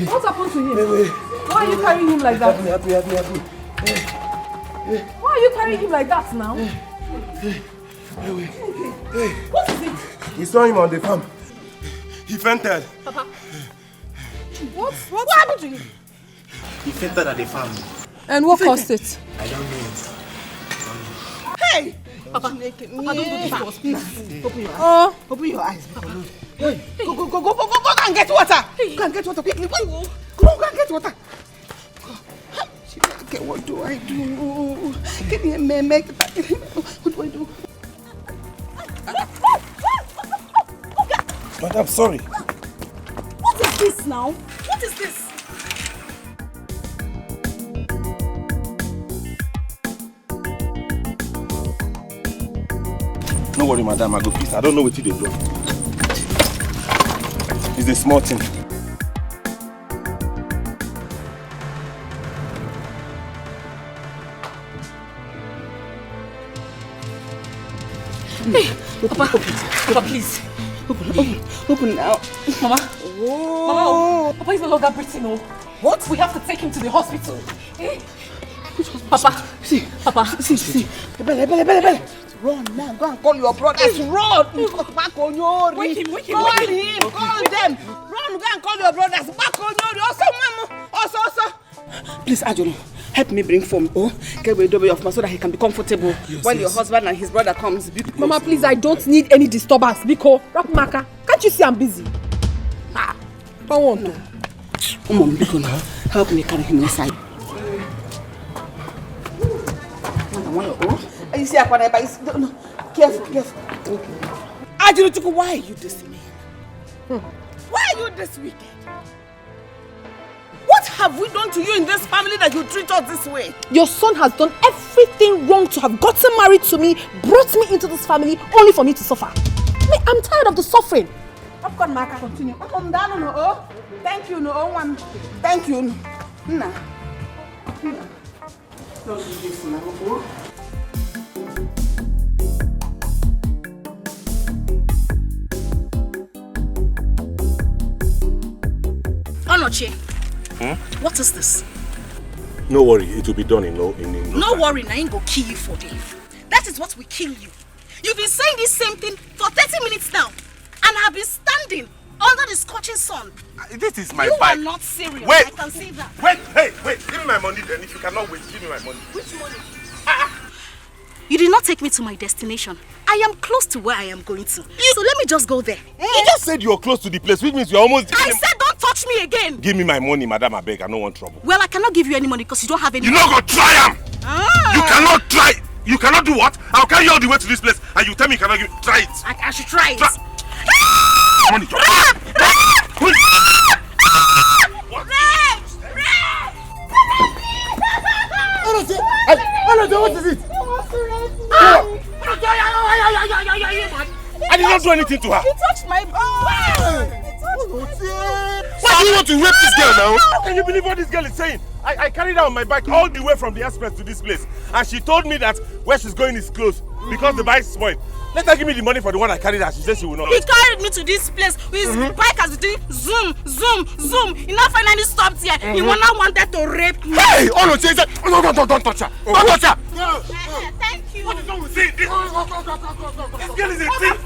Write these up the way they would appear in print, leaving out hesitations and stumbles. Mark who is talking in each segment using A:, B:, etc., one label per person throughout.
A: What happened to him? Why are you carrying him like that?
B: Happy.
A: Why are you carrying him like that now? What is it?
B: We saw him on the farm. He fainted.
A: Papa. What happened to him?
B: He fainted at the farm.
A: And what caused it?
B: I don't know.
A: Hey! Papa, don't do this to us, please. Open your eyes. Hey. Go and get water. Go and get water quickly. Go and get water. Okay, what do I do? Give me a make. What do I do?
B: But I'm sorry.
A: What is this now? What is this?
B: No worry, madam. I go please. I don't know what they do. It's a small thing.
A: Hey, Papa, please. Open now. Mama. Oh. Mama, Papa is no longer breathing. What? We have to take him to the hospital. Eh? Papa. See. Bele. Run now. Go and call your brothers. Run. Back on your. Wake him. Call them. Run. Go and call your brothers. Back on your. Also. Please, Ajolo. Help me bring foam. Get away of so that he can be comfortable while your husband and his brother comes. Mama, please, I don't need any disturbance. Biko, Rapmaka, can't you see I'm busy? I want to. Biko, now help me carry him inside. You see, careful. Ajulu, why are you this mean? Why are you this wicked? What have we done to you in this family that you treat us this way? Your son has done everything wrong to have gotten married to me, brought me into this family, only for me to suffer. I'm tired of the suffering. Of course, Maka, continue. Come down, no. Thank you, no one. Thank you. Nah. Don't do this now. Onoche. What is this?
B: No worry, it will be done in no
A: worry, I ain't go kill you for this. That is what will kill you. You've been saying this same thing for 30 minutes now, and have been standing under the scorching sun.
B: This is my bike.
A: You are not serious.
B: Wait.
A: I can see that.
B: Wait. Give me my money then. If you cannot wait, give me my money.
A: Which money? You did not take me to my destination. I am close to where I am going to. So let me just go there.
B: You just said you're close to the place, which means you're almost...
A: I said don't touch me again.
B: Give me my money, madam, I beg. I don't want trouble.
A: Well, I cannot give you any money because you don't have any...
B: You're not going to try them! You cannot try. You cannot do what? I'll carry you all the way to this place and you tell me you cannot try it.
A: I should try it.
B: Money. What is it? I did not do anything to her.
A: He touched my bike.
B: Why do you want to rape this girl now? How can you believe what this girl is saying? I carried her on my bike all the way from the express to this place. And she told me that where she's going is closed because the bike is spoiled. Let her give me the money for the one I carried her. She said she will not.
A: He carried me to this place. His bike has been doing zoom. He now finally stopped here. He now wanted to rape me.
B: Hey! Oh no, don't touch her. Don't touch her.
A: Thank you.
B: What is wrong with this? This girl is a thief.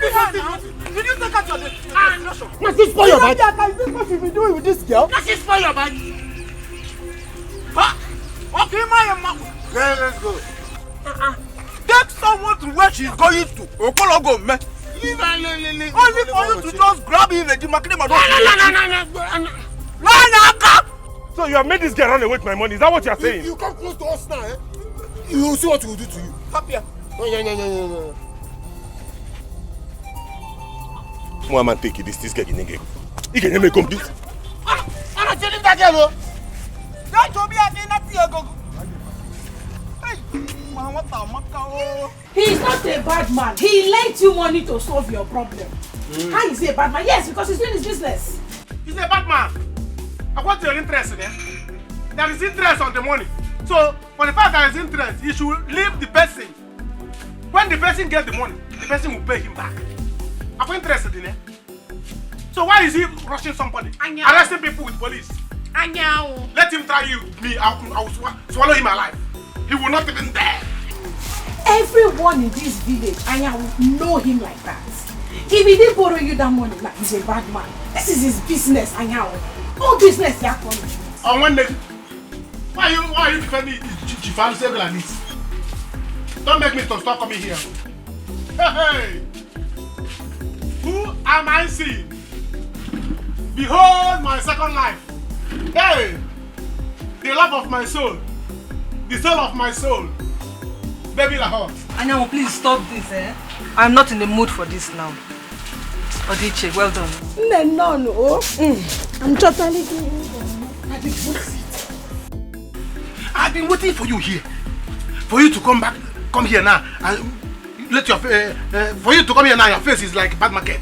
B: Did you take her to the... I'm not sure. Let's just spoil your bike. Is this what you've been doing with this girl?
A: Let's just spoil your bike.
B: Okay, let's go. Take someone to where she's going to. Okologo, man. Only for you to just grab him and No. So you have made this girl run away with my money. Is that what you are saying? If you come close to us now, you will see what we will do to you. Happier. No. Mama, take it. This girl is nigga. You can make complete. I'm not telling that girl. Don't tell me I did not see her go.
A: He is not a bad man. He lent you money to solve your problem. How is he a bad man? Yes, because he's doing his business.
C: He's a bad man. I want your interest in it. There is interest on the money. So, for the fact there is interest, he should leave the person. When the person gets the money, the person will pay him back. I'm interested in it. So why is he rushing somebody? Arresting people with police? Let him try you. Me, I will swallow him alive. He will not even dare.
A: Everyone in this village, Anya will know him like that. If he didn't borrow you that money, like he's a bad man. This is his business, Anya. All business, yeah.
C: On one day, why are you defending Chief Ansel like this? Don't make me to stop coming here. Hey! Who am I seeing? Behold my second life. Hey! The love of my soul. The soul of my soul. Baby Lahore.
D: Anya, please stop this, eh? I'm not in the mood for this now. Odiche, well done.
A: No. I'm totally
C: I've been waiting for you here. For you to come here now and let your for you to come here now, your face is like bad market.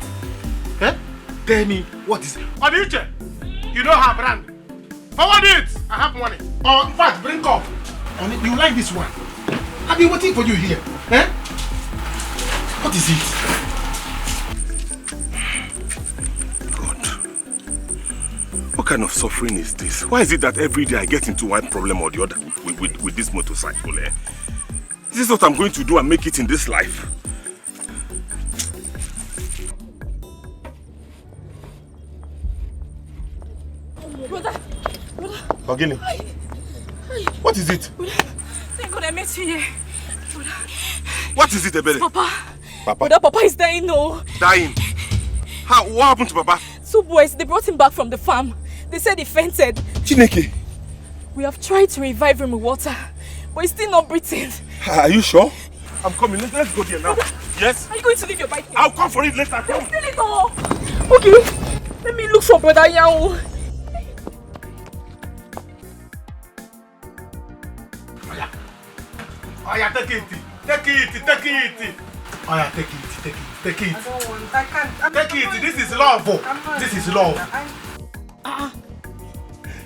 C: Eh? Tell me what is Odiche? You don't have brand. Forward it. I have money. Or in fact, bring up. You like this one? I've been waiting for you here. Eh? What is it?
B: God. What kind of suffering is this? Why is it that every day I get into one problem or the other with this motorcycle? Eh? This is what I'm going to do and make it in this life.
E: Brother.
B: Ogene. What is it?
E: Thank God I met you here.
B: What is it, Ebele?
E: Papa.
B: Papa?
E: Papa is dying, no.
B: Dying? How? What happened to Papa?
E: 2 boys, they brought him back from the farm. They said he fainted.
B: Chineke?
E: We have tried to revive him with water, but he's still not breathing.
B: Are you sure? I'm coming. Let's go there now. Yes?
E: Are you going to leave your bike here?
B: I'll come for it later. Come.
E: Steal it all. Okay. Let me look for Brother Yao.
C: Oh yeah, take it. Take it. Oh yeah, take it.
D: I don't want. I can't.
C: Take it. This is love. This is love.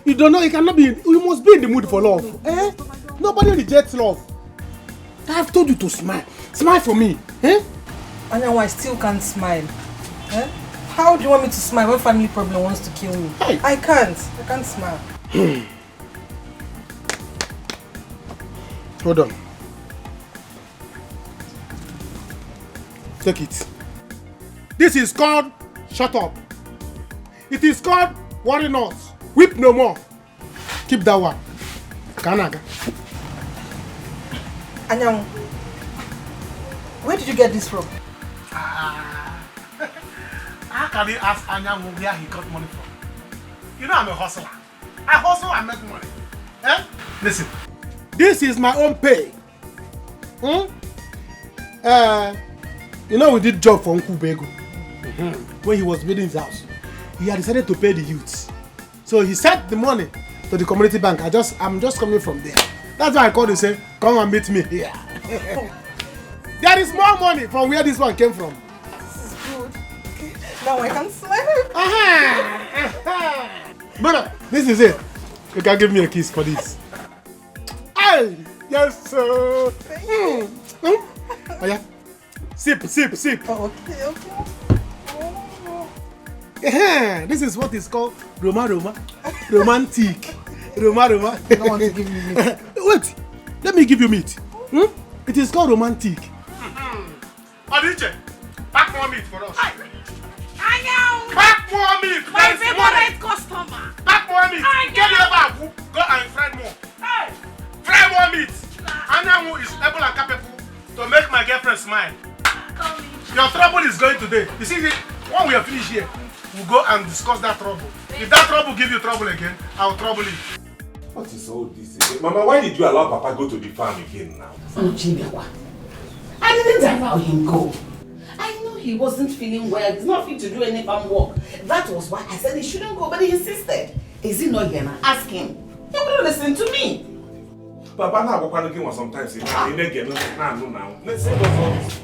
F: You don't know, you cannot be. You must be in the mood for love. Eh? Nobody rejects love. I've told you to smile. Smile for me. Eh?
D: Anya, I still can't smile. Eh? How do you want me to smile when family problem wants to kill me?
F: Hey.
D: I can't smile.
F: Hold on. Take it. This is called shut up. It is called worry not. Weep no more. Keep that one. Kanaga.
D: Anya, where did you get this from?
C: How can you ask Anya where he got money from? You know I'm a hustler. I hustle and make money. Eh? Listen.
F: This is my own pay. You know we did job for Uncle Bego. When he was building his house. He had decided to pay the youths. So he sent the money to the community bank. I'm just coming from there. That's why I called and said, come and meet me here. There is more money from where this one came from.
D: This is good. Okay. Now I can smile.
F: Brother, this is it. You can give me a kiss for this. Hey, yes, sir. Oh, yeah. Sip.
D: Oh, okay.
F: This is what is called romantic. Roma.
D: You don't want to give me meat.
F: Wait, let me give you meat. It is called romantic.
C: Odiche, pack more meat for us.
E: Anya!
C: Pack more meat.
E: My favorite customer.
C: Pack more meat. Get your bag. Go and fry more.
E: Hey!
C: Fry more meat. Anya is able and capable to make my girlfriend smile. Your trouble is going today. You see, when we are finished here, we'll go and discuss that trouble. If that trouble gives you trouble again, I'll trouble you.
B: What is all this again? Mama, why did you allow Papa go to the farm again now?
A: I didn't allow him go. I knew he wasn't feeling well. He's not fit to do any farm work. That was why I said he shouldn't go, but he insisted. Is he not here now? Ask him. He wouldn't listen to me.
B: Papa, now I'm looking for sometimes. Let's say all this.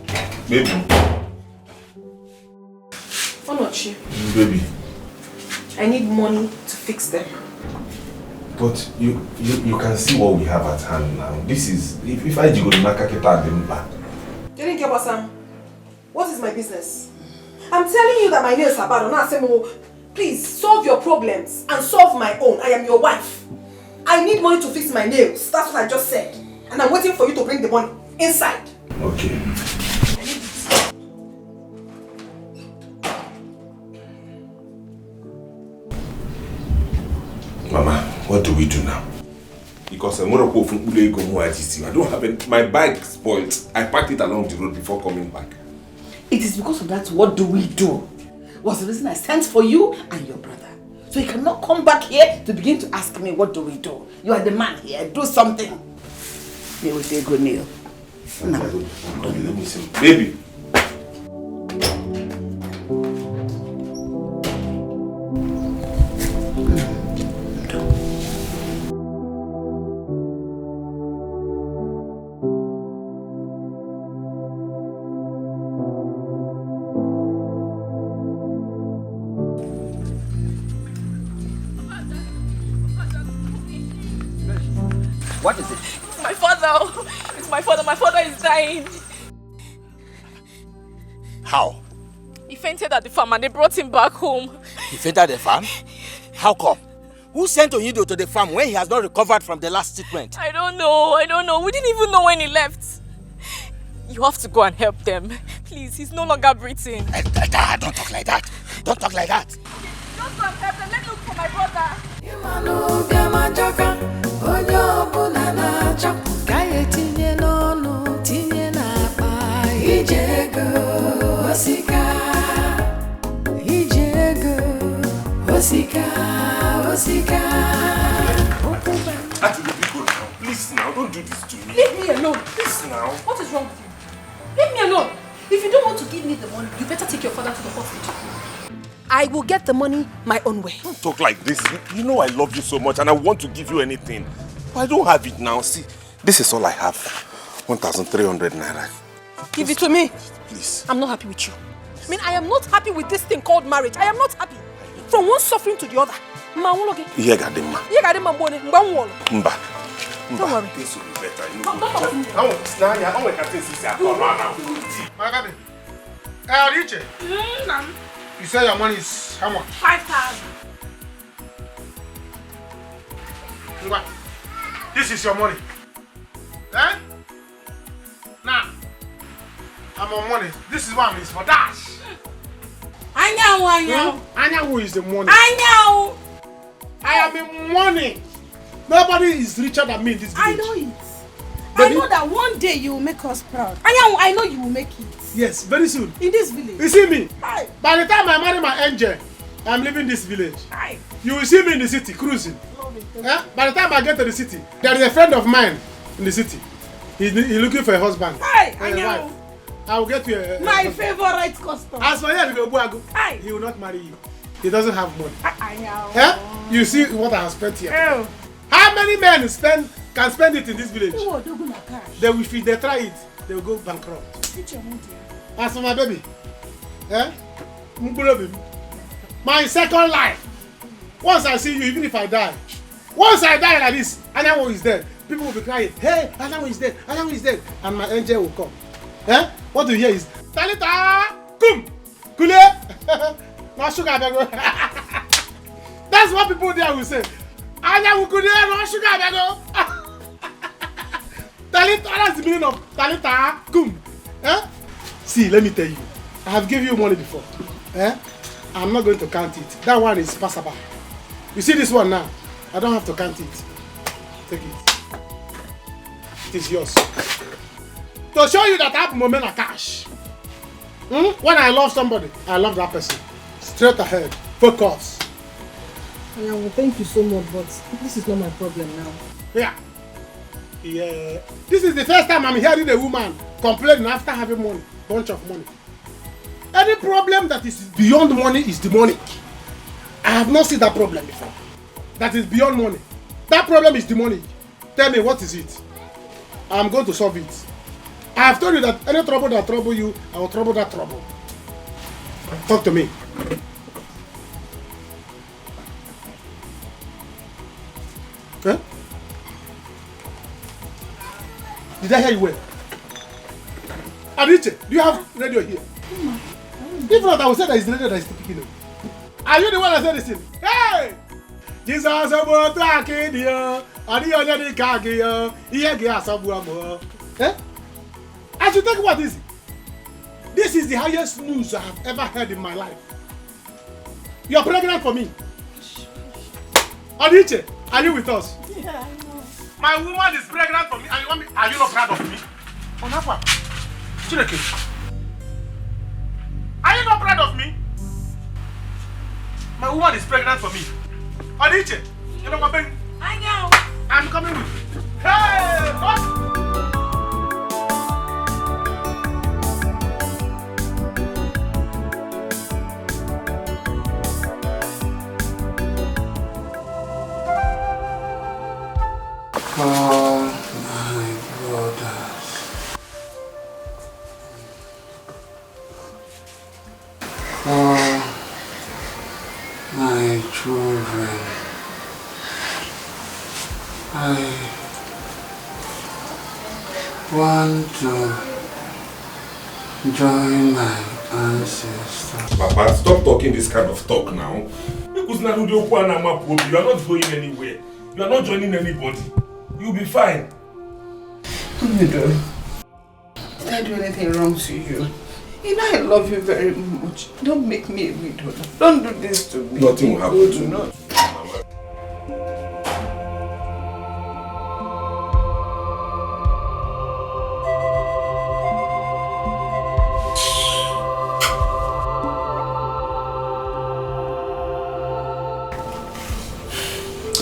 B: Baby.
D: Onochi.
B: Baby.
D: I need money to fix them.
B: But you can see what we have at hand now. This is if I go to Nakaketa Demba.
D: You didn't get Sam. What is my business? I'm telling you that my nails are bad. I'm not saying Please, solve your problems and solve my own. I am your wife. I need money to fix my nails. That's what I just said. And I'm waiting for you to bring the money inside.
B: Okay. Mama, what do we do now? Because I'm going to go from Ulegomwa. I don't have it. My bike spoiled. I parked it along the road before coming back.
A: It is because of that, what do we do? Was the reason I sent for you and your brother. So you cannot come back here to begin to ask me, what do we do? You are the man here. Do something. They will say, go kneel. No.
B: Let me see. Baby.
A: What is it?
E: It's my father. It's my father. My father is dying.
G: How?
E: He fainted at the farm and they brought him back home.
G: He fainted at the farm? How come? Who sent Onido to the farm when he has not recovered from the last treatment?
E: I don't know. We didn't even know when he left. You have to go and help them. Please, he's no longer breathing.
G: Don't talk like that. Don't talk like that.
E: Just go and help them. Let me look for my brother.
B: Actually, be good now. Please now, don't do this to me.
D: Leave me alone.
B: Please now.
D: What is wrong with you? Leave me alone. If you don't want to give me the money, you better take your father to the hospital. I will get the money my own way.
B: Don't talk like this. You know I love you so much and I want to give you anything. But I don't have it now. See, this is all I have. 1,300 naira.
D: Give it to me.
B: Please.
D: I'm not happy with you. I mean, I am not happy with this thing called marriage. I am not happy. From one suffering to the other.
B: Mba.
D: Don't worry.
B: This will be better.
C: You say your money is how much?
E: 5,000.
C: This is your money. Eh? Now, I'm on money. This is one is for dash. Anyawu is the money.
D: I know.
C: I am in money. Nobody is richer than me in this village.
D: I know it. Baby? I know that one day you will make us proud. I know you will make it.
C: Yes, very soon.
D: In this village.
C: You see me?
D: Aye.
C: By the time I marry my angel, I'm leaving this village.
D: Aye.
C: You will see me in the city cruising. By the time I get to the city, there is a friend of mine in the city. He's looking for a husband.
D: Aye, I know.
C: Wife. I will get you a
D: my favorite customer.
C: As for you, he will not marry you. He doesn't have money. I know. You see what I have spent here.
D: Oh.
C: How many men can spend it in this village? They will, if they try it, they will go bankrupt. As for my baby, my second life. Once I see you, even if I die, once I die like this, Anyanwu is dead. People will be crying, hey, Anyanwu is dead, Anyanwu is dead, and my angel will come. What you hear is, Talita, kum, kule, no sugar, bego. That's what people there will say. Anyanwu kule, no sugar, bego. Talita, that's the meaning of Talita, kum. See, let me tell you, I have given you money before. I'm not going to count it. That one is passable. You see this one now? I don't have to count it. Take it. It is yours. To show you that I have moment of cash. When I love somebody, I love that person. Straight ahead. Focus.
D: Yeah, thank you so much, but this is not my problem now.
C: Yeah. This is the first time I'm hearing a woman complaining after having money. Bunch of money. Any problem that is beyond money is demonic. I have not seen that problem before. That is beyond money. That problem is demonic. Tell me, what is it? I'm going to solve it. I have told you that any trouble that trouble you, I will trouble that trouble. Talk to me. Okay? Did I hear you well? Adiche, do you have radio here? If not, I will say that it's the radio that is speaking.
F: Are you the one that said this thing? Hey! Jesus about talking here. And you already kagi here. Here get sabu. Eh? I should take what is it? This is the highest news I have ever heard in my life. You are pregnant for me. Odiche, are you with us?
C: Yeah, I know. My woman is pregnant for me and you want me? Are you not proud of me? Onapa. Chireke. Are you not proud of me? My woman is pregnant for me. Odiche, you know what I'm saying?
E: I know.
C: I'm coming with you. Hey, what?
H: Oh my brothers. Oh my children. I want to join my ancestors.
B: Papa, stop talking this kind of talk now. Because now you are not going anywhere. You are not joining anybody. You'll be fine.
A: Did I do anything wrong to you? You know I love you very much. Don't make me a widow. Don't do this to me.
B: Nothing will happen to me.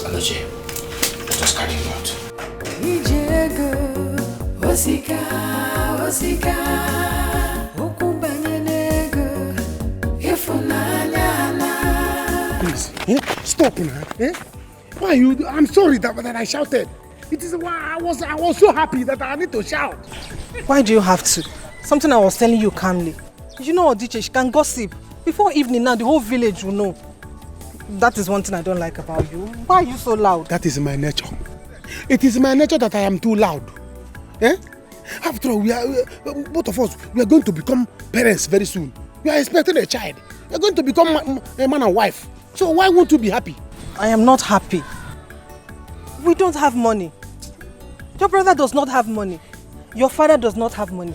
H: Aloje, let us carry him out.
F: Please, stop now. Why you? I'm sorry that I shouted. It is why I was so happy that I need to shout.
D: Why do you have to? Something I was telling you calmly. You know Odiche, she can gossip. Before evening now, the whole village will know. That is one thing I don't like about you. Why are you so loud?
F: That is my nature. It is my nature that I am too loud. After all, both of us, we are going to become parents very soon. We are expecting a child. We are going to become a man and wife. So why won't you be happy?
D: I am not happy. We don't have money. Your brother does not have money. Your father does not have money.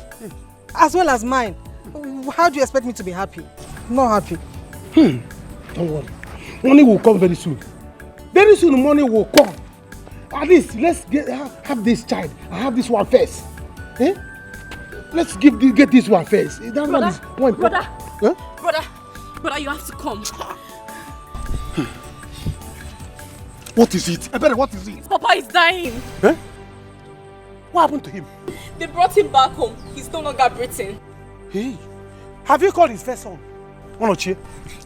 D: As well as mine. How do you expect me to be happy? Not happy.
F: Don't worry. Money will come very soon. Very soon money will come. At least let's have this child. I have this one first. Let's get this one first. That
E: brother,
F: one is one.
E: Brother, brother, you have to come.
F: What is it? What is it?
E: Papa is dying.
F: What happened to him?
E: They brought him back home. He's no longer breathing.
F: Hey, have you called his first son? Onochie?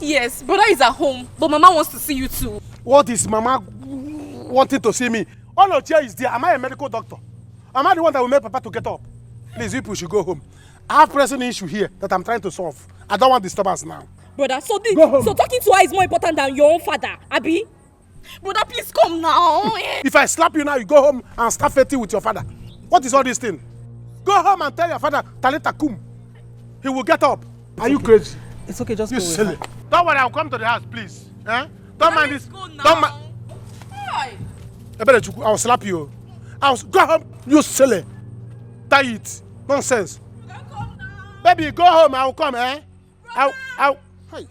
E: Yes, brother is at home, but Mama wants to see you too.
F: What is Mama wanting to see me? Onochie is there. Am I a medical doctor? Am I the one that will make Papa to get up? Please, people should go home. I have pressing issue here that I'm trying to solve. I don't want disturbance now.
E: Brother, so talking to her is more important than your own father, Abi? Brother, please come now.
F: If I slap you now, you go home and start fighting with your father. What is all this thing? Go home and tell your father, Talita kum. He will get up. Are you crazy?
D: It's okay, just
F: You
D: go with
F: silly.
D: her.
C: Don't worry, I'll come to the house, please. Don't mind this.
E: Don't mind. Why?
F: I'll slap you. Go home, you silly. Tie it. Nonsense. Baby, go home. I'll come, Hey.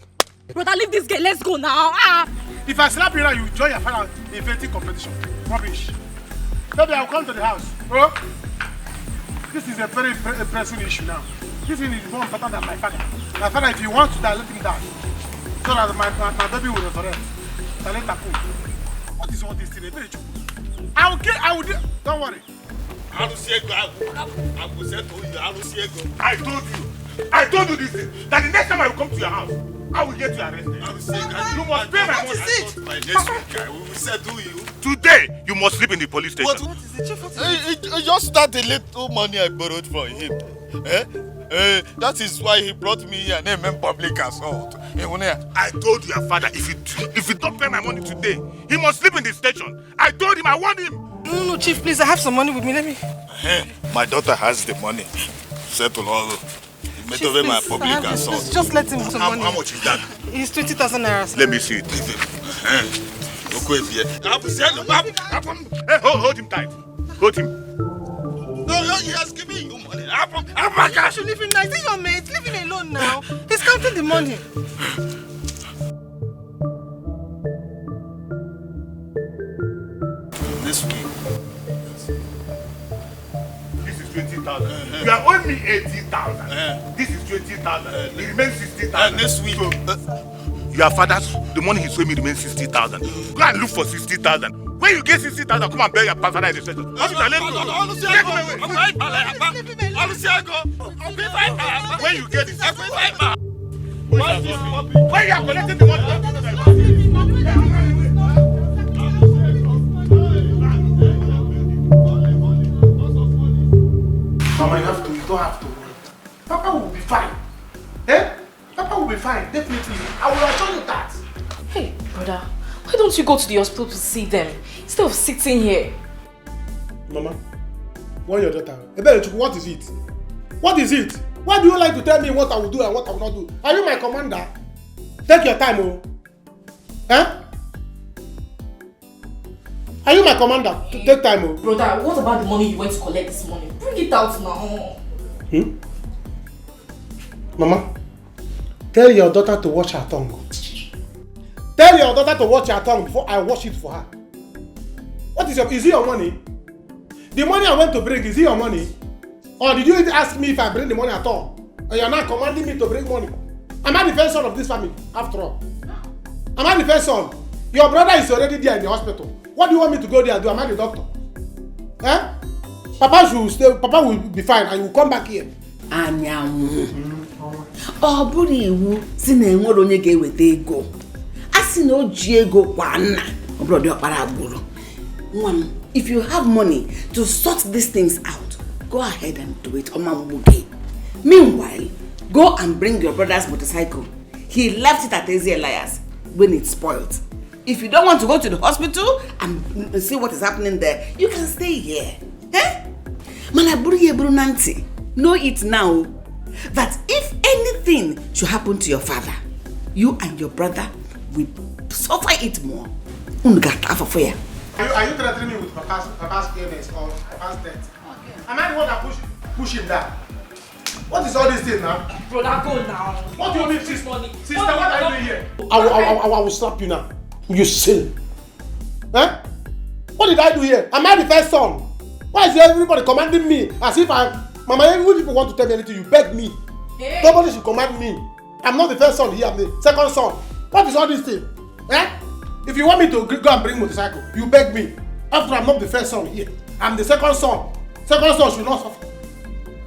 E: Brother, leave this girl. Let's go now.
C: If I slap you now, you join your father in eventing competition. Rubbish. Baby, I'll come to the house. Bro, this is a very pressing issue now. This is more important than my father. My father, if you want to die, let him die. So that my baby will resurrect. What is all this thing? I will do. Don't worry.
B: I told you this thing. That the next time I will come to your house, I will get you arrested. You must pay my money.
I: My next week, we will settle you.
B: Today, you must sleep in the police station.
I: What is it, Chief? Just that the little money I borrowed from him. That is why he brought me here and named public assault.
B: I told your father, if you don't pay my money today, he must sleep in the station. I told him, I warned him.
D: No, Chief, please, I have some money with me. Let me.
I: My daughter has the money. Settle all. my public assault.
D: Just let him have some money.
I: How much is that?
D: It's 20,000 naira.
I: Let me see it.
B: Hold him tight. Hold him.
I: No, he has given you money.
D: You should leave him now. Is he your mate? Leave him alone now. He's counting the money.
I: This week.
B: This is 20,000. You are owing me 80,000. This is 20,000. It remains 60,000.
I: Next week.
B: So, your father's, the money he's owing me remains 60,000. Go and look for 60,000. When you get 60,000, come and bear your father in the station. When you get it, when you are collecting the money,
F: Mama, you don't have to worry. Papa will be fine. Eh? Papa will be fine, definitely. I will assure you that.
E: Hey, brother, why don't you go to the hospital to see them instead of sitting here?
F: Mama, why your daughter? What is it? What is it? Why do you like to tell me what I will do and what I will not do? Are you my commander? Take your time, oh. Eh? Are you my commander? Take time, oh.
E: Brother, what about the money you went to collect this morning? Bring it out now.
F: Mama, tell your daughter to watch her tongue. Tell your daughter to watch her tongue before I wash it for her. What is it your money? The money I went to bring, is it your money? Or did you ask me if I bring the money at all? And you're not commanding me to bring money? Am I the first son of this family, after all? Am I the first son? Your brother is already there in the hospital. What do you want me to go there and do? Am I the doctor? Eh? Papa should stay, Papa will be fine and you will come back here.
A: Anyanwụ. Ọ bụrụ iwu si na enwere onye ga-eweta ego. A sị na o ji ego kwa nna. Ọ bụrụ dị ọkpara agbụrụ. Nwa m, if you have money to sort these things out, go ahead and do it. Meanwhile, go and bring your brother's motorcycle. He left it at Eze Elias when it's spoiled. If you don't want to go to the hospital and see what is happening there, you can stay here. Eh? Know it now that if anything should happen to your father, you and your brother will suffer it more.
F: Are you threatening me with Papa's illness or Papa's death? Am I the one that push him down? What is all this thing now?
E: Brother, go now.
F: What do you mean, sister? Sister, what are you doing here? I will slap you now. You sin. Huh? What did I do here? Am I the first son? Why is everybody commanding me as if Mama, when people want to tell me anything, you beg me. Hey. Nobody should command me. I'm not the first son here, I'm the second son. What is all this thing? Eh? If you want me to go and bring motorcycle, you beg me. After I'm not the first son here, I'm the second son. Second son should not suffer.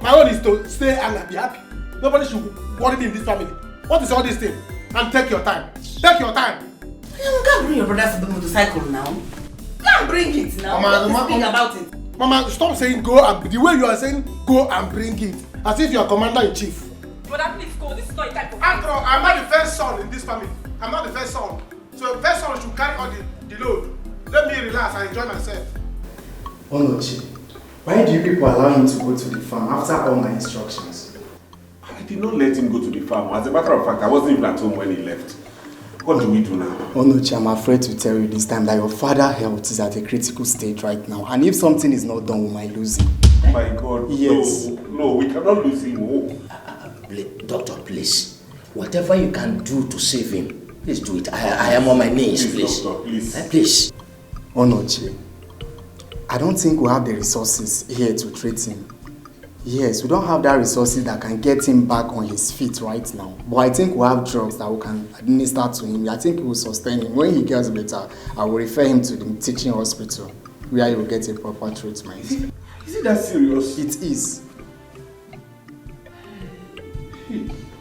F: My own is to stay and be happy. Nobody should worry me in this family. What is all this thing? And take your time. Take your time.
A: You can't bring your brother to the motorcycle now. You can't bring it now. Mama, speak about it.
F: Mama, stop saying go and the way you are saying go and bring it. As if you are commander-in-chief.
E: Brother, please go. This is not a type of
F: After all, I'm not the first son in this family. I'm not the first son. So the first son should carry all the load. Let me relax and enjoy myself.
J: Onochi, why do you people allow him to go to the farm after all my instructions?
B: I did not let him go to the farm. As a matter of fact, I wasn't even at home when he left. What do we do now?
J: Onochi, I'm afraid to tell you this time that your father's health is at a critical stage right now. And if something is not done, we might lose him.
B: My God,
J: yes.
B: No, we cannot lose him. Oh.
K: Doctor, please. Whatever you can do to save him, please do it. I am on my knees, please.
B: Doctor, please.
K: Please.
J: Onochi, I don't think we have the resources here to treat him. Yes, we don't have that resources that can get him back on his feet right now. But I think we have drugs that we can administer to him. I think it will sustain him. When he gets better, I will refer him to the teaching hospital where he will get a proper treatment.
B: Is it that serious?
J: It is.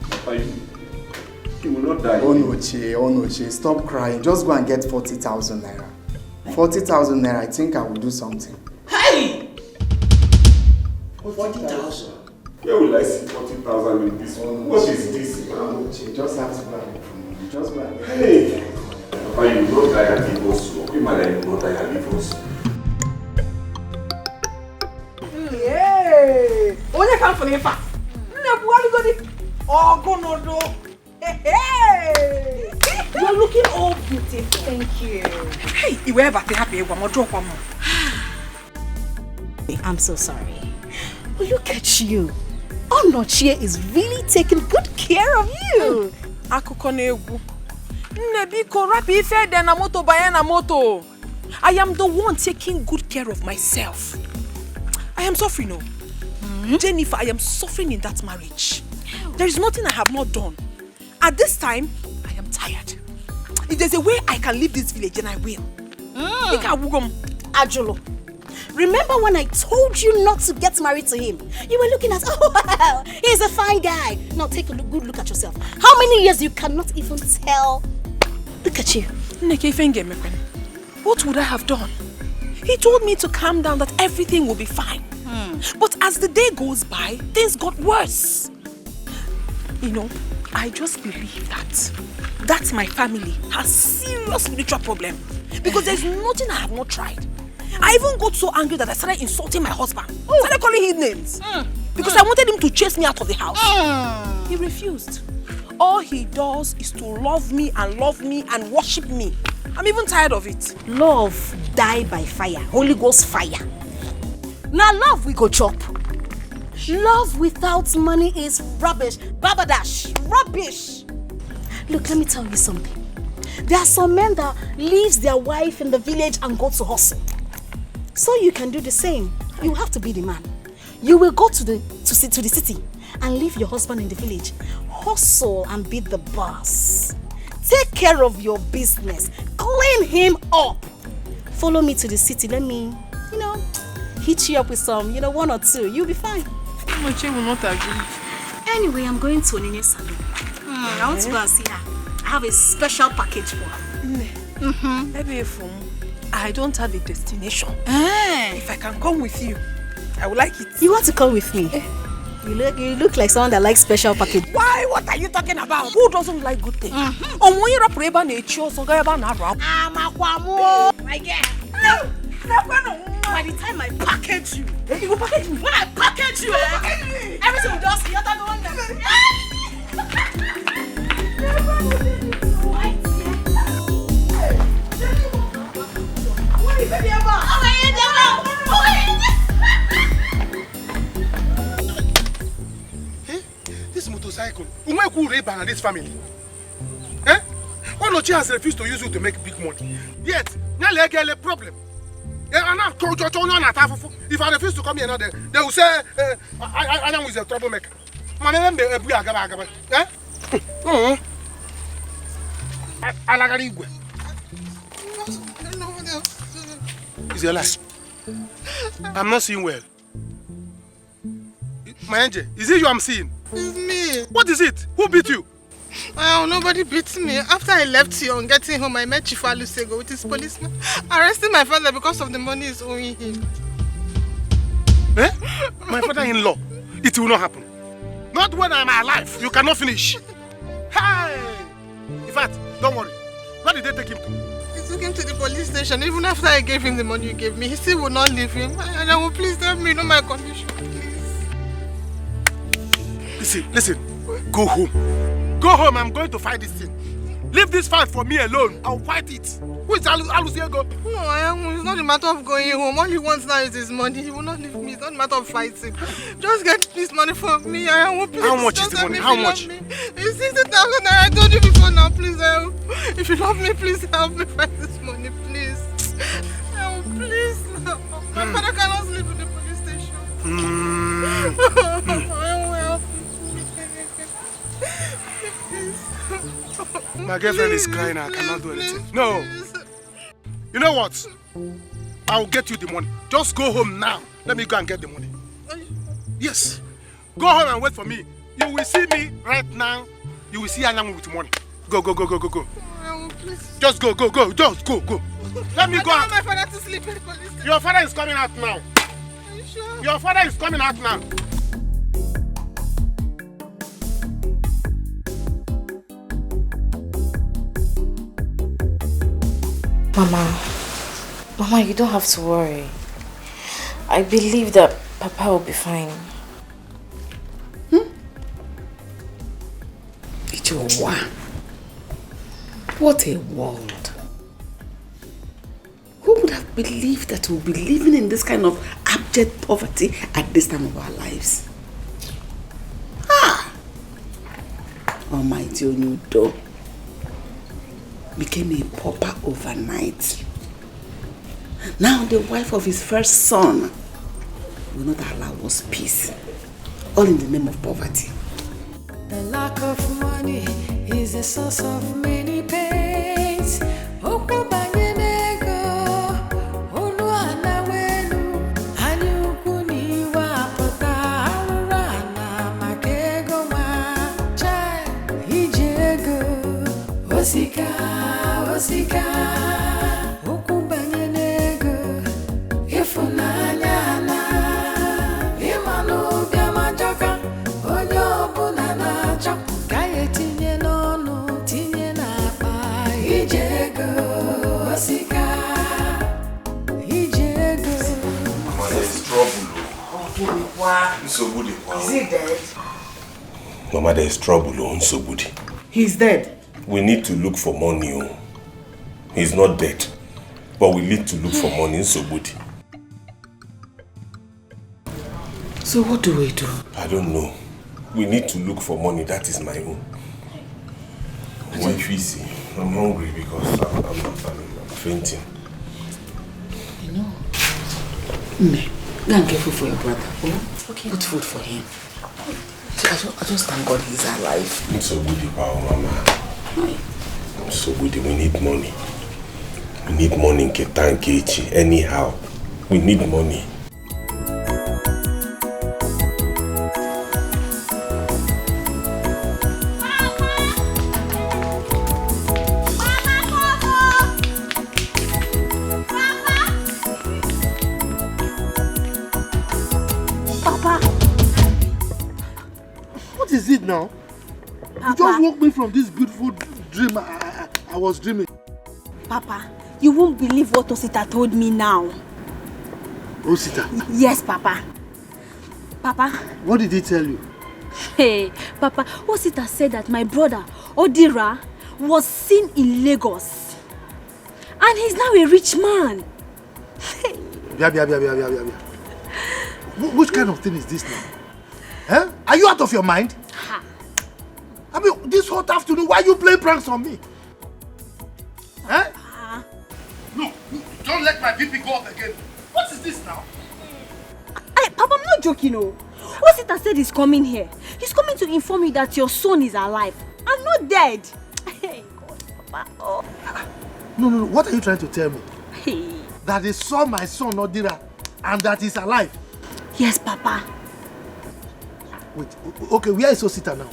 B: Papa, he will not die.
J: Onochi, stop crying. Just go and get 40,000 naira. 40,000 naira, I think I will do something.
A: Hey!
K: 40,000.
B: Where will I see 40,000 in this one? What is this?
J: Onochi, just have to buy it from me. Just buy it.
B: Hey! Papa, you will not die and leave us. You will not die and leave us.
D: Hey! Onye come for the fa? Nna buwali go di.
A: Oh, go no do. Hey! You're looking all beautiful.
L: Thank you.
A: Hey, you ever happy? One more drop, one more.
L: I'm so sorry. But look at you. Onochie is really taking good care of you.
A: Akuko newu. Nebiko rapi ife de na moto baye na moto. I am the one taking good care of myself. I am suffering, no. Jennifer, I am suffering in that marriage. There is nothing I have not done. At this time, I am tired. If there's a way I can leave this village, then I will.
L: Ajolo, remember when I told you not to get married to him? You were looking at, oh wow, he's a fine guy. Now take a good look at yourself. How many years you cannot even tell? Look at you.
A: What would I have done? He told me to calm down, that everything will be fine. But as the day goes by, things got worse. You know, I just believe that my family has serious spiritual problem. Because there's nothing I have not tried. I even got so angry that I started insulting my husband. I started calling him names. Because I wanted him to chase me out of the house. He refused. All he does is to love me and worship me. I'm even tired of it.
L: Love die by fire. Holy Ghost fire. Now love we go chop. Love without money is rubbish. Babadash. Rubbish. Look, let me tell you something. There are some men that leaves their wife in the village and go to hustle. So you can do the same. You have to be the man. You will go to the city and leave your husband in the village. Hustle and be the boss. Take care of your business. Clean him up. Follow me to the city. Let me, hit you up with some, one or two. You'll be fine.
A: Moche will not agree.
L: Anyway, I'm going to Onine's salon. I want to go and see her. I have a special package for her.
A: I don't have a destination. If I can come with you, I would like it.
L: You want to come with me? You look like someone that likes special package.
A: Why? What are you talking about? Who doesn't like good things? My girl. By the time I package you, you will package me. When I package you, everything will just you're the one that.
C: This motorcycle, who rape and this family? Eh? Onochie has refused to use it to make big money. Yet, now they get a problem. If I refuse to come here now, they will say I am with a troublemaker. It's your last. I'm not seeing well. My angel, is it you I'm seeing?
M: It's me.
C: What is it? Who beat you?
M: Oh, nobody beat me. After I left here on getting home, I met Chief Alusego with his policeman, arresting my father because of the money he's owing him.
C: Eh? My father-in-law? It will not happen. Not when I'm alive. You cannot finish. Hey! In fact, don't worry. Where did they take him to?
M: He took him to the police station. Even after I gave him the money you gave me, he still would not leave him. And I will please tell me, my condition, please.
C: Listen. Go home. Go home, I'm going to fight this thing. Leave this fight for me alone. I'll fight it. Who is Alusiego?
M: No, it's not a matter of going home. All he wants now is his money. He will not leave me. It's not a matter of fighting. Just get this money for me. Please.
C: How much is the money? How much?
M: It's 60,000. I told you before now. Please help. If you love me, please help me find this money. Please. Please. My father cannot sleep in the police station.
C: My girlfriend is crying. I cannot do anything. No. You know what? I'll get you the money. Just go home now. Let me go and get the money. Yes. Go home and wait for me. You will see me right now. You will see Anyamu with money. Go. Just go. Just go. Let me go.
M: I don't want my father to sleep in the police station.
C: Your father is coming out now.
M: Are you sure?
C: Your father is coming out now.
E: Mama, you don't have to worry. I believe that Papa will be fine.
N: Joa. What a world. Who would have believed that we'll be living in this kind of abject poverty at this time of our lives? Almighty Onyudo became a pauper overnight. Now the wife of his first son will not allow us peace. All in the name of poverty.
O: The lack of money is a source of many pains. Osika, osika, ukubanye nego, ifunanya na, imanu biama joka, onyo bunana chok, kaye tinye nonu, tinye na pa, ijego, osika, ijego.
B: Mama, there is trouble.
N: Is he dead?
B: Mama, there is trouble. Nsobudi.
N: He's dead.
B: We need to look for money. He's not dead, but we need to look for money. Nsobudi.
N: So what do we do?
B: I don't know. We need to look for money. That is my own. I'm hungry because I'm fainting.
N: You know, Nne, go and get food for your brother. Oh? Okay. Put food for him. I just thank God he's alive.
B: Nsobudi, Mama. Nsobudi, we need money. We need money in Ketankechi. Anyhow, we need money.
F: What is it now?
L: Papa.
F: You just woke me from this beautiful dream I was dreaming.
L: Papa, you won't believe what Osita told me now.
F: Osita?
L: Yes, Papa. Papa.
F: What did he tell you?
L: Hey, Papa, Osita said that my brother, Odira, was seen in Lagos. And he's now a rich man.
F: Which kind of thing is this now? Huh? Are you out of your mind?
L: Ha.
F: I mean, this hot afternoon, why are you playing pranks on me? Huh?
C: Look, don't let my BP go up again. What is this now?
L: Hey, Papa, I'm not joking, no. Osita said he's coming here. He's coming to inform you that your son is alive. I'm not dead. Hey, God, Papa. Oh.
F: No. What are you trying to tell me?
L: Hey.
F: That they saw my son, Odira, and that he's alive?
L: Yes, Papa.
F: Wait, okay, where is Osita now?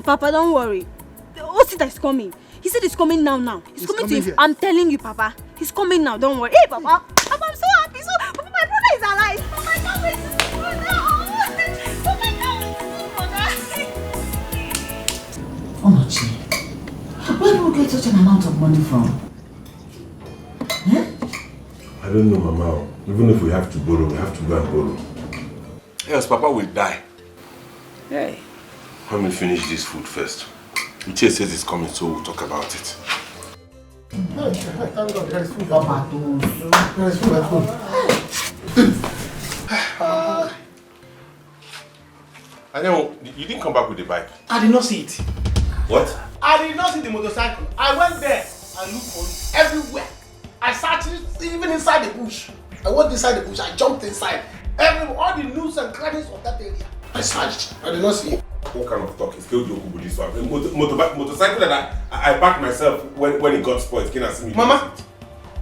L: Papa, don't worry. Osita is coming. He said he's coming now. He's coming to
F: here.
L: I'm telling you, Papa. He's coming now, don't worry. Hey, Papa. Papa, I'm so happy. So, Papa, my brother is alive. Papa, I can't wait to see my brother. Papa, I can't wait to see my brother.
N: Onochi, where do we get such an amount of money from?
B: I don't know, Mama. Even if we have to borrow, we have to go and borrow. Yes, Papa will die.
N: Hey.
B: Let me finish this food first. Uche says it's coming, so we'll talk about it.
F: Thank God, there is food. There is food at home.
B: I know, you didn't come back with the bike.
C: I did not see it.
B: What?
C: I did not see the motorcycle. I went there and looked for it everywhere. I searched it even inside the bush. I went inside the bush, I jumped inside. All the nooks and crannies of that area. I searched. I did not see it.
B: What kind of talk is killed Yoku with this one? Motorcycle that I backed myself when it got spoiled. Can I see me?
C: Mama,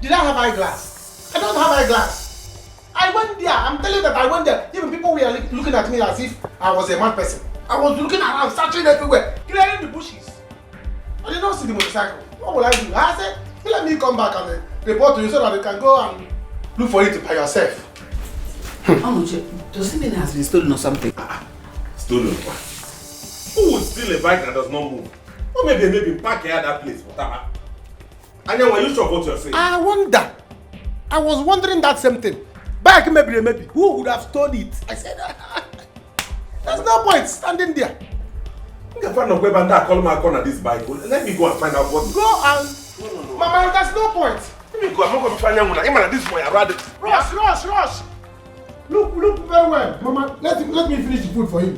C: did I have eyeglass? I don't have eyeglass. I went there. I'm telling you that I went there. Even people were looking at me as if I was a mad person. I was looking around, searching everywhere, clearing the bushes. I did not see the motorcycle. What will I do? I said, let me come back and report to you so that you can go and look for it by yourself.
N: Onochi, does it mean it has been stolen or something?
B: Stolen? Who would steal a bike that does not move? Or maybe park here at that place. Anya, are you sure of what you're saying?
C: I wonder. I was wondering that same thing. Bike maybe. Who would have stolen it? I said, there's no point standing there.
B: I find out where I call my corner this bike. Let me go and find out what.
C: Go and. No. Mama, there's no point.
B: Let me go. I'm not going to find out. Even this boy, I rather.
C: Rush.
F: Look very well. Mama, let me finish the food for him.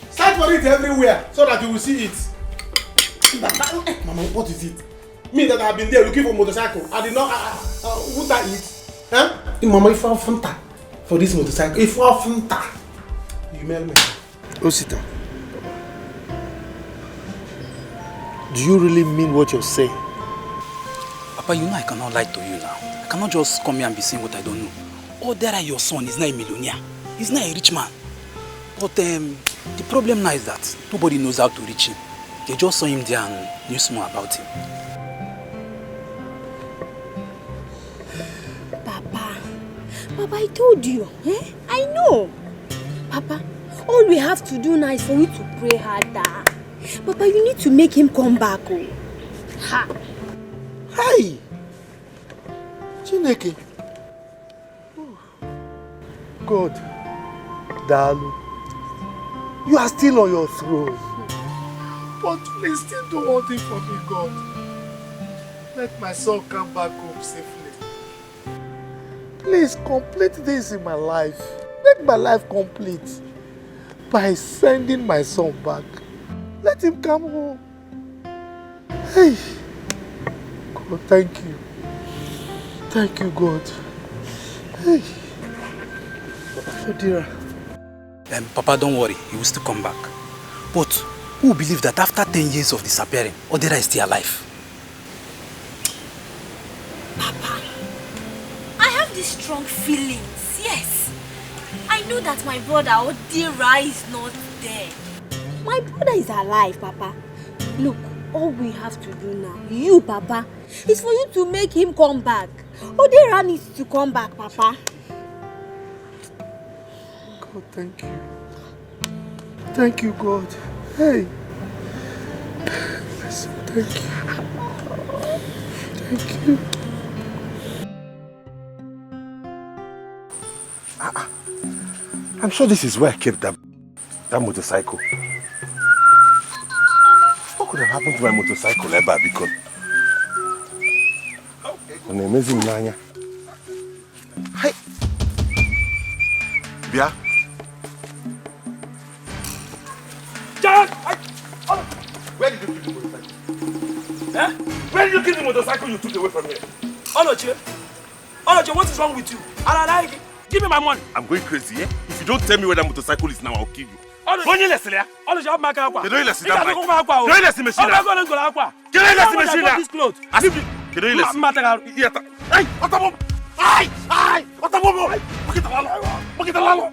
F: Search for it everywhere so that you will see it. Mama, what is it? Me that I've been there looking for motorcycle. I did not. Would I eat? Huh? Mama, if I have Fanta for this motorcycle, if I have Fanta, you mail me.
P: Osita, do you really mean what you're saying?
Q: Papa, you know I cannot lie to you now. I cannot just come here and be saying what I don't know. Oh, there your son is not a millionaire. He's not a rich man. But the problem now is that nobody knows how to reach him. They just saw him there and knew more about him.
L: Papa, I told you. Eh? I know. Papa, all we have to do now is for you to pray harder. Papa, you need to make him come back. Oh. Ha.
P: Hey! Chineke. God, Dalu, you are still on your throne. But please still do one thing for me, God. Let my son come back home safely. Please complete this in my life. Make my life complete by sending my son back. Let him come home. Hey, God, thank you. Thank you, God. Hey. Oh dear.
Q: Papa, don't worry. He will still come back. But who believes that after 10 years of disappearing, Odera is still alive?
L: Papa, I have these strong feelings, yes. I know that my brother Odera is not there. My brother is alive, Papa. Look, all we have to do now, you, Papa, is for you to make him come back. Odera needs to come back, Papa.
P: God, thank you. Thank you, God. Hey. Thank you. Thank you.
B: I'm sure this is where I kept that motorcycle. What could have happened to my motorcycle ever? Because an amazing nanya. Hey, Bia.
C: John! Where did you keep the motorcycle?
B: Eh? Where did you keep the motorcycle you took away from here?
C: Oloche, what is wrong with you? Give me my money.
B: I'm going crazy, eh? If you don't tell me where that motorcycle is now, I'll kill you.
C: Onye lesele, Oloche, I'm back aqua.
B: Can you listen that bike? Can you listen machine? Can you listen machine? Can you listen? Hey, what the bomb? Ay, what the bomb? Look at the lalo.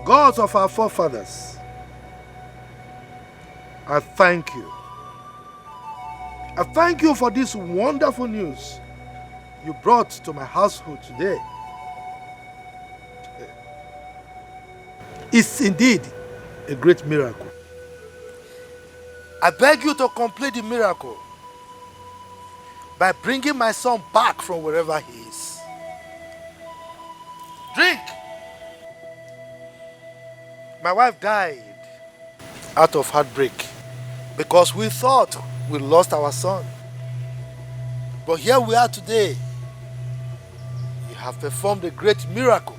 P: Gods of our forefathers, I thank you. I thank you for this wonderful news you brought to my household today. It's indeed a great miracle. I beg you to complete the miracle by bringing my son back from wherever he is. Drink! My wife died out of heartbreak because we thought we lost our son. But here we are today. You have performed a great miracle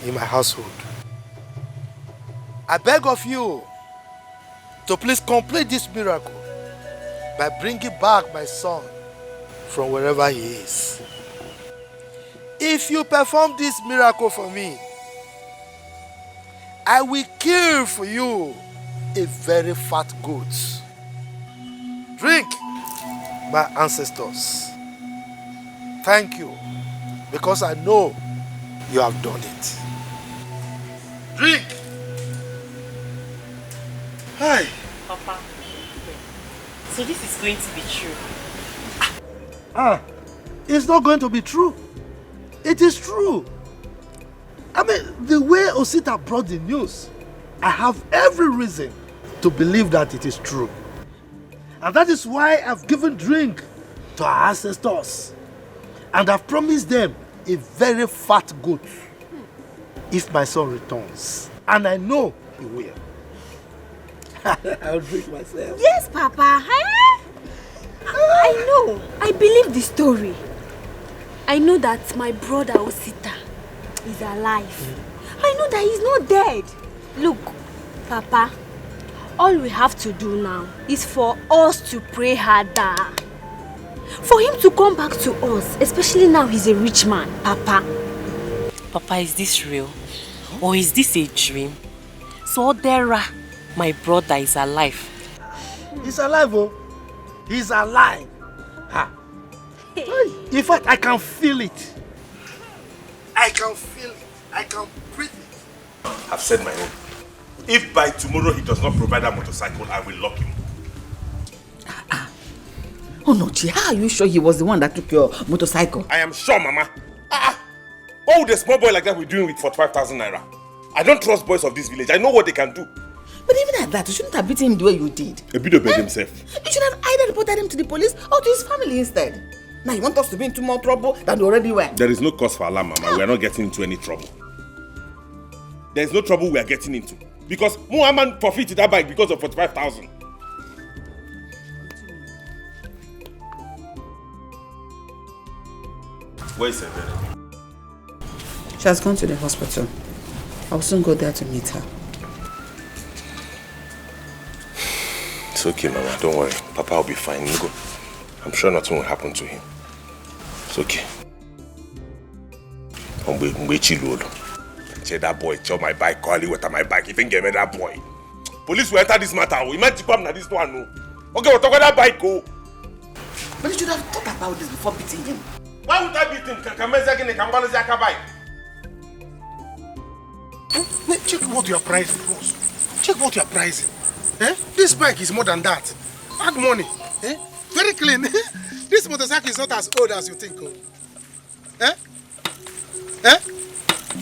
P: in my household. I beg of you to please complete this miracle by bringing back my son from wherever he is. If you perform this miracle for me, I will kill for you a very fat goat. Drink, my ancestors. Thank you, because I know you have done it. Drink. Hi.
R: Papa, so this is going to be true?
P: It's not going to be true. It is true. I mean, the way Osita brought the news, I have every reason to believe that it is true. And that is why I've given drink to our ancestors. And I've promised them a very fat goat if my son returns. And I know he will. I'll do it myself.
L: Yes, Papa. I know. I believe the story. I know that my brother Osita is alive. I know that he's not dead. Look, Papa, all we have to do now is for us to pray harder. For him to come back to us, especially now he's a rich man, Papa.
R: Papa, is this real? Or is this a dream? So Dera, my brother, is alive.
P: He's alive, oh. He's alive. Ha. In fact, I can feel it. I can feel it. I can breathe it.
B: I've said my own. If by tomorrow he does not provide that motorcycle, I will lock him.
N: Oh no, Chi, how are you sure he was the one that took your motorcycle?
B: I am sure, Mama. What would a small boy like that be doing with 45,000 naira? I don't trust boys of this village. I know what they can do.
N: But even at that, you shouldn't have beaten him the way you did.
B: A bit of himself.
N: You should have either reported him to the police or to his family instead. Now you want us to be into more trouble than we already were.
B: There is no cause for alarm, Mama. We are not getting into any trouble. There is no trouble we are getting into. Because Muhammad forfeited that bike because of 45,000. Where is Sebere?
N: She has gone to the hospital. I'll soon go there to meet her.
B: It's okay, Mama. Don't worry. Papa will be fine. You go. I'm sure nothing will happen to him. It's okay. That boy chow my bike, call you with my bike. If you give me that boy. Police will enter this matter. We might come now this one. Okay, we'll talk about that bike. Go.
N: But you should have thought about this before beating him.
B: Why would I beat him?
C: Check what you are pricing, boss. Check what you are pricing. This bike is more than that. Add money. Very clean. This motorcycle is not as old as you think.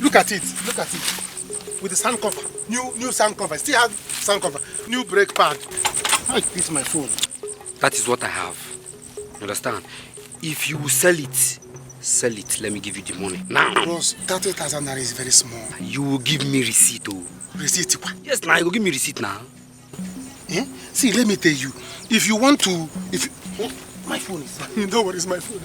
C: Look at it. Look at it. With the sound cover. New sound cover. Still have sound cover. New brake pad. This is my phone.
Q: That is what I have. You understand? If you sell it, let me give you the money. Now.
C: Boss, 30,000 naira is very small.
Q: You will give me receipt, oh.
C: Receipt?
Q: Yes, now you will give me receipt now.
C: See, let me tell you. If you want to... my phone is... Don't worry, it's my phone.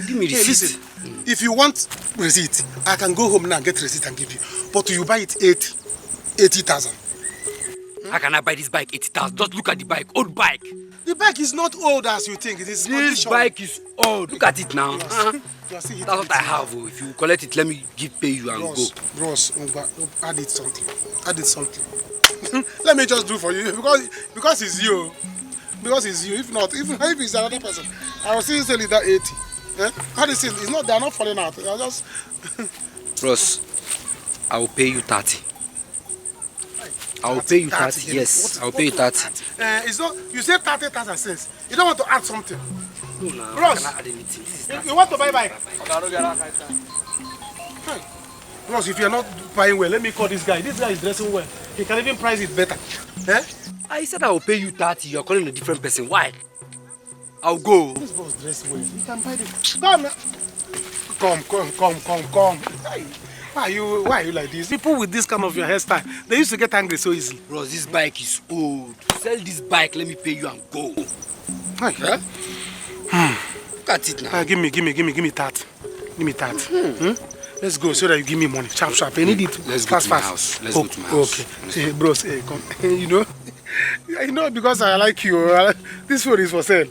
Q: Give me receipt.
C: Listen, if you want receipt, I can go home now and get receipt and give you. But you buy it 80,000.
Q: How can I buy this bike 80,000? Just look at the bike, old bike.
C: The bike is not old as you think. It is
Q: this bike is old. Look at it now. That's what I have. Oh. If you collect it, let me pay you and go.
C: Bros, add it something. Add it something. Let me just do for you because it's you. Because it's you. If not, if it's another person, I will still sell it that 80. How do you see? It's not. They are not falling out. They are just.
Q: Bros, I will pay you 30. I will pay you 30. Yes, I will pay you 30.
C: It's not. You say 30,000 cents. You don't want to add something.
Q: No, no.
C: Bros,
Q: I cannot add anything.
C: You want to buy bike? Bros, if you are not buying well, let me call this guy. This guy is dressing well. He can even price it better.
Q: I said I will pay you 30. You are calling a different person. Why? I'll go.
C: This boss dressed well. You can buy it. Come now. Come. Why are you like this? People with this kind of your hairstyle, they used to get angry so easily.
Q: Bro, this bike is old. Sell this bike, let me pay you and go.
C: Huh?
Q: Look at it now.
C: Give me 30. Give me 30. Let's go so that you give me money. Sharp. I need it.
Q: Let's go to my house. Let's go to my house.
C: Okay. Bros, come. You know because I like you. This phone is for sale.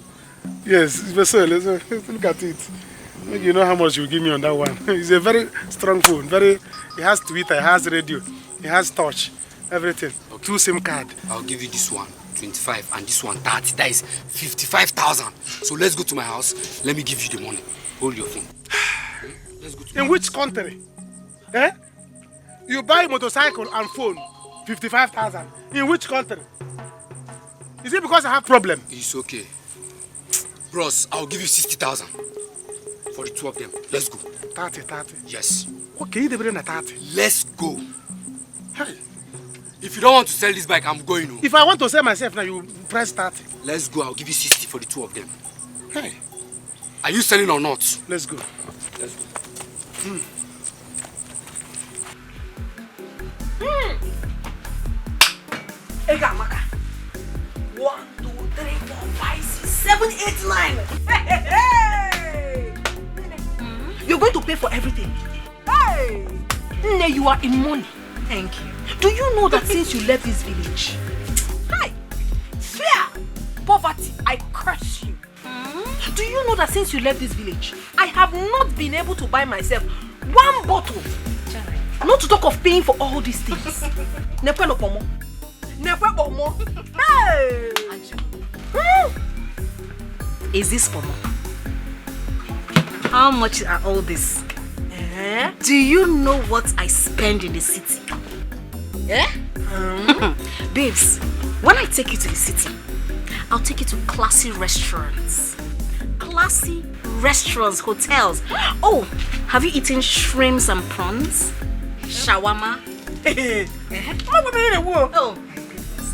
C: Yes, it's for sale. Look at it. You know how much you give me on that one. It's a very strong phone. It has Twitter, it has radio, it has touch, everything. Okay. 2 SIM card.
Q: I'll give you this one 25 and this one 30. That is 55,000. So let's go to my house. Let me give you the money. Hold your phone. Let's go to
C: In which country? You buy a motorcycle and phone 55,000. In which country? Is it because I have problem?
Q: It's okay. Bros, I'll give you 60,000. For the 2 of them. Let's go.
C: 30.
Q: Yes.
C: Okay, you bring a 30.
Q: Let's go. Hey. If you don't want to sell this bike, I'm going home.
C: If I want to sell myself now, you price 30.
Q: Let's go. I'll give you 60 for the 2 of them.
C: Hey.
Q: Are you selling or not?
C: Let's go.
Q: Let's go.
L: Egamaka. 1, 2, 3, 4, 5, 6, 7, 8, 9. Hey! You're going to pay for everything. Hey! Nne, you are in money. Thank you. Do you know that since you left this village, hi, fear, poverty, I curse you. Do you know that since you left this village, I have not been able to buy myself 1 bottle? Not to talk of paying for all these things. Never no pomo. Never pomo. Hey! Is this pomo? How much are all this? Do you know what I spend in the city? Babes, when I take you to the city, I'll take you to classy restaurants. Classy restaurants, hotels. Oh, have you eaten shrimps and prawns? Shawarma?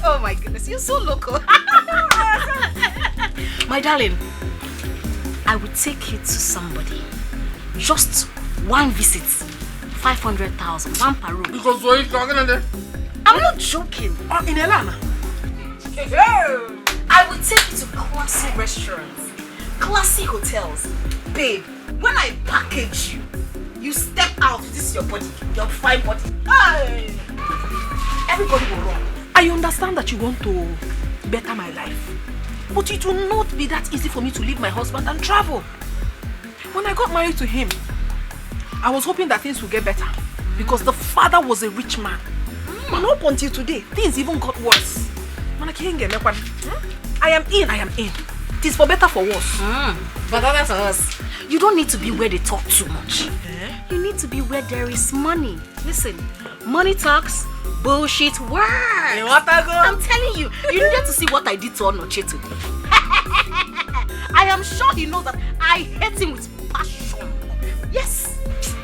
L: Oh my goodness, you're so local. My darling, I will take you to somebody. Just 1 visit, 500,000, 1 per room.
C: Because we're talking about
L: I'm not joking. In Elana. I will take you to classy restaurants, classy hotels. Babe, when I package you, you step out. This is your body, your fine body. Hey! Everybody will run. I understand that you want to better my life, but it will not be that easy for me to leave my husband and travel. When I got married to him, I was hoping that things would get better because the father was a rich man. But up until today, things even got worse. I am in. It is for better, for worse. But that's us. You don't need to be where they talk too much. You need to be where there is money. Listen, money talks, bullshit works. I'm telling you, you needed to see what I did to Onoche today. I am sure he knows that I hate him with passion. Yes.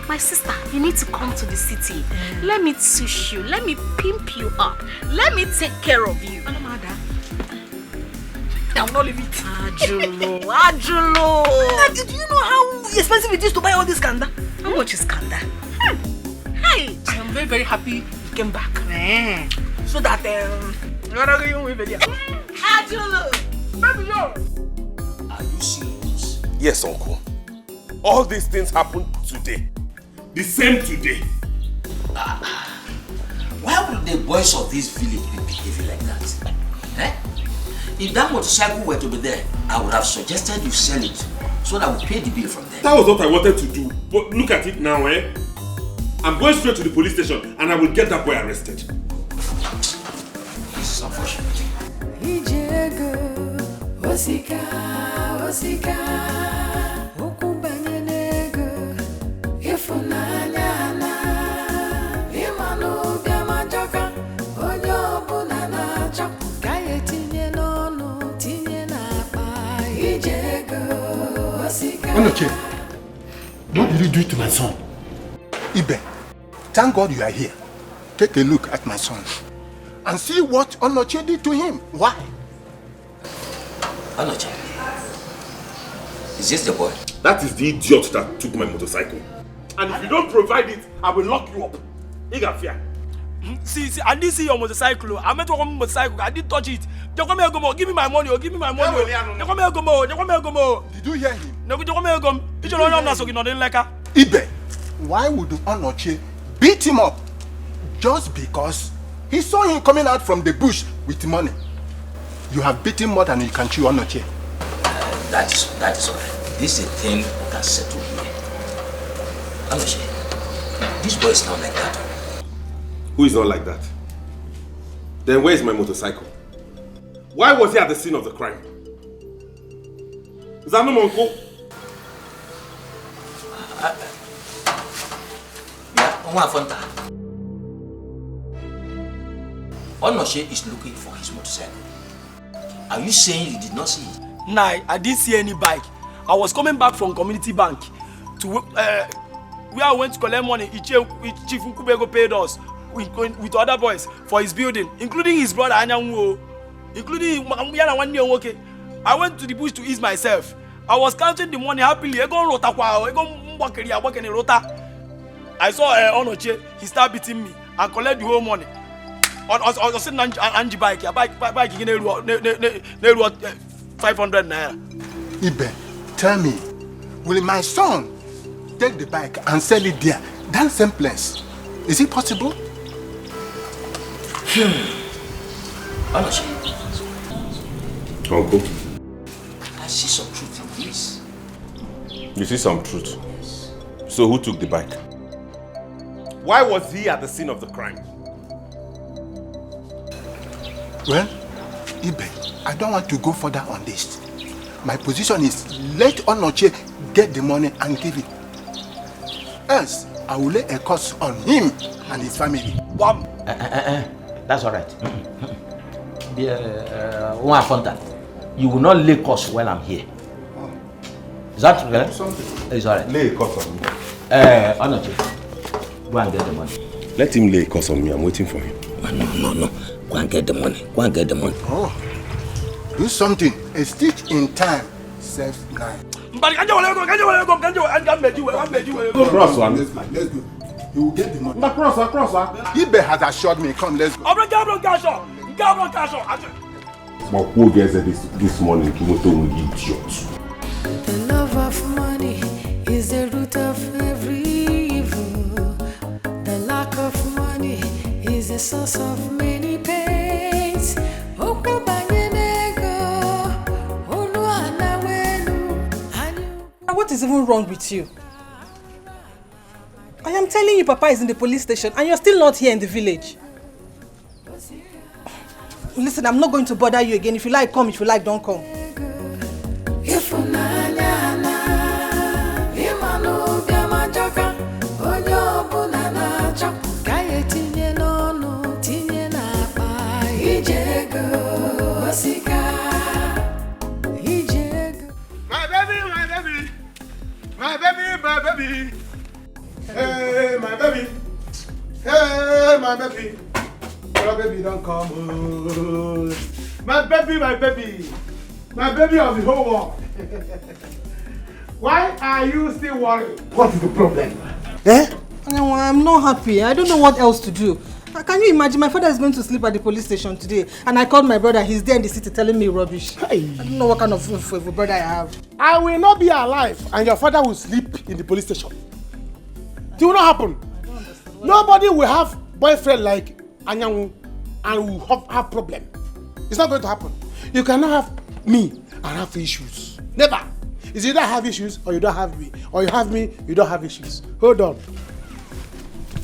L: My sister, you need to come to the city. Let me tush you. Let me pimp you up. Let me take care of you. I will not leave it. Ajulo. Do you know how expensive it is to buy all this kanda? How much is kanda? Hi. I am very, very happy you came back. So that Ajulo. Baby, yo.
B: Are you serious? Yes, uncle. All these things happened today. The same today.
K: Why would the boys of this village be behaving like that? If that motorcycle were to be there, I would have suggested you sell it so that we pay the bill from there.
B: That was what I wanted to do. But look at it now, I'm going straight to the police station and I will get that boy arrested.
K: This is unfortunate.
P: Onoche, what did you do to my son? Ibe, thank God you are here. Take a look at my son and see what Onoche did to him. Why?
K: Onoche, is this the boy?
B: That is the idiot that took my motorcycle. And if you don't provide it, I will lock you up. You got fear.
C: See, I didn't see your motorcycle. I meant to come motorcycle. I didn't touch it. Give me my money. Give me my money.
P: Did you hear him? Ibe, why would Onoche beat him up just because he saw him coming out from the bush with money? You have beaten more than you can chew, Onoche.
K: That is all right. This is a thing that's settled here. Onoche, this boy is not like that.
B: Who is not like that? Then where is my motorcycle? Why was he at the scene of the crime? Is that no uncle?
K: Onoche is looking for his motorcycle. Are you saying you did not see it?
C: Nah, I didn't see any bike. I was coming back from Community Bank to where I went to collect money. Chief Nkubego paid us with other boys for his building, including his brother Anyanwu, including Yana one year okay. I went to the bush to ease myself. I was counting the money happily.
S: I saw Onoche, he started beating me and collect the whole money. On sitting Angie bike, bike 500 naira.
P: Ibe, tell me, will my son take the bike and sell it there? That same place. Is it possible?
K: Onoche.
B: Uncle.
K: I see some truth in this.
B: You see some truth? So who took the bike? Why was he at the scene of the crime?
P: Well, Ibe, I don't want to go further on this. My position is let Onoche get the money and give it. Else, I will lay a curse on him and his family.
K: Bam!
T: That's all right. One contact. You will not lay curse while I'm here. Is that okay?
P: Something.
T: It's all right.
B: Lay a curse on me.
T: Onoche, go and get the money.
B: Let him lay a curse on me. I'm waiting for him.
T: No. Go and get the money. Go and get the money.
P: Oh, do something. A stitch in time saves 9.
B: Cross one.
P: Let's go. You will get the money. Cross. Ibe has assured me. Come, let's go.
B: But who gets this morning to motor will give shots?
O: The love of money is the root of every evil. The lack of money is the source of many pains.
D: What is even wrong with you? I am telling you Papa is in the police station and you're still not here in the village. Listen, I'm not going to bother you again. If you like, come. If you like, don't come.
C: My baby. Hey, my baby. Hey, my baby. Your baby don't come. My baby. My baby of the whole world. Why are you still worried? What is the problem?
D: I'm not happy. I don't know what else to do. Can you imagine? My father is going to sleep at the police station today, and I called my brother. He's there in the city telling me rubbish. I don't know what kind of brother I have.
C: I will not be alive, and your father will sleep in the police station. It will not happen. Nobody will have boyfriend like Anyanwu and will have problem. It's not going to happen. You cannot have me and have issues. Never. It's either I have issues or you don't have me, or you have me, you don't have issues. Hold on.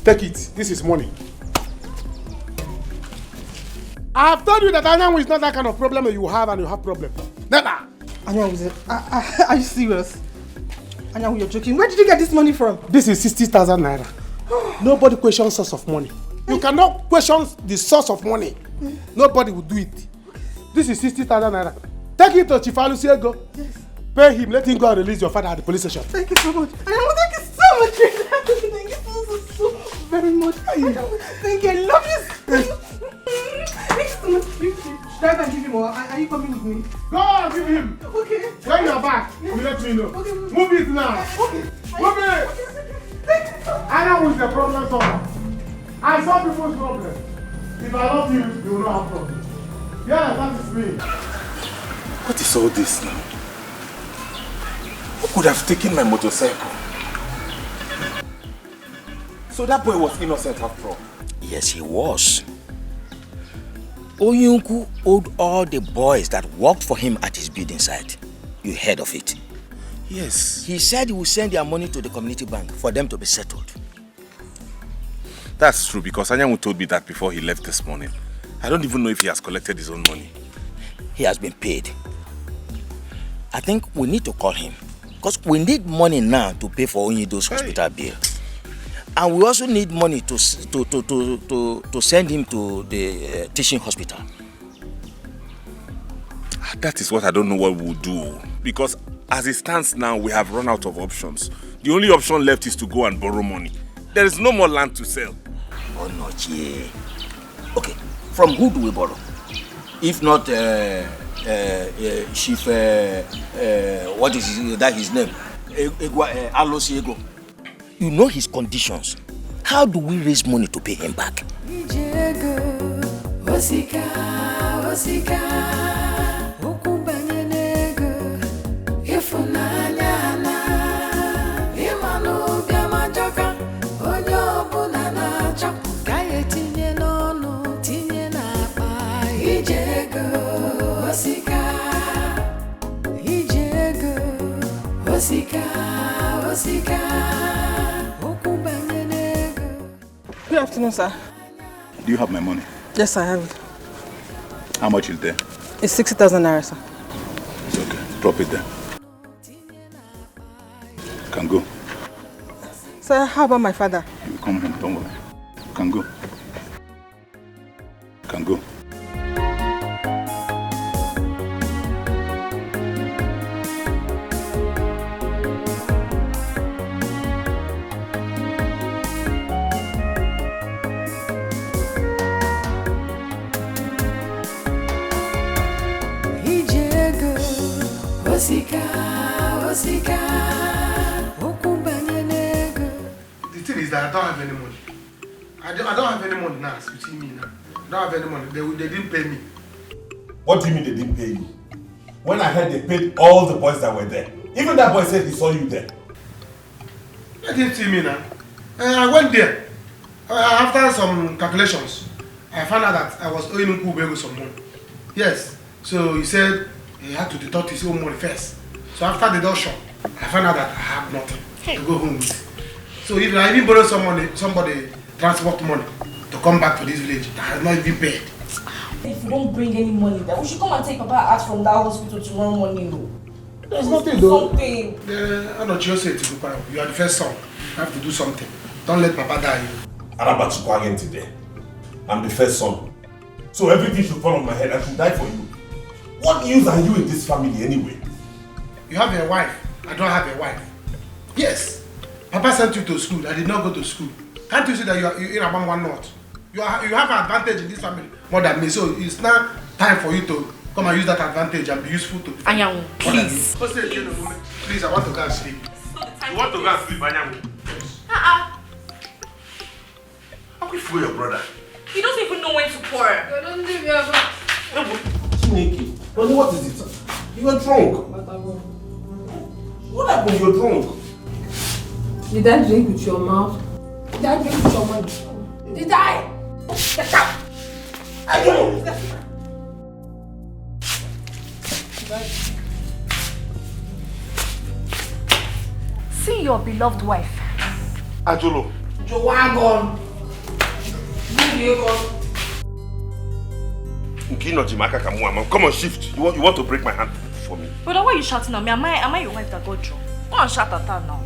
C: Take it. This is money. I have told you that Anyanwu is not that kind of problem that you have and you have problem. Never.
D: Anyanwu, are you serious? Anyanwu, you're joking. Where did you get this money from?
C: This is 60,000 naira. Nobody questions source of money. You cannot question the source of money. Nobody will do it. This is 60,000 naira. Take it to Chief Alusiego. Yes. Pay him. Let him go and release your father at the police station.
D: Thank you so much. Anyanwu, thank you so much. Thank you so very much. Thank you. I love you. Thank you so much. Should I go and give him or are you coming with me?
C: Go and give him.
D: Okay.
C: When you're back, you let me know.
D: Okay.
C: Move it now.
D: Okay.
C: Move it. Anyanwu is the problem solver. I solve people's problems. If I love you, you will not have problems. Yeah, that is me.
B: What is all this now? Who could have taken my motorcycle? So that boy was innocent after all?
K: Yes, he was. Oyunku owed all the boys that worked for him at his building site. You heard of it?
B: Yes.
K: He said he would send their money to the community bank for them to be settled.
B: That's true because Anyanwu told me that before he left this morning. I don't even know if he has collected his own money.
K: He has been paid. I think we need to call him because we need money now to pay for Onyido's hospital bill. And we also need money to send him to the teaching hospital.
B: That is what I don't know what we'll do. Because as it stands now, we have run out of options. The only option left is to go and borrow money. There is no more land to sell.
K: Oh, no, yeah. Okay, from who do we borrow? If not Chief, what is his name? Alosiego. You know his conditions. How do we raise money to pay him back?
D: Good afternoon, sir.
U: Do you have my money?
D: Yes, I have it.
U: How much is there?
D: It's 60,000 naira, sir.
U: It's okay. Drop it there. You can go.
D: Sir, how about my father?
U: You will come home, don't worry. You can go. You can go.
C: The thing is that I don't have any money. I don't have any money now. You see me now. I don't have any money. They didn't pay me.
B: What do you mean they didn't pay you? When I heard they paid all the boys that were there. Even that boy said he saw you there.
C: They didn't see me now. I went there. After some calculations, I found out that I was owing Nkubego some money. Yes. So he said he had to deduct his own money first. So after the deduction, I found out that I have nothing to go home with. So if I even borrow somebody transport money to come back to this village that has not even paid.
E: If you don't bring any money, then we should come and take Papa out from that hospital tomorrow morning.
C: There's nothing though. I'm not sure say Etiko, you are the first son. You have to do something. Don't let Papa die.
B: Arabatu again today. I'm the first son. So everything should fall on my head. I should die for you. What use are you in this family anyway?
C: You have a wife. I don't have a wife. Yes. Papa sent you to school. I did not go to school. Can't you see that you're in Abam one north? You have an advantage in this family more than me. So it's now time for you to come and use that advantage and be useful to people.
E: Anyanwu, please.
C: Please, I want to go and sleep.
B: You want to go and sleep, Anyanwu?
E: How
B: can you fool your brother?
E: He doesn't even know when to pour.
M: Don't leave me alone.
B: Chineke, Ronnie, what is it? You are drunk. What happened? You're drunk.
M: Did I drink with your mouth? Did I drink with your money? Did I? Get out!
E: See your beloved wife.
B: Ajolo.
M: Jowagon.
B: Come on, shift. You want to break my hand for me?
E: Brother, why are you shouting at me? Am I your wife that got drunk? Go and shout at her now.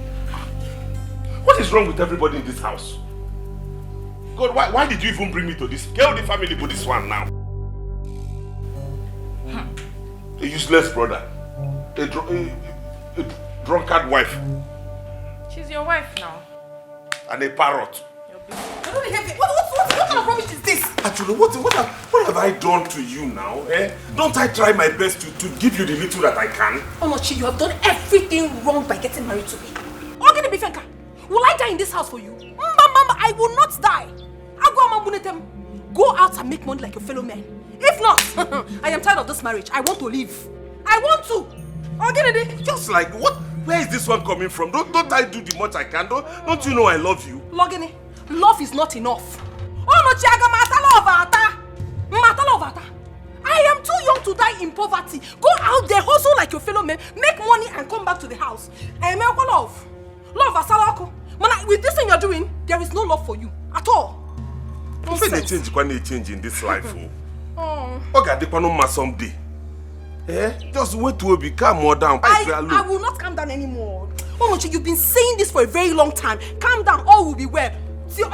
B: What is wrong with everybody in this house? God, why did you even bring me to this? Get the family for this one now. A useless brother. A drunkard wife.
E: She's your wife now.
B: And a parrot.
E: What kind of rubbish is this?
B: Actually, what have I done to you now? Eh? Don't I try my best to give you the little that I can?
L: Oh no, Chi, you have done everything wrong by getting married to me. Ogene Bifenka, will I die in this house for you? Mama, I will not die. Go out and make money like your fellow men. If not, I am tired of this marriage. I want to leave. I want to. Ogene,
B: just like what? Where is this one coming from? Don't I do the much I can? Don't you know I love you?
L: Ogene, love is not enough. Oh no, I am too young to die in poverty. Go out there, hustle like your fellow men, make money and come back to the house. And love. Love asalako. With this thing you're doing, there is no love for you at all.
B: When they change in this life, okay, someday. Just wait to be calm more down.
L: I will not calm down anymore. Oh no, you've been saying this for a very long time. Calm down, all will be well. See,
B: if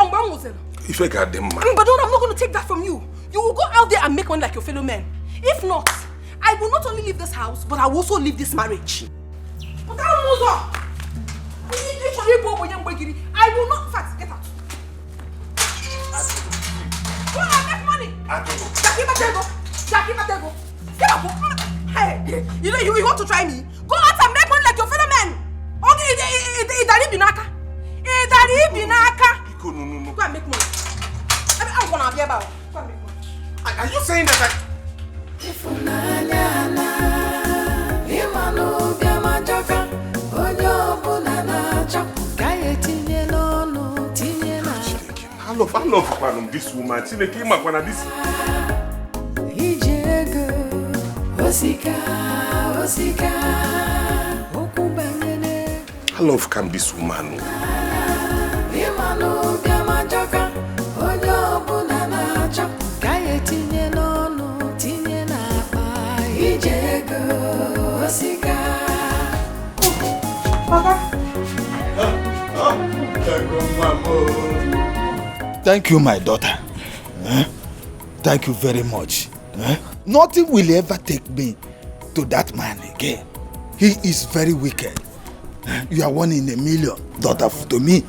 B: I got them, man.
L: But I'm not going to take that from you. You will go out there and make money like your fellow men. If not, I will not only leave this house, but I will also leave this marriage. But I will not. I will not. In fact, get out. Go and make money. Get up. Hey, you want to try me? Go out and make money like your fellow men. Okay, Idari Binaka.
B: saying that I love this woman. I love this woman.
P: Thank you, my daughter. Thank you very much. Nothing will ever take me to that man again. He is very wicked. You are one in a million, daughter, to me.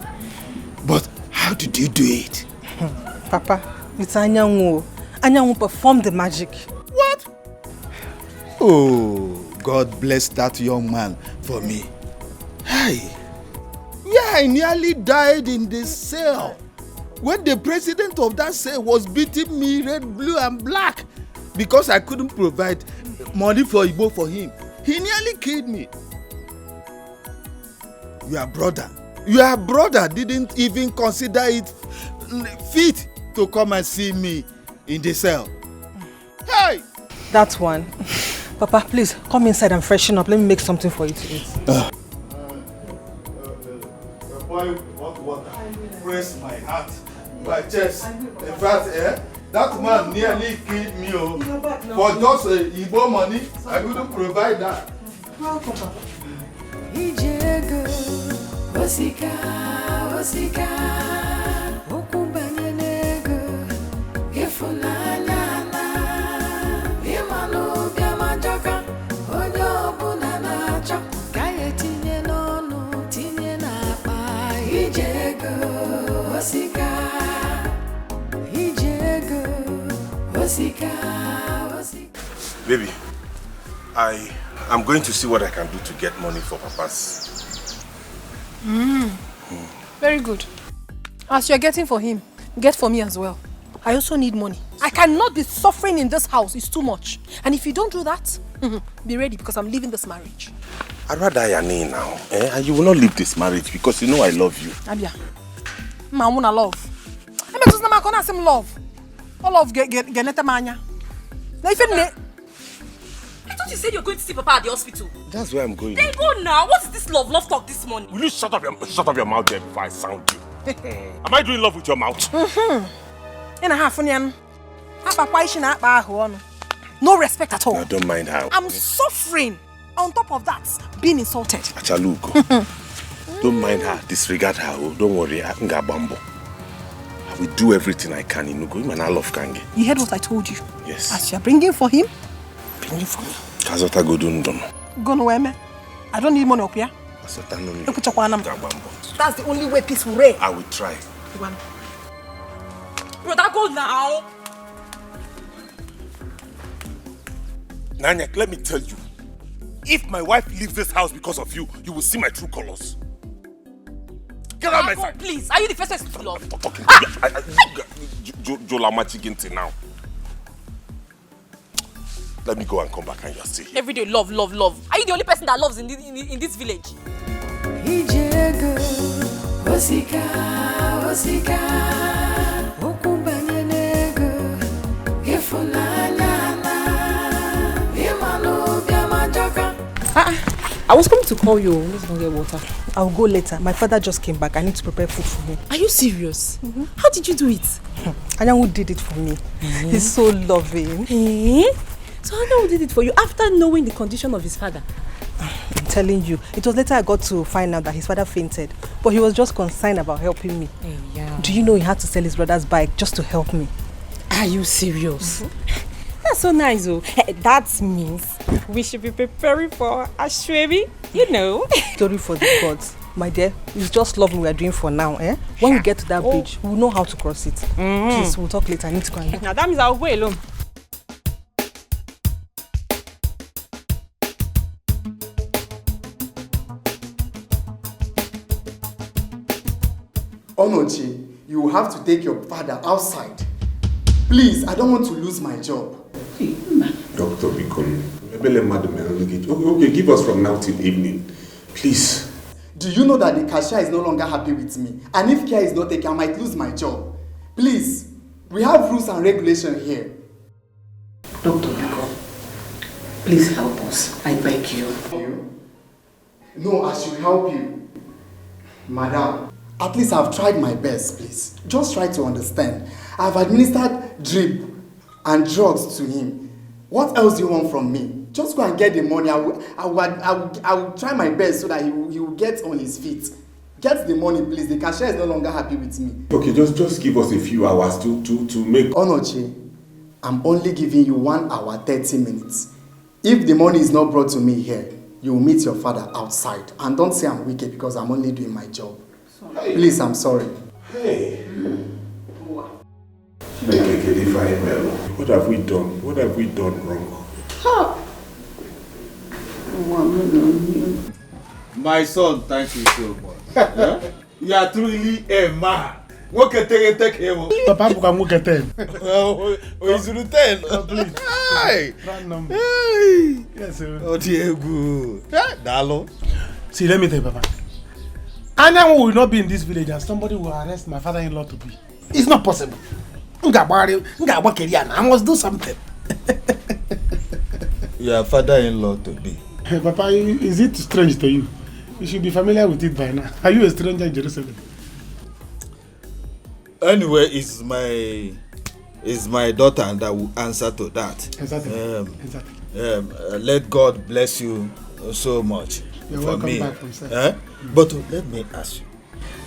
P: But how did you do it?
D: Papa, it's Anyanwu. Anyanwu performed the magic.
P: What? Oh, God bless that young man for me. Hey, yeah, I nearly died in the cell when the president of that cell was beating me red, blue, and black because I couldn't provide money for Igbo for him. He nearly killed me. Your brother didn't even consider it fit to come and see me in the cell. Hey!
D: That one. Papa, please, come inside and freshen up. Let me make something for you to eat.
P: Boy, hot water. Press my heart, my chest. In fact, that man nearly killed me. For just Igbo money, I couldn't provide that.
O: Welcome, Papa. Wazico, Wazico, Okumbanyenego, Gefunanyana, Yemano, Yamajoka, Oyo Bunanacha, Kayetinye no, Tinye Napa, Ijego, Wazico, Wazico, Wazico.
B: Baby, I'm going to see what I can do to get money for Papa's.
G: Very good. As you're getting for him, get for me as well. I also need money. I cannot be suffering in this house. It's too much. And if you don't do that, be ready because I'm leaving this marriage.
B: I'd rather die now. And you will not leave this marriage because you know I love you.
G: Abia. I wanna love. I'm not some love. All love get manya. Now if
E: I thought you said you're going to see Papa at the hospital.
B: That's where I'm going.
E: Then go now. What is this love talk this morning?
B: Will you shut up your mouth there before I sound you? Am I doing love with your mouth?
G: No respect at all.
B: No, don't mind her.
G: I'm suffering. On top of that, being insulted.
B: Achalugo. Don't mind her. Disregard her. Oh, don't worry. I will do everything I can in Ugo. I love Kange.
G: You heard what I told you?
B: Yes.
G: As you're bringing for him,
B: bring for me. Kazota go do ndom.
G: Go nowhere, me. I don't need money up here.
B: That's
G: the only way peace will reign.
B: I will try.
E: Brother, go now.
B: Nanya, let me tell you. If my wife leaves this house because of you, you will see my true colors. Get out of my sight.
E: Please, are you the first person to love?
B: Talking. Jola Machiginti now. Let me go and come back and you're still here.
E: Every day, love. Are you the only person that loves in this village?
O: Ijego, Wazico, Wazico, Okumbanyenego, Gefunanyana, Yemano, Yamajoka.
G: I was coming to call you. Let's go get water.
D: I'll go later. My father just came back. I need to prepare food for him.
G: Are you serious? How did you do it?
D: Anyanwu did it for me. He's so loving.
G: So Anyanwu did it for you after knowing the condition of his father?
D: I'm telling you, it was later I got to find out that his father fainted. But he was just concerned about helping me. Do you know he had to sell his brother's bike just to help me?
G: Are you serious? That's so nice, oh. That means we should be preparing for Ashwebi, you know.
D: Story for the gods. My dear, it's just love we are doing for now, eh? When we get to that bridge, we'll know how to cross it. Please, we'll talk later. I need to go and go.
G: Now that means I'll go alone.
J: Onochi, you will have to take your father outside Please, I don't want to lose my job.
H: Doctor, okay, give us from now till evening. Please.
J: Do you know that the cashier is no longer happy with me? And if care is not taken, I might lose my job. Please, we have rules and regulations here.
N: Dr. Etiko, please help us. I beg you.
J: No, I should help you. Madam, at least I've tried my best, please. Just try to understand. I've administered drip and drugs to him. What else do you want from me? Just go and get the money. I will try my best so that he will get on his feet. Get the money, please. The cashier is no longer happy with me.
H: Okay, just give us a few hours to make...
J: Onoche, I'm only giving you 1 hour, 30 minutes. If the money is not brought to me here, you will meet your father outside. And don't say I'm wicked because I'm only doing my job. Hey. Please, I'm sorry.
H: Hey. What have we done? What have we done wrong?
P: My son, thank you so much. Yeah? You are truly a man. What can take him?
F: Papa, you can look at him.
P: Oh, is it 10?
F: Please.
P: Hey.
F: Hey. Yes, sir.
P: Oh, dear, good. Dalo.
F: See, let me tell you, Papa. Anyone will not be in this village and somebody will arrest my father-in-law to be. It's not possible. I must do something.
P: Your father-in-law to be.
F: Hey, Papa, is it strange to you? You should be familiar with it by now. Are you a stranger in Jerusalem?
P: Anyway, it's my daughter that will answer to that.
F: Exactly.
P: Let God bless you so much.
F: You're
P: for
F: welcome
P: me.
F: back from sir.
P: But let me ask you.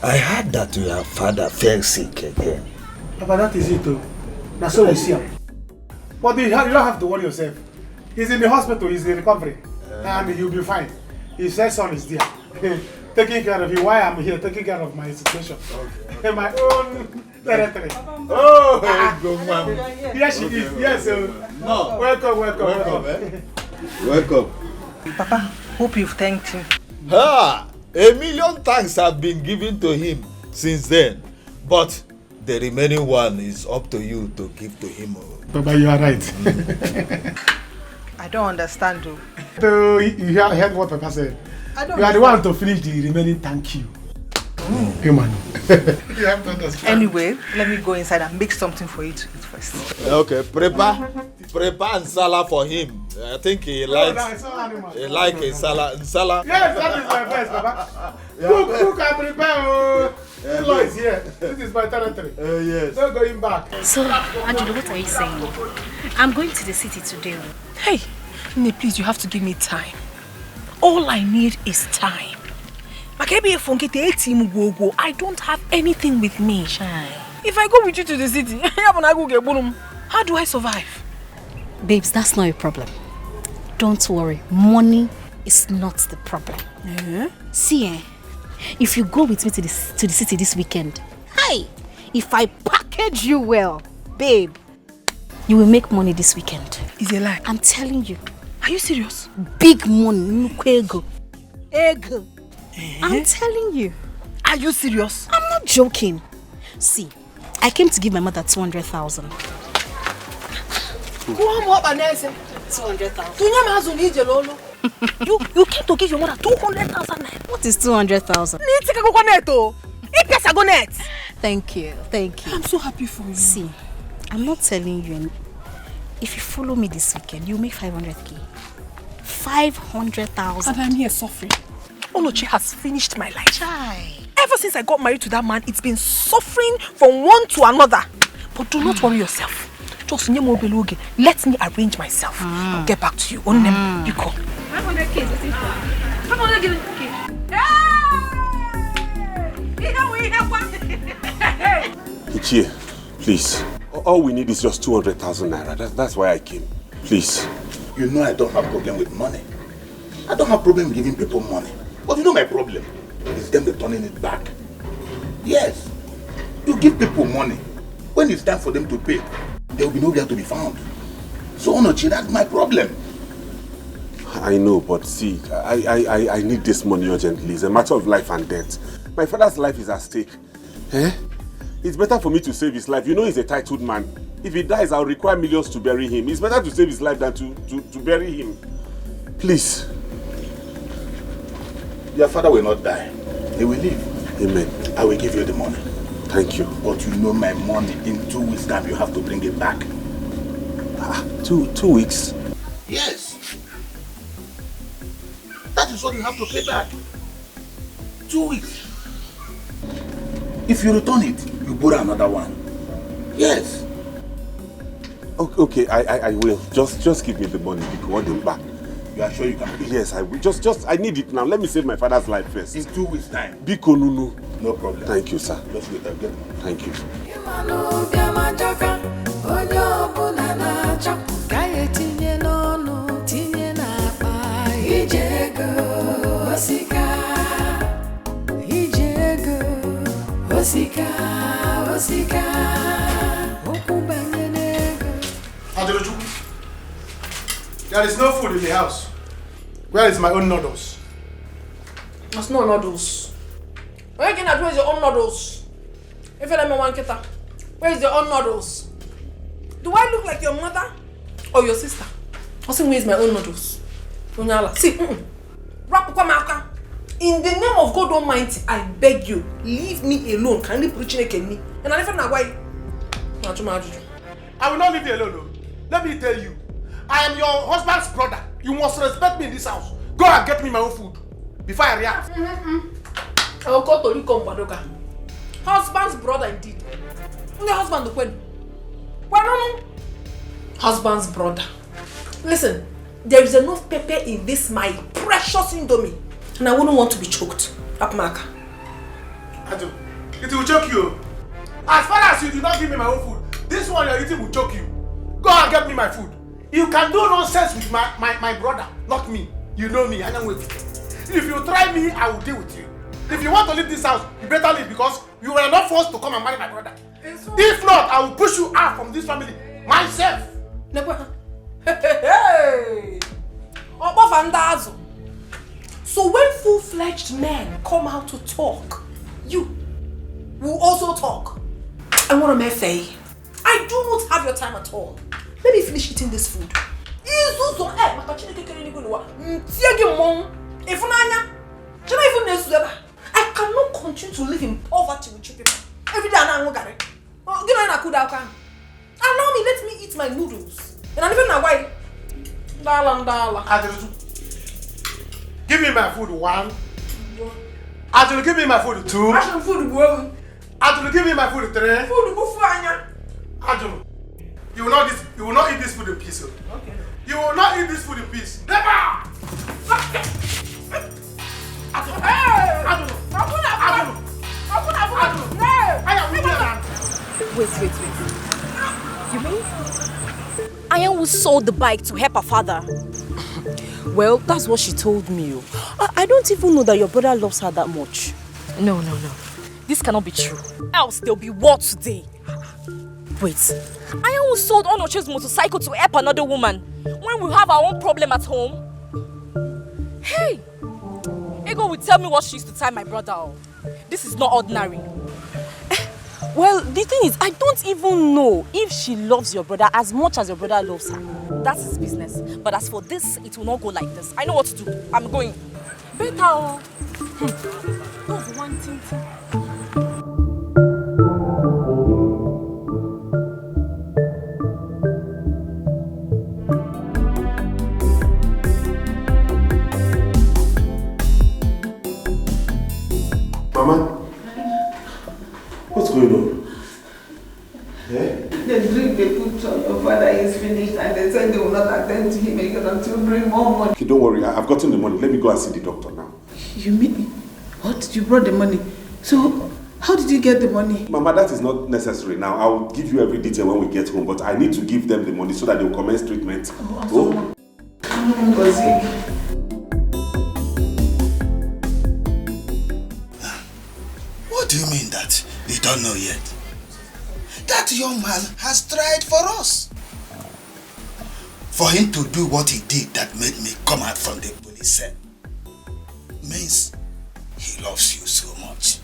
P: I heard that your father fell sick again.
F: Papa, that is it too. That's all I see him. But you don't have to worry yourself. He's in the hospital, he's in recovery. And he'll be fine. His son is there. Taking care of you while I'm here, taking care of my situation. Okay. In my own territory.
P: Oh, good mom.
F: Yes, she is. Yes, sir.
P: No.
F: Welcome.
P: Welcome.
D: Papa, hope you've thanked him.
P: Ah, 1,000,000 thanks have been given to him since then. But the remaining one is up to you to give to him.
F: Papa, you are right.
D: I don't understand though.
F: So you heard what Papa said. You are the one to finish the remaining thank you. Human. You have to understand.
D: Anyway, let me go inside and make something for you to eat first.
P: Okay, prepare and salad for him. I think he likes a salad.
F: Yes, that is my best, Papa. Cook and prepare. Ilo is here. This is my territory.
P: Yes.
F: No going back.
L: So, Angelo, what are you saying? I'm going to the city today.
G: Hey, Nne, please, you have to give me time. All I need is time. I don't have anything with me. If I go with you to the city, how do I survive?
L: Babes, that's not a problem. Don't worry. Money is not the problem. See, if you go with me to the city this weekend, hi, if I package you well, babe, you will make money this weekend.
G: Is a lie?
L: I'm telling you.
G: Are you serious?
L: Big money. Ego. I'm telling you.
G: Are you serious?
L: I'm not joking. See, I came to give my mother 200,000.
G: 200,000. You came to give your mother 200,000.
L: What is 200,000? Thank you.
G: I'm so happy for you.
L: See, I'm not telling you. If you follow me this weekend, you'll make 500k. 500,000.
G: And I'm here suffering. Onoche has finished my life. Ever since I got married to that man, it's been suffering from one to another. But do not worry yourself. Just let me arrange myself. I'll get back to you. You call.
V: 500k. 500k.
H: Ichie, please. All we need is just 200,000 naira. That's why I came. Please.
U: You know I don't have problem with money. I don't have problem giving people money. But you know my problem is them returning it back. Yes. You give people money. When it's time for them to pay, there will be nowhere to be found. So Onochi, that's my problem.
H: I know, but see, I need this money urgently. It's a matter of life and death. My father's life is at stake. It's better for me to save his life. You know he's a titled man. If he dies, I'll require millions to bury him. It's better to save his life than to bury him. Please.
U: Your father will not die. He will live.
H: Amen.
U: I will give you the money.
H: Thank you.
U: But you know my money. In 2 weeks' time, you have to bring it back.
H: 2 weeks?
U: Yes. That is what you have to pay back. 2 weeks. If you return it, you borrow another one. Yes.
H: Okay, I will. Just give me the money. Because back.
U: You are sure you can pay?
H: Yes, I will. Just I need it now. Let me save my father's life first.
U: In 2 weeks' time.
H: Biko Nunu.
U: No problem.
H: Thank you, sir.
U: Just wait, I'll get it.
H: Thank you.
C: There is no food in the house. Where is my own noodles?
G: There's no noodles. Where can I do your own noodles? If you let me one kita, where is your own noodles? Do I look like your mother or your sister? I say, where is my own noodles? See, in the name of God Almighty, I beg you, leave me alone. Can you preach me? And I never why.
C: I will not leave you alone. Let me tell you, I am your husband's brother. You must respect me in this house. Go and get me my own food before I react.
G: I will go to you, husband's brother indeed. The husband when? No. Husband's brother. Listen, there is enough pepper in this my precious indomie, and I wouldn't want to be choked. Apmaka.
C: Ado, it will choke you. As far as you do not give me my own food, this one you're eating will choke you. Go and get me my food. You can do nonsense with my brother, not me. You know me, I am with you. If you try me, I will deal with you. If you want to leave this house, you better leave because you were not forced to come and marry my brother. If not, I will push you out from this family myself.
G: Hey! So when full-fledged men come out to talk, you will also talk. I want to say, I do not have your time at all. Let me finish eating this food. I cannot continue to live in poverty with you people. Every day I'm going to allow me, let me eat my noodles. And I don't know why.
C: Give me my food, 1. Adul, give me my food, 2. Adul, give me my food, 3. Adul, you will not eat this food in peace. Okay. You will not eat this food in peace. Never!
E: Wait. You mean Ayan who sold the bike to help her father? Well, that's what she told me. I don't even know that your brother loves her that much. No. This cannot be true. Else there'll be war today. Wait. Ayan who sold Onoche's motorcycle to help another woman when we have our own problem at home? Hey! Ego will tell me what she used to tie my brother on. This is not ordinary. Well, the thing is, I don't even know if she loves your brother as much as your brother loves her. That's his business. But as for this, it will not go like this. I know what to do. I'm going. Better. That's one thing.
H: Mama, what's going on? Yeah?
N: The drink they put on your father is finished and they said they will not attend to him again until bring more money.
H: Okay, don't worry. I've gotten the money. Let me go and see the doctor now.
N: You mean what? You brought the money? So, how did you get the money?
H: Mama, that is not necessary now. I will give you every detail when we get home, but I need to give them the money so that they will commence treatment.
A: What do you mean that you don't know yet? That young man has tried for us. For him to do what he did that made me come out from the police cell means he loves you so much.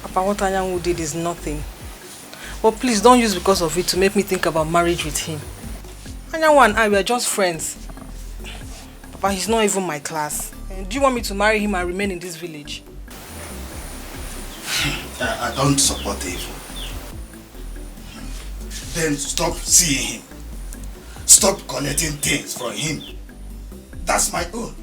D: Papa, what Anyanwu did is nothing. But please don't use because of it to make me think about marriage with him. Anyanwu and I were just friends. Papa, he's not even my class. Do you want me to marry him and remain in this village?
A: I don't support evil. Then stop seeing him. Stop collecting things from him. That's my own.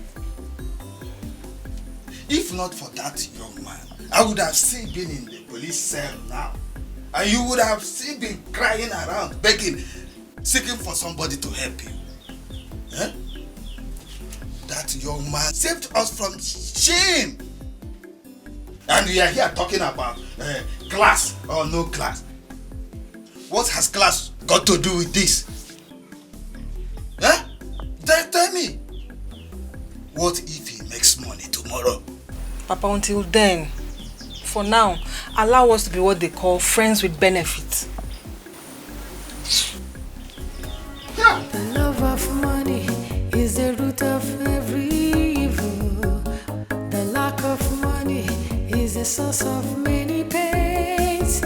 A: If not for that young man, I would have still been in the police cell now. And you would have still been crying around, begging, seeking for somebody to help you. Eh? That young man saved us from shame. And we are here talking about class or no class. What has class got to do with this? Huh? Tell me. What if he makes money tomorrow?
D: Papa, until then, for now, allow us to be what they call friends with benefits.
O: Yeah. The love of money is the root of every evil. The lack of money is the source of many pains.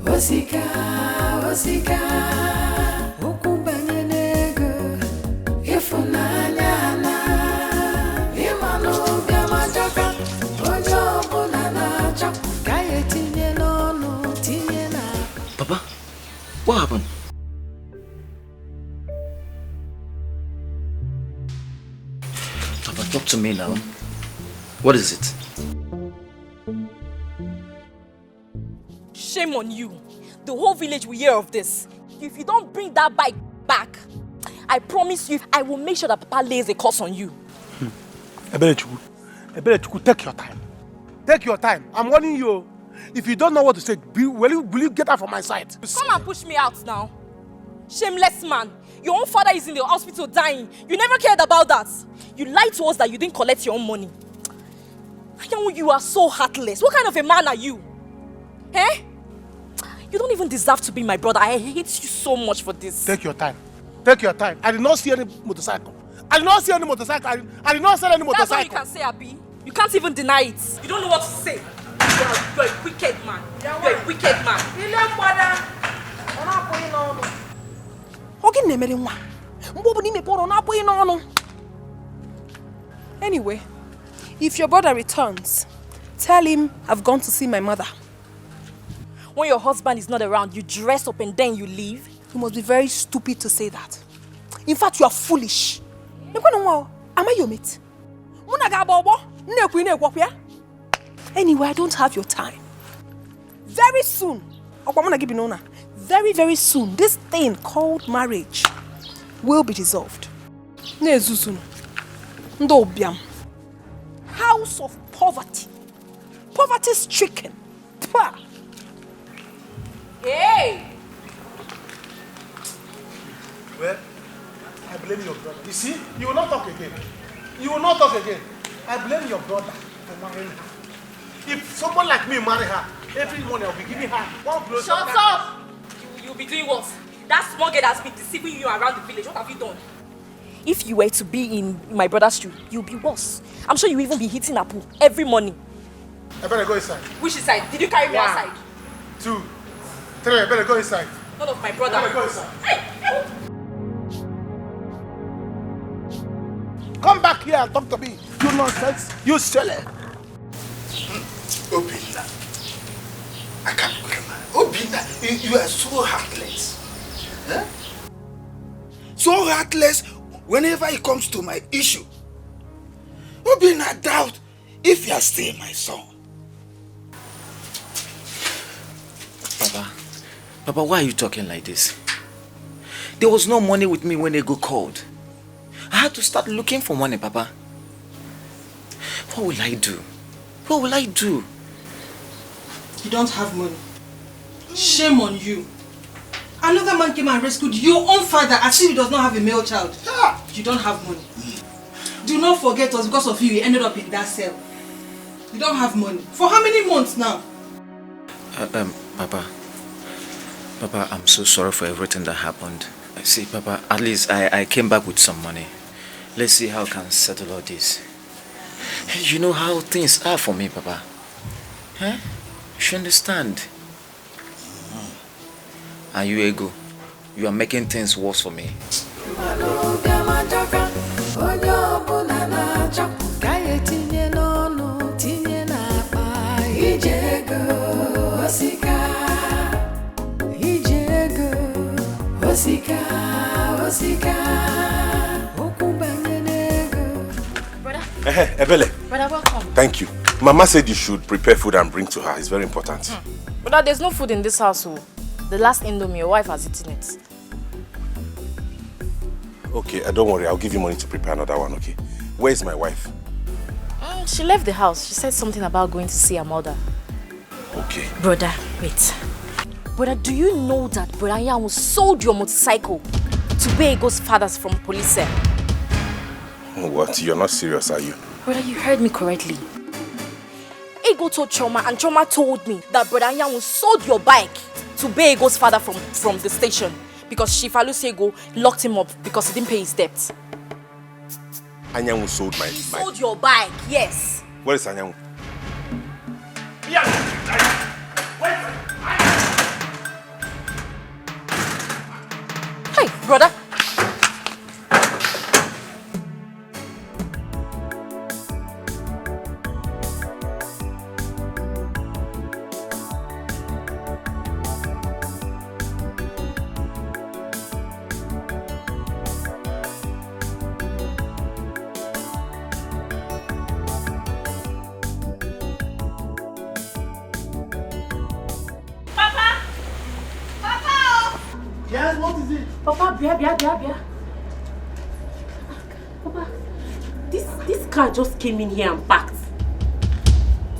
O: Wazico, Wazico, ukubanye nego, ifunanya na, imano biamajaka, ojo bunana chak, kaye tinye no tinye na.
K: Papa, what happened? Papa, talk to me now. What is it?
E: Shame on you. The whole village will hear of this. If you don't bring that bike back, I promise you, I will make sure that Papa lays a curse on you.
F: Ebelechuku, take your time. Take your time. I'm warning you. If you don't know what to say, will you get out from my sight?
E: Come and push me out now. Shameless man. Your own father is in the hospital dying. You never cared about that. You lied to us that you didn't collect your own money. You are so heartless. What kind of a man are you? Eh? You don't even deserve to be my brother. I hate you so much for this.
F: Take your time. Take your time. I did not see any motorcycle. I did not see any motorcycle. I did not see any motorcycle.
E: That's all you can say, Abi. You can't even deny it. You don't know what to say. You're a wicked man. You're a wicked man.
G: Anyway, if your brother returns, tell him I've gone to see my mother.
E: When your husband is not around, you dress up and then you leave?
G: You must be very stupid to say that. In fact, you are foolish. Am I your mate? Anyway, I don't have your time. Very soon, very, very soon, this thing called marriage will be dissolved. House of poverty. Poverty stricken.
E: Hey!
F: Well, I blame your brother. You see, you will not talk again. You will not talk again. I blame your brother for marrying her. If someone like me marry her, every morning I'll be giving her one blow.
E: Shut up! You'll be doing what? That small girl has been deceiving you around the village. What have you done? If you were to be in my brother's shoe, you'll be worse. I'm sure you'll even be hitting a pool every morning.
F: I better go inside.
E: Which side? Did you carry me outside?
F: 2, 3, I better go inside.
E: None of my brother.
F: I better go inside.
E: Hey!
F: Come back here and talk to me. You nonsense. You silly.
A: Obinna. I can't remember. Obinna, you are so heartless. Huh? So heartless whenever it comes to my issue. Obinna, doubt if you are still my son.
K: Papa, why are you talking like this? There was no money with me when Ego called. I had to start looking for money, Papa. What will I do? What will I do?
D: You don't have money. Shame on you. Another man came and rescued your own father as if he does not have a male child. You don't have money. Do not forget us, because of you, he ended up in that cell. You don't have money. For how many months now?
K: Papa, Papa, I'm so sorry for everything that happened. See, Papa, at least I came back with some money. Let's see how I can settle all this. You know how things are for me, Papa. Huh? You should understand. And you, Ego, you are making things worse for me.
H: Ebele.
E: Brother, welcome.
H: Thank you. Mama said you should prepare food and bring to her. It's very important.
E: Brother, there's no food in this house. The last Indomie, your wife has eaten it.
H: Okay, don't worry. I'll give you money to prepare another one, okay? Where is my wife?
E: She left the house. She said something about going to see her mother.
H: Okay.
E: Brother, wait. Brother, do you know that Brother Yamu sold your motorcycle to pay Ego's fathers from police cell?
H: What? You're not serious, are you?
E: Brother, you heard me correctly. Ego told Choma and Choma told me that Brother Yamu sold your bike to pay Ego's father from the station because Shifalu Ego locked him up because he didn't pay his debt.
H: Anyanwu sold my bike.
E: Sold your bike, yes.
H: Where is Anyanwu?
E: Hey, brother.
F: Yes, what is it?
E: Papa, Bia. Papa, this car just came in here and parked.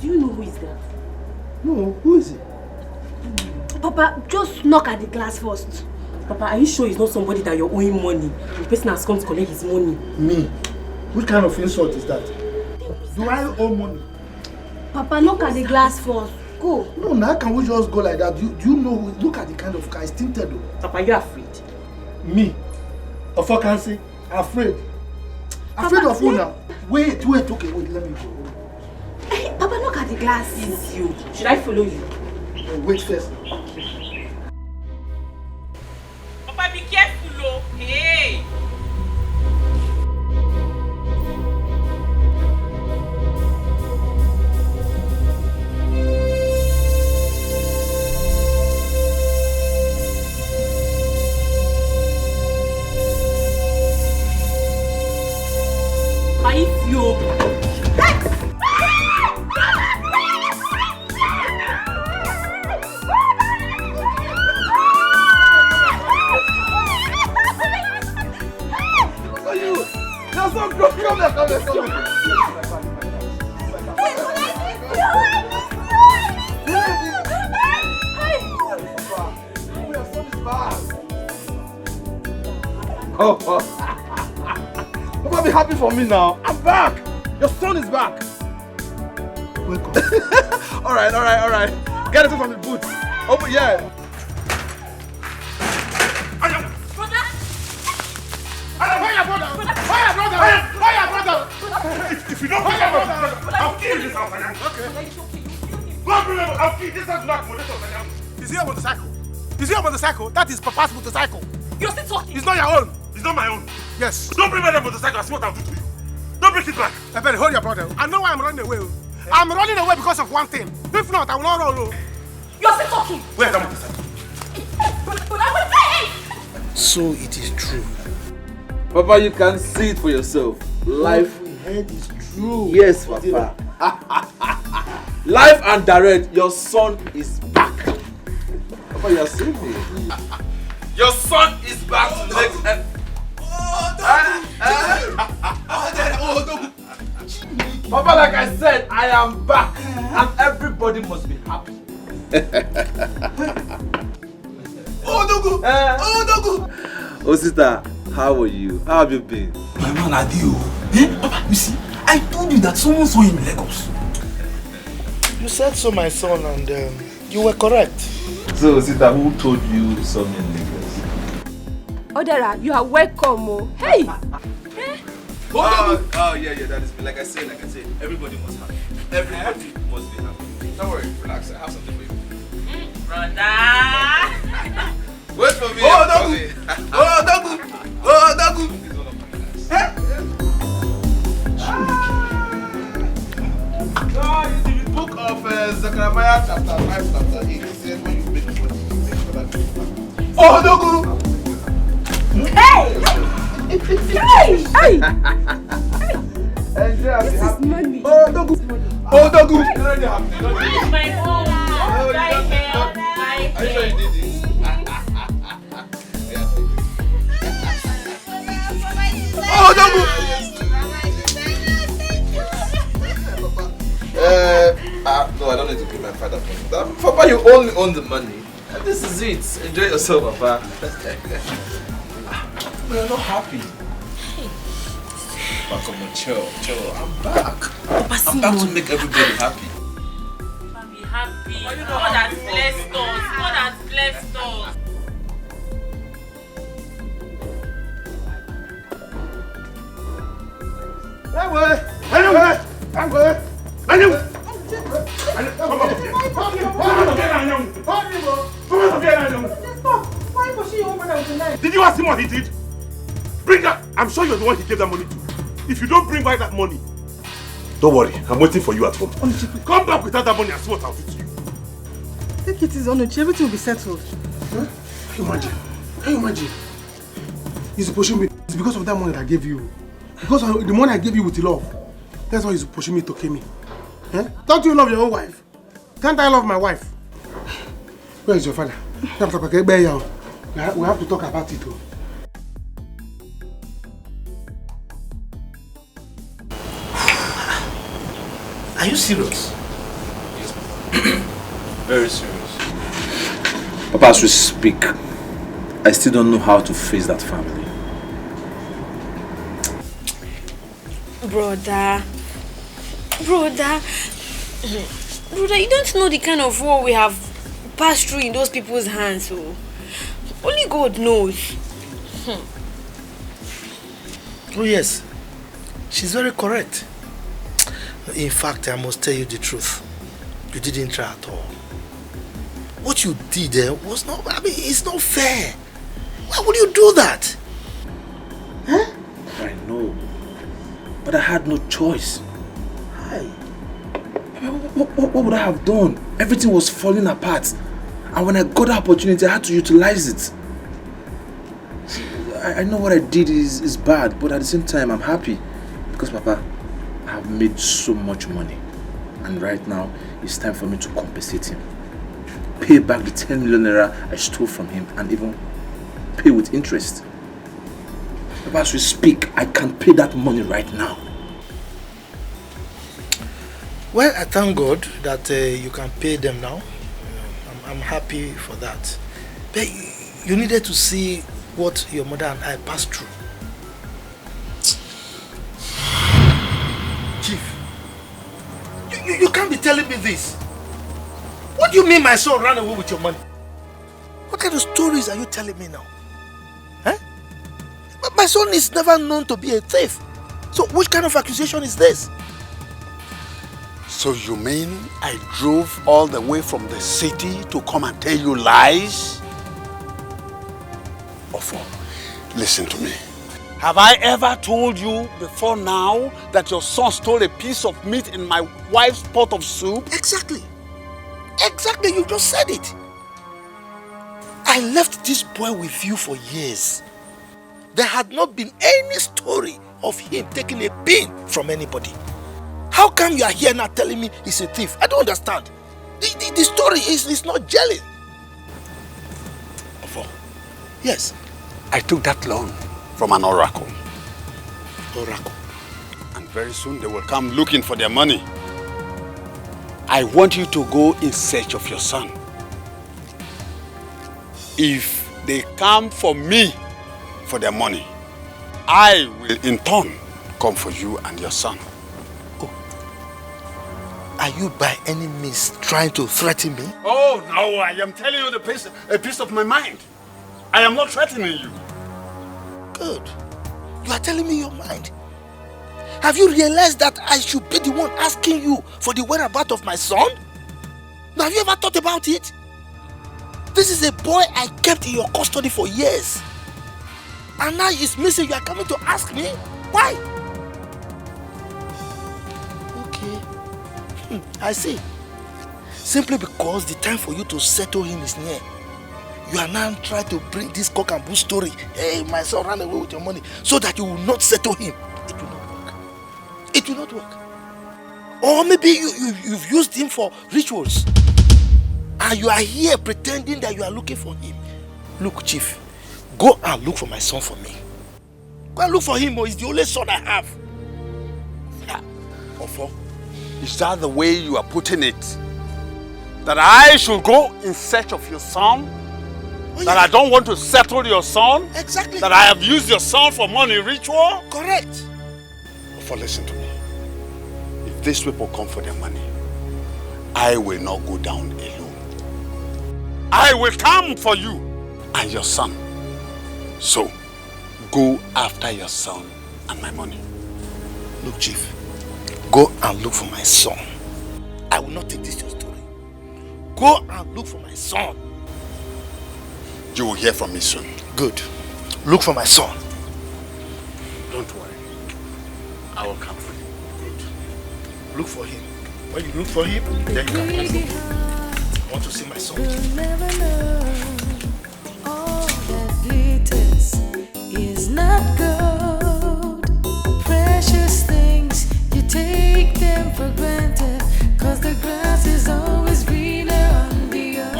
E: Do you know who is that?
F: No, who is it?
L: Papa, just knock at the glass first.
E: Papa, are you sure it's not somebody that you're owing money? The person has come to collect his money.
F: Me? Which kind of insult is that? Do I owe money?
L: Papa, knock at the glass first. Go.
F: No, now can we just go like that? Do you know who? Look at the kind of car. It's tinted though.
E: Papa, you're afraid.
F: Me? Of what can say? Afraid? Afraid of who now? Wait, okay, wait, let me go.
L: Hey, Papa, look at the glass.
E: It's you. Should I follow you?
F: No, wait first.
E: Papa, be careful, oh. Hey! It's you.
S: Papa, be happy for me now. I'm back. Your son is back.
F: Wake up.
S: all right. Get it from the boots. Open, yeah.
B: If you don't pick up my brother, I'll kill this house. Okay. I'll kill this house.
C: Is he a motorcycle? Is he a motorcycle? That is Papa's motorcycle.
E: You're still talking.
C: It's not your own.
B: It's not my own.
C: Yes.
B: Don't bring my motorcycle. I see what I'll do to you. Don't bring it back.
C: I better hold your brother. I know why I'm running away. I'm running away because of one thing. If not, I will not run.
E: You're still talking.
B: Where's that motorcycle?
Q: So it is true. Papa, you can see it for yourself. Life
F: we heard is true.
Q: Yes, Papa. Live and direct, your son is back. Papa, you are seeing me. Your son is back to the next end. Papa, like I said, I am back and everybody must be happy. Oh, sister, how are you? How have you been?
S: My man, Adio. Papa, you see, I told you that someone saw him in Lagos.
F: You said so, my son, and
P: You were correct.
T: So, Sita, who told you Sonia in Lagos?
V: Odara, you are welcome. Oh. Hey!
I: Yeah, that is like I said, everybody must happy. Everybody must be happy. Don't worry, relax, I have something for you.
R: Brother!
I: Wait for me.
R: Oh, Dagu!
I: In the book of Zechariah chapter 5, chapter 8, it says when you make money, you make sure that people.
R: Oh, Dagu! Hey! Hey!
I: This
R: is money.
I: Oh, Dagu!
R: Oh, Dagu!
I: It's already happening.
R: My own.
I: Are you sure you did this?
R: Oh, Dagu!
I: No, I don't need to pay my father for it. Papa, you only own the money. This is it. Enjoy yourself, Papa. But you're not happy. Papa, come on, chill. I'm back. I'm back to make everybody happy.
R: Be happy. God has blessed us. God has blessed us.
B: Did you ask him what he did? Bring that. I'm sure you're the one he gave that money to. If you don't bring back that money, don't worry. I'm waiting for you at home. Come back without that money and see what I'll do to you.
D: Take it easy, Onuchi. Everything will be settled.
F: Huh? Can you imagine? He's pushing me. It's because of that money that I gave you. Because of the money I gave you with love. That's why he's pushing me to kill me. Huh? Don't you love your own wife? Can't I love my wife? Where is your father? We have to talk about it too.
T: Are you serious?
I: Yes. Very serious. Papa, as we speak, I still don't know how to face that family.
V: Brother, you don't know the kind of war we have passed through in those people's hands. So only God knows.
P: Oh yes, she's very correct. In fact, I must tell you the truth. You didn't try at all. What you did was not, it's not fair. Why would you do that?
I: Huh? I know, but I had no choice. What would I have done? Everything was falling apart. And when I got the opportunity, I had to utilize it. I know what I did is bad, but at the same time, I'm happy. Because, Papa, I have made so much money. And right now, it's time for me to compensate him. Pay back the 10 million naira I stole from him and even pay with interest. Papa, as we speak, I can pay that money right now.
P: Well, I thank God that you can pay them now. I'm happy for that. But you needed to see what your mother and I passed through. Chief, you can't be telling me this. What do you mean my son ran away with your money? What kind of stories are you telling me now? Huh? But my son is never known to be a thief. So which kind of accusation is this?
W: So you mean I drove all the way from the city to come and tell you lies? Ofo, listen to me. Have I ever told you before now that your son stole a piece of meat in my wife's pot of soup?
P: Exactly. Exactly, you just said it. I left this boy with you for years. There had not been any story of him taking a pin from anybody. How come you are here now telling me he's a thief? I don't understand. The story is not gelling.
W: Ofo,
P: yes.
W: I took that loan from an oracle.
P: Oracle?
W: And very soon they will come looking for their money. I want you to go in search of your son. If they come for me for their money, I will in turn come for you and your son.
P: Are you by any means trying to threaten me?
W: Oh, no, I am telling you a piece of my mind. I am not threatening you.
P: Good. You are telling me your mind. Have you realized that I should be the one asking you for the whereabouts of my son? Now, have you ever thought about it? This is a boy I kept in your custody for years. And now he's missing. You are coming to ask me? Why? Okay. I see. Simply because the time for you to settle him is near. You are now trying to bring this cock and bull story. Hey, my son ran away with your money. So that you will not settle him. It will not work. It will not work. Or maybe you've used him for rituals. And you are here pretending that you are looking for him. Look, Chief. Go and look for my son for me. Go and look for him. He's the only son I have.
W: Ofo, is that the way you are putting it? That I should go in search of your son? That I don't want to settle your son?
P: Exactly.
W: That I have used your son for money ritual?
P: Correct.
W: For listen to me. If these people come for their money, I will not go down alone. I will come for you and your son. So, go after your son and my money.
P: Look, Chief. Go and look for my son. I will not take this your story. Go and look for my son.
W: You will hear from me soon.
P: Good. Look for my son.
W: Don't worry. I will come for you. Good.
P: Look for him. When you look for him, then you can come. I want to see my son.
O: You'll never know. All that glitters is not gold. Precious things, you take them for granted. Cause the grass is always greener on the other.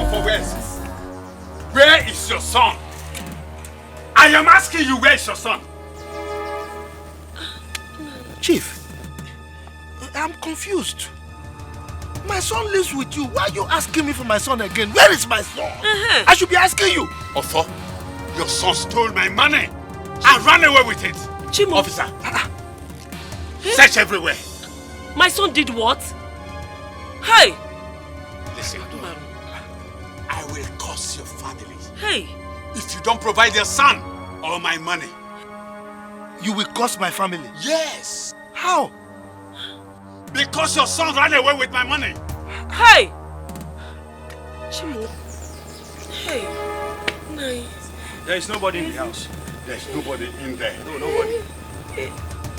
W: Where is your son? I am asking you, where is your son?
P: Chief, I'm confused. My son lives with you. Why are you asking me for my son again? Where is my son? I should be asking you.
W: Otho, your son stole my money and ran away with it.
R: Chimo.
W: Officer, search everywhere.
R: My son did what? Hey!
W: Listen, I will curse your family.
R: Hey!
W: If you don't provide your son or my money.
P: You will curse my family?
W: Yes.
P: How?
W: Because your son ran away with my money.
R: Hey! Chimo. Hey. Nice.
W: There is nobody in the house. There's nobody in there. No, nobody.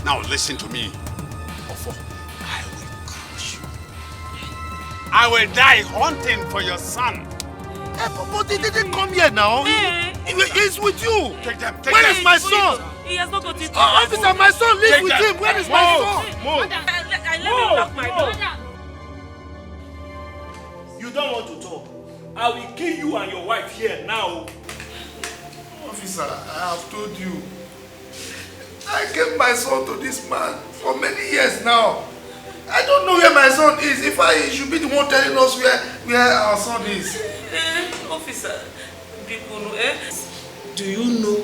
W: Now listen to me. Ofo, I will crush you. I will die hunting for your son.
P: But he didn't come here now. He's with you.
W: Take them.
P: Where is my son?
R: He has not got it.
P: Officer, my son lives with him. Where is my son?
W: Move.
R: I let me lock my door.
J: You don't want to talk. I will kill you and your wife here now.
P: Officer, I have told you. I gave my son to this man for many years now. I don't know where my son is. If I should be the one telling us where our son is.
R: Officer,
J: do you know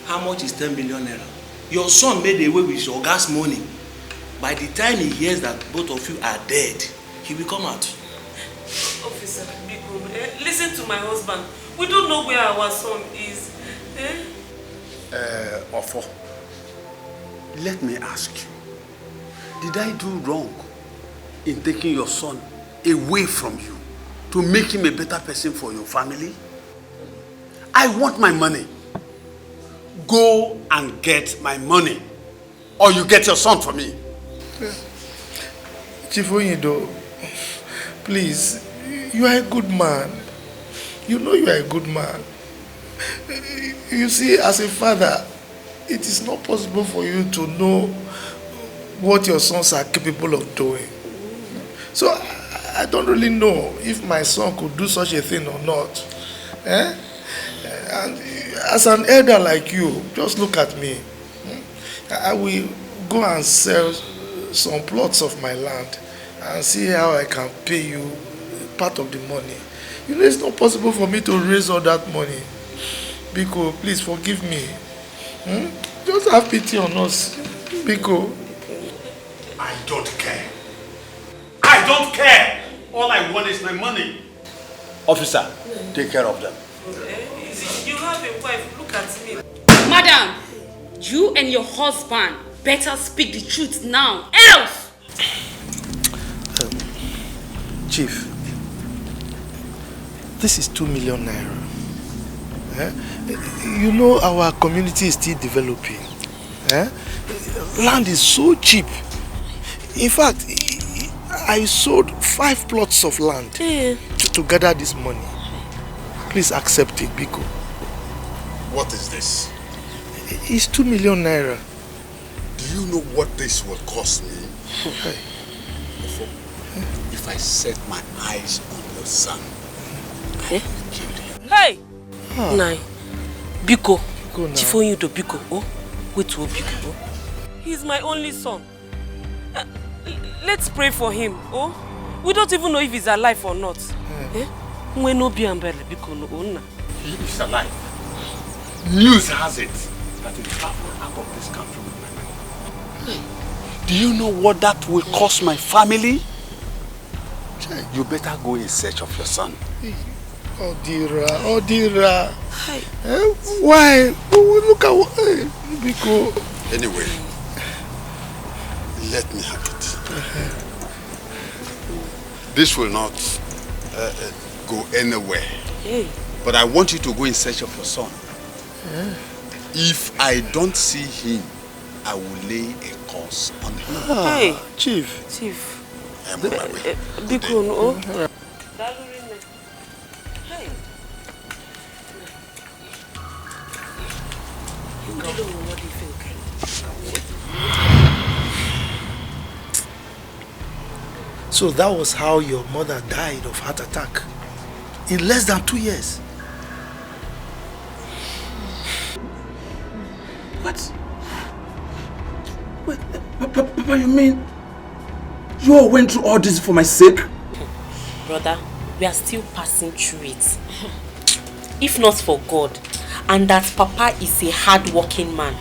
J: how much is 10 million naira? Your son made away with your gas money. By the time he hears that both of you are dead, he will come out.
R: Officer, listen to my husband. We don't know where our son is.
W: Ofo, let me ask you. Did I do wrong in taking your son away from you to make him a better person for your family? I want my money. Go and get my money, or you get your son for me.
P: Chief Onyido, please, you are a good man. You know you are a good man. You see, as a father, it is not possible for you to know what your sons are capable of doing. So, I don't really know if my son could do such a thing or not. And as an elder like you, just look at me. I will go and sell some plots of my land and see how I can pay you part of the money. You know, it's not possible for me to raise all that money. Biko, please forgive me. Just have pity on us. Biko.
W: I don't care. I don't care. All I want is my money. Officer, take care of them.
R: You have a wife, look at me.
M: Madam, you and your husband better speak the truth now, else!
P: Chief, this is 2 million naira. You know our community is still developing. Land is so cheap. In fact, I sold 5 plots of land to gather this money. Please accept it, Biko.
W: What is this?
P: It's 2 million naira.
W: Do you know what this will cost me? If I set my eyes on your son, I will kill him.
R: Hey! Nai, Biko. Chifonyu to Biko. Oh, wait to Biko. He's my only son. Let's pray for him. Oh, we don't even know if he's alive or not. He
W: is alive. News has it that he traveled out of this country with my money. Do you know what that will cost my family? You better go in search of your son.
P: Oh Dira. Why? Look at what... Biko.
W: Anyway, let me have it. This will not go anywhere. But I want you to go in search of your son. If I don't see him, I will lay a curse on him.
R: Hey,
P: Chief.
W: I am on my way.
R: Biko, no.
P: So that was how your mother died of heart attack in less than 2 years.
I: What? Wait, Papa, you mean you all went through all this for my sake?
R: Brother, we are still passing through it. If not for God, and that Papa is a hard-working man,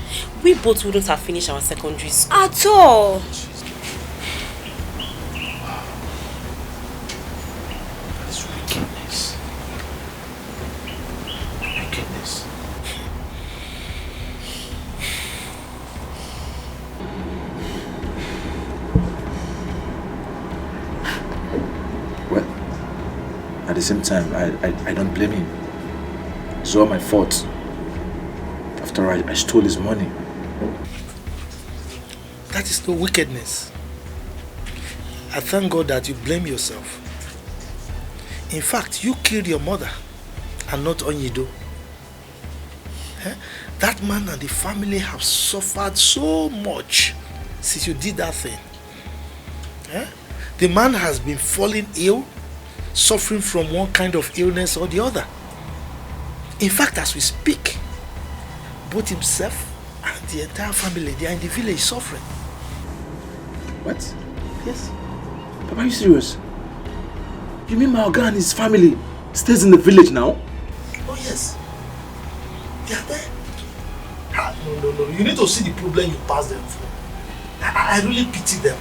R: we both wouldn't have finished our secondary school.
V: At all.
I: Wickedness. Well, at the same time, I don't blame him. It's all my fault. After I stole his money.
P: That is no wickedness. I thank God that you blame yourself. In fact, you killed your mother and not Onyido. That man and the family have suffered so much since you did that thing. The man has been falling ill, suffering from one kind of illness or the other. In fact, as we speak, both himself and the entire family, they are in the village suffering.
I: What?
P: Yes.
I: Papa, are you serious? You mean my Ogene and his family stays in the village now?
P: Oh yes. They are there. No. You need to see the problem you passed them through. I really pity them.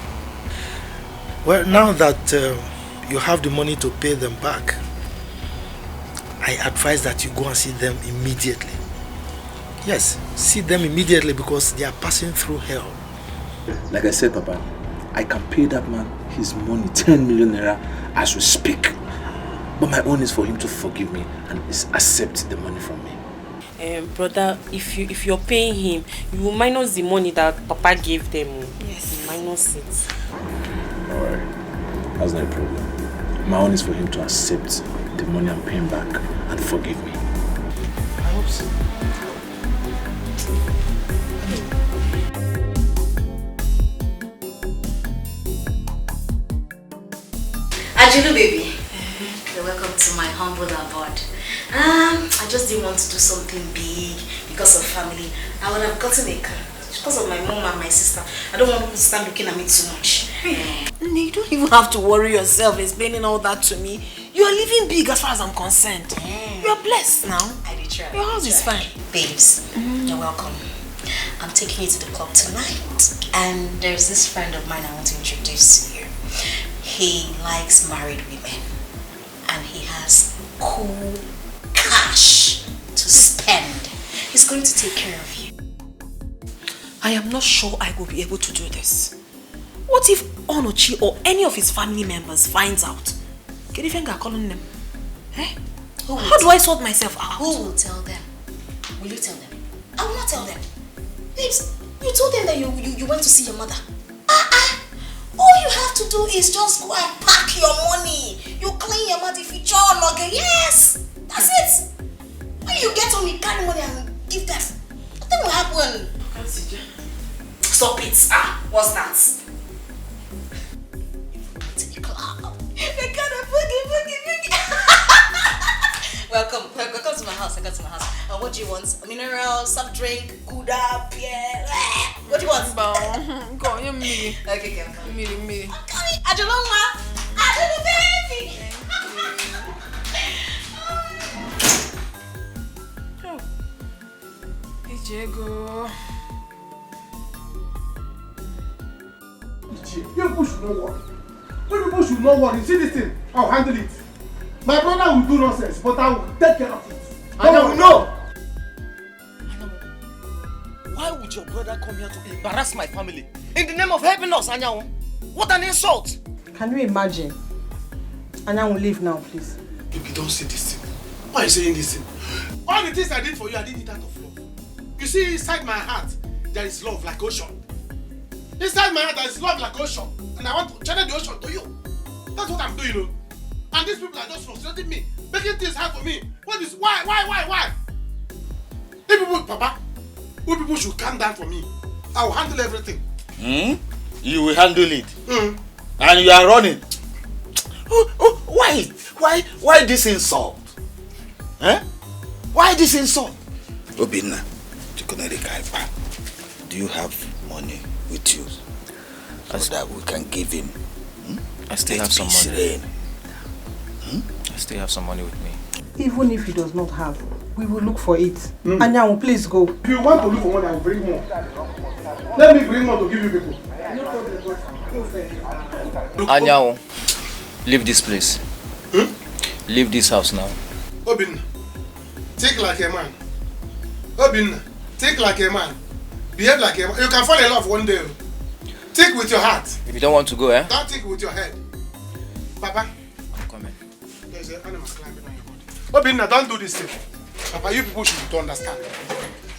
P: Well, now that you have the money to pay them back, I advise that you go and see them immediately. Yes, see them immediately because they are passing through hell.
I: Like I said, Papa, I can pay that man his money, 10 million naira, as we speak. But my own is for him to forgive me and accept the money from me.
R: Brother, if you're paying him, you will minus the money that Papa gave them. Yes. Minus it.
I: Alright, that's not a problem. My own is for him to accept the money I'm paying back and forgive me.
P: I hope so.
L: Ajulu baby, you're welcome to my humble abode. I just didn't want to do something big because of family. I would have gotten a car. Because of my mom and my sister. I don't want people to stand looking at me too much.
E: You don't even have to worry yourself explaining all that to me. You are living big as far as I'm concerned. You are blessed now.
L: I did try.
E: Your house is fine.
L: Babes, you're welcome. I'm taking you to the club tonight. And there's this friend of mine I want to introduce to you. He likes married women. And he has cool cash to spend. He's going to take care of you.
E: I am not sure I will be able to do this. What if Onochi or any of his family members finds out? Can you think I'm calling them? Eh? How do I sort myself out?
L: Who will tell them? Will you tell them? I will not tell them. Babes, you told them that you went to see your mother. All you have to do is just go and pack your money. You clean your mouth if you jaw log. Yes! That's it! When you get home, you carry money and give them. Nothing will happen. Stop it. What's that? To the club. They got a boogie. Welcome to my house. What do you want? A mineral, soft drink, Gouda, beer. What do you want?
V: Go, you me.
L: Okay, girl.
V: Me.
L: Okay, Ajaloma. Adelu baby.
V: Diego.
F: You people should not worry. You people should not worry. See this thing? I'll handle it. My brother will do nonsense, but I will take care of it.
K: And I will know. Why would your brother come here to embarrass my family? In the name of helping us, Anyanwu? What an insult!
D: Can you imagine? Anyanwu will leave now, please.
C: Baby, don't say this thing. Why are you saying this thing? All the things I did for you, I did it out of love. You see, inside my heart, there is love like ocean. Inside my heart, there is love like ocean. And I want to channel the ocean to you. That's what I'm doing, you know. And these people are just frustrating me, making things hard for me. What is, why? If people, Papa, you people should calm down for me. I will handle everything.
K: You will handle it? And you are running? Why this insult? Eh? Why this insult? Obinna, do you have money with you so that we can give him?
G: I still have some money. I still have some money with me.
D: Even if he does not have, we will look for it. Anyanwu, please go.
F: If you want to look for money, I will bring more. Let me bring more to give you people.
G: Anyanwu, leave this place. Leave this house now.
C: Obinna, think like a man. Obinna, think like a man. Behave like a man. You can fall in love one day. Think with your heart.
G: If you don't want to go, eh?
C: Don't think with your head. Papa.
G: I'm coming.
C: There's an animal climbing on your body. Obinna, don't do this thing. Papa, you people should understand.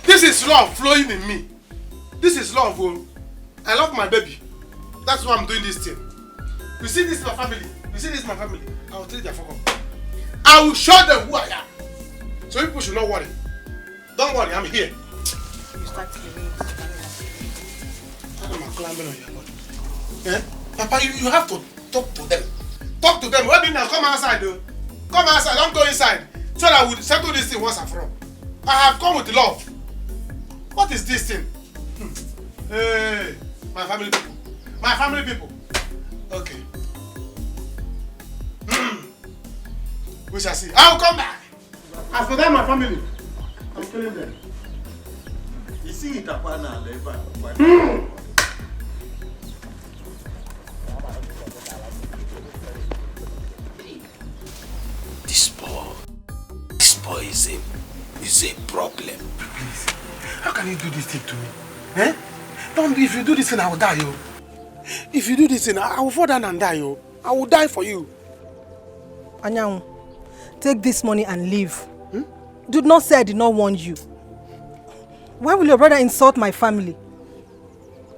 C: This is love flowing in me. This is love. I love my baby. That's why I'm doing this thing. You see this is my family. You see this is my family. I will treat their fuck up. I will show them who I am. So you people should not worry. Don't worry, I'm here.
D: You start to
C: Animal climbing on your body. Eh? Papa, you have to talk to them. Talk to them. Obinna, come outside though. Come outside, don't go inside. So that we'll settle this thing once and for all. I have come with love. What is this thing? Hey, my family people. My family people. Okay. We shall see. I will come back. As for them, my family, I'm killing them.
K: You see it upon our labor. This boy is a problem.
C: Please, how can you do this thing to me? Eh? Don't, if you do this thing, I will die, yo. If you do this thing, I will fall down and die, yo. I will die for you.
D: Anyanwu, take this money and leave. Do not say I did not warn you. Why will your brother insult my family?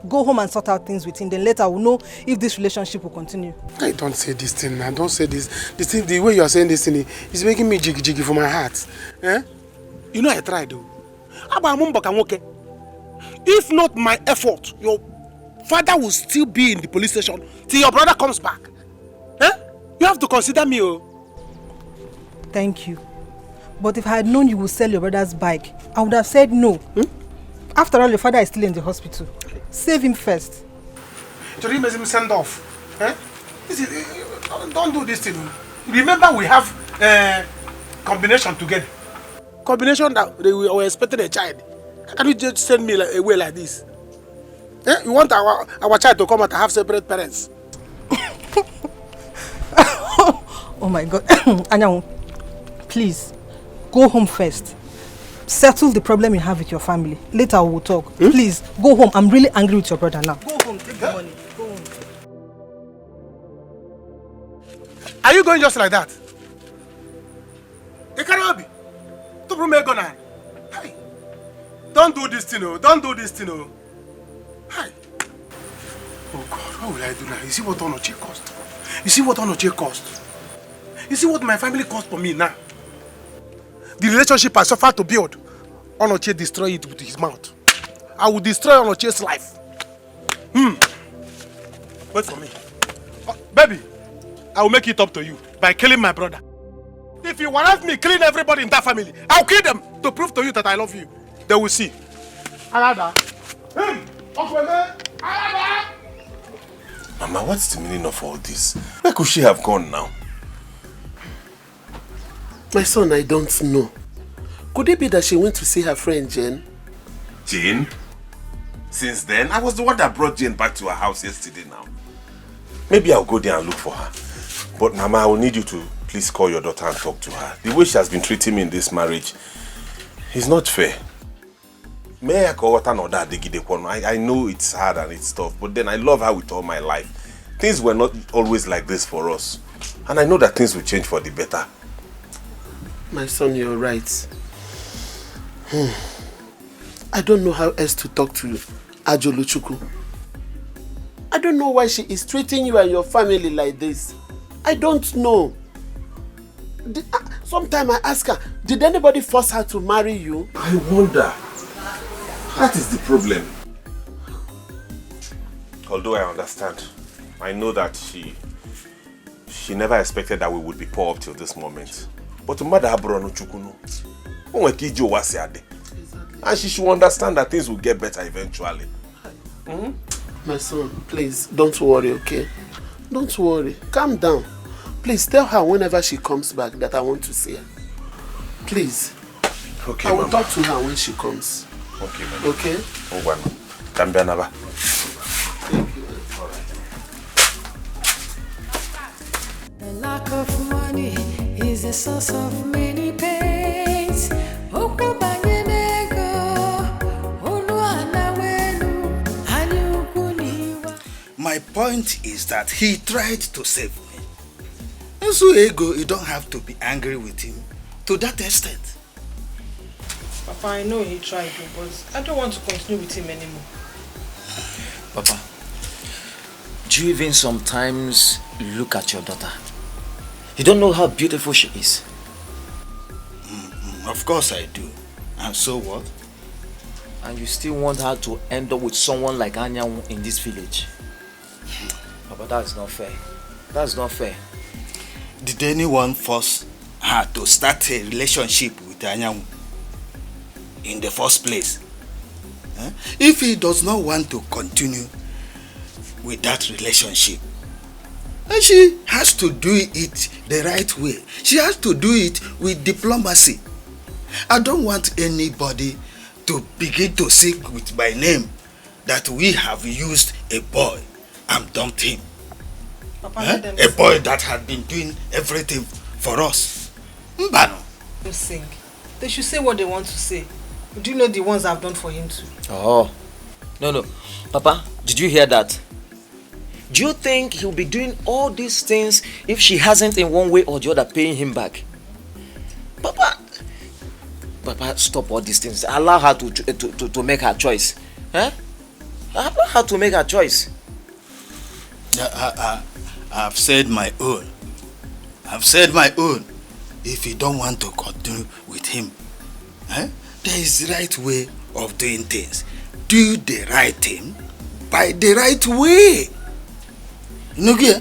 D: Go home and sort out things with him. Then later we'll know if this relationship will continue.
C: I don't say this thing now. Don't say this. This thing, the way you are saying this thing is making me jiggy for my heart. Eh? You know I tried though. If not my effort, your father will still be in the police station till your brother comes back. Eh? You have to consider me, oh.
D: Thank you. But if I had known you would sell your brother's bike, I would have said no. After all, your father is still in the hospital. Save him first.
C: So you make him send off. Eh? Don't do this thing. Remember we have combination together. Combination that we were expecting a child. How can you just send me away like this? Eh? You want our child to come out and have separate parents?
D: Oh my God. Anyanwu, please, go home first. Settle the problem you have with your family. Later we'll talk. Please, go home. I'm really angry with your brother now. Go home, take the money. Go home.
C: Are you going just like that? Ekarabi, to bring me gun. Hey, don't do this thing, oh. Don't do this thing, oh. Hey. Oh God, what will I do now? You see what Onoche cost? You see what Onoche cost? You see what my family cost for me now? The relationship I suffered to build, Onoche destroy it with his mouth. I will destroy Onoche's life. Wait for me. Oh, baby, I will make it up to you by killing my brother. If you want me killing everybody in that family, I'll kill them to prove to you that I love you. They will see. Alada.
H: Mama, what's the meaning of all this? Where could she have gone now?
P: My son, I don't know. Could it be that she went to see her friend Jane?
H: Jane? Since then, I was the one that brought Jane back to her house yesterday now. Maybe I'll go there and look for her. But Mama, I will need you to please call your daughter and talk to her. The way she has been treating me in this marriage is not fair. I know it's hard and it's tough, but then I love her with all my life. Things were not always like this for us. And I know that things will change for the better.
P: My son, you're right. I don't know how else to talk to Ajoluchuku. I don't know why she is treating you and your family like this. I don't know. Sometimes I ask her, did anybody force her to marry you?
H: I wonder. That is the problem. Although I understand, I know that she never expected that we would be poor up till this moment. But and she should understand that things will get better eventually.
P: My son, please, don't worry, okay? Don't worry. Calm down. Please tell her whenever she comes back that I want to see her. Please.
H: Okay,
P: I will
H: Mama.
P: talk to her when she comes.
H: Okay, Mama.
P: Okay?
O: The lack of money is the source of many pains.
J: My point is that he tried to save me. And so Ego, you don't have to be angry with him to that extent.
D: Papa, I know he tried to, but I don't want to continue with him anymore.
K: Papa, do you even sometimes look at your daughter? You don't know how beautiful she is.
J: Of course I do. And so what?
K: And you still want her to end up with someone like Anyanwu in this village? Papa, that's not fair. That's not fair.
J: Did anyone force her to start a relationship with Anyanwu in the first place? If he does not want to continue with that relationship, she has to do it the right way. She has to do it with diplomacy. I don't want anybody to begin to seek with my name that we have used a boy and dumped him.
D: Papa,
J: A boy that had been doing everything for us. Mbano.
D: Don't sing. They should say what they want to say. Do you know the ones I've done for him too?
K: Oh. No. Papa, did you hear that? Do you think he'll be doing all these things if she hasn't in one way or the other paying him back? Papa, stop all these things. Allow her to make her choice. Allow her to make her choice.
J: I've said my own. I've said my own. If you don't want to continue with him, there is the right way of doing things. Do the right thing by the right way. You know, yeah?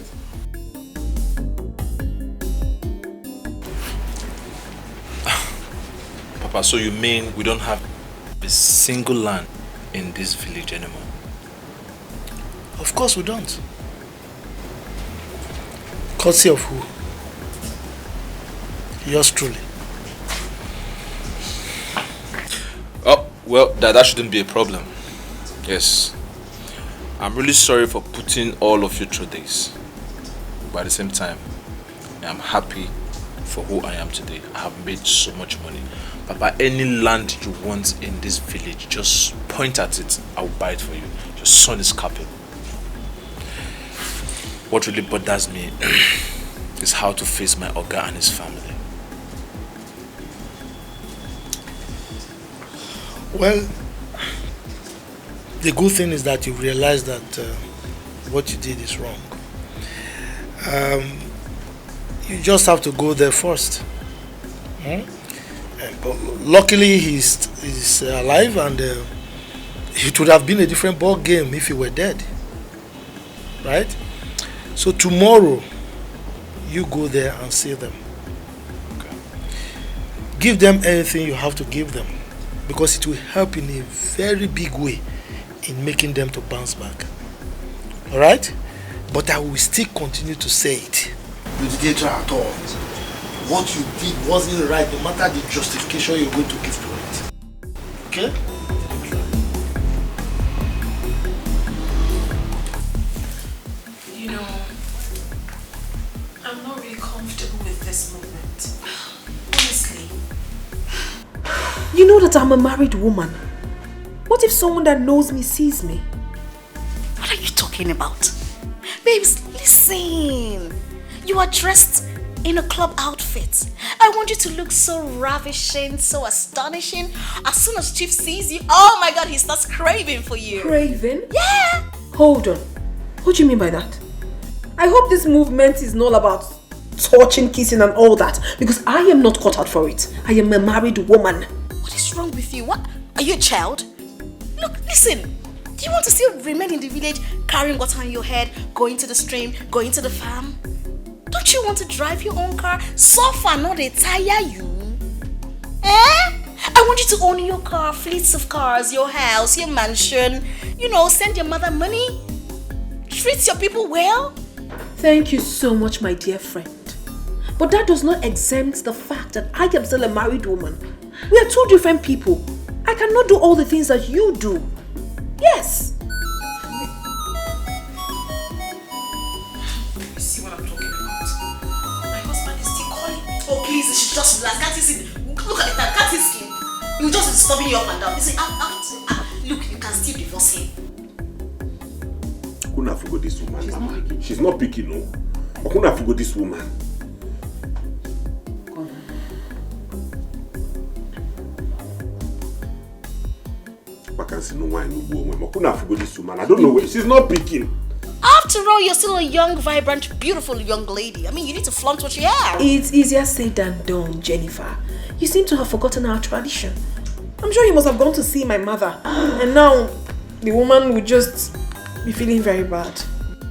G: Papa, so you mean we don't have a single land in this village anymore?
P: Of course we don't. Courtesy of who? Yours truly.
G: Oh, well, that shouldn't be a problem. Yes. I'm really sorry for putting all of you through this. But at the same time, am happy for who I am today. I have made so much money. Papa, any land you want in this village, just point at it. I'll buy it for you. Your son is capping. What really bothers me is how to face my Oga and his family.
P: Well, the good thing is that you realize that what you did is wrong. You just have to go there first. But luckily he's alive, and it would have been a different ball game if he were dead. Right? So tomorrow, you go there and see them.
G: Okay.
P: Give them anything you have to give them, because it will help in a very big way in making them to bounce back. Alright? But I will still continue to say it. Litigator at all. What you did wasn't right, no matter the justification you're going to give to it. Okay?
E: You know, I'm not really comfortable with this movement. Honestly.
L: You know that I'm a married woman. What if someone that knows me sees me? What are you talking about? Babes, listen. You are dressed in a club outfit. I want you to look so ravishing, so astonishing. As soon as Chief sees you, oh my God, he starts craving for you.
A: Craving?
L: Yeah.
A: Hold on. What do you mean by that? I hope this movement is not about touching, kissing and all that, because I am not cut out for it. I am a married woman.
L: What is wrong with you? What? Are you a child? Look, listen. Do you want to still remain in the village, carrying water on your head, going to the stream, going to the farm? Don't you want to drive your own car? Suffer, not they tire you. I want you to own your car, fleets of cars, your house, your mansion. You know, send your mother money. Treat your people well.
A: Thank you so much, my dear friend. But that does not exempt the fact that I am still a married woman. We are two different people. I cannot do all the things that you do. Yes.
L: You see what I'm talking about? My husband is still calling. Oh, please, you should just relax. Can't you see? Look at that. Can't you see? He will just be stopping you up and down. You see, look, you can still divorce him.
H: Kuna forgo this woman. She's not picking, no. Kuna forgo this woman. I can't see no wine, no woman. Kuna forgo this woman. I don't know where she's not picking.
L: After all, you're still a young, vibrant, beautiful young lady. I mean, you need to flaunt what you have.
A: It's easier said than done, Jennifer. You seem to have forgotten our tradition. I'm sure you must have gone to see my mother. And now, the woman would just be feeling very bad.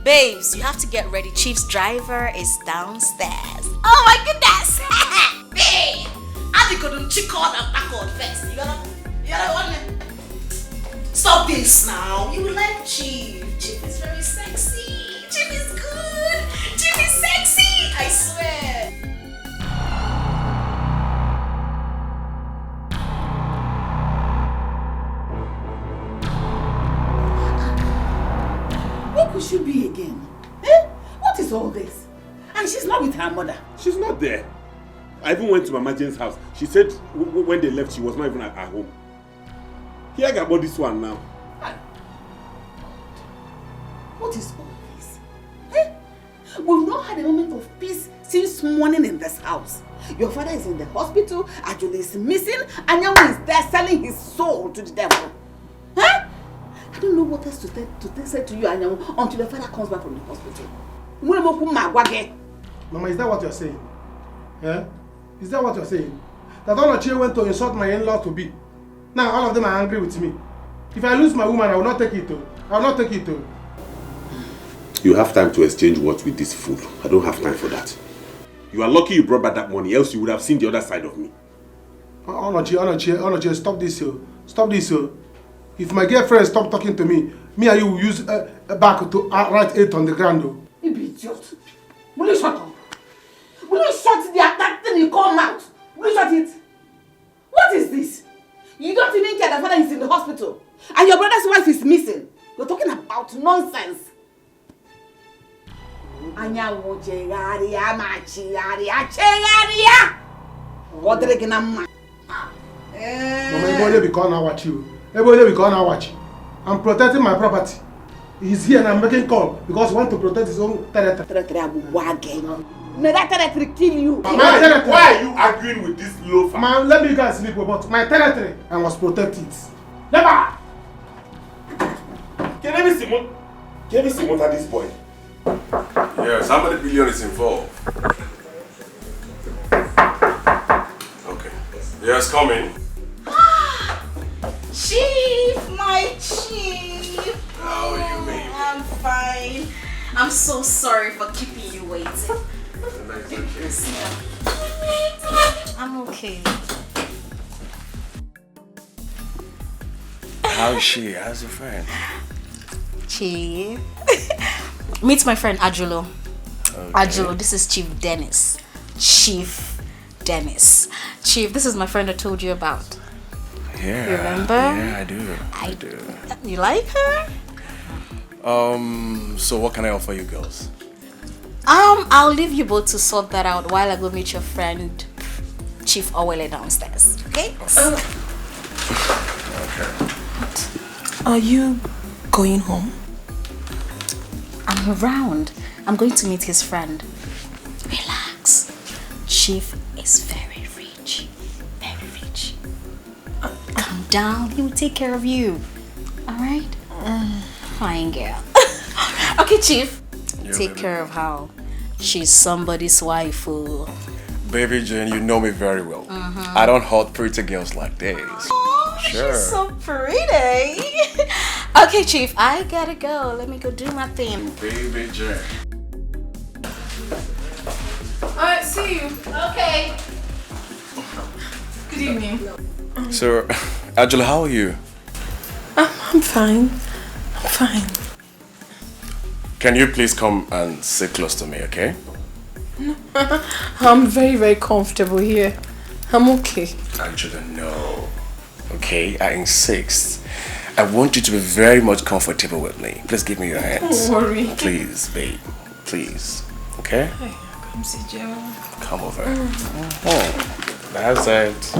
L: Babes, you have to get ready. Chief's driver is downstairs. Oh my goodness! Babe! I think I'm chick on and back on first. You gotta want me. Stop this now. You like Chief. Chief is very sexy. Chief is good. Chief is sexy. I swear.
N: Where could she be again? Eh? What is all this? And she's not with her mother.
H: She's not there. I even went to Mama Jane's house. She said when they left, she was not even at home. Here I got about this one now.
N: What is all this? Eh? We've not had a moment of peace since morning in this house. Your father is in the hospital, Ajuli is missing, and Anyanwu is there selling his soul to the devil. Huh? I don't know what else to say to you, Anyanwu, until your father comes back from the hospital.
F: Mama, is that what you're saying? Yeah? Is that what you're saying? That all of you went to insult my in-law to be. Now all of them are angry with me. If I lose my woman, I will not take it to. I will not take it to.
H: You have time to exchange words with this fool. I don't have time for that. You are lucky you brought back that money, else you would have seen the other side of me.
F: Onochi, stop this, yo. Stop this, yo. If my girlfriend stop talking to me, me and you will use a back to write it on the ground, though.
N: You be idiot. Will you shut up? Will you shut that thing you call mouth? Will you shut it? What is this? You don't even care that father is in the hospital. And your brother's wife is missing. You're talking about nonsense. I Anya Wojegaria, Machiaria, Chegaria. What did I get?
F: Mama, everybody be calling watch you. Everybody be calling watch. I'm protecting my property. He's here and I'm making call because he wants to protect his own territory.
N: May that territory kill you.
B: Why are you arguing with this loafer?
F: Man, let me go and sleep about my territory. I must protect it. Never!
B: Can you see what at this point?
H: Yes, how many billion is involved? Okay. Yes, come in.
E: Chief, my chief.
H: How are you, baby?
E: I'm fine. I'm so sorry for keeping you waiting. I'm okay.
Q: How is she? How's your friend?
E: Chief. Meet my friend Ajulo. Okay. Ajulo, this is Chief Dennis. Chief Dennis. Chief, this is my friend I told you about.
Q: Yeah.
E: Remember?
Q: Yeah, I do.
E: You like her?
Q: So what can I offer you girls?
E: I'll leave you both to sort that out while I go meet your friend Chief Owele downstairs. Okay?
Q: Okay.
E: Are you going home? I'm around. I'm going to meet his friend. Relax. Chief is very rich. Very rich. Calm down. He will take care of you. Alright? Fine girl. Okay, Chief.
Q: Yeah,
E: take
Q: baby.
E: care of her. She's somebody's wife. Oh.
Q: Baby Jane, you know me very well. I don't hold pretty girls like this.
E: Oh,
Q: Sure.
E: she's so pretty. Okay, Chief, I gotta go. Let me go do my thing.
Q: Baby Jane.
V: Alright, see you.
E: Okay.
V: Good evening.
Q: So, Angela, how are you?
V: I'm fine. I'm fine.
Q: Can you please come and sit close to me, okay?
V: I'm very, very comfortable here. I'm okay.
Q: Angela, no. Okay, I insist. I want you to be very much comfortable with me. Please give me your hands.
V: Don't worry.
Q: Please, babe. Please. Okay?
V: Hey, come see Joe.
Q: Come over. Oh, that's it.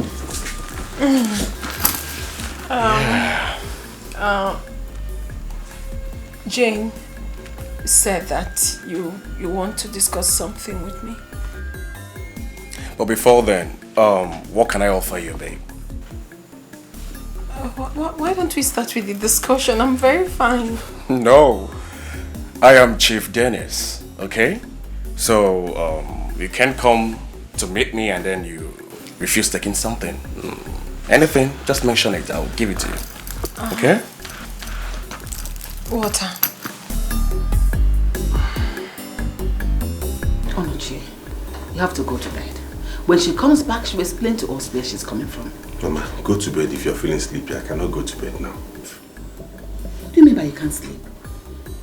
V: Jane said that you want to discuss something with me.
Q: But before then, what can I offer you, babe?
V: Why don't we start with the discussion? I'm very fine.
Q: No. I am Chief Dennis, okay? So, you can't come to meet me and then you refuse taking something. Anything, just mention it. I'll give it to you. Okay?
V: Water.
N: Onochi, you have to go to bed. When she comes back, she'll explain to us where she's coming from.
H: Mama, go to bed if you're feeling sleepy. I cannot go to bed now.
N: What do you mean by you can't sleep?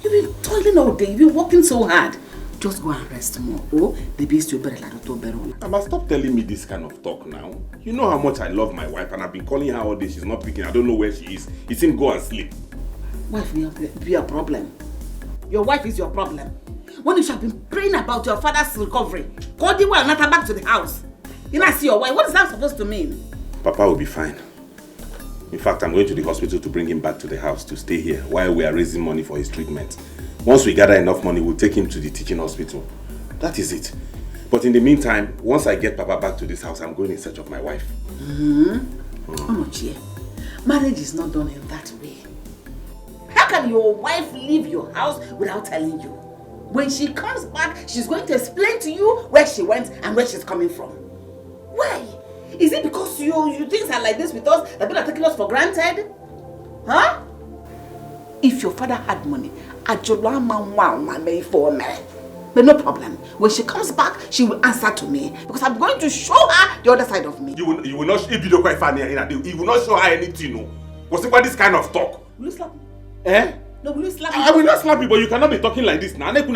N: You've been toiling all day. You've been working so hard. Just go and rest more. Oh, the beast you better like to better.
B: Mama, stop telling me this kind of talk now. You know how much I love my wife and I've been calling her all day. She's not picking. I don't know where she is. It seems go and sleep.
N: Wife will be a problem. Your wife is your problem. When you should have been praying about your father's recovery, call the one not back to the house. You not see your wife. What is that supposed to mean?
B: Papa will be fine. In fact, I'm going to the hospital to bring him back to the house to stay here while we are raising money for his treatment. Once we gather enough money, we'll take him to the teaching hospital. That is it. But in the meantime, once I get Papa back to this house, I'm going in search of my wife.
N: Onochie, marriage is not done in that way. How can your wife leave your house without telling you? When she comes back, she's going to explain to you where she went and where she's coming from. Why? Is it because you things are like this with us that people are taking us for granted? Huh? If your father had money, but no problem. When she comes back, she will answer to me because I'm going to show her the other side of me.
B: You will not. If you don't quite funny, you will not show her anything. No. What's about this kind of talk?
N: Will you slap me?
B: Eh?
N: No, will you slap me?
B: I will not slap you, but you cannot be talking like this now. I can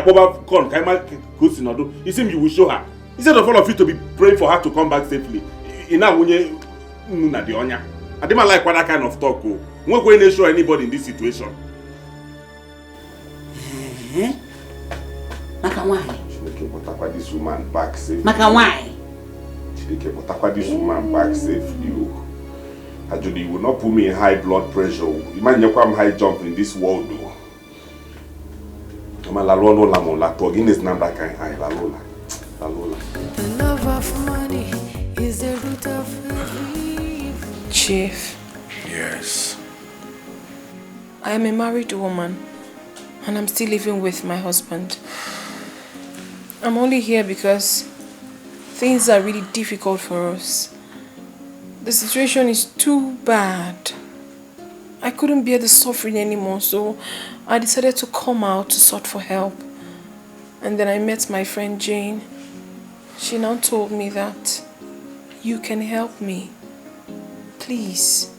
B: cover corn. You seem you will show her. Instead of all of you to be praying for her to come back safely. I don't like that kind of talk. I'm not going to show anybody in this situation.
N: Maka why?
H: Chineke Botakwa this woman back safe.
N: Maka why?
H: Chineke Botakwa this woman back safe. You actually you will not put me in high blood pressure. Imagine I'm high jump in this world though. I'm la lola la mola to again is number kind high la lola. La lola.
O: The love of money is the root of every evil.
S: Chief.
Q: Yes.
S: I am a married woman and I'm still living with my husband. I'm only here because things are really difficult for us. The situation is too bad. I couldn't bear the suffering anymore, so I decided to come out to sort for help. And then I met my friend Jane. She now told me that you can help me. Please,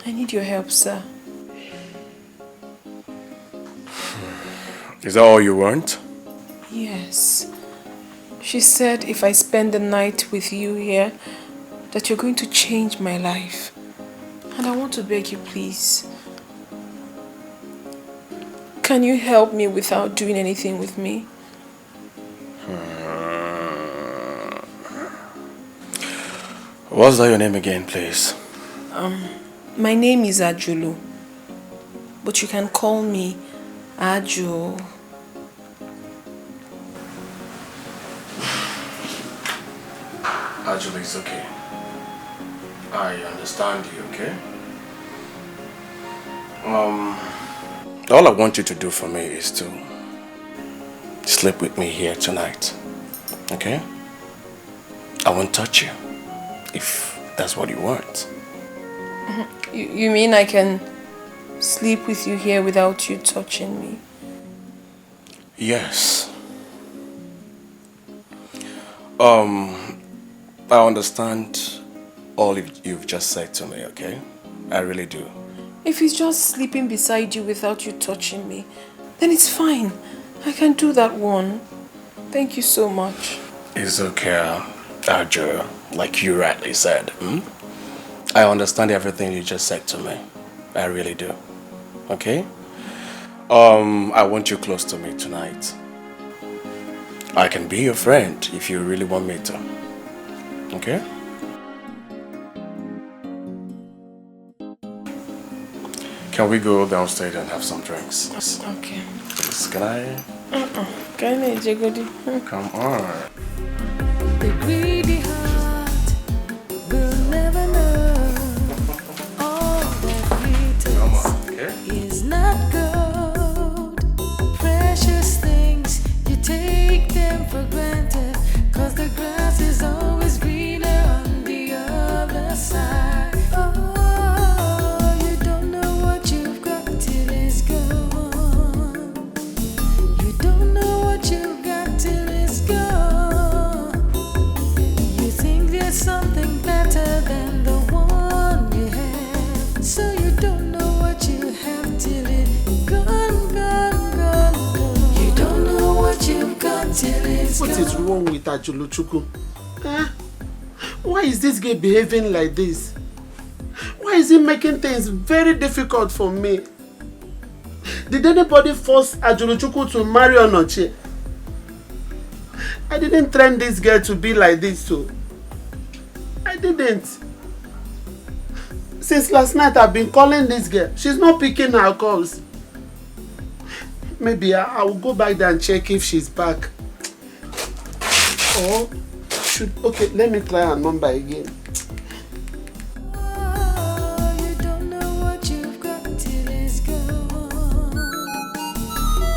S: I need your help, sir.
Q: Is that all you want?
S: Yes. She said if I spend the night with you here, that you're going to change my life. And I want to beg you, please. Can you help me without doing anything with me?
Q: What's that your name again, please?
S: My name is Ajulu. But you can call me Aju.
Q: Actually, it's okay. I understand you, okay? All I want you to do for me is to sleep with me here tonight, okay? I won't touch you, if that's what you want.
S: You mean I can sleep with you here without you touching me?
Q: Yes. I understand all you've just said to me, okay? I really do.
S: If he's just sleeping beside you without you touching me, then it's fine. I can do that one. Thank you so much.
Q: It's okay, Arjo, like you rightly said. I understand everything you just said to me. I really do. Okay? I want you close to me tonight. I can be your friend if you really want me to. Okay? Can we go downstairs and have some drinks?
S: Okay.
Q: Please, can I? Come on.
O: The greedy heart will never know all that glitters is not gold. Precious things, you take them for granted, 'cause the grass is always greener on the other side. Oh, you don't know what you've got till it's gone. You don't know what you've got till it's gone. You think there's something better than the one you have, so you don't know what you have till it's gone, gone, gone, gone. You don't know what you've got till it's gone.
P: What is wrong with Ajuluchuku? Why is this guy behaving like this? Why is he making things very difficult for me? Did anybody force Ajuluchuku to marry Onoche? I didn't train this girl to be like this, so I didn't. Since last night I've been calling this girl. She's not picking her calls. Maybe I will go back there and check if she's back. Or should, okay, let me try her number again.
O: You don't know what you've got till it's gone.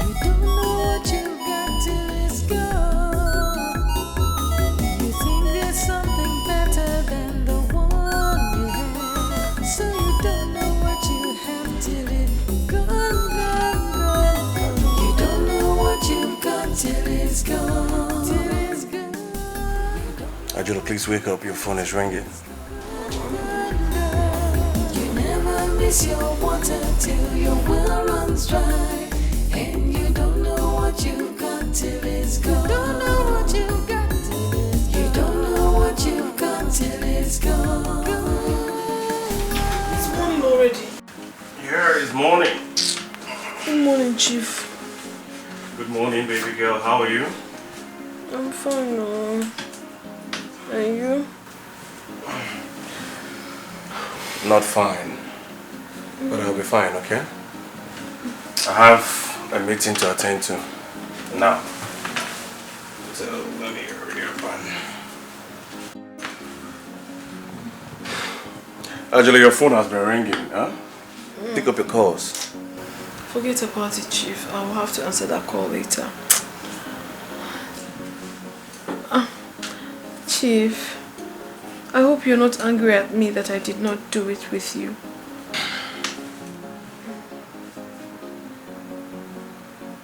O: You don't know what you've got till it's gone. You think there's something better than the one you have, so you don't know what you have till it's gone, gone, gone, gone. You don't know what you've got till it's gone, till it's gone.
Q: Ajula, please wake up. Your phone is ringing.
O: You never miss your water till your well runs dry, and you don't know what you've got till it's gone. You don't know what you've got till it's gone. You don't know what you've got till it's gone.
S: It's morning already.
Q: Yeah, it's morning.
S: Good morning, Chief.
Q: Good morning, baby girl. How are you?
S: I'm fine, no. And you?
Q: Not fine. But I'll be fine, okay? I have a meeting to attend to now. So let me hurry up and... Actually, your phone has been ringing, huh? Pick up your calls.
S: Forget about it, Chief. I will have to answer that call later. Chief, I hope you're not angry at me that I did not do it with you.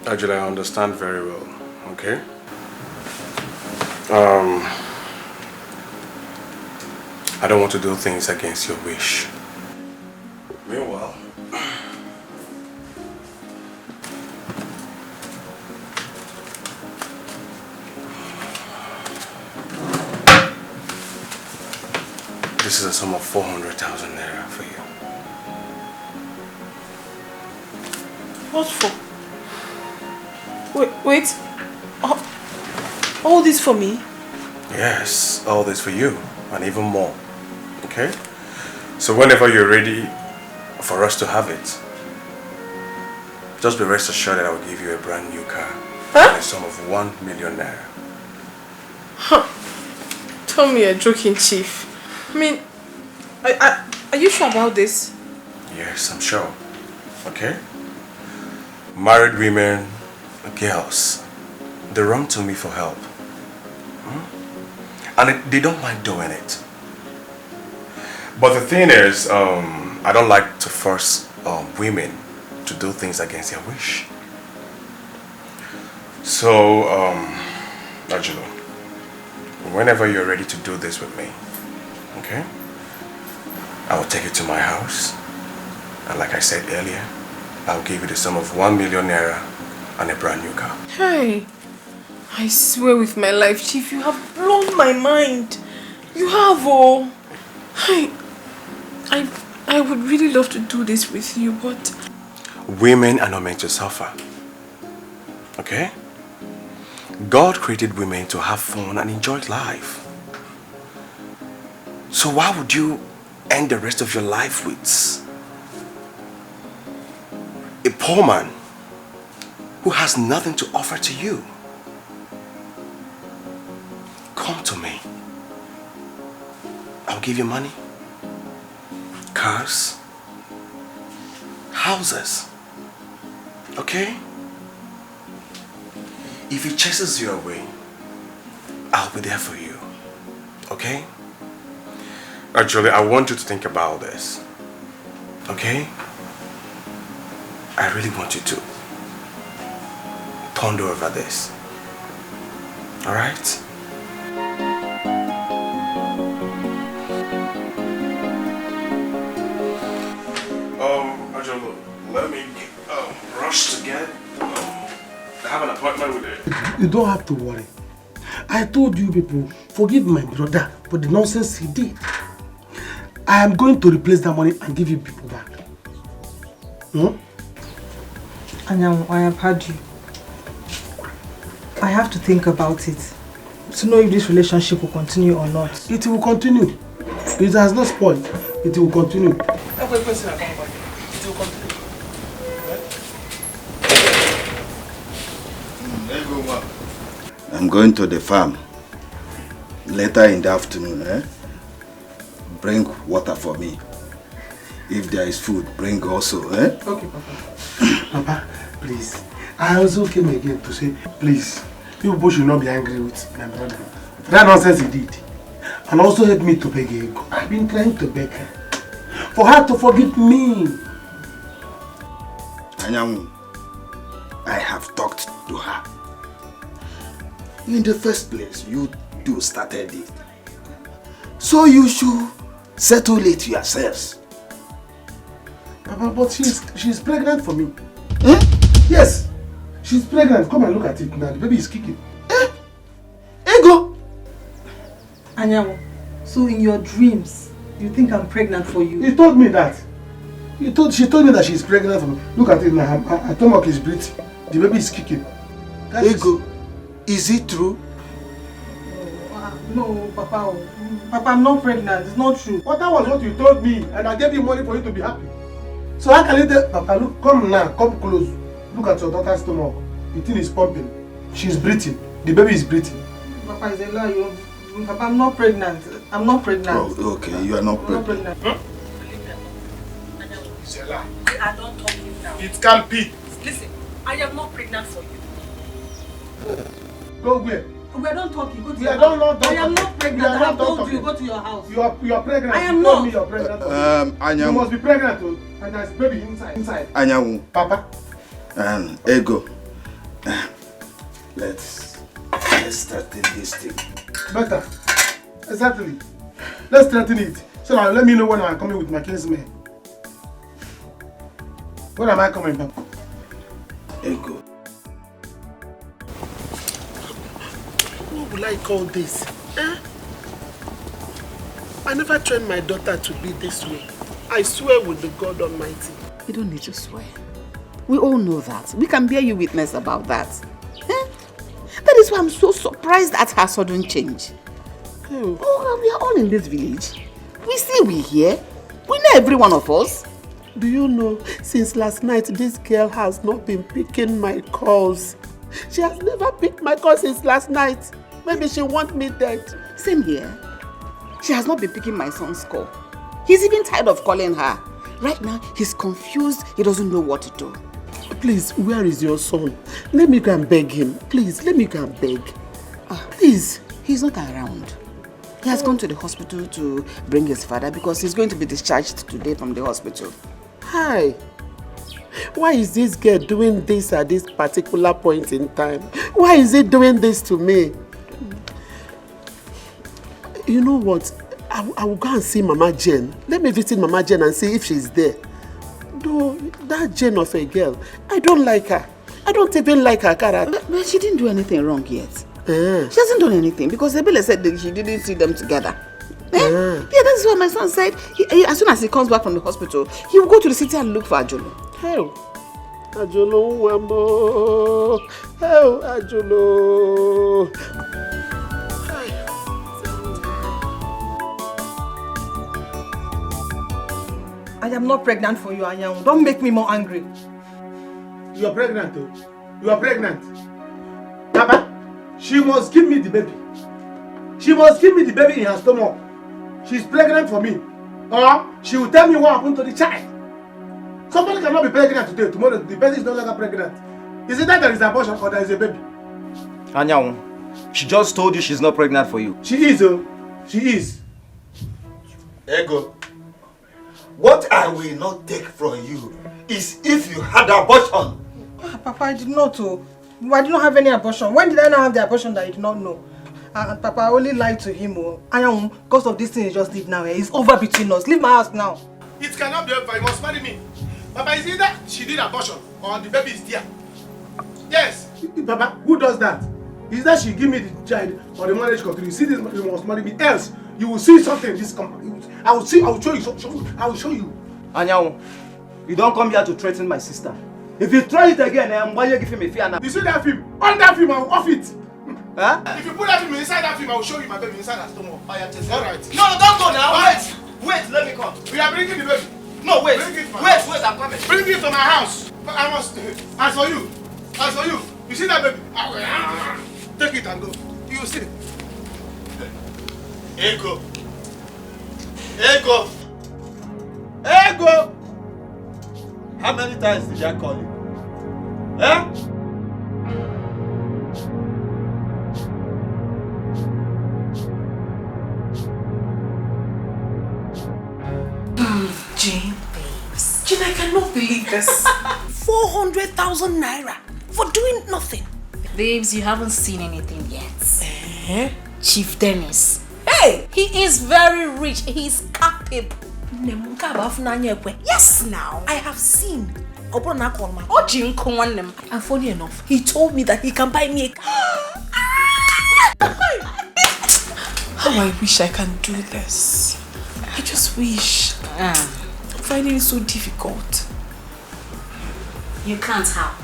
Q: Actually, I understand very well, okay? I don't want to do things against your wish. Meanwhile, this is a sum of 400,000 naira for you.
S: What for? Wait. All this for me?
Q: Yes, all this for you, and even more. Okay? So whenever you're ready for us to have it, just be rest assured that I will give you a brand new car. Huh? In a sum of 1 million naira.
S: Huh. Tell me you're joking, Chief. I mean, are you sure about this?
Q: Yes, I'm sure. Okay? Married women, girls, they run to me for help. And they don't mind doing it. But the thing is, I don't like to force women to do things against their wish. So, Angelo, whenever you're ready to do this with me, okay? I will take you to my house. And like I said earlier, I'll give you the sum of 1 million naira and a brand new car.
S: Hey, I swear with my life, Chief, you have blown my mind. You have, oh. I would really love to do this with you, but...
Q: Women are not meant to suffer. Okay? God created women to have fun and enjoy life. So why would you end the rest of your life with a poor man who has nothing to offer to you? Come to me. I'll give you money, cars, houses. Okay? If he chases you away, I'll be there for you. Okay? Actually, I want you to think about this. Okay? I really want you to ponder over this. Alright? Angelo, let me rush to get I have an appointment with it.
F: You don't have to worry. I told you people, forgive my brother for the nonsense he did. I am going to replace that money and give you people back.
D: Anyanwu, I have heard you. I have to think about it to know if this relationship will continue or not.
F: It will continue. It has not spoiled. It will continue.
C: It will continue.
J: I'm going to the farm later in the afternoon. Bring water for me. If there is food, bring also.
F: Okay, Papa. Papa, please. I also came again to say, please, you people should not be angry with my brother. That nonsense he did. And also help me to beg Etiko. I've been trying to beg her. For her to forgive me.
J: Anyanwu, I have talked to her. In the first place, you two started it. So you should settle it yourselves.
F: Papa, but she's pregnant for me. Yes, she's pregnant. Come and look at it now. The baby is kicking.
J: Ego!
D: Anyanwu, so in your dreams, you think I'm pregnant for you?
F: He told me that. She told me that she's pregnant for me. Look at it now. Her stomach is breathing. The baby is kicking.
W: Ego, is it true?
D: No, Papa. Papa, I'm not pregnant. It's not true.
F: But that was what you told me, and I gave you money for you to be happy. So how can you tell Papa, look, come now, come close. Look at your daughter's stomach. The thing is pumping. She's breathing. The baby is breathing.
D: Papa is a lie. Papa, I'm not pregnant. I'm not pregnant.
W: Oh, okay, you are not pregnant.
C: Huh?
E: It's a lie. I don't talk you now.
C: It can't be.
E: Listen, I am not pregnant for you.
F: Go where?
D: We are not talking. Go to
F: We
D: your
F: are
D: house.
F: not
D: I am not pregnant. I have told
F: talking.
D: you. Go to your house.
F: You are pregnant.
D: I am
F: you
D: not.
F: Told me you're pregnant. You must be pregnant too. And there's baby inside.
W: Anyanwu.
F: Papa.
W: Ego. Let's straighten this thing.
F: Better. Exactly. Let's straighten it. So now let me know when I'm coming with my kinsman. When am I coming, Papa?
W: Ego.
P: What will I call this? I never trained my daughter to be this way. I swear with the God Almighty.
N: You don't need to swear. We all know that. We can bear you witness about that. That is why I'm so surprised at her sudden change. Oh, we are all in this village. We see, we hear. We know every one of us.
P: Do you know, since last night, this girl has not been picking my calls. She has never picked my calls since last night. Maybe she wants me dead.
N: Same here. She has not been picking my son's call. He's even tired of calling her. Right now, he's confused. He doesn't know what to do.
P: Please, where is your son? Let me go and beg him. Please, let me go and beg. Please.
N: He's not around. He has gone to the hospital to bring his father because he's going to be discharged today from the hospital.
P: Hi. Why is this girl doing this at this particular point in time? Why is he doing this to me? You know what? I will go and see Mama Jane. Let me visit Mama Jane and see if she's there. Though, that Jane of a girl, I don't like her. I don't even like her character.
N: But she didn't do anything wrong yet. She hasn't done anything because Sebele said that she didn't see them together. Yeah, that's why my son said as soon as he comes back from the hospital, he will go to the city and look for Ajolo.
P: Hell, Ajolo, Wambo. Hell, Ajolo.
D: I am not pregnant for you, Anyanwu. Don't make me more angry.
F: You are pregnant too. You are pregnant. Papa, she must give me the baby. She must give me the baby in her stomach. She's pregnant for me. Or she will tell me what happened to the child. Somebody cannot be pregnant today. Tomorrow the baby is no longer pregnant. Is it that there is an abortion or there is a baby?
M: Anyanwu, she just told you she's not pregnant for you.
F: She is, oh. She is.
M: Ego. What I will not take from you is if you had abortion.
D: Papa, I did not. I did not have any abortion. When did I not have the abortion that I did not know? And Papa, I only lied to him. Because of this thing he just did now. It's over between us. Leave my house now.
C: It cannot be over. You must marry me. Papa, is either she did abortion or the baby is there. Yes.
F: Papa, who does that? Is that she give me the child or the marriage contract? You see this, you must marry me. Else, you will see something in this company. I will show you. I will show you.
M: Anyanwu, you don't come here to threaten my sister. If you try it again, why you give him a fear now?
F: You see that film? On that film, I will off it.
M: Huh?
C: If you put that film inside that film, I will show you my baby inside her stomach. Alright.
M: No, don't go now. Wait, let me come.
C: We are bringing the baby.
M: No, wait.
C: Bring it
M: Wait, I'm coming.
C: Bring it to my house. I must. As for you, you see that baby? Take it and go. You see.
M: Ego. How many times did I call you?
A: Jane, Jane, I cannot believe this. 400,000 naira for doing nothing.
E: Babes, you haven't seen anything yet. Chief Dennis. Hey, he is very rich. He's capable. Yes, now I have seen. And funny enough, he told me that he can buy me a car.
S: How I wish I can do this. I just wish. I'm finding it so difficult.
L: You can't how?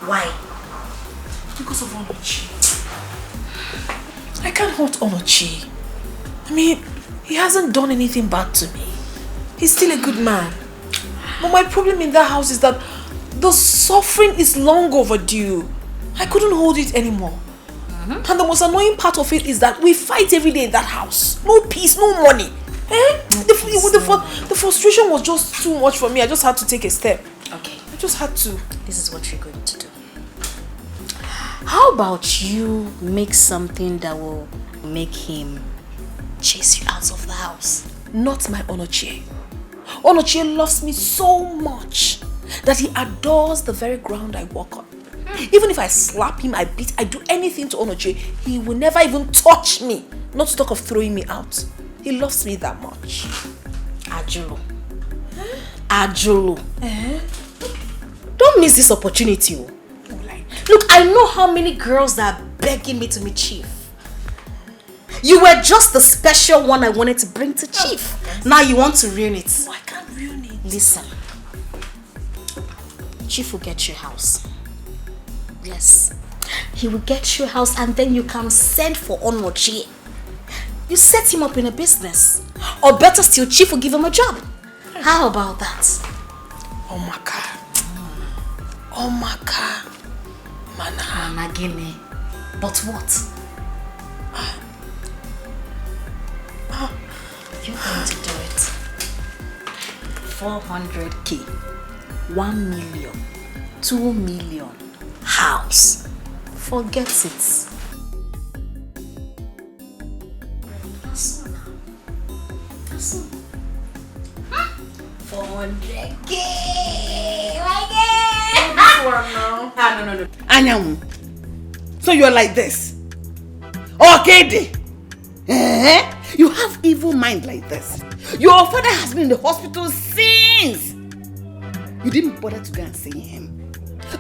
L: Why?
A: Because of Onochi. I can't hurt Onochi. I mean, he hasn't done anything bad to me. He's still a good man. But my problem in that house is that the suffering is long overdue. I couldn't hold it anymore. And the most annoying part of it is that we fight every day in that house. No peace, no money. The frustration was just too much for me. I just had to take a step.
L: Okay.
A: I just had to.
L: This is what you're going to do. How about you make something that will make him chase you out of the house?
A: Not my Onochie. Onochie loves me so much that he adores the very ground I walk on. Even if I slap him, I beat, I do anything to Onochie, he will never even touch me. Not to talk of throwing me out. He loves me that much.
L: Ajulu. Ajulu. Don't miss this opportunity. Look, I know how many girls that are begging me to meet Chief. You were just the special one I wanted to bring to Chief. Now you want to ruin it.
A: No, I can't ruin it.
L: Listen. Chief will get you a house. Yes. He will get you a house and then you can send for Onochi. You set him up in a business. Or better still, Chief will give him a job. How about that?
A: Omaka. Omaka.
L: Mana, gimme. But what? You're going to do it. 400k. 1 million. 2 million. House. Forget it. 400k.
N: No. Anyamu. So you're like this? Okay, you have evil mind like this. Your father has been in the hospital since. You didn't bother to go and see him.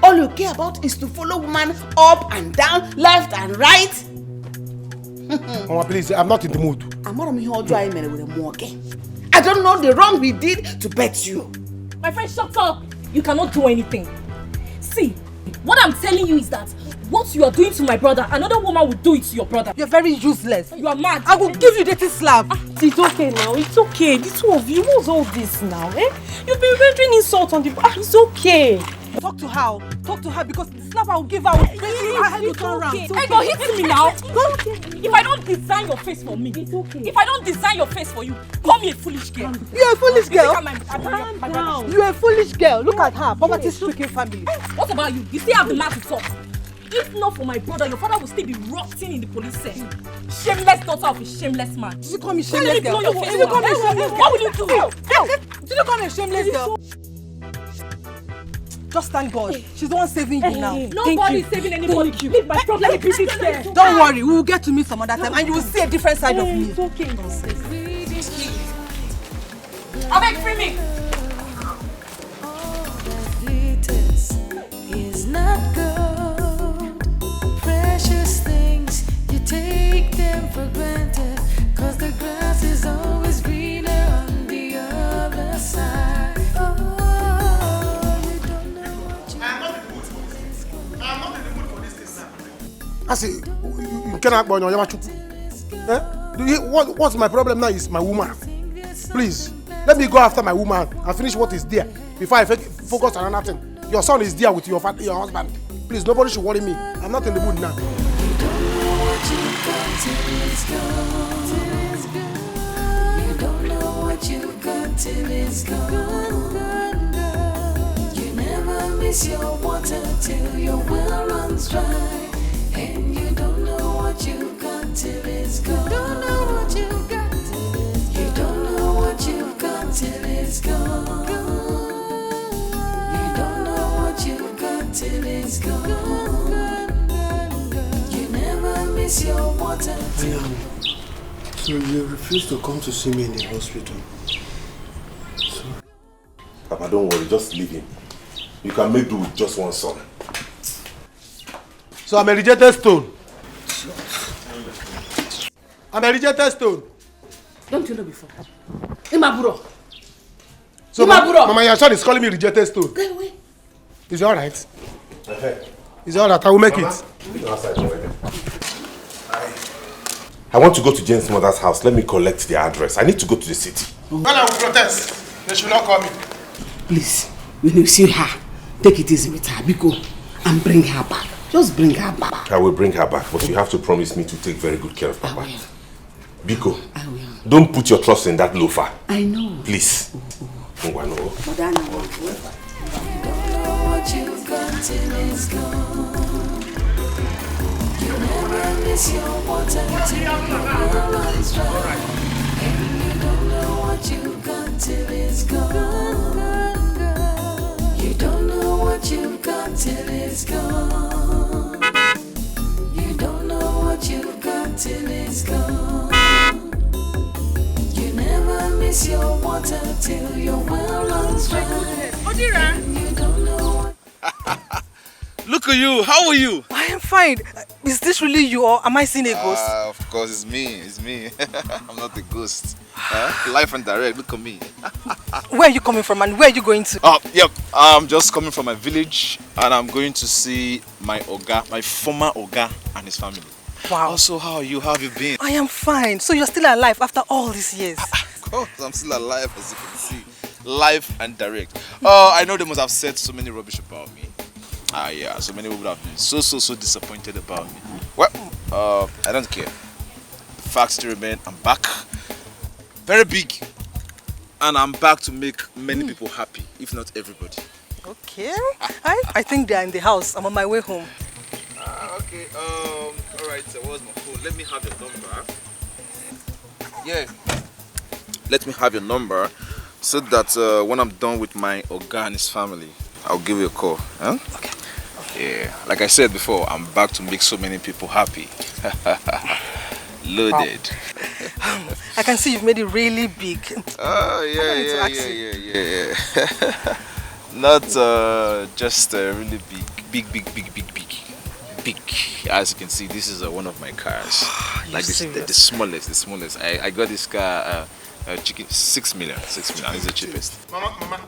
N: All you care about is to follow woman up and down, left and right.
F: Mama, please, I'm not in the mood.
N: I don't know the wrong we did to bet you.
E: My friend, shut up. You cannot do anything. See, what I'm telling you is that what you are doing to my brother, another woman will do it to your brother.
D: You're very useless.
E: You are mad.
D: I will give you the slap.
E: It's okay now. It's okay. The two of you, what's all this now? You've been rendering insult on the... it's okay.
D: Talk to her. Talk to her because the slap I will give her will make her head to turn around.
E: Hey, go hit me now. If I don't design your face for me, it's okay. If I don't design your face for you, call me a foolish girl.
D: You're a foolish girl.
E: Calm down.
D: You're a foolish girl. Look at her. Poverty-stricken family.
E: What about you? You still have the mouth to talk. If not for my brother, your father will still be rotting in the police cell. Shameless daughter of a shameless man.
D: Did you call me shameless girl?
E: Did you call me shameless girl? What will you do?
D: Did you call me a shameless girl? Just thank God. She's the one saving you now.
E: Nobody's saving anybody. Leave my problem in peace there.
D: Don't worry, we will get to meet some other time and you will see a different side of me.
E: It's okay. Abeg, free me.
O: Is not gold. Precious things, you take them for granted. Cause the grass is always greener on the other side.
F: I say, you cannot buy no Yamachuku. What's my problem now is my woman. Please, let me go after my woman and finish what is there before I focus on another thing. Your son is there with your husband. Please, nobody should worry me. I'm not in the mood now.
O: You don't know what you got till it's gone. You never miss your water till your well runs dry. And you don't know what you got till it's gone. Don't know what you got till it's gone. You don't know what you got till it's gone. You don't know what you got till it's gone. You never miss your water till.
F: So you refuse to come to see me in the hospital? So...
H: Papa, don't worry, just leave him. You can make do with just one son.
F: So I'm a rejected stone. I'm a rejected stone.
N: Don't you know before? Imaburo.
F: So Mama, your son is calling me rejected stone.
N: Go away.
F: Is it alright? Is It's all right, I will make
H: Mama,
F: it.
H: I want to go to Jane's mother's house. Let me collect the address. I need to go to the city.
C: Well, I will protest. They should not call me.
N: Please, when you see her, take it easy with her, Biko, and bring her back. Just bring her back.
H: I will bring her back, but you have to promise me to take very good care of Papa. Biko, don't put your trust in that loafer.
N: I know.
H: Please.
N: But I know.
O: What you've got till it's gone. You never miss your water till your well runs dry. And you don't know what you've got till it's gone. You don't know what you've got till it's gone. You don't know what you've got till it's gone. You never miss your water till your well runs dry. And you don't know what.
I: Look at you. How are you?
D: I am fine. Is this really you or am I seeing a ghost?
I: Of course, it's me. It's me. I'm not a ghost. Life and direct. Look at me.
D: Where are you coming from and where are you going to?
I: Yep. I'm just coming from my village and I'm going to see my Oga, my former Oga and his family.
D: Wow.
I: Also, how are you? How have you been?
D: I am fine. So you're still alive after all these years?
I: Of course, I'm still alive, as you can see. Live and direct. I know they must have said so many rubbish about me. Yeah, so many people have been so disappointed about me. Well, I don't care. The facts still remain. I'm back. Very big. And I'm back to make many people happy, if not everybody.
D: Okay. I think they're in the house. I'm on my way home.
I: Okay. Alright, so where's my phone? Let me have your number. Yeah. Let me have your number so that when I'm done with my Oga and his family, I'll give you a call. Huh?
D: Okay.
I: Yeah. Like I said before, I'm back to make so many people happy. Loaded.
D: Wow. I can see you've made it really big.
I: Oh, yeah. Not just really big. As you can see, this is one of my cars. Like this, the smallest. I got this car, chicken, 6 million. It's the cheapest.
C: Mama.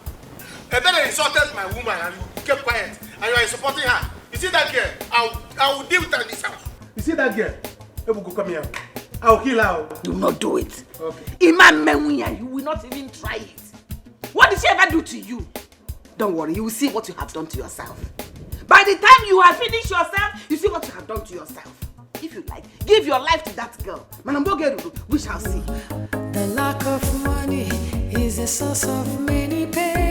C: And then I insulted my woman and you kept quiet. And you are supporting her. You see that girl? I will deal with her in this house. You see that girl? Ebuko, come here. I will kill her.
N: Do not do it.
C: Okay.
N: Imam Menwiya, you will not even try it. What did she ever do to you? Don't worry, you will see what you have done to yourself. By the time you have finished yourself, you see what you have done to yourself. If you like, give your life to that girl. We shall see.
O: The lack of money is a source of many pains.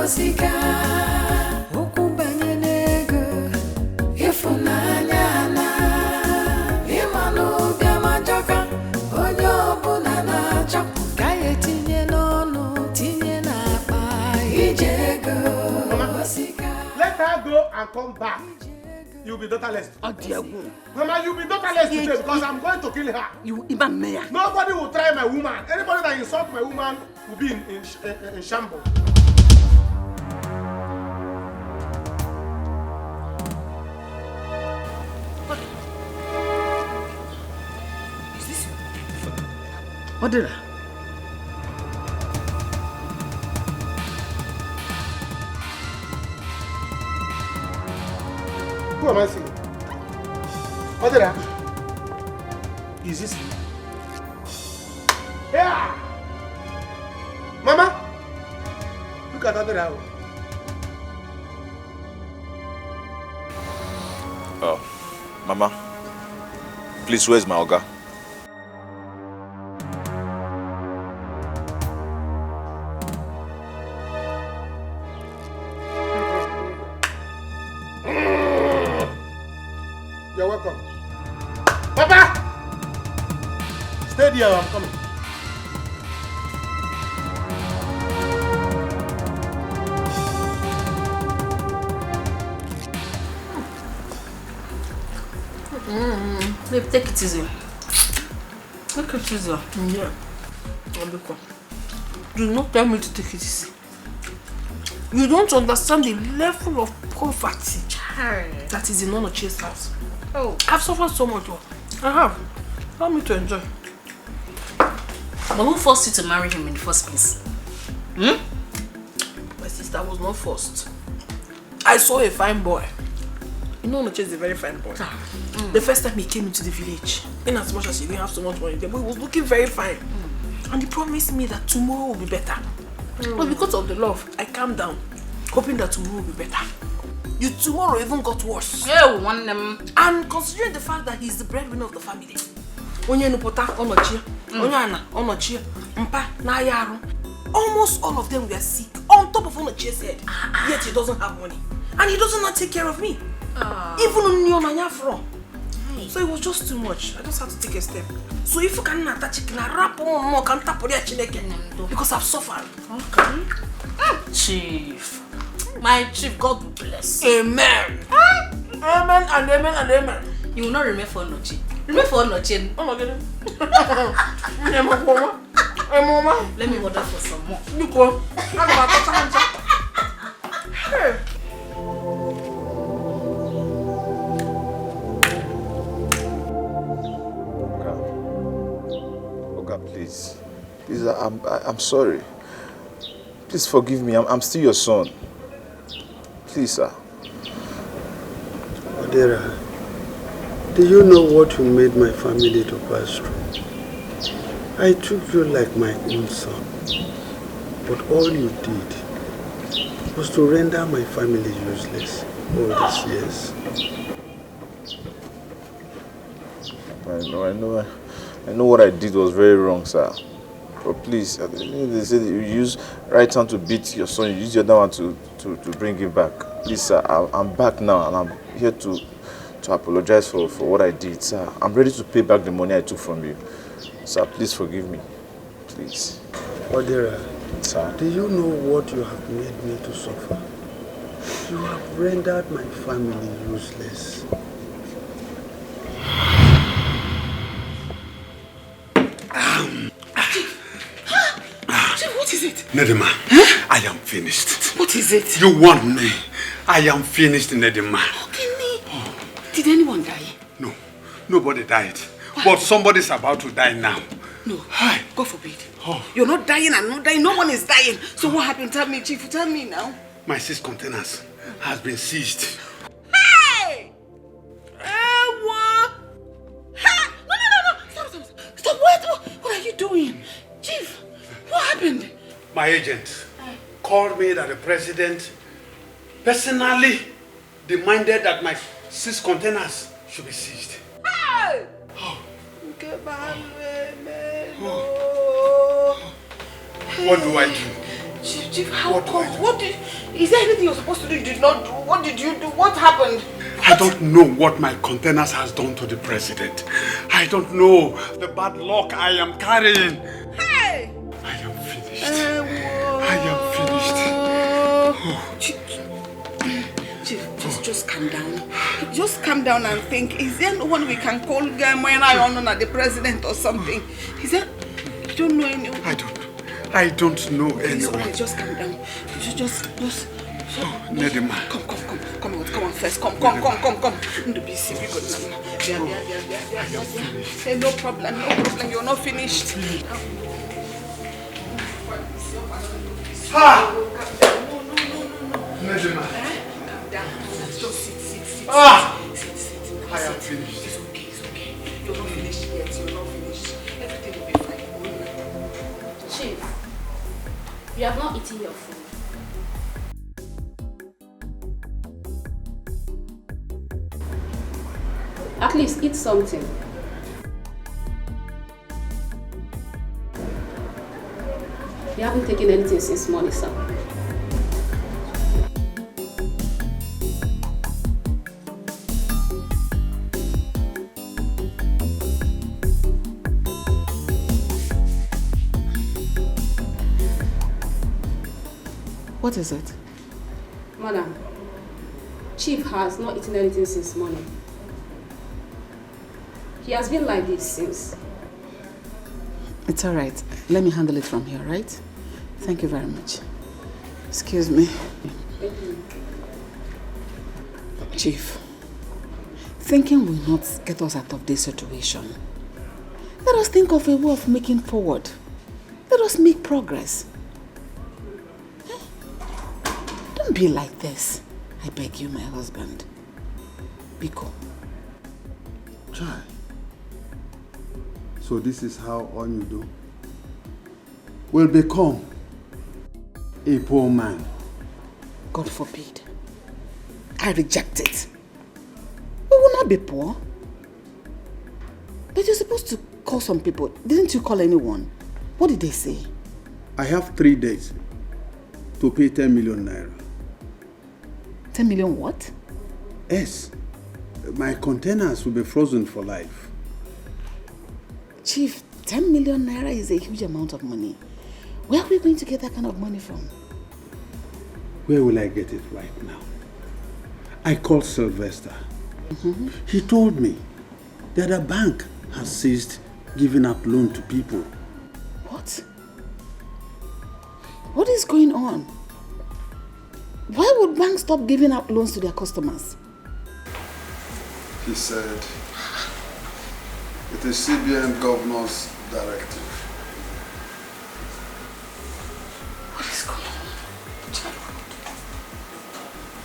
O: Osika, ukubanye nego, ifunanya na, imanu biamajoka, onyo bunana chok, kaye tinye nono, tinye na pa, ijego, osika.
C: Let her go and come back. You'll be daughterless. Mama, you'll be daughterless today because I'm going to kill her. Nobody will try my woman. Anybody that insults my woman will be in shambles.
N: Odera.
C: Who am I seeing? Odera. Is this you? Yeah! Mama! Look at Odera.
I: Oh, Mama. Please, where's my Oga?
C: You're welcome. Papa! Stay there, I'm coming.
A: Babe, take it easy. Take it easy. Yeah. Do not tell me to take it easy. You don't understand the level of poverty that is in Onochie's house.
N: Oh.
A: I've suffered so much. I have. Allow me to enjoy.
N: But who forced you to marry him in the first place?
A: My sister was not forced. I saw a fine boy. You know Onochie is a very fine boy. The first time he came into the village, in as much as he didn't have so much money, the boy was looking very fine. And he promised me that tomorrow will be better. But because of the love, I calmed down, hoping that tomorrow will be better. Tomorrow even got worse. And considering the fact that he's the breadwinner of the family, almost all of them were sick, on top of Onochie's head. Yet he doesn't have money. And he doesn't not take care of me. Even on so it was just too much. I just had to take a step. So if you can attach chicken, wrap on more, can't tap on your chineke. Because I've suffered.
N: Okay. Chief. My chief, God will bless.
A: Amen. Amen and amen and amen.
N: You will not remain for Onochie. Remain for Onochie.
A: Oh my God.
N: Let me order for some more.
A: You go. Hey.
I: Please, I'm sorry. Please forgive me. I'm still your son. Please, sir.
W: Odera, do you know what you made my family to pass through? I took you like my own son, but all you did was to render my family useless all these years.
I: I know what I did was very wrong, sir. But please, they said you use right hand to beat your son, you use the other one to bring him back. Please, sir, I'm back now and I'm here to apologize for what I did, sir. I'm ready to pay back the money I took from you. Sir, please forgive me. Please.
W: Odera,
I: sir,
W: do you know what you have made me to suffer? You have rendered my family useless.
N: Chief, what is it?
W: Nedima, huh? I am finished.
N: What is it?
W: You want me? I am finished, Nedima.
N: Ogene, did anyone die?
W: No, nobody died. But somebody's about to die now.
N: No, God forbid. You're not dying, I'm not dying, no one is dying. So what happened? Tell me, Chief, tell me now.
W: My 6 containers has been seized.
N: Hey! No. Stop, what are you doing? Chief, what happened?
W: My agent called me that the president personally demanded that my 6 containers should be seized.
N: Hey!
W: What do I do?
N: Chief, how come? Is there anything you're supposed to do you did not do? What did you do? What happened?
W: I don't know what my containers has done to the president. I don't know the bad luck I am carrying.
N: Hey!
W: I am finished. I am finished.
N: Chief, just calm down. Just calm down and think. Is there no one we can call the president or something? Is there? You don't know anyone?
W: I don't know anyone.
N: Okay, just calm down. Just.
W: Nedima.
N: Come on first. Come. Don't be silly. No problem. You're not finished.
W: No. Nedima.
N: Calm down. Just sit.
W: Sit. I am finished.
N: It's okay. You're not finished yet. Everything will be fine.
R: Chief, you have not eaten your food. At least eat something. You haven't taken anything since morning, sir.
N: What is it?
R: Madam, Chief has not eaten anything since morning. He has been like this since.
N: It's all right. Let me handle it from here, right? Thank you very much. Excuse me. Chief, thinking will not get us out of this situation. Let us think of a way of making forward. Let us make progress. Don't be like this. I beg you, my husband. Biko.
W: Chai. So this is how Onyudo will become a poor man.
N: God forbid. I reject it. We will not be poor. But you're supposed to call some people. Didn't you call anyone? What did they say?
W: I have 3 days to pay 10 million naira.
N: 10 million what?
W: Yes. My containers will be frozen for life.
N: Chief, 10 million naira is a huge amount of money. Where are we going to get that kind of money from?
W: Where will I get it right now? I called Sylvester. He told me that a bank has ceased giving out loan to people.
N: What? What is going on? Why would banks stop giving out loans to their customers?
W: He said it is CBN governor's directive.
N: What is going on?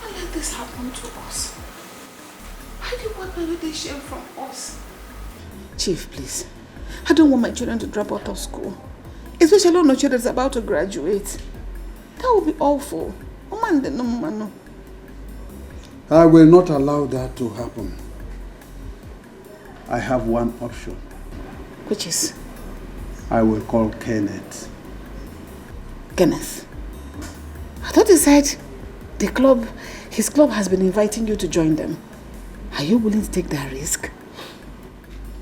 N: Why let this happen to us? Why do you want to take shame from us? Chief, please. I don't want my children to drop out of school. Especially when no children is about to graduate. That would be awful.
W: I will not allow that to happen. I have one option.
N: Which is?
W: I will call Kenneth.
N: Kenneth? I thought he said his club has been inviting you to join them. Are you willing to take that risk?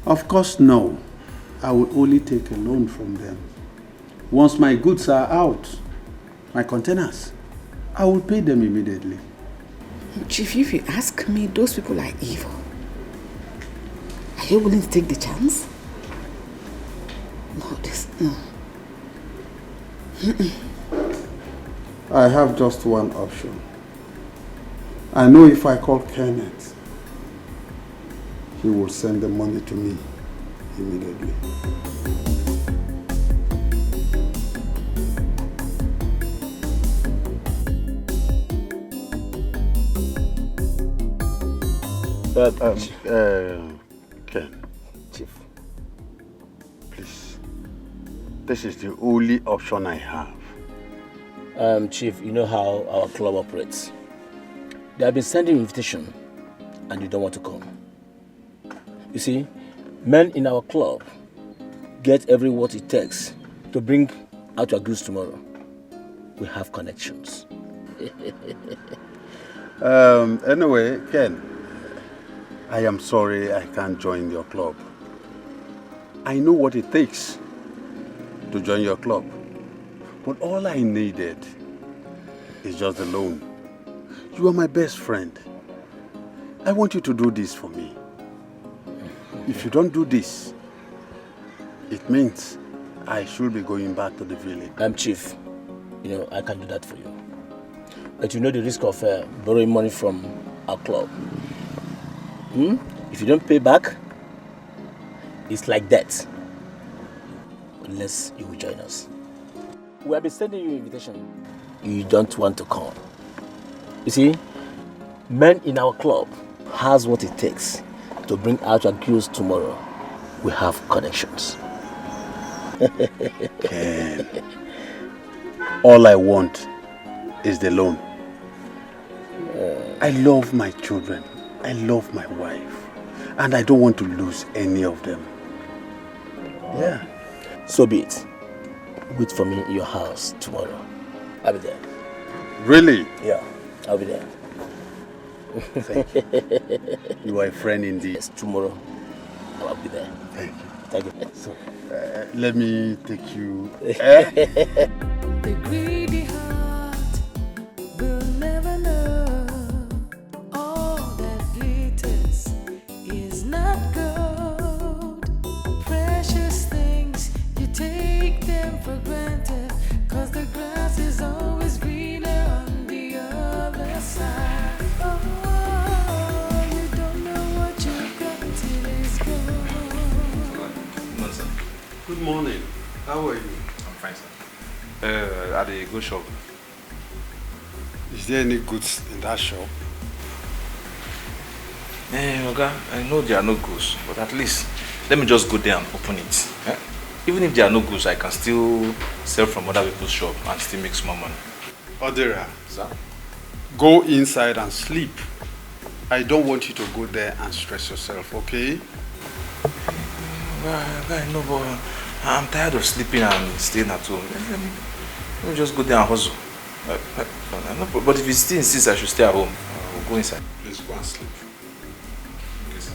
W: Of course, no. I will only take a loan from them. Once my goods are out, my containers, I will pay them immediately.
N: Chief, if you ask me, those people are evil. Are you willing to take the chance? No.
W: I have just one option. I know if I call Kenneth, he will send the money to me immediately. Ken. Chief. Please. This is the only option I have.
K: Chief, you know how our club operates. They have been sending invitation and you don't want to come. You see, men in our club get every what it takes to bring out your goods tomorrow. We have connections.
W: Anyway, Ken, I am sorry I can't join your club. I know what it takes to join your club. But all I needed is just a loan. You are my best friend. I want you to do this for me. If you don't do this, it means I should be going back to the village.
K: Chief, you know, I can do that for you. But you know the risk of borrowing money from our club. If you don't pay back, it's like that. Unless you will join us. We have been sending you an invitation. You don't want to come. You see, men in our club has what it takes to bring out your goods tomorrow. We have connections.
W: Ken, all I want is the loan. I love my children. I love my wife. And I don't want to lose any of them.
K: Yeah. So be it. Wait for me in your house tomorrow. I'll be there.
W: Really?
K: Yeah, I'll be there.
W: Thank you. You are a friend indeed.
K: Yes, tomorrow I'll be there.
W: Thank you.
K: Thank you.
W: So, let me take you.
O: The greedy heart will never know all that glitters is not gold. Precious things, you take them for granted, 'cause the grass is always greener
W: Good morning. How are you?
G: I'm fine, sir. At the go shop.
W: Is there any goods in that shop?
G: Oga, I know there are no goods, but at least let me just go there and open it. Even if there are no goods, I can still sell from other people's shop and still make small money.
W: Odera,
G: sir,
W: go inside and sleep. I don't want you to go there and stress yourself, okay?
G: I know, but I'm tired of sleeping and staying at home. Let me just go there and hustle. But if he still insists I should stay at home, I will go inside.
W: Please go and sleep.
G: Okay, sir.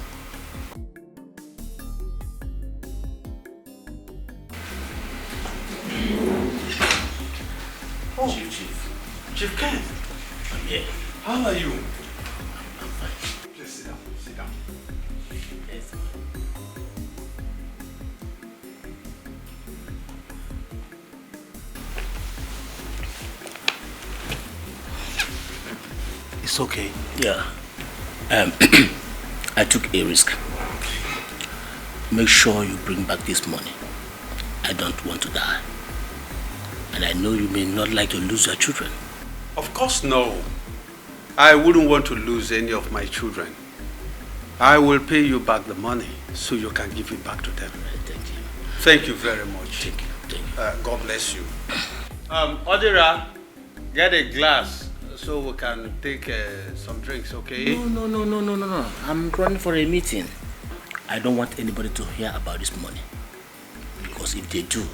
W: Oh.
G: Chief.
W: Chief Ken.
G: I'm here.
W: How are you?
G: I'm fine.
W: Please sit down. Sit down.
G: Yes.
W: It's okay.
K: Yeah. I took a risk. Make sure you bring back this money. I don't want to die. And I know you may not like to lose your children.
W: Of course no. I wouldn't want to lose any of my children. I will pay you back the money so you can give it back to them.
K: Thank you.
W: Thank you very much.
K: Thank you. Thank you.
W: God bless you. Odira, get a glass so we can take some drinks, okay?
K: No. I'm running for a meeting. I don't want anybody to hear about this money. Because if they do,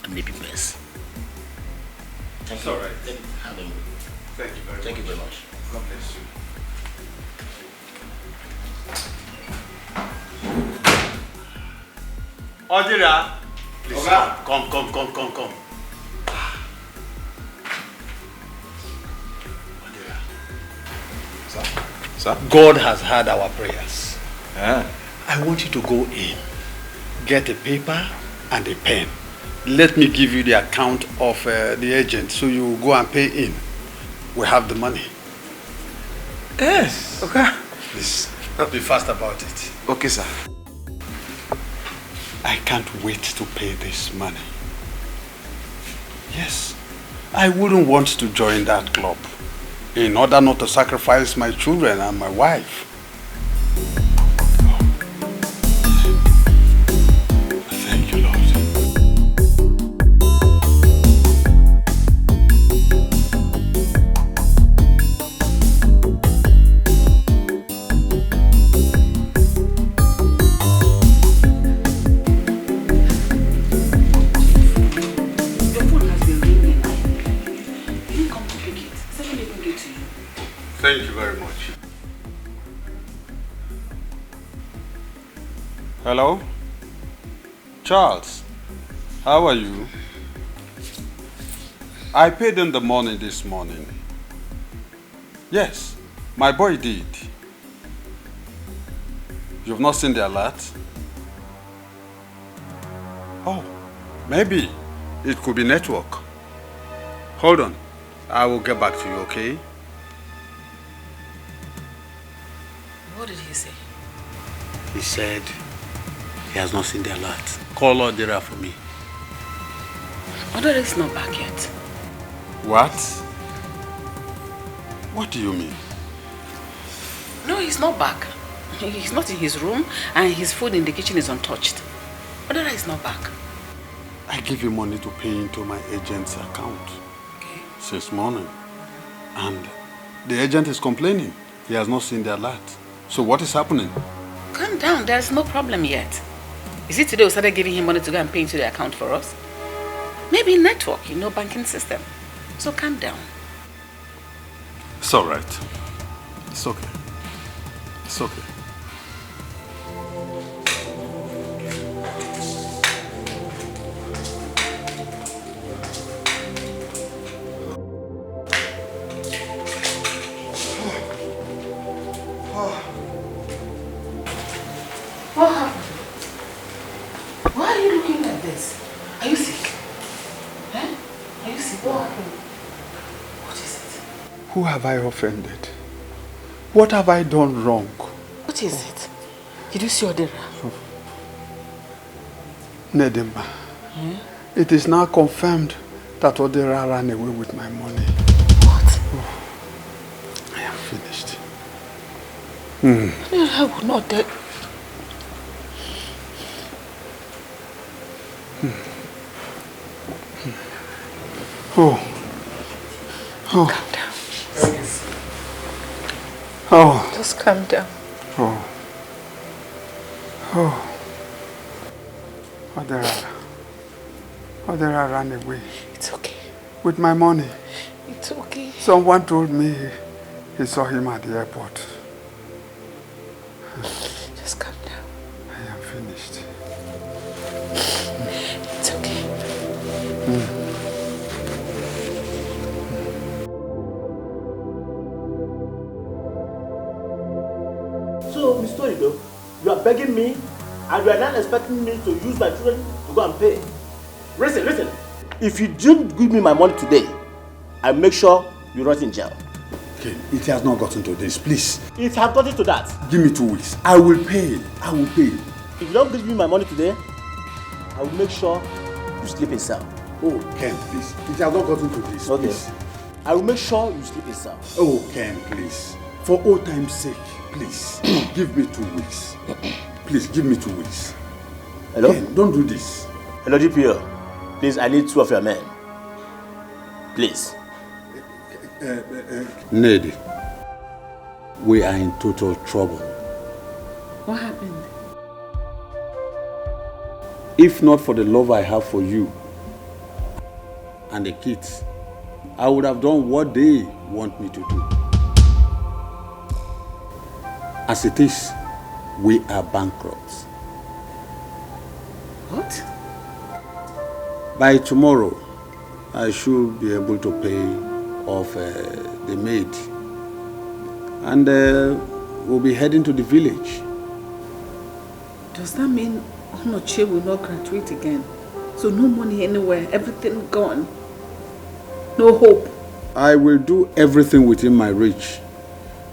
K: I may be mess.
W: It's all right.
K: Have a
W: Thank you very much.
K: Thank you very much.
W: God bless you. Odira, please come. Odira.
G: Sir?
W: God has heard our prayers.
G: Yeah.
W: I want you to go in, get a paper and a pen. Let me give you the account of the agent so you go and pay in. We have the money.
G: Yes. Okay.
W: Please, be fast about it.
G: Okay, sir.
W: I can't wait to pay this money. Yes, I wouldn't want to join that club in order not to sacrifice my children and my wife. Thank you, Lord. Thank you very much. Hello? Charles, how are you? I paid in the money this morning. Yes, my boy did. You've not seen the alert? Oh, maybe it could be network. Hold on, I will get back to you, okay?
N: What did he say?
W: He said he has not seen the alert. Call Odira for me.
N: Odira is not back yet.
W: What? What do you mean?
N: No, he's not back. He's not in his room and his food in the kitchen is untouched. Odira is not back.
W: I give you money to pay into my agent's account since morning. And the agent is complaining. He has not seen the alert. So what is happening?
N: Calm down, there's no problem yet. Is it today we started giving him money to go and pay into the account for us? Maybe network, banking system. So calm down.
W: It's all right. It's okay. It's okay.
N: What happened? Why are you looking like this? Are you sick? Eh? Are you sick? What happened? What is it?
W: Who have I offended? What have I done wrong?
N: What is it? Did you see Odira?
W: Nedimba, it is now confirmed that Odera ran away with my money.
L: What?
W: Oh, I am finished.
L: I would not dare.
W: Oh. Oh.
L: Calm down.
W: Oh.
L: Just calm down.
W: Oh. Oh. Odera ran away.
L: It's okay.
W: With my money.
L: It's okay.
W: Someone told me he saw him at the airport.
L: Just calm down.
W: I am finished.
L: It's okay.
K: So, Mr. Torido, you are begging me and you are not expecting me to use my children to go and pay. Listen. If you don't give me my money today, I'll make sure you rot in jail.
W: Okay, it has not gotten to this, please.
K: It has gotten to that.
W: Give me 2 weeks. I will pay.
K: If you don't give me my money today, I will make sure you sleep in cell.
W: Oh, Ken, please. It has not gotten to this,
K: okay.
W: Please.
K: I will make sure you sleep in cell.
W: Oh, Ken, please. For old time's sake, please. Give me 2 weeks. Please, give me 2 weeks.
K: Hello?
W: Ken, don't do this.
K: Hello, DPO. Please, I need 2 of your men. Please.
W: Ned, we are in total trouble.
N: What happened?
W: If not for the love I have for you and the kids, I would have done what they want me to do. As it is, we are bankrupt.
N: What?
W: By tomorrow, I should be able to pay off the maid. And we'll be heading to the village.
N: Does that mean Onoche will not graduate again? So no money anywhere, everything gone. No hope.
W: I will do everything within my reach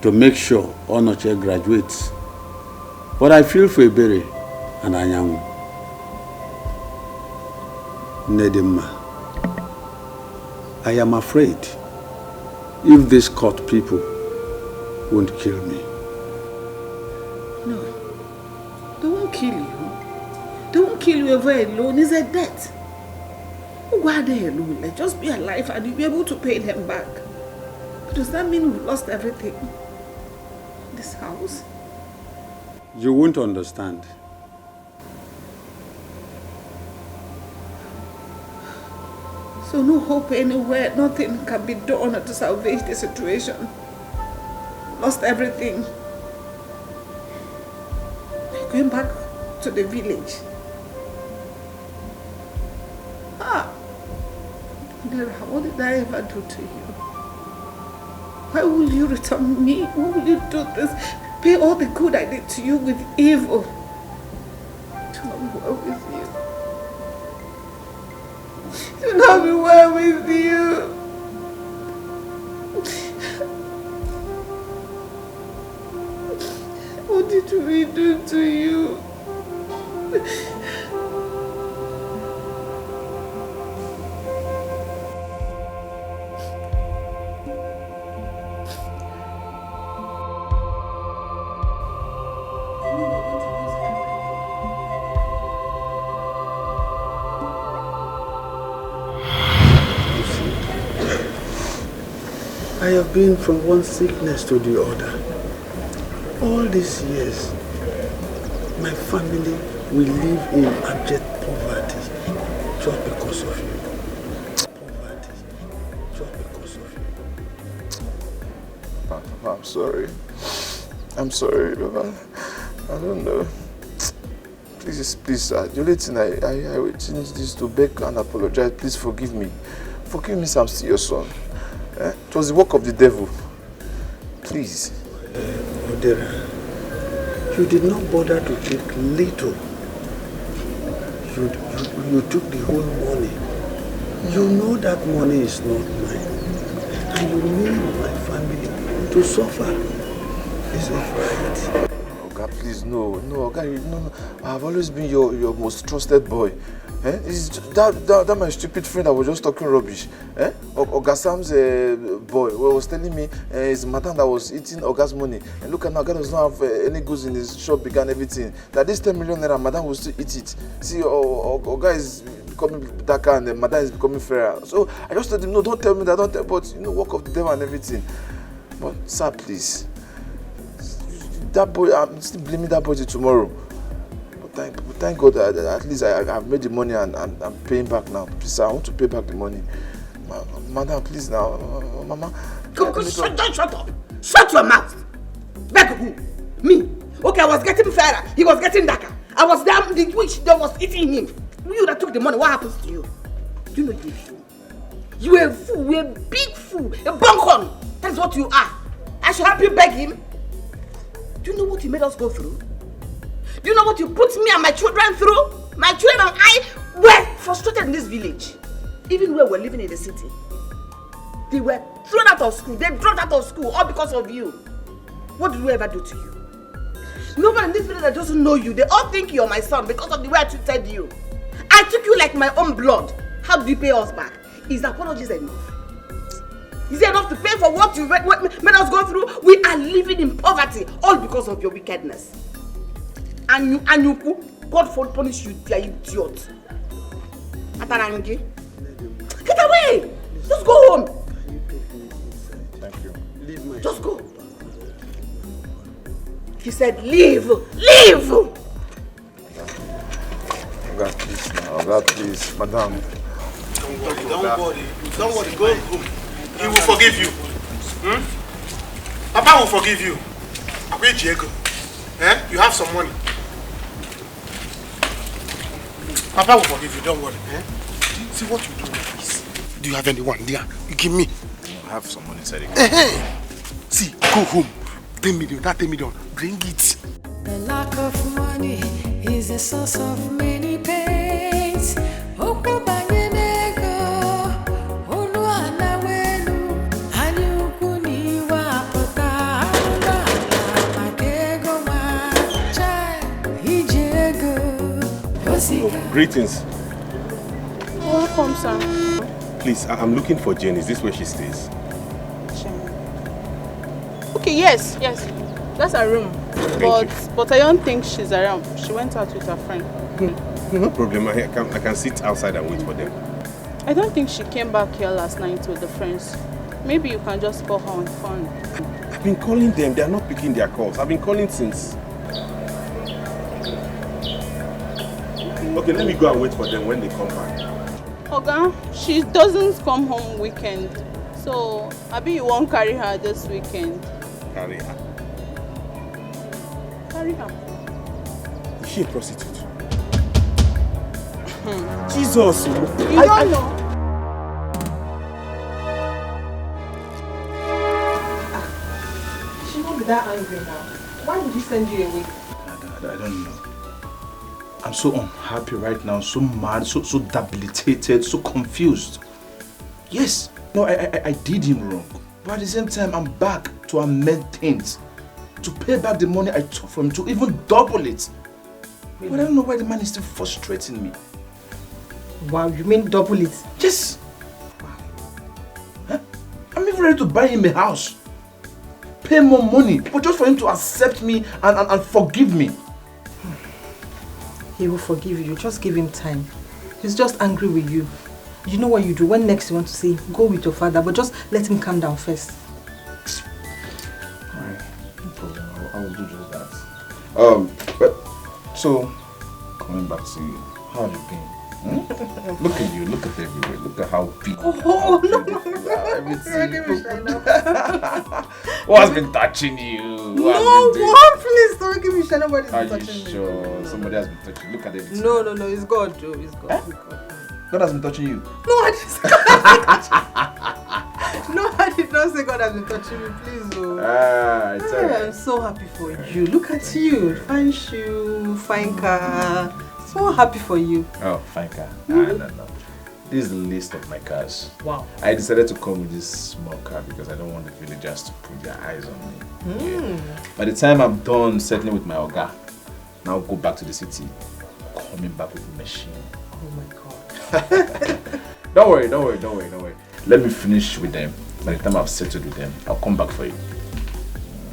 W: to make sure Onoche graduates. But I feel for Ebere and Anyanwu. Nedima, I am afraid if these court people won't kill me.
N: No, they won't kill you. They won't kill you over alone. It's a debt. Why are they alone? Like, just be alive and you'll be able to pay them back. But does that mean we've lost everything? This house?
W: You won't understand.
N: So no hope anywhere, nothing can be done to salvage the situation. Lost everything. Going back to the village. What did I ever do to you? Why will you return me? Why will you do this? Pay all the good I did to you with evil. To not be well with you. To not be well with you. What did we do to you?
W: I have been from one sickness to the other. All these years, my family will live in abject poverty just because of you. Poverty just because of you.
T: Papa, I'm sorry. I'm sorry, Baba. I don't know. Please, the only thing I will change this to beg and apologize. Please forgive me. Forgive me, I'm still your son. It was the work of the devil. Please.
W: Odera, you did not bother to take little. You took the whole money. You know that money is not mine. And you made my family to suffer. Is it right?
T: Oga, please, no, Oga, no. I've always been your most trusted boy. It's that my stupid friend that was just talking rubbish. Oga Sam's boy was telling me his madam that was eating Oga's money. And look at now, Oga does not have any goods in his shop, began everything. That this 10 million naira, madam will still eat it. See, Oga is becoming darker and the madam is becoming fairer. So I just told him, no, don't tell me that, don't tell, but work of the devil and everything. But sir, please, that boy, I'm still blaming that boy till tomorrow. But thank God that at least I've made the money and I'm paying back now. Please, sir, I want to pay back the money. Madam, please now, Mama.
N: Shut up! Shut your mouth! Beg who? Me? Okay, I was getting fairer. He was getting darker. I was down the witch that was eating him. You that took the money, what happens to you? Do you know you're a fool? You're a fool, you're a big fool, a bunghorn. That's what you are. I should help you beg him. Do you know what you made us go through? Do you know what you put me and my children through? My children and I were frustrated in this village. Even when we were living in the city. They were thrown out of school. They dropped out of school all because of you. What did we ever do to you? Nobody in this village that doesn't know you, they all think you're my son because of the way I treated you. I took you like my own blood. How do you pay us back? Is apologies enough? Is it enough to pay for what you made us go through? We are living in poverty, all because of your wickedness. And you, God for punish you, you idiot. Atarangi. Get away! Just go home.
T: Thank you.
N: Leave my Just go. He said, leave! Leave!
T: God, please now. God, please. Madam.
C: Don't worry, go home. He will forgive you. Papa will forgive you. Where Diego? You have some money. Papa will forgive you, don't worry. See what you do, please. Do you have anyone there? You give me.
G: I have some money inside.
C: See, go home. 10 million, that 10 million. Bring it.
O: The lack of money is the source of many pains.
H: Greetings.
R: Welcome, sir.
H: Please, I'm looking for Jane. Is this where she stays?
R: Okay, yes. That's her room. But I don't think she's around. She went out with her friend.
H: No problem. I can sit outside and wait for them.
R: I don't think she came back here last night with the friends. Maybe you can just call her on the phone.
H: I've been calling them. They are not picking their calls. I've been calling since. Okay, let me go and wait for them when they come back.
R: Oga, she doesn't come home weekend. So, maybe you won't carry her this weekend.
H: Carry her?
R: Carry her.
H: Is she a prostitute? Jesus!
R: You don't know.
D: She won't be that angry now. Why would he send you away?
I: I don't know. I'm so unhappy right now, so mad, so debilitated, so confused. Yes, no, I did him wrong. But at the same time, I'm back to amend things. To pay back the money I took from him, to even double it. Really? But I don't know why the man is still frustrating me.
D: Wow, you mean double it?
I: Yes. Huh? I'm even ready to buy him a house. Pay more money, but just for him to accept me and forgive me.
D: He will forgive you. Just give him time. He's just angry with you. You know what you do? When next you want to say, go with your father, but just let him calm down first.
I: Alright, no problem. I will do just that. But so coming back to you, how have you been? Look at you, look at everywhere, look at how big.
D: No.
I: What has been touching you?
D: No, please don't give me shit. Nobody's been touching me.
I: Are you sure? Somebody has been touching you. Look at everything.
D: No, it's God, Joe. It's God.
I: Eh? God has been touching you.
D: No, I did not say God has been touching me, please.
I: It's alright.
D: I'm so happy for you. Look at you. Fine shoe, fine car. So happy for you.
I: Oh, fine car. No. This is the list of my cars.
D: Wow.
I: I decided to come with this small car because I don't want the villagers to put their eyes on me. Yeah. By the time I'm done settling with my Oga, now go back to the city, coming back with a machine.
D: Oh my God.
I: Don't worry. Let me finish with them. By the time I've settled with them, I'll come back for you.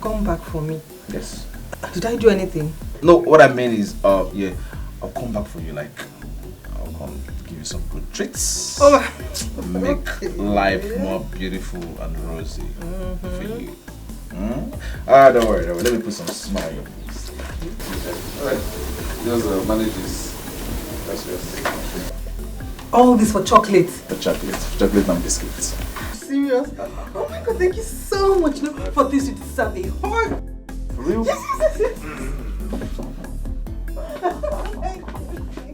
D: Come back for me?
I: Yes.
D: Did I do anything?
I: No, what I mean is, I'll come back for you. Like, I'll come give you some good treats.
D: Oh,
I: make life more beautiful and rosy for you. Don't worry. Let me put some smile on your face. Alright. Just manage this. That's yours.
D: All this for chocolate?
I: For chocolate and biscuits.
D: Serious? Oh my God, thank you so much. No, for this you deserve a hug.
I: For real?
D: Yes.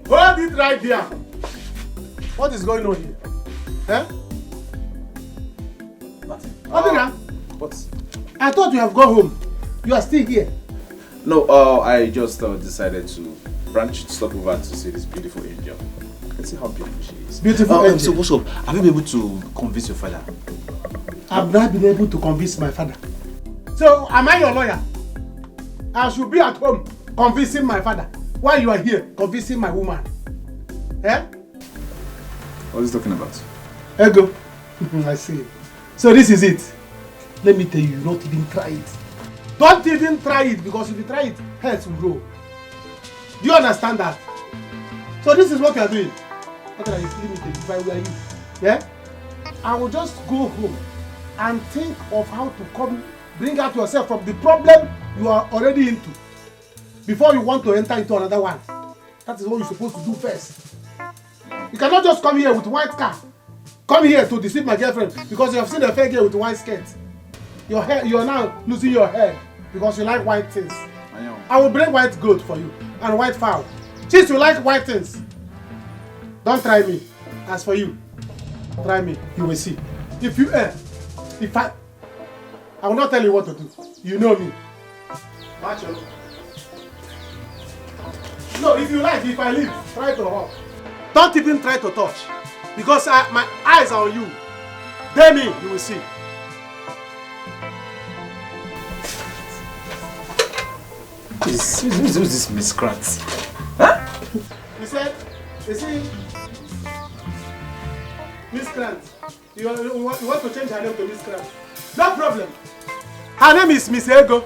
F: Hold it right there. What is going on here? Eh?
I: Nothing. What?
F: I thought you have gone home. You are still here.
I: No, I just decided to stop over to see this beautiful angel. Let's see how beautiful she is.
F: Beautiful angel.
I: So what's up? Have you been able to convince your father?
F: I've not been able to convince my father. So, am I your lawyer? I should be at home convincing my father while you are here convincing my woman. Eh?
I: What is he talking about?
F: Ego. I see. So this is it. Let me tell you, not even try it. Don't even try it, because if you try it, heads will grow. Do you understand that? So this is what you are doing. What are you limited if I were you? Yeah? I will just go home and think of how to bring out yourself from the problem you are already into before you want to enter into another one. That is what you're supposed to do first. You cannot just come here with white car. Come here to deceive my girlfriend because you have seen a fair girl with a white skirt. Your hair, you are now losing your hair because you like white things. I will bring white goat for you and white fowl. Since you like white things, don't try me. As for you, try me. You will see. If you I will not tell you what to do. You know me. Macho. No, if you like, if I leave, try to walk. Don't even try to touch, because my eyes are on you. Dare me, you will see.
I: Who's this miscreant? Huh?
F: He said, you see, miscreant. You want to change her name to miscreant. No problem. Her name is Miss Ego.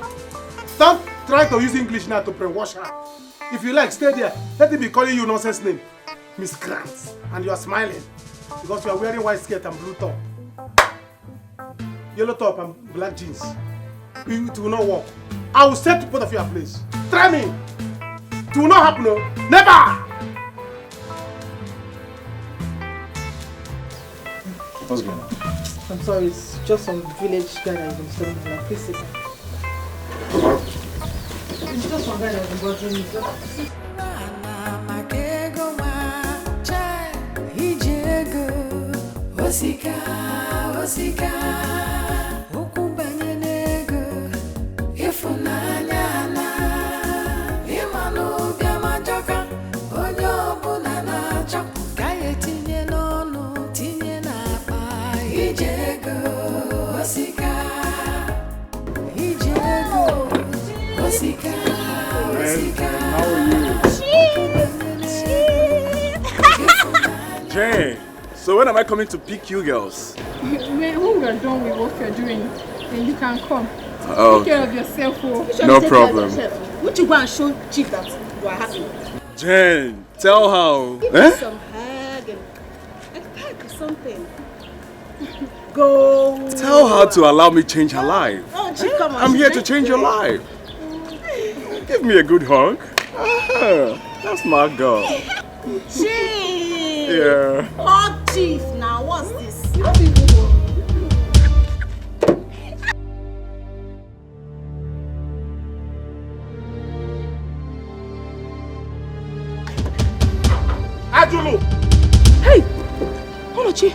F: Don't try to use English now to brainwash her. If you like, stay there. Let him be calling you nonsense name. Miscreant. And you are smiling because you are wearing white skirt and blue top. Yellow top and black jeans. It will not work. I will set both of you a place. Try me. It will not happen. No. Never.
I: What's going on?
D: I'm sorry, it's just some village guy that has been studying my life. Please sit down. It's just one guy that has been bothering me.
O: Wazico, ukubanye nego, ifunanya na, imanu bia majoka, onye ọbụla na-achọ, ka ya tinye n'ọnụ, tinye n'akpa, ijego, Wazico, Wazico.
B: How are you? Jane, so when am I coming to pick you girls?
R: When we are done with what you're doing, then you can come.
B: Oh,
R: Take care of yourself.
B: no problem.
L: Would you go and show Chief that you are happy?
B: Jane, tell her.
L: Give me some hug and a peck or something. Go.
B: Tell her to allow me change her life.
L: Oh, Chief, come on.
B: I'm here to change your life. Give me a good hug. That's my girl.
L: Chief.
B: Yeah.
L: Hug Chief. Now, what's this?
F: Ajulo!
A: Hey! Olochi!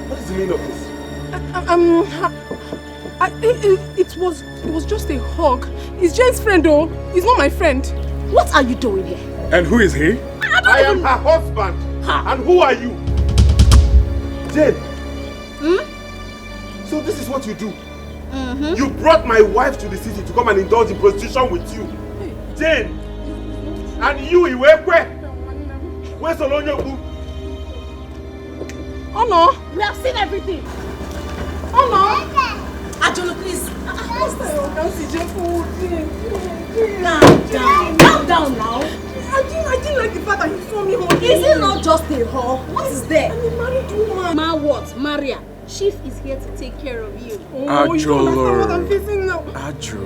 F: What is the meaning of this?
A: It was just a hug. He's Jane's friend though. He's not my friend.
L: What are you doing here?
B: And who is he?
L: I
B: I am her husband. And who are you? Jane. So this is what you do? You brought my wife to the city to come and indulge in prostitution with you. Jane. And you, Iwekwe. Where's Solonyoku?
R: Oh no, we have seen everything. Oh no.
L: Ajolo, please.
R: Calm down now. I didn't like the fact that you saw me home.
L: Is it not just a whore? What is there?
R: I'm a married woman.
Q: Ma what? Maria. Chief is here to take care of you.
R: Oh, you don't understand what I'm facing now.
B: Ajo,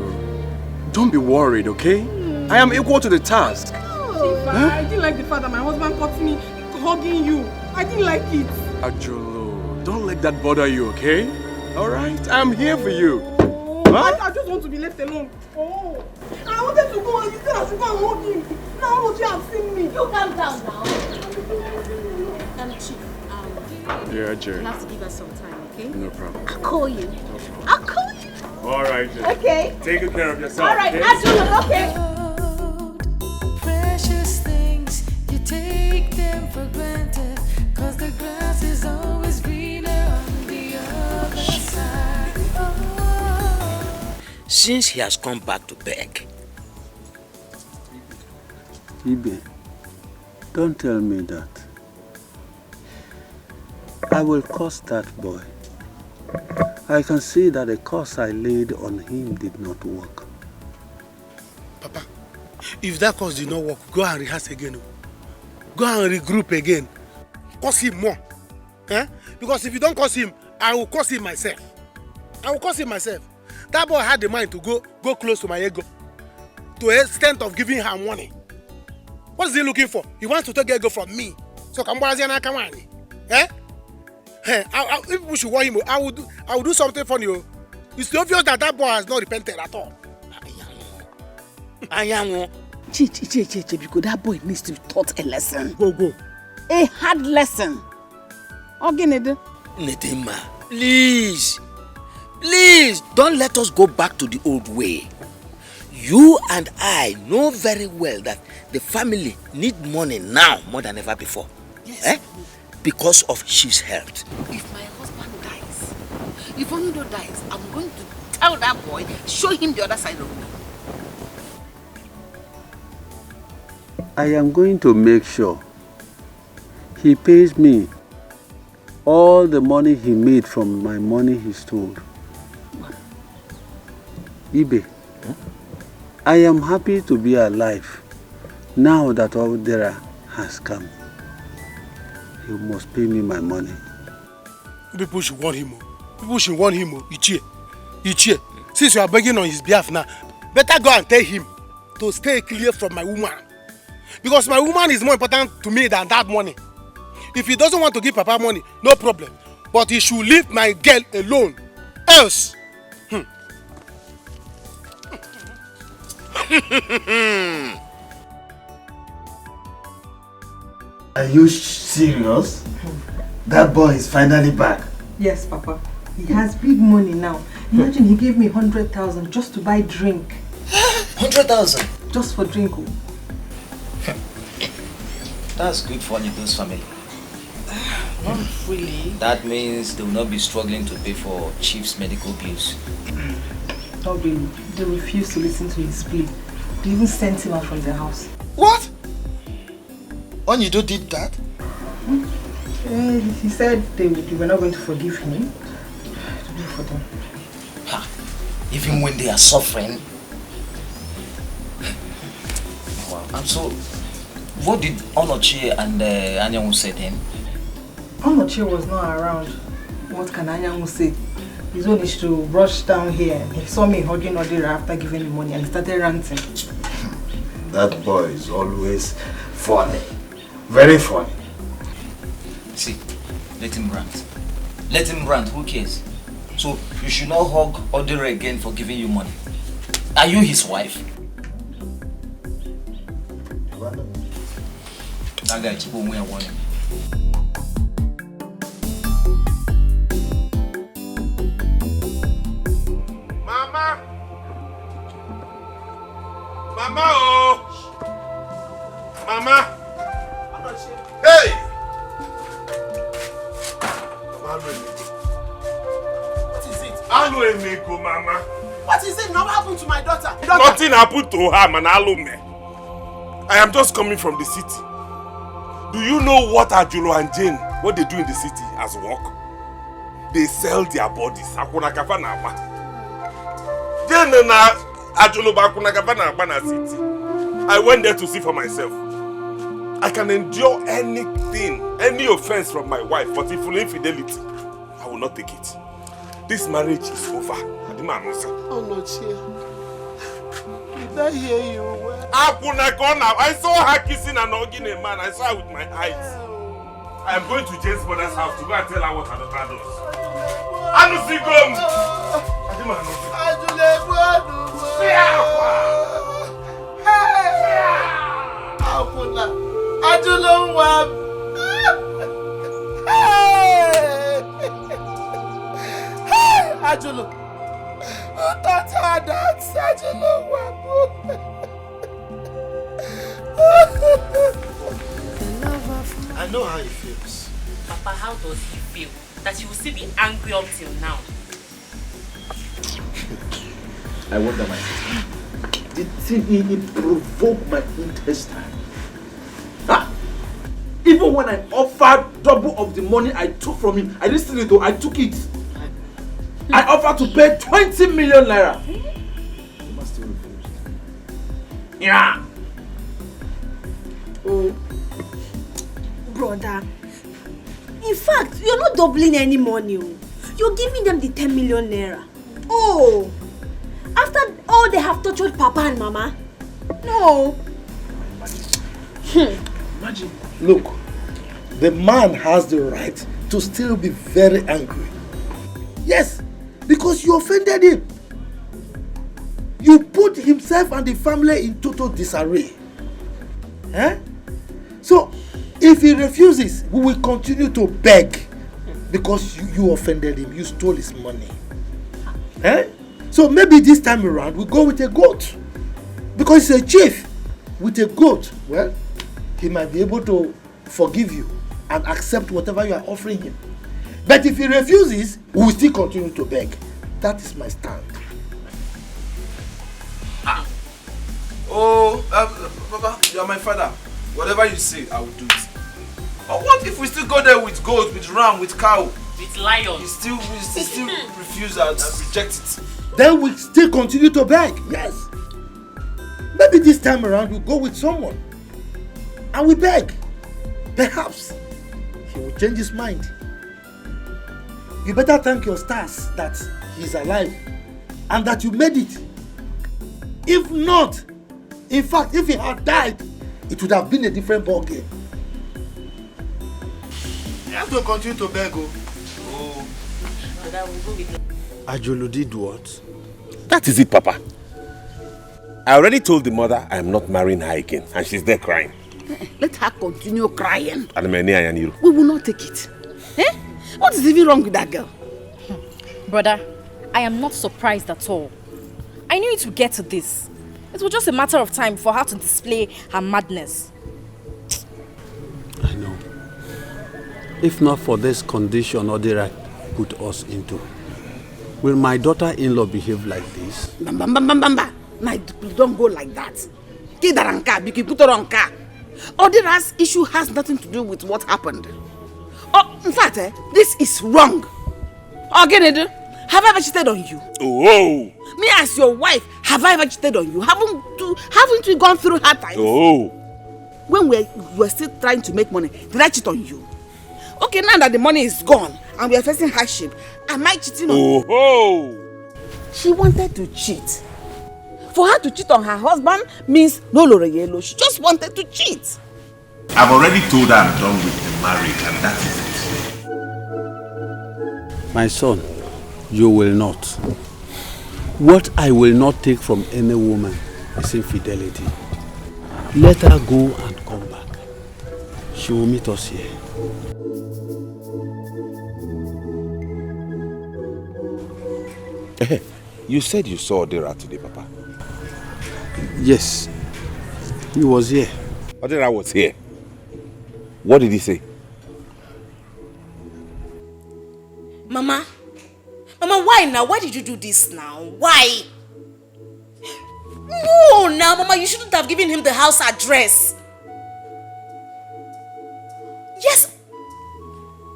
B: don't be worried, okay? I am equal to the task.
R: Chief, I didn't like the fact that my husband caught me hugging you. I didn't like it.
B: Ajolo, don't let that bother you, okay? Alright, I'm here for you.
R: I just want to be left alone. Oh, I wanted to go and you said I should go and hug him. Now what you have seen me.
L: You calm down now. Chief,
B: Yeah, Jane.
L: you have to give us some time, okay?
B: No problem.
L: I'll call you. I'll call you.
B: Alright, Jane.
L: Okay.
B: Take good care of yourself.
L: Alright,
B: okay?
L: Absolutely, okay.
O: Precious things, you take them for granted, 'cause the grass is always greener on the other side. Oh.
J: Since he has come back to beg.
W: Ibe, don't tell me that. I will curse that boy. I can see that the curse I laid on him did not work.
F: Papa, if that curse did not work, go and rehearse again. Go and regroup again. Curse him more. Eh? Because if you don't curse him, I will curse him myself. I will curse him myself. That boy had the mind to go close to my ego. To the extent of giving her money. What is he looking for? He wants to take ego from me. So come on, eh? Hey, if people should want him, I will do something funny. It's obvious that boy has not repented at all.
N: Chichi, because that boy needs to be taught a lesson. Go. A hard lesson. Ogene.
J: Nedima, please, don't let us go back to the old way. You and I know very well that the family need money now more than ever before. Yes. Eh? Because of Chief's health.
N: If my husband dies, if Onido dies, I'm going to tell that boy, show him the other side of me.
W: I am going to make sure he pays me all the money he made from my money he stole. Ibe, I am happy to be alive now that Odera has come. You must pay me my money.
F: People should want him. People should want him. Ichie. Since you are begging on his behalf now, better go and tell him to stay clear from my woman. Because my woman is more important to me than that money. If he doesn't want to give Papa money, no problem. But he should leave my girl alone. Else.
M: Are you serious? That boy is finally back.
D: Yes, Papa. He has big money now. Imagine he gave me 100,000 just to buy drink.
J: 100,000?
D: Just for drink.
G: That's good for Nido's family.
D: Not really.
G: That means they will not be struggling to pay for Chief's medical bills.
D: Not really. They refused to listen to his plea. They even sent him out from the house.
J: What? Onido did that?
D: He said they were not going to forgive him. To do for them.
J: Even when they are suffering?
G: Wow. And so, what did Onochie and Anyanwu say then?
D: Onochie was not around. What can Anyanwu say? His own is to rush down here. He saw me hugging Odera after giving him money and he started ranting.
M: That boy is always funny. Very funny.
G: See, let him rant. Let him rant, who cares? So, you should not hug Odera again for giving you money. Are you his wife? That guy, Chibu, we are warning.
B: Mama, oh! Mama!
H: Hey!
C: What is it?
H: Alu Mama.
C: What is it? Now what happened to my daughter?
H: Nothing happened to her, man. Alume. I am just coming from the city. Do you know what Ajulo and Jane, what they do in the city as work? They sell their bodies. Akuna kafa na aba. Jane na Ajulo ba akuna kafa na aba na city. I went there to see for myself. I can endure anything, any offense from my wife, but if you infidelity, I will not take it. This marriage is over.
C: Oh no, Chia. Did I hear you well?
H: I saw her kissing an Ogene man. I saw her with my eyes. I am going to Jane's mother's house to go and tell her what her daughter does. Anusigom!
C: Ajulo. Who taught her that?
J: I know how he feels.
P: Papa, how does he feel? That he will still be angry up till now?
I: I wonder myself. The thing he provoked my intestine. Huh? Even when I offered double of the money I took from him, I didn't steal it though, I took it. I offered to pay 20 million naira. He must still refuse. Yeah.
L: Oh, brother. In fact, you're not doubling any money. You're giving them the 10 million naira. Oh, after all they have tortured Papa and Mama. No.
I: Imagine. Look, the man has the right to still be very angry. Yes, because you offended him. You put himself and the family in total disarray. Eh? So, if he refuses, we will continue to beg because you offended him, you stole his money. Eh? So maybe this time around we go with a goat. Because he's a chief with a goat. Well, he might be able to forgive you and accept whatever you are offering him. But if he refuses, we will still continue to beg. That is my stand.
U: Oh, Papa, you are my father. Whatever you say, I will do it. But what if we still go there with goat, with ram, with cow?
P: With lion?
U: We still refuse and reject it.
I: Then we still continue to beg. Yes. Maybe this time around we'll go with someone. And we beg. Perhaps he will change his mind. You better thank your stars that he's alive and that you made it. If not, in fact, if he had died, it would have been a different ball game.
J: You have to continue to beg.
U: Ajulu did what?
H: That is it, Papa. I already told the mother I am not marrying her again, and she's there crying.
N: Let her continue crying.
H: We
N: will not take it. Eh? What is even wrong with that girl?
E: Brother, I am not surprised at all. I knew it would get to this. It was just a matter of time for her to display her madness.
W: I know. If not for this condition Odira put us into, will my daughter-in-law behave like this?
N: Bamba. My, don't go like that. Kidaranka, Biki Putoranka. Odira's issue has nothing to do with what happened. Oh, in fact, this is wrong. Ogene, have I ever cheated on you?
H: Oh.
N: Me as your wife, have I ever cheated on you? Haven't we gone through hard times?
H: Oh.
N: When we were still trying to make money, did I cheat on you? Okay, now that the money is gone and we are facing hardship, am I cheating on you?
H: Oh.
N: She wanted to cheat. For her to cheat on her husband means no Loreyelo. She just wanted to cheat.
H: I've already told her I'm done with the marriage, and that is it.
W: My son, you will not. What I will not take from any woman is infidelity. Let her go and come back. She will meet us here.
H: You said you saw Odira today, Papa.
W: Yes, he was here.
H: Odira was here. What did he say?
L: Mama, why now? Why did you do this now? Why? No, now, Mama, you shouldn't have given him the house address.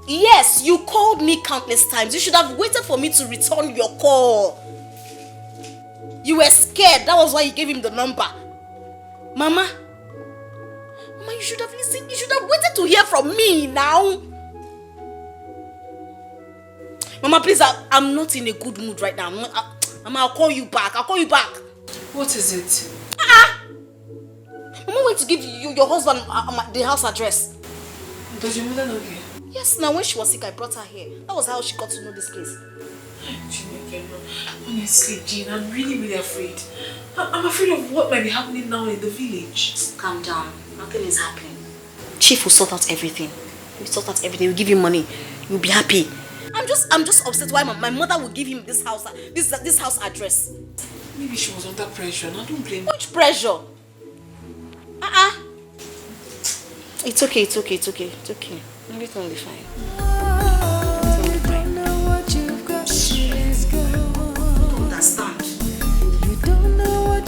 L: Yes, you called me countless times. You should have waited for me to return your call. You were scared. That was why you gave him the number. Mama, you should have listened. You should have waited to hear from me now. Mama, please, I'm not in a good mood right now. Mama, I'll call you back.
A: What is it?
L: Mama went to give you your husband the house address.
A: Does your mother know here?
L: Yes, now when she was sick, I brought her here. That was how she got to know this place.
A: Honestly, Jean, I'm really afraid. I'm afraid of what might be happening now in the village.
L: Calm down. Nothing is happening. Chief will sort out everything. We'll give you money. You'll be happy. I'm just upset why my mother will give him this house address.
A: Maybe she was under pressure. I don't blame her.
L: Which pressure? It's okay. Everything will be fine.
O: You don't know what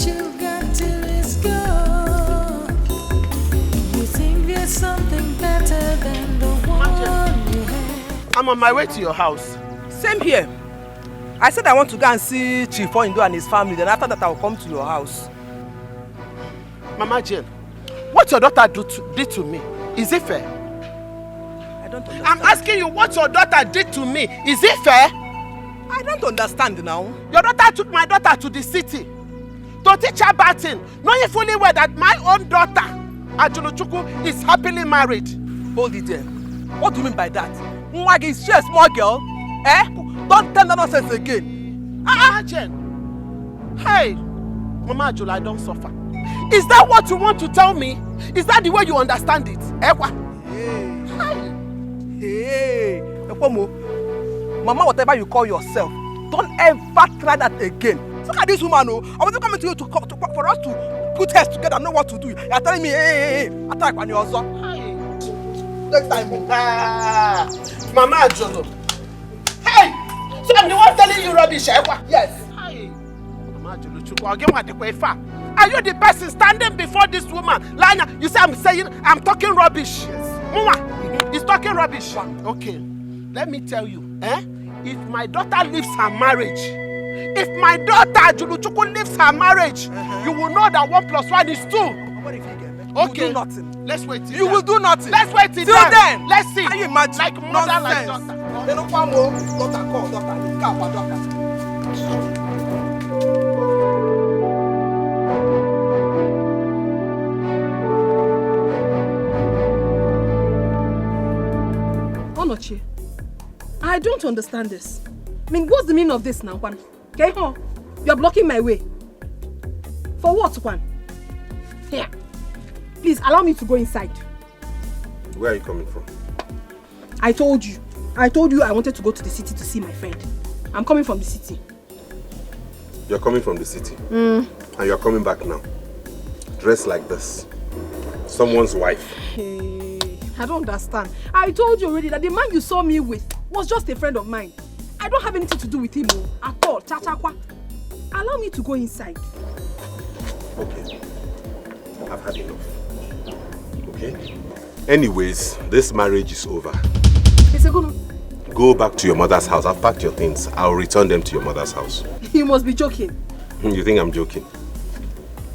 O: you've got till it's gone. You think there's something better than the one you had.
C: I'm on my way to your house.
K: Same here. I said I want to go and see Chief Indo and his family. Then after that, I will come to your house.
C: Mama Jane, what your daughter did to me, is it fair?
K: I don't understand.
C: I'm asking you what your daughter did to me. Is it fair?
K: I don't understand now.
C: Your daughter took my daughter to the city to teach her batting, knowing fully well that my own daughter, Ajuluchuku, is happily married.
K: Hold it there. What do you mean by that? Mwagi, is she a small girl? Don't tell that nonsense again.
C: Jen. Hey, Mama Ajula, I don't suffer. Is that what you want to tell me? Is that the way you understand it?
K: Hey, Mama, whatever you call yourself, don't ever try that again. Look at this woman, I wasn't coming to you for us to put heads together and know what to do. You're telling me, hey, attack on your son. Next time,
C: Mama Ajolo. Hey, so I'm the one telling you rubbish,
K: Yes.
C: Hey, Mama Ajolo Chukwu, I'll get what the way far. Are you the person standing before this woman? Lana, you say I'm talking rubbish. Yes. Mama, he's talking rubbish. Okay, let me tell you, if my daughter leaves her marriage, if my daughter Ajuluchuku leaves her marriage, you will know that 1 + 1 is 2.
K: What if you get me?
C: Okay.
K: You will do nothing.
C: Let's wait till
K: you
C: then.
K: will do nothing.
C: Let's wait till
K: then.
C: Let's see.
K: Can you imagine?
C: Like mother, like
K: Nonsense.
C: daughter.
K: They don't want more daughter call daughter. Daughter.
A: Onochie, I don't understand this. I mean, what's the meaning of this now, Kwan? Okay, you're blocking my way. For what, Kwan? Here, please allow me to go inside.
H: Where are you coming from?
A: I told you I wanted to go to the city to see my friend. I'm coming from the city.
H: You're coming from the city? And you're coming back now. Dressed like this. Someone's wife.
A: Hey, I don't understand. I told you already that the man you saw me with was just a friend of mine. I don't have anything to do with him at all. Cha-cha-kwa. Allow me to go inside.
H: Okay. I've had enough. Okay? Anyways, this marriage is over. Go back to your mother's house. I've packed your things. I'll return them to your mother's house.
A: You must be joking.
H: You think I'm joking?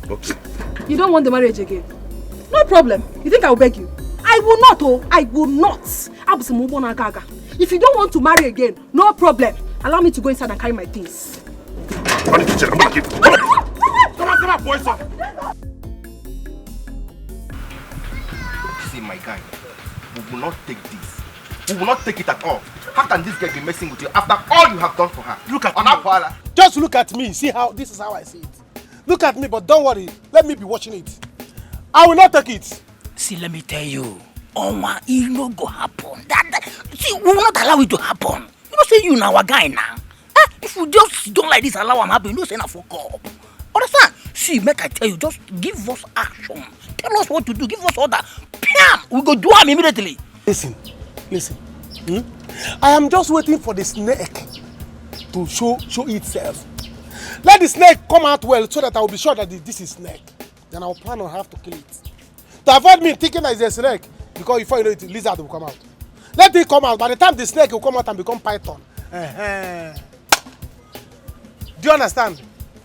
H: Okay.
A: You don't want the marriage again? No problem. You think I'll beg you? I will not, I will not. If you don't want to marry again, no problem. Allow me to go inside and carry my things.
B: Come on, boys.
J: See, my guy, we will not take this. We will not take it at all. How can this girl be messing with you after all you have done for her?
F: Look at me. Just look at me. See how this is how I see it. Look at me, but don't worry. Let me be watching it. I will not take it.
J: See, let me tell you, it no go happen. See, we will not allow it to happen. You know, say you now our guy now. If we just don't like this, allow him happen. You know, say na for God. Understand? See, make I tell you, just give us action. Tell us what to do. Give us order. Pam!
S: we go do am immediately.
F: Listen. I am just waiting for the snake to show itself. Let the snake come out well so that I will be sure that this is snake. Then I will plan on how to kill it. To avoid me thinking that it's a snake, because before you know it, lizard will come out. Let it come out. By the time the snake will come out and become python. Do you understand?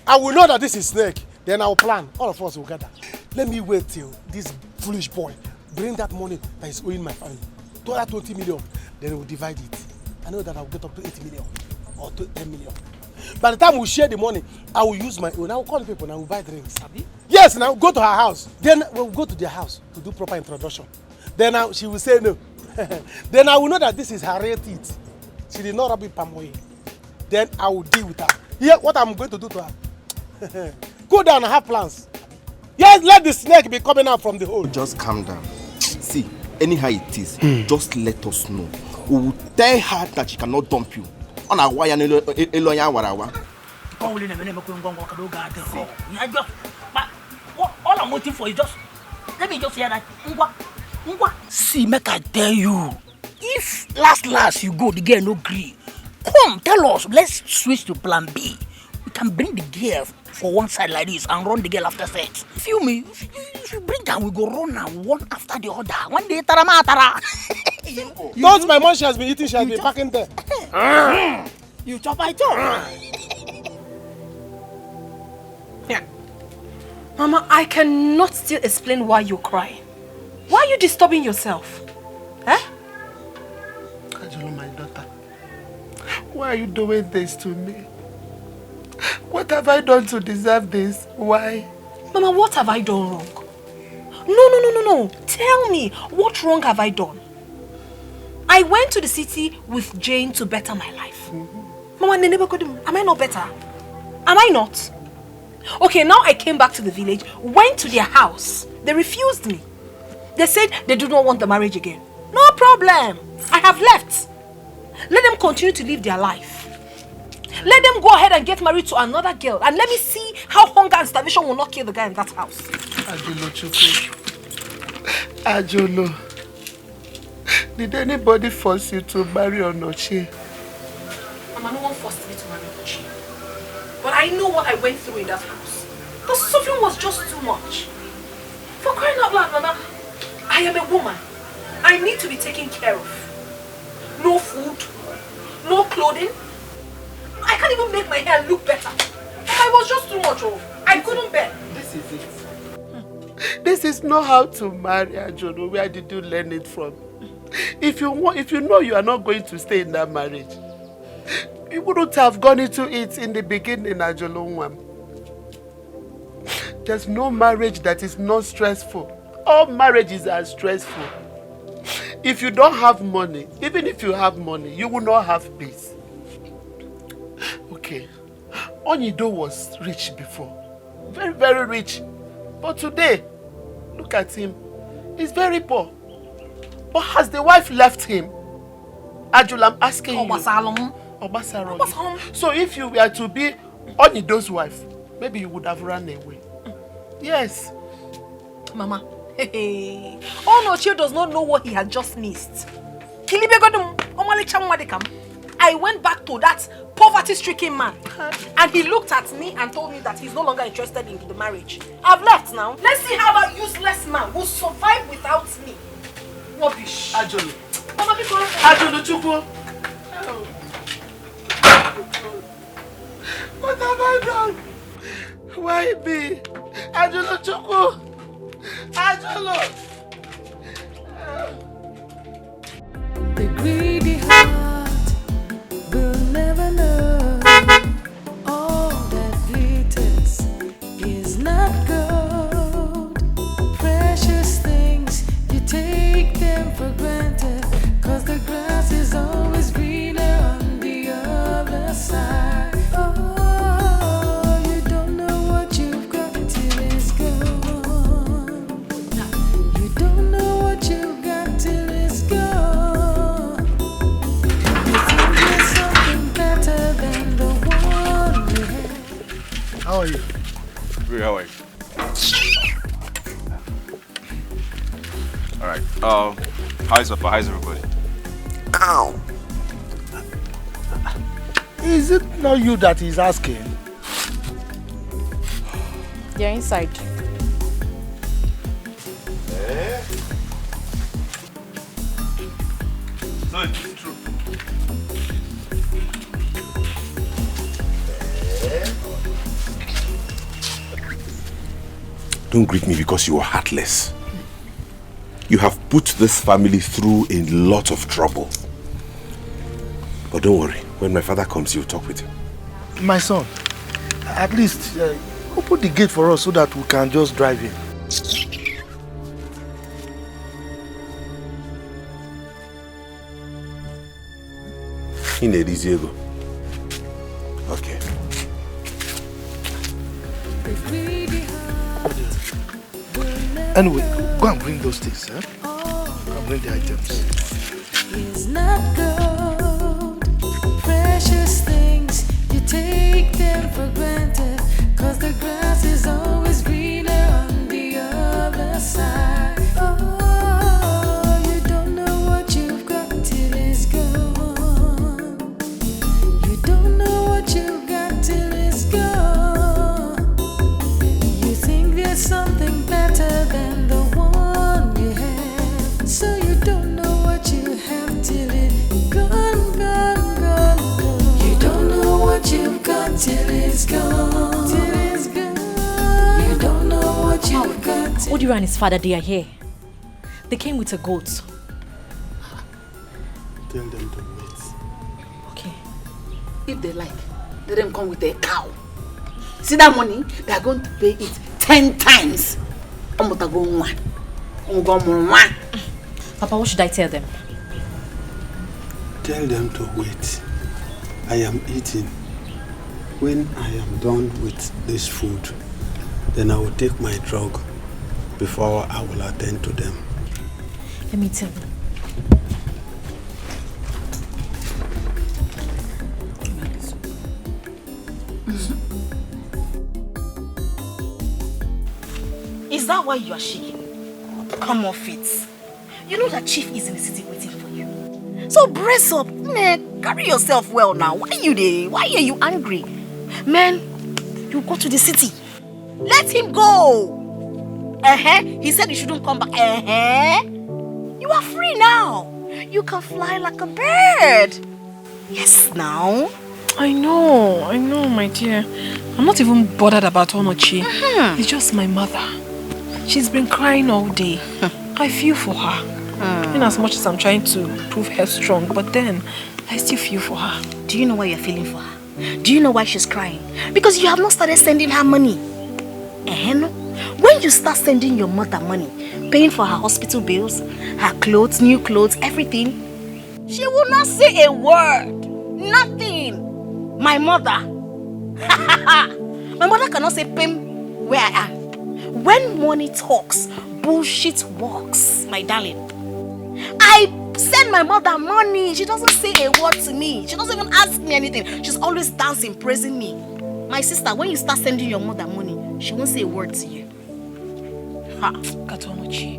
F: I will know that this is snake. Then I will plan. All of us will gather. Let me wait till this foolish boy bring that money that is owing my family. To that 20 million. Then we will divide it. I know that I will get up to 80 million or to 10 million. By the time we share the money, I will use my own. I will call the people and I will buy drinks. Yes, and I will go to her house. Then we will go to their house to do proper introduction. Then she will say no. Then I will know that this is her real teeth. She did not rub it palm oil. Then I will deal with her. Here, what I'm going to do to her. Go down and have plans. Yes, let the snake be coming out from the hole.
T: Just calm down. See, anyhow it is, just let us know. We will tell her that she cannot dump you. On a wire,
S: all I'm waiting for is just, let me just hear that. See, make I tell you, if last you go, the girl no agree. Come, tell us, let's switch to plan B. We can bring the girl for one side like this and run the girl after sex. Feel me? If you bring her, we go run her one after the other. One day, tara.
F: Those my mom she has been eating, she has been packing there.
S: You chop, I chop.
A: Yeah. Mama, I cannot still explain why you're crying. Why are you disturbing yourself? Eh?
W: Ajolo, my daughter, why are you doing this to me? What have I done to deserve this? Why?
A: Mama, what have I done wrong? No. Tell me, what wrong have I done? I went to the city with Jane to better my life. Mama, am I not better? Am I not? Okay, now I came back to the village, went to their house. They refused me. They said they do not want the marriage again. No problem. I have left. Let them continue to live their life. Let them go ahead and get married to another girl. And let me see how hunger and starvation will not kill the guy in that house.
W: Ajolo Chukwu. Ajolo. Did anybody force you to marry Onochie?
A: Mama, no one forced me to marry Onochie. But I know what I went through in that house. The suffering was just too much. For crying out loud, Mama, I am a woman. I need to be taken care of. No food, no clothing. I can't even make my hair look better. I was just too much. I couldn't bear.
W: This is it. This is not how to marry, Ajolo. Where did you learn it from? If you know you are not going to stay in that marriage, you wouldn't have gone into it in the beginning, Ajolo. There's no marriage that is not stressful. All marriages are stressful. If you don't have money, even if you have money, you will not have peace. Okay, Onyido was rich before. Very, very rich. But today, look at him. He's very poor. But has the wife left him? Ajul, I'm asking you. Obasarom. So if you were to be Onyido's wife, maybe you would have run away. Yes.
A: Mama, Onochie does not know what he had just missed. I went back to that poverty-stricken man and he looked at me and told me that he's no longer interested in the marriage. I've left now. Let's see how that useless man will survive without me. Rubbish.
W: Ajolo.
A: Mama,
W: Ajolo Chukwu. What have I done? Why me? Ajolo Chukwu. Ajolo.
O: The greedy heart will never know. All that glitters is not gold. Precious things, you take them for granted, 'cause the grass is always greener on the other side. Oh, you don't know what you've got till it's gone. You don't know what you've got till it's gone. You think there's something better than the one you had.
B: How are you? Great, how are you? Alright,
G: How's Papa? How's everybody?
K: Ow! Is it not you that is asking?
E: They're inside.
G: So it's true.
H: Don't greet me because you are heartless. You have put this family through a lot of trouble. But don't worry, when my father comes, you'll talk with him.
K: My son, at least open the gate for us so that we can just drive in.
H: In a Diego. Okay.
K: Anyway, go and bring those things, eh? Go and bring the items.
O: It's not good. Precious things, you take them for granted. Cause the grass is always greener on the other side. Oh, you don't know what you've got till it's gone. You don't know what you've got till it's gone. You think there's something better than the one you have. So you don't know what you have till it's gone, gone, gone, gone. You don't know what you've got till it's gone. Till it's gone. You don't know what you've got till.
E: Odiwa and his father, they are here. They came with a goat.
K: Tell them to wait.
E: Okay.
N: If they like, let them come with a cow. See that money? They are going to pay it 10 times.
E: Papa, what should I tell them?
W: Tell them to wait. I am eating. When I am done with this food, then I will take my drug before I will attend to them.
E: Let me tell them.
L: Is that why you are shaking? Come off it. You know that Chief is in the city waiting for you. So brace up. Man, carry yourself well now. Why are you there? Why are you angry? Man, you go to the city. Let him go. He said you shouldn't come back. You are free now. You can fly like a bird. Yes, now.
A: I know, my dear. I'm not even bothered about Onochi. It's just my mother. She's been crying all day. I feel for her. In as much as I'm trying to prove her strong, but then I still feel for her.
L: Do you know why you're feeling for her? Do you know why she's crying? Because you have not started sending her money. When you start sending your mother money, paying for her hospital bills, her clothes, new clothes, everything, she will not say a word. Nothing. My mother. My mother cannot say pim where I am. When money talks, bullshit walks, my darling. I send my mother money. She doesn't say a word to me. She doesn't even ask me anything. She's always dancing, praising me. My sister, when you start sending your mother money, she won't say a word to you.
A: Katonochi.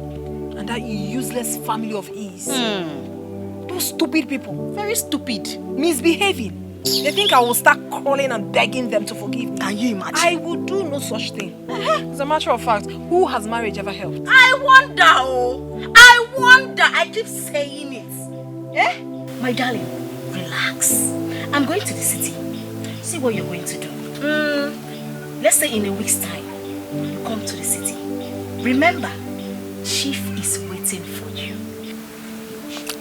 A: And that useless family of ease. Those stupid people.
L: Very stupid.
A: Misbehaving. They think I will start calling and begging them to forgive me.
L: Can you imagine?
A: I will do no such thing. As a matter of fact, who has marriage ever helped?
L: I wonder, I wonder. I keep saying it. My darling, relax. I'm going to the city. See what you're going to do. Let's say in a week's time, you come to the city. Remember, Chief is waiting for you.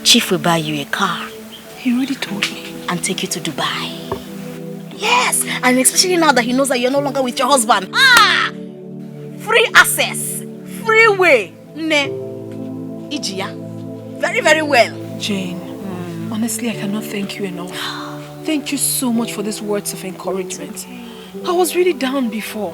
L: Chief will buy you a car.
A: He already told me.
L: And take you to Dubai. Yes, and especially now that he knows that you're no longer with your husband. Free access, free way. Ijia, very, very well.
A: Jane, honestly, I cannot thank you enough. Thank you so much for these words of encouragement. I was really down before,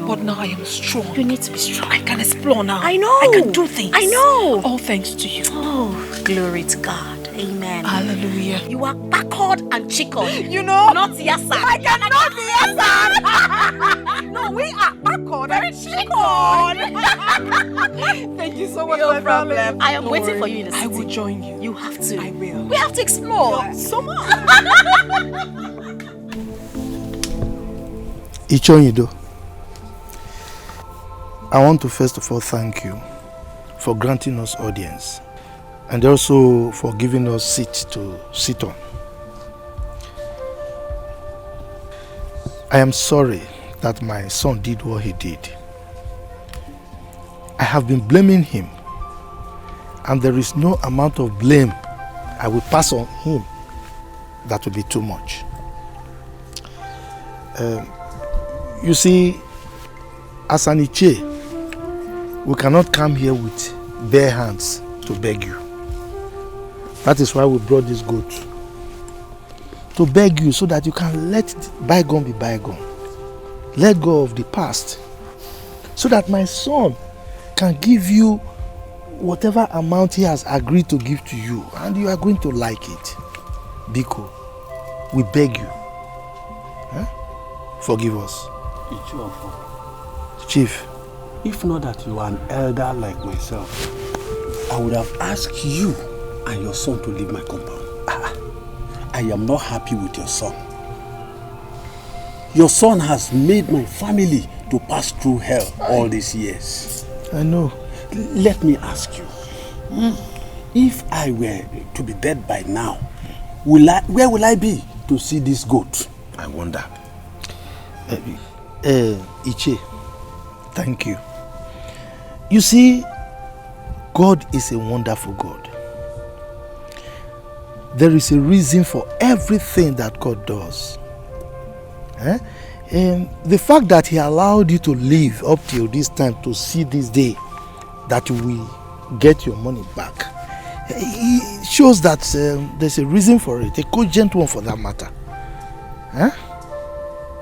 A: but now I am strong.
L: You need to be strong.
A: I can explore now.
L: I know.
A: I can do things.
L: I know.
A: All thanks to you.
L: Oh, glory to God. Amen.
S: Hallelujah.
L: You are backward and chickled.
D: You know?
L: Not yes, sir.
D: I cannot be yes, sir. No, we are backward and chickled. Thank you so much,
L: No problem.
D: darling.
L: I am
D: Don't
L: waiting
D: worry.
L: for you in the city.
D: I will join you.
L: You have to.
D: I will.
L: We have to explore.
D: So much.
Q: Ichonyido, I want to first of all thank you for granting us audience and also for giving us seats to sit on. I am sorry that my son did what he did. I have been blaming him, and there is no amount of blame I will pass on him that will be too much. You see, as an Iche, we cannot come here with bare hands to beg you. That is why we brought this goat. To beg you so that you can let bygone be bygone. Let go of the past. So that my son can give you whatever amount he has agreed to give to you. And you are going to like it. Biko, we beg you. Huh? Forgive us. Chief.
W: If not that you are an elder like myself, I would have asked you and your son to leave my compound. I am not happy with your son. Your son has made my family to pass through hell all these years.
Q: I know.
W: Let me ask you, if I were to be dead by now, where will I be to see this goat? I wonder.
Q: Iche, thank you. You see, God is a wonderful God. There is a reason for everything that God does. And the fact that he allowed you to live up till this time to see this day that we get your money back, it shows that there's a reason for it, a cogent one for that matter.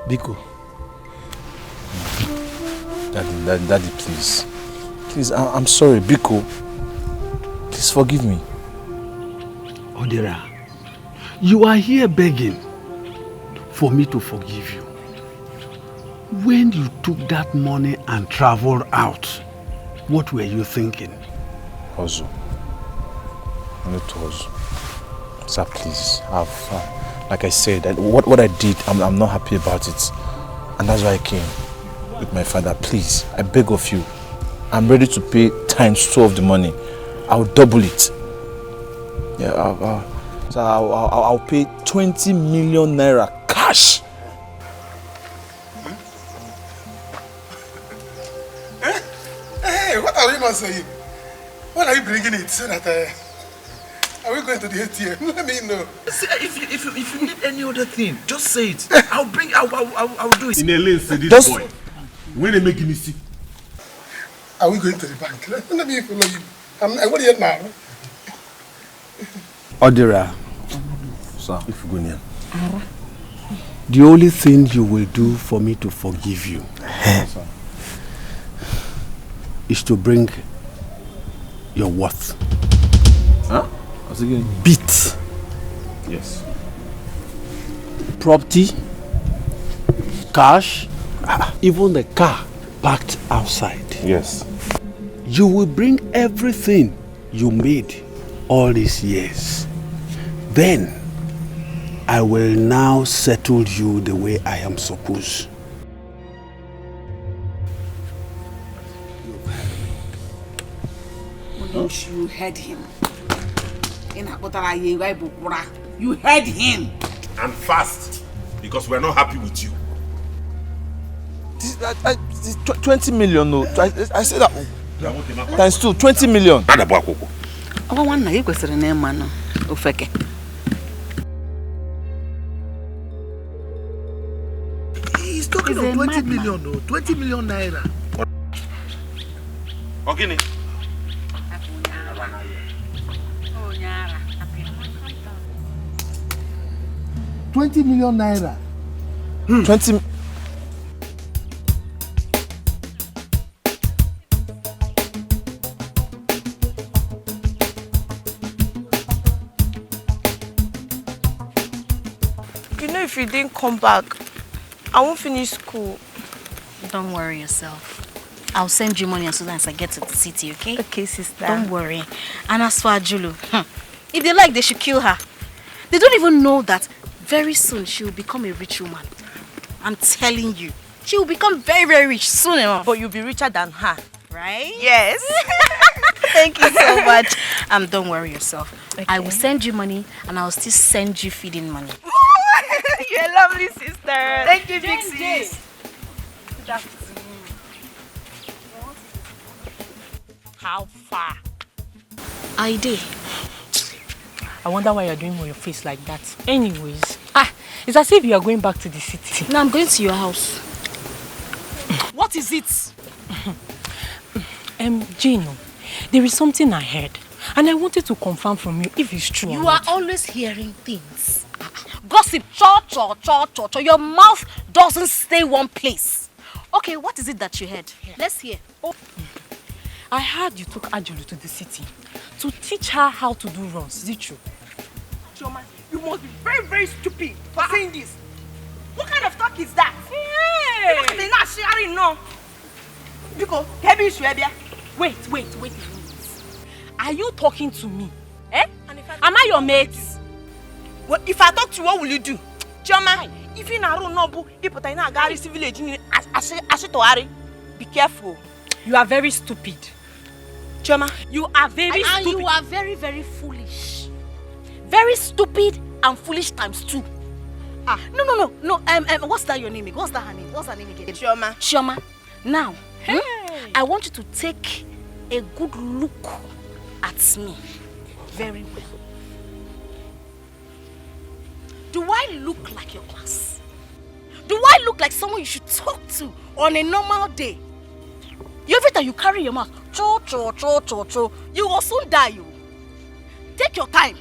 Q: Biko.
G: Daddy, please. Please, I'm sorry, Biko. Please forgive me.
W: Odera, you are here begging for me to forgive you. When you took that money and traveled out, what were you thinking?
G: Ozu. Not Ozu. Sir, please. Like I said, what I did, I'm not happy about it. And that's why I came with my father. Please, I beg of you. I'm ready to pay ×2 of the money. I'll double it. Yeah, I'll pay 20 million naira cash.
F: Hey, what are you not saying? When are you bringing it so that are we going to the ATM? Let me know.
G: See, if you need any other thing, just say it. I'll do it.
B: In a lane, say this
G: just
B: boy. When they make me see.
F: Are we going to the bank? Let me follow you. I want to hear now.
W: Odera,
G: sir,
W: if you go near. The only thing you will do for me to forgive you is to bring your worth.
G: Huh? What's again?
W: Beat.
G: Yes.
W: Property, cash, even the car parked outside.
G: Yes.
W: You will bring everything you made all these years. Then I will now settle you the way I am supposed.
N: You heard him. You heard him.
B: And fast, because we're not happy with you.
G: 20 million, no. I said that. ×2, 20 million.
Q: He's talking of 20 million, no. 20 million naira.
B: Ogene.
Q: 20 million naira.
G: 20.
M: You know, if you didn't come back, I won't finish school.
L: Don't worry yourself. I'll send you money as soon as I get to the city, okay?
M: Okay, sister.
L: Don't worry. And as for Ajulu, if they like, they should kill her. They don't even know that very soon she will become a rich woman. I'm telling you. She will become very, very rich soon enough.
M: But you'll be richer than her.
L: Right?
M: Yes.
L: Thank you so much. Don't worry yourself.
M: Okay.
L: I will send you money and I'll still send you feeding money.
M: You're a lovely sister. Thank you, big sis.
S: Good afternoon. How far?
L: I did.
S: I wonder why you're doing your face like that. Anyways, it's as if you are going back to the city.
L: No, I'm going to your house.
S: What is it? Gino, there is something I heard. And I wanted to confirm from you if it's true.
L: You are always hearing things. Gossip, cho. Your mouth doesn't stay one place. Okay, what is it that you heard? Let's hear.
S: I heard you took Ajulu to the city to teach her how to do runs. Is it true?
M: Chioma, you must be very, very stupid for saying this. What kind of talk is that?
S: Hey!
M: They're not sharing, no. Because, heavy issue,
S: Wait. Are you talking to me? Eh? Am I your mate?
M: Well, if I talk to you, what will you do? Chioma, if you don't know, village, be careful.
S: You are very stupid.
M: Chioma,
S: you are very stupid.
L: And you are very, very foolish. Very stupid and foolish times 2. No. What's that your name? What's that her name? What's her name again? Chioma. Now, I want you to take a good look at me. Very well. Do I look like your class? Do I look like someone you should talk to on a normal day? Every time you carry your mouth, cho, you will soon die. You take your time.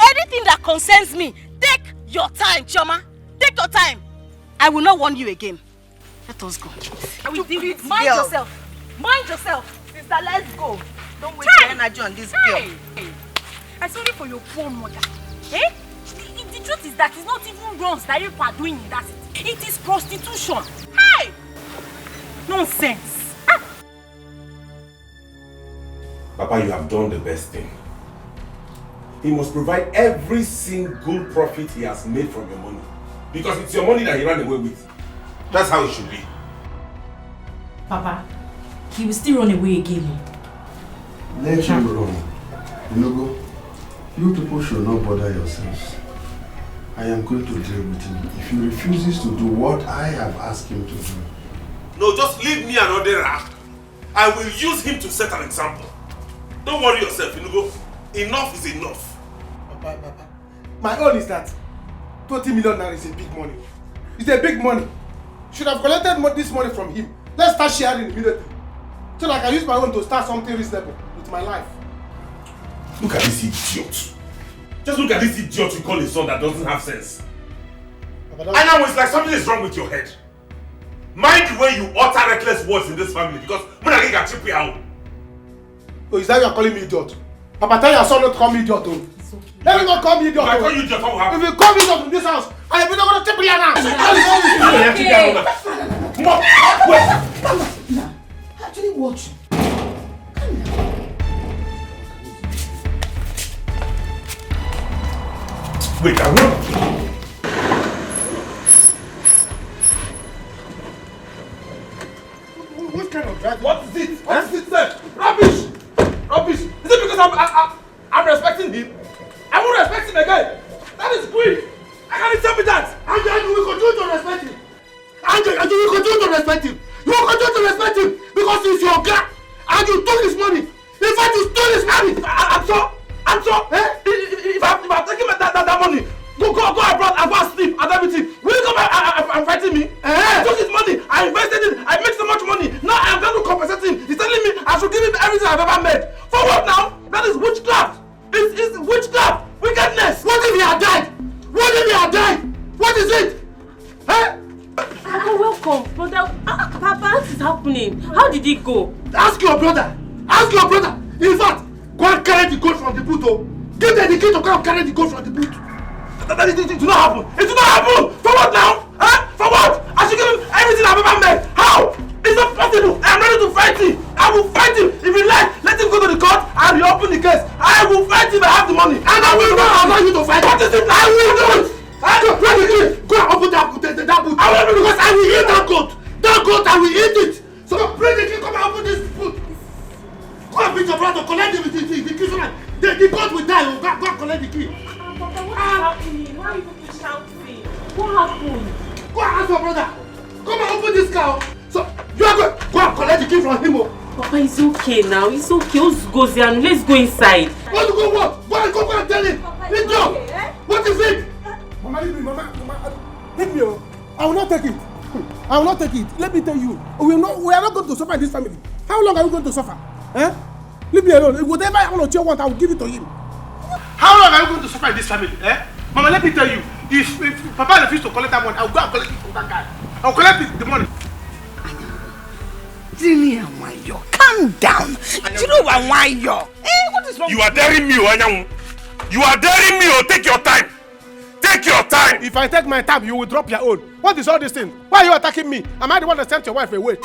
L: Anything that concerns me, take your time, Chioma. Take your time. I will not warn you again. Let us go.
S: I will deal with
M: Mind yourself.
S: Mind yourself.
M: Sister, let's go. Don't waste your energy on this girl.
S: I'm sorry for your poor mother. Eh? The truth is that it's not even runs that you are doing in that city. It is prostitution. Hey! Nonsense.
B: Papa, you have done the best thing. He must provide every single profit he has made from your money. Because it's your money that he ran away with. That's how it should be.
R: Papa, he will still run away again.
V: Let him run. Inugo, you people should not bother yourselves. I am going to deal with him if he refuses to do what I have asked him to do.
B: No, just leave me another rap. I will use him to set an example. Don't worry yourself, Inugo. Enough is enough.
F: Papa. My own is that 20 million naira is a big money. It's a big money. Should have collected this money from him. Let's start sharing immediately. So that I can use my own to start something reasonable with my life.
B: Look at this idiot. Just look at this idiot you call a son that doesn't have sense. And now it's like something is wrong with your head. Mind the way you utter reckless words in this family because Munagi can chip you out.
F: Oh, is that you are calling me idiot? Papa, tell your son not to call me idiot. Oh. Let me not call me idiot.
B: If I call you idiot, what will happen?
F: If you call me idiot in this house, I am not going to chip you now.
R: Wait. Actually, watch.
B: Wait, I will.
F: What kind of drag?
B: What is it? What is it, sir? Rubbish! Is it because I'm respecting him? I won't respect him again. That is quick. I can't tell me that.
F: And we continue to respect him. And we continue to respect him. You will continue to respect him because he's your guy. And you took his money. In fact, you stole his money.
B: I'm so. If I'm taking that money, go abroad and go and sleep and everything. Will you come and fighting me? I took his money. I invested it. I make so much money. Now I'm going to compensate him. He's telling me I should give him everything I've ever made. For what now? That is witchcraft. It's witchcraft. Wickedness.
F: What if he had died? What if he had died? What is it?
S: Welcome, brother. Papa, what is happening? How did it go?
F: Ask your brother. Ask your brother. In fact, go and carry the goat from the boot. Give them the key to go and carry the goat from the boot.
B: that it did not happen. It did not happen. For what now? Huh? For what? I should give him everything I've ever made. How? It's not possible. I am ready to fight him. I will fight him. If you like, let him go to the court and reopen the case. I will fight him. I have the money. And I will not allow you to fight. What is it? I will do it. Go and open that boot. I will do it because I will eat that goat. That goat, I will eat it. So bring the key. Come and open this boot. Go and beat your brother. Collect the key so that the goat will die. Go and collect the key.
M: What happened? Why are you people shouting? What happened?
B: Go and ask your brother. Come and open this car. So you are going. Go and collect the key from him.
M: Papa, it's okay now. It's okay. Let's go there and let's go inside.
B: Want to go what? Go and tell him. What is it?
F: Mama, leave me, Mama. Take me. I will not take it. I will not take it. Let me tell you, we are not going to suffer in this family. How long are we going to suffer? Eh? Leave me alone. Whatever Oloche wants, I will give it to him.
C: How long are you going to suffer in this family? Eh? Mama, let me tell you, if Papa refuses to collect that money, I will go and collect it from that guy. I will collect the money.
J: Calm down. You know why you're? What is wrong?
H: You are daring me, Anyanwu. You are daring me, take your time. Take your time.
F: If I take my time, you will drop your own. What is all this thing? Why are you attacking me? Am I the one that sent your wife away?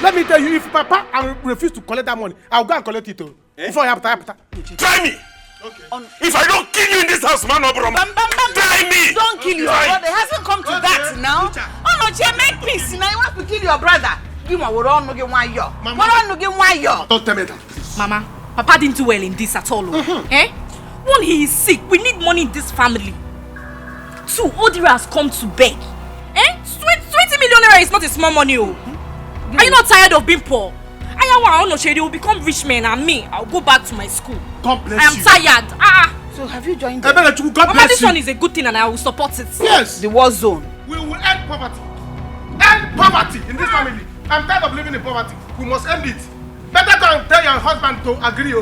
F: Let me tell you, if Papa refuse to collect that money, I'll go and collect it too. Before you have to.
H: Try me. Okay. If I don't kill you in this house, man, try me.
J: Don't kill your brother. It hasn't come to that now. Oh no, Jay, make peace. Now you want to kill your brother. Give me what on no get one yo.
C: Don't tell me that.
E: Mama, Papa didn't do well in this at all. Eh? One, he is sick. We need money in this family. Two, Odira has come to beg. Eh? 20 million naira is not a small money. Oh. Are you not tired of being poor? They will become rich men and me, I'll go back to my school.
C: God bless
E: you. I am tired.
J: So have you joined
C: them? God bless
E: this
C: you.
E: one is a good thing and I will support it.
C: Yes.
J: The war zone.
C: We will end poverty. End poverty in this family. I'm tired of living in poverty. We must end it. Better go and tell your husband to agree.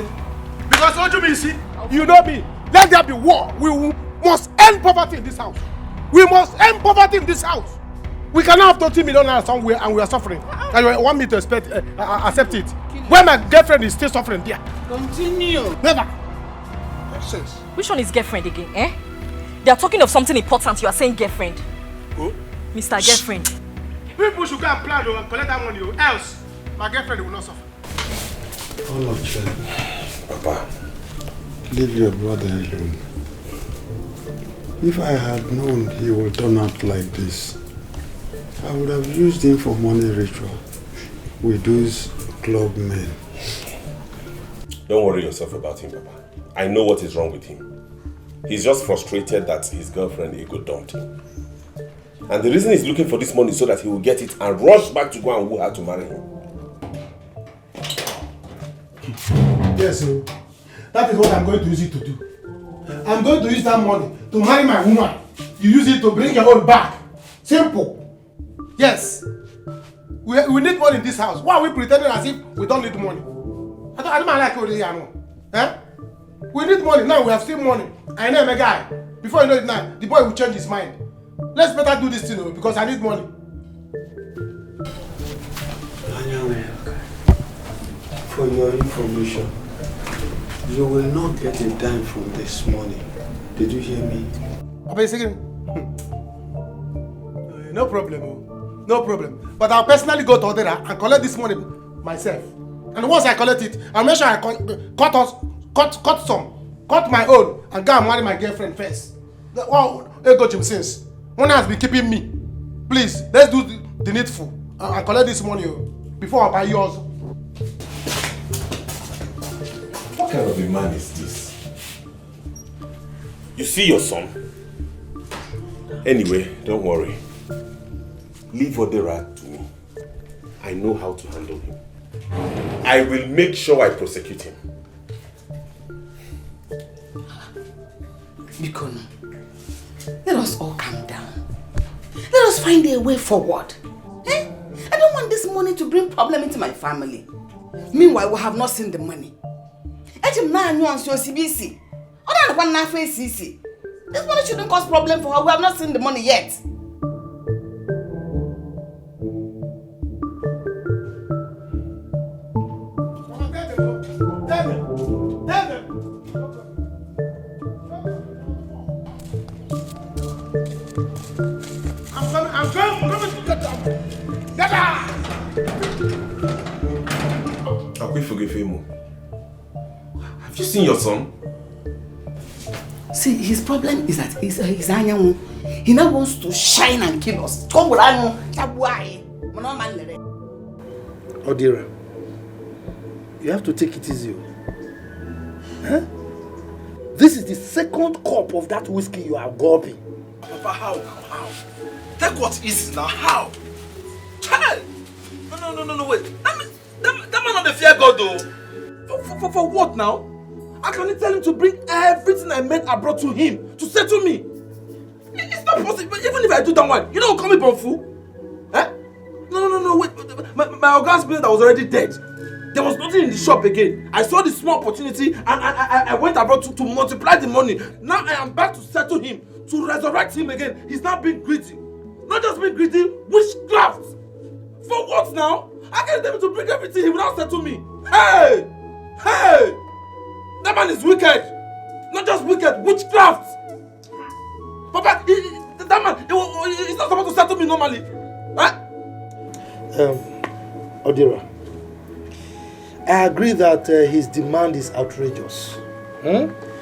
C: Because what you mean, see?
F: You know me. Let there be war. We must end poverty in this house. We must end poverty in this house. We cannot have 20 million somewhere and we are suffering. And you want me to accept it? When my girlfriend is still suffering there.
J: Continue.
F: Never.
C: Nonsense.
E: Which one is girlfriend again, eh? They are talking of something important. You are saying girlfriend.
C: Who?
E: Mr. Girlfriend.
C: People should go and plan and collect that money. Else, my girlfriend will not suffer.
V: All of them.
H: Papa.
V: Leave your brother alone. If I had known he would turn out like this, I would have used him for money ritual with those club men.
H: Don't worry yourself about him, Papa. I know what is wrong with him. He's just frustrated that his girlfriend Ego dumped him. And the reason he's looking for this money is so that he will get it and rush back to go and woo her to marry him.
F: Yes, sir. That is what I'm going to use it to do. I'm going to use that money to marry my woman. You use it to bring your own back. Simple. Yes. We need money in this house. Why are we pretending as if we don't need money? I don't like what you know. Eh? We need money. Now we have still money. I know a guy. Before you know it now, the boy will change his mind. Let's better do this thing because I need money.
V: For your information, you will not get a dime from this money. Did you hear me?
F: Papa, second. No problem. No problem. But I'll personally go to Odera and collect this money myself. And once I collect it, I'll make sure I cut my own and go and marry my girlfriend first. Wow, Ego Jim since. One has been keeping me. Please, let's do the needful and collect this money before I buy yours.
H: What kind of a man is this? You see your son? Anyway, don't worry. Leave Odera to me. I know how to handle him. I will make sure I prosecute him.
N: Mikono, let us all calm down. Let us find a way forward. Eh? I don't want this money to bring problem into my family. Meanwhile, we have not seen the money. This money shouldn't cause problem for her. We have not seen the money yet.
F: I'm coming to get that money. Dada!
H: Have you seen your son?
N: See, his problem is that he's anyanwu. He now wants to shine and kill us.
Q: Odira, you have to take it easy. Huh? This is the second cup of that whiskey you are gulping.
B: Papa, how? Take what is now, how? Child! No, wait. That man not the fear God though. For what now? I can tell him to bring everything I made abroad to him to settle me. It's not possible. Even if I do that one, you don't call me Bonfu. Eh? No, wait. My Oga's business was already dead. There was nothing in the shop again. I saw the small opportunity and I went abroad to multiply the money. Now I am back to settle him, to resurrect him again. He's not being greedy. Not just being greedy, witchcraft. For what now? I can't tell him to bring everything, he will not settle me. Hey! That man is wicked. Not just wicked, witchcraft. Papa, that man, he's not supposed to settle me normally. Huh?
Q: Odira, I agree that his demand is outrageous.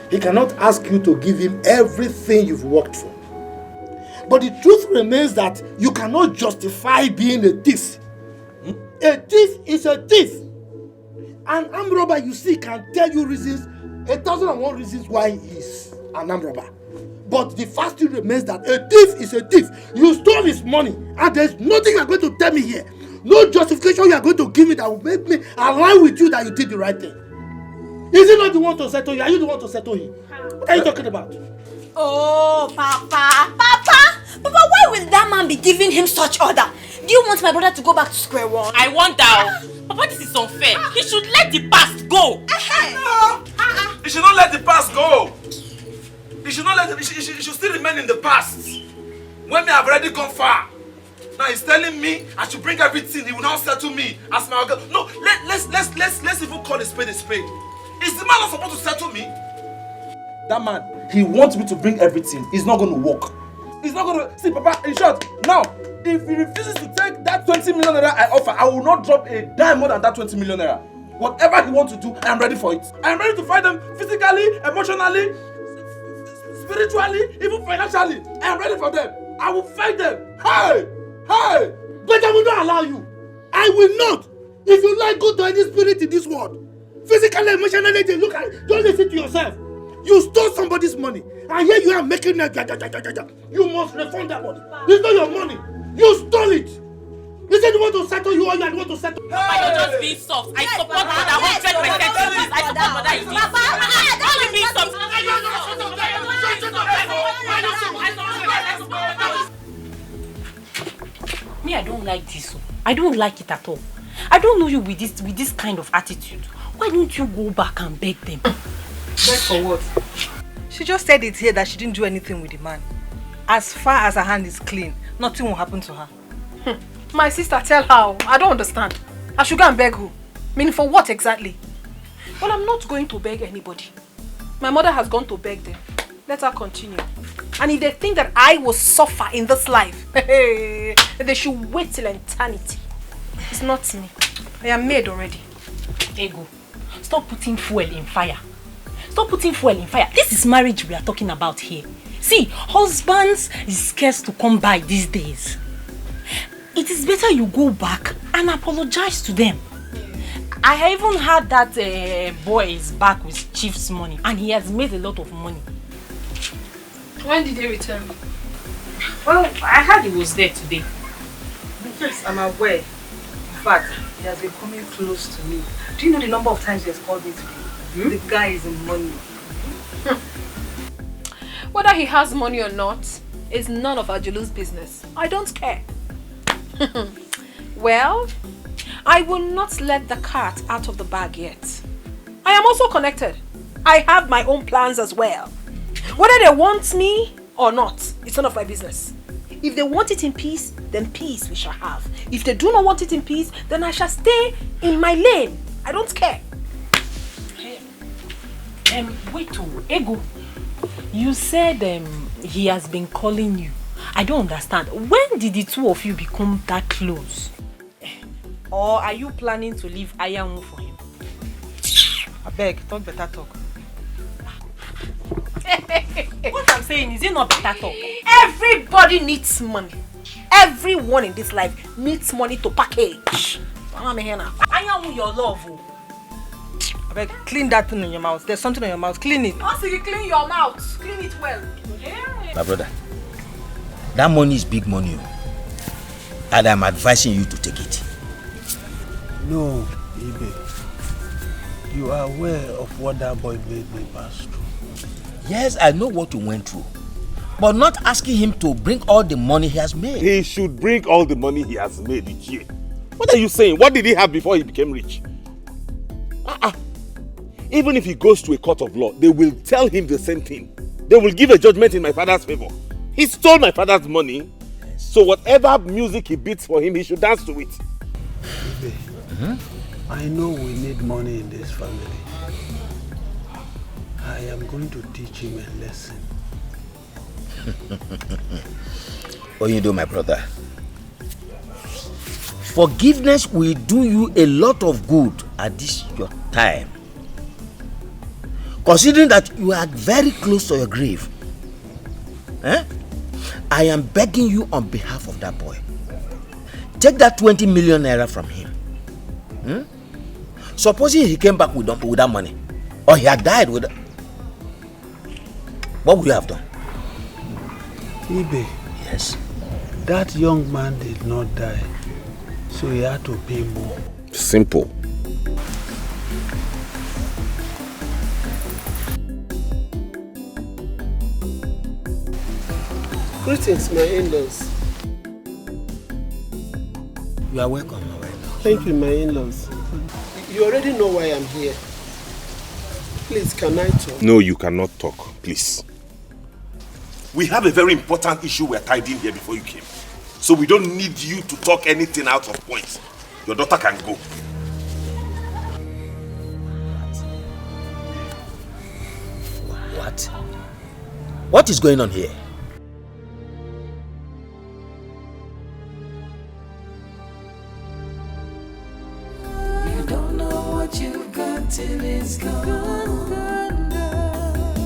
Q: He cannot ask you to give him everything you've worked for. But the truth remains that you cannot justify being a thief. A thief is a thief. An armed robber, you see, can tell you reasons, 1,001 reasons why he is an armed robber. But the fact still remains that a thief is a thief. You stole his money, and there's nothing you are going to tell me here. No justification you are going to give me that will make me align with you that you did the right thing. Is he not the one to settle you? Are you the one to settle him? What are you talking about?
E: Oh, Papa, why will that man be giving him such order? Do you want my brother to go back to square one?
M: I wonder. Papa, this is unfair. He should let the past go.
B: No. He should not let the past go. He should not let it. He should still remain in the past. When me have already gone far. Now he's telling me I should bring everything. He will now settle me as my girl. No, let's even call a spade a spade. Is the man not supposed to settle me? That man, he wants me to bring everything. It's not going to work. It's not going to... See, Papa, in short, now, if he refuses to take that 20 million naira I offer, I will not drop a dime more than that 20 million naira. Whatever he wants to do, I am ready for it. I am ready to fight them physically, emotionally, spiritually, even financially. I am ready for them. I will fight them. Hey!
Q: But I will not allow you. I will not. If you like, go to any spirit in this world. Physically, emotionally, look at it. Don't listen to yourself. You stole somebody's money, and here you are making it. You must refund that money. It's not your money. You stole it. You said you want to settle you, or you want to settle.
M: Papa, you're just being soft. I support brother 100%. I support brother in this. Don't be being soft. Me, I don't like this. I don't like it at all. I don't know you with this kind of attitude. Why don't you go back and beg them?
D: Beg for what? She just said it here that she didn't do anything with the man. As far as her hand is clean, nothing will happen to her.
A: My sister, tell her. I don't understand. I should go and beg who? Meaning for what exactly? Well, I'm not going to beg anybody. My mother has gone to beg them. Let her continue. And if they think that I will suffer in this life, they should wait till eternity. It's not me. I am made already.
M: Ego, stop putting fuel in fire. Stop putting fuel in fire. This is marriage we are talking about here. See, husbands is scarce to come by these days. It is better you go back and apologize to them. I even heard that boy is back with Chief's money and he has made a lot of money.
A: When did he return?
M: Well, I heard he was there today.
D: Yes, I'm aware. In fact, he has been coming close to me. Do you know the number of times he has called me today? The guy is in money.
A: Whether he has money or not is none of Ajulu's business. I don't care. Well, I will not let the cat out of the bag yet. I am also connected. I have my own plans as well. Whether they want me or not, it's none of my business. If they want it in peace, then peace we shall have. If they do not want it in peace, then I shall stay in my lane. I don't care.
M: Wait, Ego. You said he has been calling you. I don't understand. When did the two of you become that close? Or are you planning to leave Ayamu for him?
D: I beg, talk better talk.
M: What I'm saying is it not better talk?
A: Everybody needs money. Everyone in this life needs money to package.
M: Ayamu, your love.
D: I beg, clean that thing in your mouth. There's something in your mouth. Clean it.
A: Also, you clean your mouth. Clean it well.
S: My brother, that money is big money. And I'm advising you to take it.
V: No, Ibe. You are aware of what that boy made me pass through.
S: Yes, I know what you went through. But not asking him to bring all the money he has made.
H: He should bring all the money he has made each year. What are you saying? What did he have before he became rich? Even if he goes to a court of law, they will tell him the same thing. They will give a judgment in my father's favor. He stole my father's money. Yes. So whatever music he beats for him, he should dance to it.
V: Ibe, I know we need money in this family. I am going to teach him a lesson.
S: What you do, my brother? Forgiveness will do you a lot of good at this your time. Considering that you are very close to your grave. I am begging you on behalf of that boy. Take that 20 million naira from him. Supposing he came back with that money, or he had died with it, what would you have done?
V: Ibe.
S: Yes.
V: That young man did not die, so he had to pay more.
H: Simple.
V: Greetings, my in-laws.
S: You are welcome, my wife.
V: Thank you, my in-laws. You already know why I'm here. Please, can I talk?
H: No, you cannot talk, please. We have a very important issue we're tied in here before you came. So we don't need you to talk anything out of point. Your daughter can go.
S: What? What is going on here?
O: You don't know what you've got till it's gone.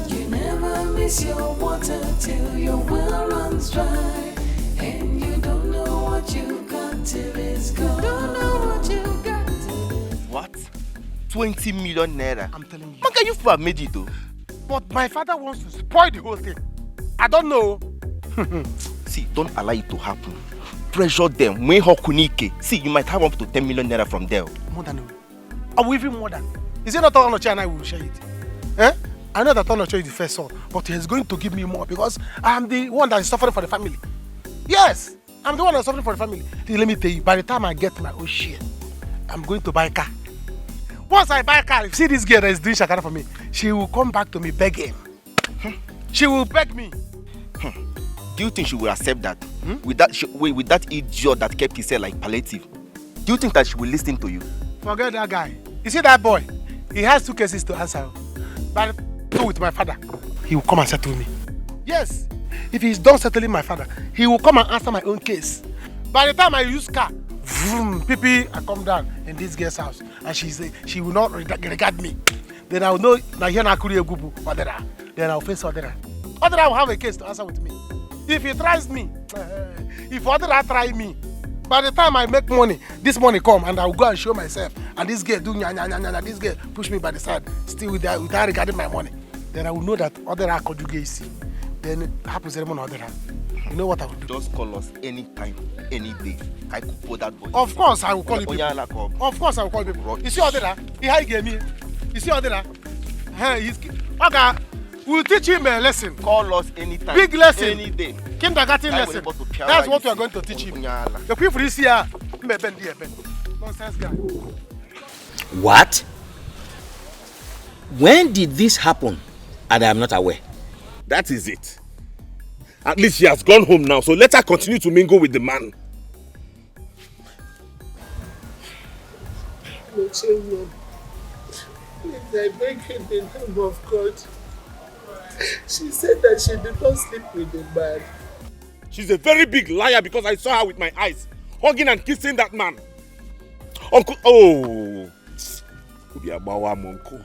O: You never miss your water till your well runs dry. And you don't know what you've got till it's gone. Don't know what you've got till it's
T: What? 20 million naira?
C: I'm telling you.
T: Man, can you have made it though?
C: But my father wants to spoil the whole thing. I don't know.
T: See, don't allow it to happen. Pressure them. See, you might have up to 10 million naira from there.
C: More than or even more than. Is it not Onoche and I will share it? I know that Onoche is the first son, but he's going to give me more because I'm the one that is suffering for the family. Yes, I'm the one that's suffering for the family. Let me tell you, by the time I get my own share, I'm going to buy a car. Once I buy a car, if you see this girl that is doing shakara for me, she will come back to me begging. She will beg me.
T: Do you think she will accept that? With that idiot that kept his hair like palliative? Do you think that she will listen to you?
C: Forget that guy. You see that boy? He has 2 cases to answer. But with my father, he will come and settle me. Yes, if he's done settling my father, he will come and answer my own case. By the time I use car, vroom, I come down in this girl's house and she will not regard me. Then I will know that here na Kuri Egubu Odera. Then I will face Odera. Odera will have a case to answer with me. If he tries me, if Odera try me, by the time I make money, this money come and I will go and show myself. And this girl do nya, this girl push me by the side, still without regarding my money. Then I will know that Odera conjugacy. Then it happens anymore Odera. You know what I will do?
T: Just call us anytime, any day. I could put that boy.
C: Of course I will call you people. Of course I will call you people. You see Odera? He high game me. You see Odera? Okay, we'll teach him a lesson.
T: Call us anytime.
C: Big lesson.
T: Any day.
C: Kindergarten lesson. That's what we are going to teach him. The people you see here, nonsense guy.
S: What? When did this happen? And I am not aware.
H: That is it. At least she has gone home now, so let her continue to mingle with the man.
V: Please, I beg you in the name of God. She said that she did not sleep with the man.
H: She's a very big liar because I saw her with my eyes, hugging and kissing that man. Uncle, oh, uncle,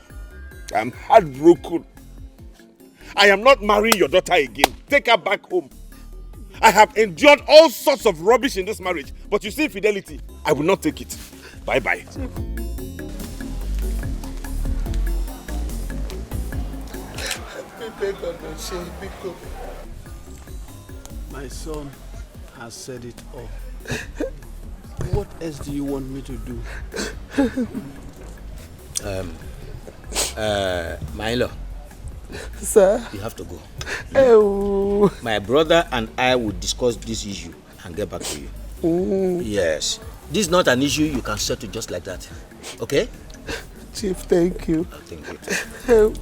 H: I'm heartbroken. I am not marrying your daughter again. Take her back home. I have endured all sorts of rubbish in this marriage, but you see fidelity, I will not take it. Bye-bye.
W: My son has said it all. What else do you want me to do?
J: My in-law.
W: Sir?
J: You have to go.
W: Oh.
J: My brother and I will discuss this issue and get back to you. Yes. This is not an issue you can settle just like that. Okay?
W: Chief, thank you.
J: Thank you.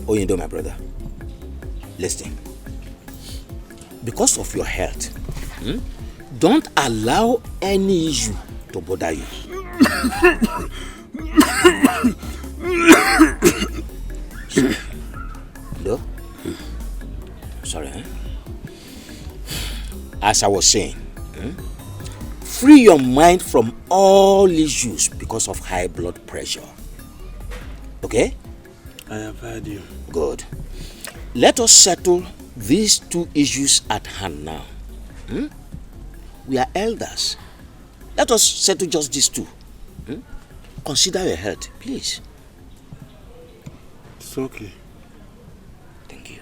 J: Oyindo, my brother, listen. Because of your health, don't allow any issue to bother you. No? Sorry, eh? As I was saying, free your mind from all issues because of high blood pressure. Okay?
W: I have heard you.
J: Good. Let us settle these two issues at hand now. We are elders. Let us settle just these two. Consider your health, please.
W: It's okay.
J: Thank you.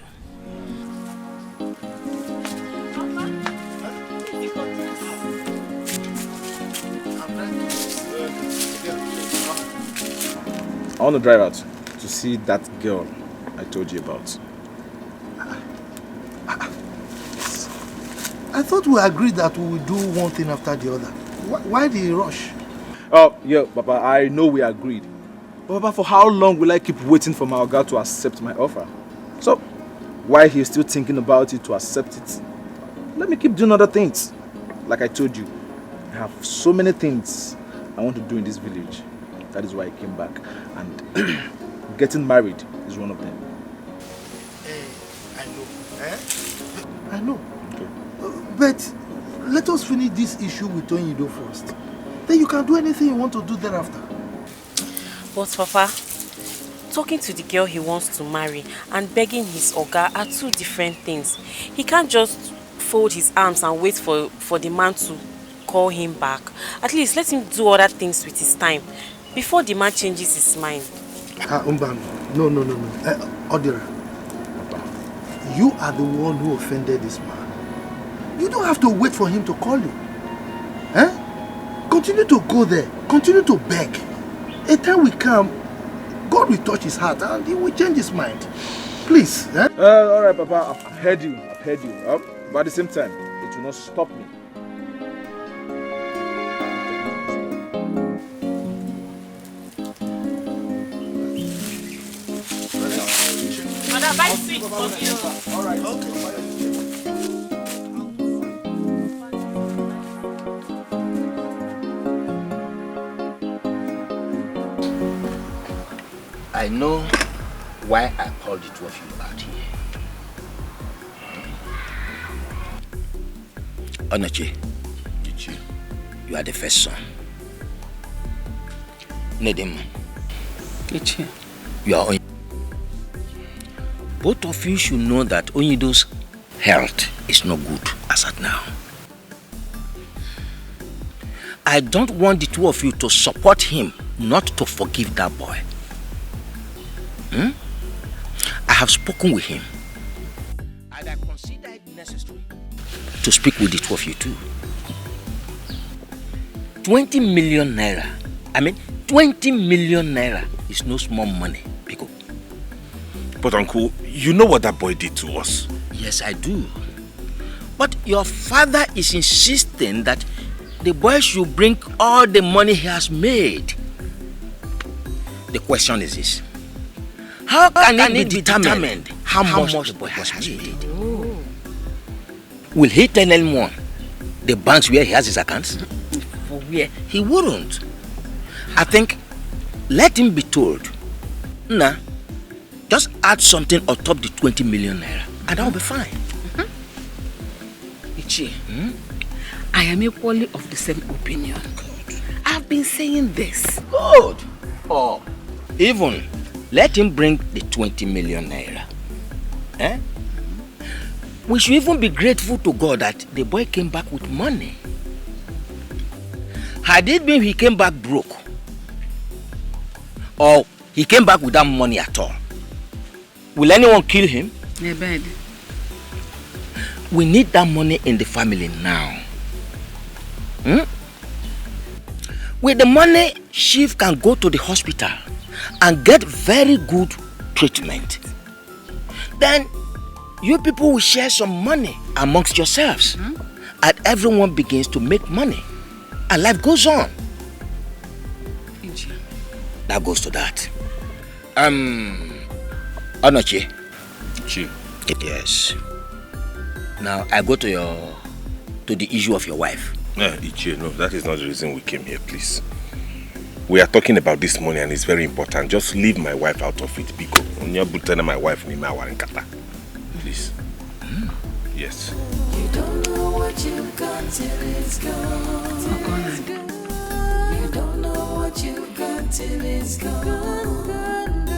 G: I want to drive out to see that girl I told you about.
Q: I thought we agreed that we would do one thing after the other. Why the rush?
G: Oh, yeah, Papa, I know we agreed. But Papa, for how long will I keep waiting for my Oga to accept my offer? So, while he's still thinking about it to accept it, let me keep doing other things. Like I told you, I have so many things I want to do in this village. That is why I came back. And getting married is one of them.
Q: I know. Okay. But let us finish this issue with Onyido first. Then you can do anything you want to do thereafter.
E: But Papa, talking to the girl he wants to marry and begging his Oga are two different things. He can't just fold his arms and wait for the man to call him back. At least let him do other things with his time before the man changes his mind.
Q: No. Odira, you are the one who offended this man. You don't have to wait for him to call you. Continue to go there. Continue to beg. A time will come, God will touch his heart and he will change his mind. Please.
G: Alright, Papa, I've heard you. But at the same time, it will not stop me.
E: Mother, buy sweet for me.
Q: Alright, okay.
J: I know why I called the two of you out here. Onoche, you are the first son. Nedem, you are Onyido. Both of you should know that Onyido's health is not good as at now. I don't want the two of you to support him not to forgive that boy. I have spoken with him and I consider it necessary to speak with the two of you too. 20 million naira. 20 million naira is no small money, Pico.
H: But Uncle, you know what that boy did to us?
J: Yes, I do. But your father is insisting that the boy should bring all the money he has made. The question is this. How can it be determined how much the boy has made? Will he tell anyone the banks where he has his accounts?
S: where he wouldn't. I think let him be told. Nah, just add something on top the 20 million naira and I'll be fine.
N: Ichie, I am equally of the same opinion. I've been saying this.
S: Good. Oh, even let him bring the 20 million naira. Eh? We should even be grateful to God that the boy came back with money. Had it been he came back broke, or he came back without money at all, will anyone kill him?
N: Bed.
S: We need that money in the family now. With the money, Shiv can go to the hospital and get very good treatment. Then you people will share some money amongst yourselves, and everyone begins to make money, and life goes on. That goes to that. Onoche.
G: Chief.
S: Yes. Now I go to the issue of your wife.
H: Ichie, no, that is not the reason we came here, please. We are talking about this money and it's very important. Just leave my wife out of it, because my wife please. Yes.
O: You don't know what you've got till it's gone. You don't know what you've got till it's gone.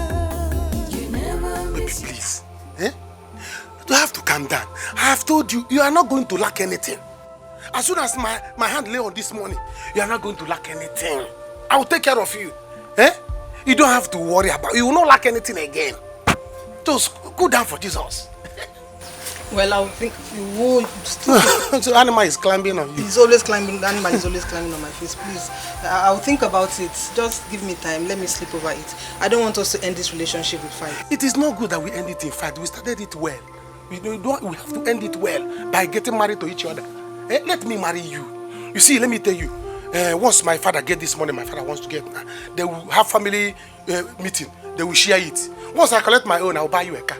O: You never miss.
F: Baby, please. You have to calm down. I have told you, you are not going to lack anything. As soon as my hand lay on this money, you are not going to lack anything. I will take care of you. You don't have to worry about it. You will not lack anything again. Just go down for Jesus.
D: Well, I would think you would.
F: So animal is climbing on you.
D: He's always climbing. The animal is always climbing on my face. Please, I'll think about it. Just give me time. Let me sleep over it. I don't want us to end this relationship with fight.
F: It is not good that we end it in fight. We started it well. We have to end it well by getting married to each other. Let me marry you. You see, let me tell you. Once my father get this money, my father wants to get, they will have family meeting. They will share it. Once I collect my own, I will buy you a car.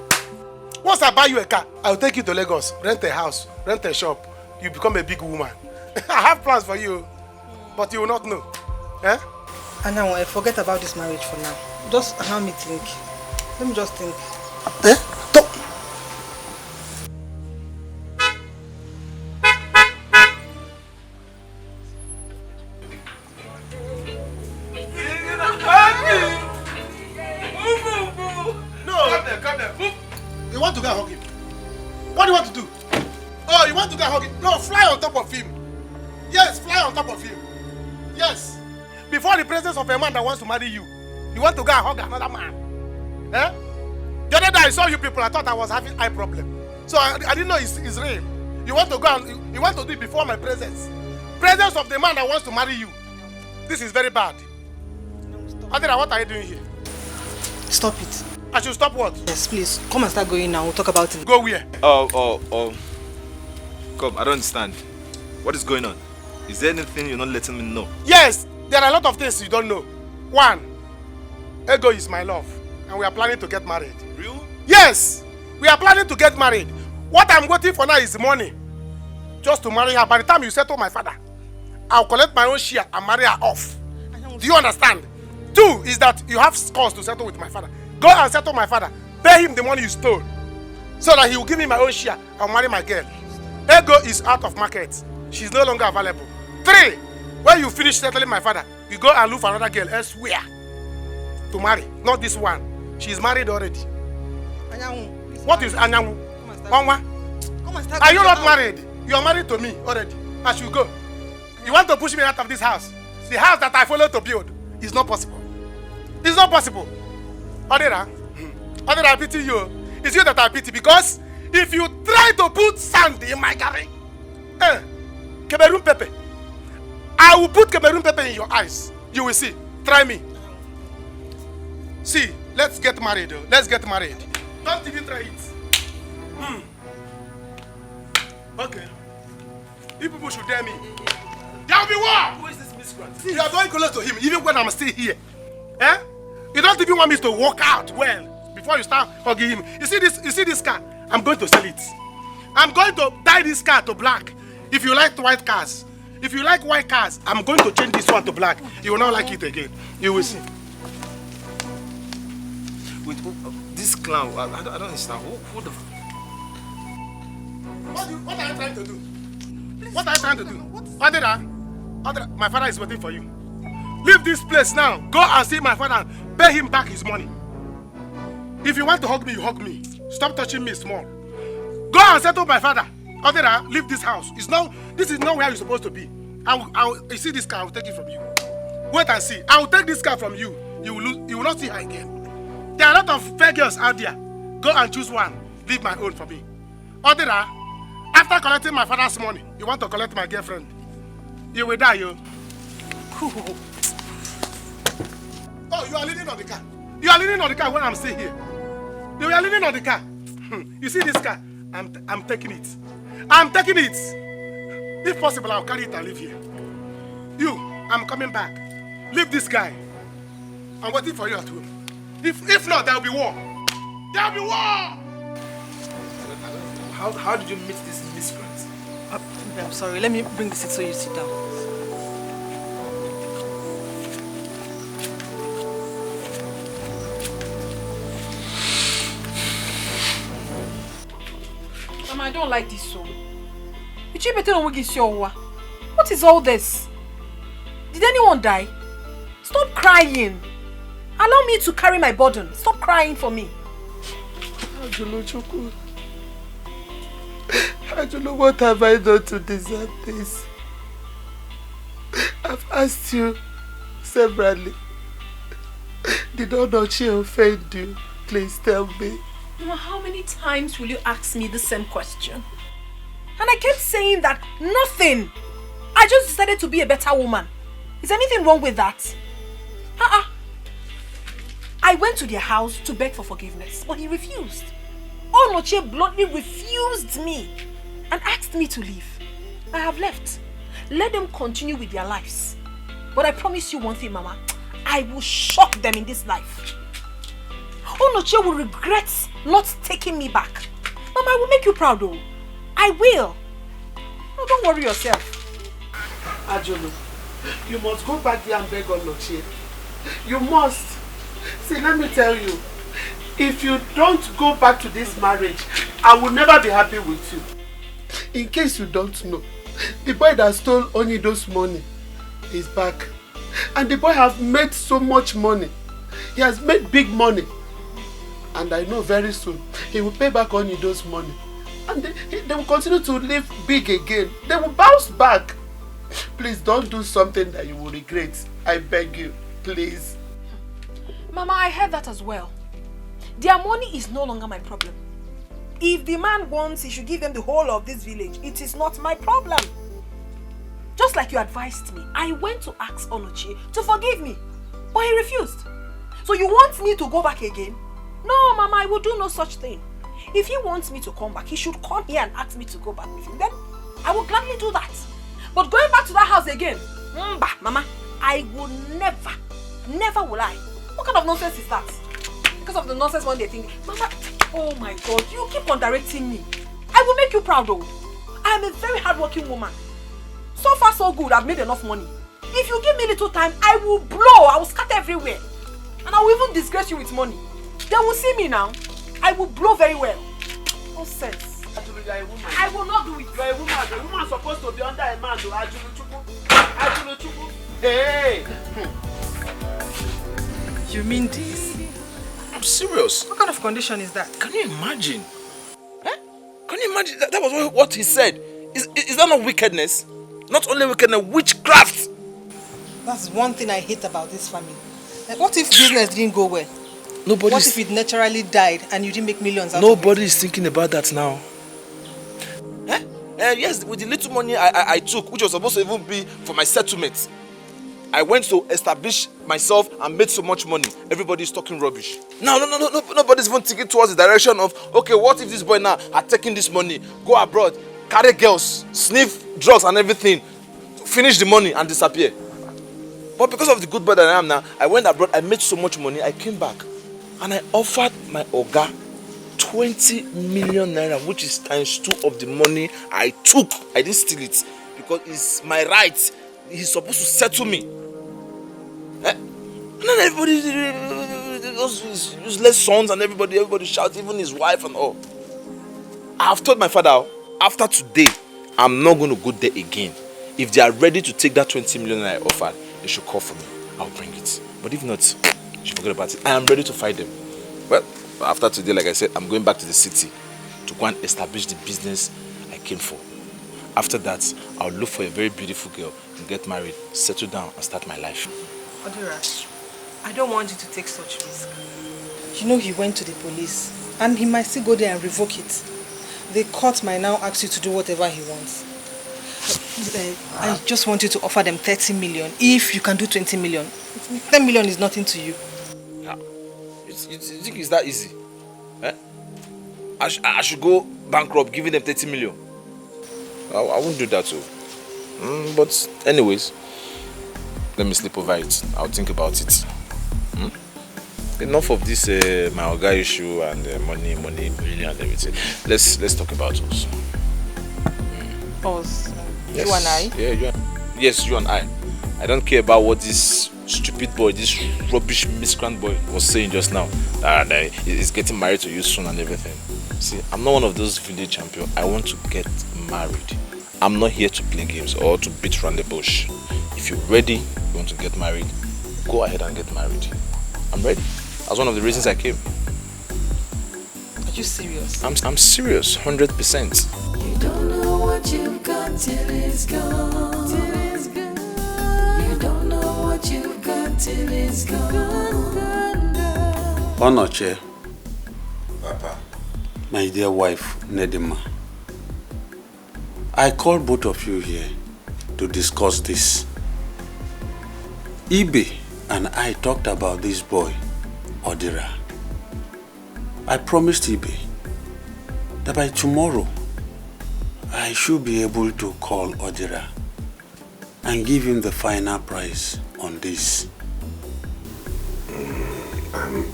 F: Once I buy you a car, I will take you to Lagos, rent a house, rent a shop. You become a big woman. I have plans for you, but you will not know.
D: And now I forget about this marriage for now. Just allow me think. Let me just think.
F: You want to go and hug him? What do you want to do? Oh, you want to go and hug him? No, fly on top of him. Yes, fly on top of him. Yes. Before the presence of a man that wants to marry you, you want to go and hug another man. The other day I saw you people, I thought I was having eye problem. So I didn't know it's real. You want to go and you want to do it before my presence. Presence of the man that wants to marry you. This is very bad. Adira, what are you doing here?
D: Stop it.
F: I should stop what?
D: Yes, please. Come and start going now. We'll talk about it.
F: Go where?
G: Come, I don't understand. What is going on? Is there anything you're not letting me know?
F: Yes, there are a lot of things you don't know. One, Ego is my love, and we are planning to get married.
G: Real?
F: Yes, we are planning to get married. What I'm waiting for now is money, just to marry her. By the time you settle my father, I'll collect my own share and marry her off. Do you understand? Two is that you have scores to settle with my father. Go and settle my father. Pay him the money you stole, so that he will give me my own share and marry my girl. Ego is out of market. She's no longer available. Three, when you finish settling my father, you go and look for another girl elsewhere to marry. Not this one. She's married already. What is Anyanwu? Are you not married? You are married to me already. I should go. You want to push me out of this house? The house that I followed to build is not possible. It's not possible. Odera, I pity you. It's you that I pity, because if you try to put sand in my garden, Cameroon pepper, I will put Cameroon pepper in your eyes. You will see. Try me. See, let's get married. Let's get married. Don't even try it. Okay. You people should dare me. There will be war. Who is this miscreant? You are going close to him, even when I'm still here. You don't even want me to walk out well before you start hugging him. You see this car? I'm going to sell it. I'm going to dye this car to black. If you like white cars,
C: If you like white cars, I'm going to change this one to black. You will not like it again. You will see.
G: Wait, this clown, I don't understand. Who the...
C: What are you trying to do? What are you trying to do? Adira, my father is waiting for you. Leave this place now. Go and see my father and pay him back his money. If you want to hug me, you hug me. Stop touching me small. Go and settle my father. Adira, leave this house. This is not where you're supposed to be. You see this car, I will take it from you. Wait and see. I will take this car from you. You will not see her again. There are a lot of fair girls out there. Go and choose one. Leave my own for me. Adira, after collecting my father's money, you want to collect my girlfriend. You will die, yo. Oh, you are leaning on the car. You are leaning on the car when I'm still here. You are leaning on the car. You see this car? I'm taking it. I'm taking it. If possible, I'll carry it and leave here. You, I'm coming back. Leave this guy. I'm waiting for you at home. If not, there will be war. There will be war!
G: How did you meet this miscreant?
D: I'm sorry, let me bring the seat so you sit down.
A: Mama, I don't like this song. What is all this? Did anyone die? Stop crying. Allow me to carry my burden. Stop crying for me.
V: I don't know what have I done to deserve this. I've asked you severally. Did Onochi offend you? Please tell me.
A: Mama, how many times will you ask me the same question? And I kept saying that nothing. I just decided to be a better woman. Is anything wrong with that? I went to their house to beg for forgiveness, but he refused. Onoche bluntly refused me and asked me to leave. I have left. Let them continue with their lives. But I promise you one thing, Mama. I will shock them in this life. Onoche will regret not taking me back. Mama, I will make you proud though. I will. No, don't worry yourself.
V: Ajolo, you must go back there and beg Onoche. You must. See, let me tell you. If you don't go back to this marriage, I will never be happy with you. In case you don't know, the boy that stole Onido's money is back. And the boy has made so much money. He has made big money. And I know very soon, he will pay back Onido's money. And they will continue to live big again. They will bounce back. Please don't do something that you will regret. I beg you, please.
A: Mama, I heard that as well. Their money is no longer my problem. If the man wants, he should give them the whole of this village. It is not my problem. Just like you advised me, I went to ask Onochi to forgive me, but he refused. So you want me to go back again? No, Mama, I will do no such thing. If he wants me to come back, he should come here and ask me to go back with him. Then I will gladly do that. But going back to that house again, Mama, I will never will I. What kind of nonsense is that? Because of the nonsense one they think. Mama, oh my God, you keep on directing me. I will make you proud though. I am a very hardworking woman. So far so good, I've made enough money. If you give me little time, I will blow, I will scatter everywhere. And I will even disgrace you with money. They will see me now. I will blow very well. No sense.
V: Ajulu, you are a woman.
A: I will not do it.
V: You are a woman. A woman is supposed to be under a man. Ajulu Chuku. Hey!
D: You mean this?
G: I'm serious.
D: What kind of condition is that?
G: Can you imagine? Eh? Can you imagine? That was what he said. Is that not wickedness? Not only wickedness, witchcraft.
D: That's one thing I hate about this family. What if business didn't go well?
G: What
D: if it naturally died and you didn't make millions out
G: Nobody
D: of it?
G: is thinking about that now. Yes, with the little money I took, which was supposed to even be for my settlement, I went to establish myself and made so much money. Everybody's talking rubbish. No, nobody's even thinking towards the direction of, okay, what if this boy now had taken this money, go abroad, carry girls, sniff drugs and everything, finish the money and disappear. But because of the good boy that I am now, I went abroad, I made so much money, I came back. And I offered my Oga 20 million naira, which is times 2 of the money I took. I didn't steal it. because it's my right. He's supposed to settle me. Eh? And then everybody, those useless sons and everybody shouts, even his wife and all. I've told my father, after today, I'm not going to go there again. If they are ready to take that 20 million I offered, they should call for me. I'll bring it. But if not, you should forget about it. I am ready to fight them. Well, after today, like I said, I'm going back to the city to go and establish the business I came for. After that, I'll look for a very beautiful girl and get married, settle down and start my life.
D: Odira, I don't want you to take such risk. You know he went to the police and he might still go there and revoke it. The court might now ask you to do whatever he wants. I just want you to offer them 30 million if you can do 20 million. 10 million is nothing to you.
G: Yeah. You think it's that easy? Eh? I should go bankrupt giving them 30 million. I won't do that too. But anyways, let me sleep over it. I'll think about it. Enough of this my Oga issue and money and everything. Let's talk about us.
D: Us?
G: Yes.
D: You and I?
G: Yeah, yes, you and I. I don't care about what this stupid boy, this rubbish miscreant boy was saying just now. That he's getting married to you soon and everything. See, I'm not one of those village champions. I want to get married. I'm not here to play games or to beat around the bush. If you're ready, you want to get married, go ahead and get married. I'm ready. That's one of the reasons I came.
D: Are you serious?
G: I'm serious, 100%.
O: You don't know what you've got till it's gone. Till it's gone. You don't know what you've got till it's gone.
W: Onoche,
H: Papa.
W: My dear wife, Nedima, I called both of you here to discuss this. Ibe and I talked about this boy, Odira. I promised Ibe that by tomorrow I should be able to call Odira and give him the final price on this.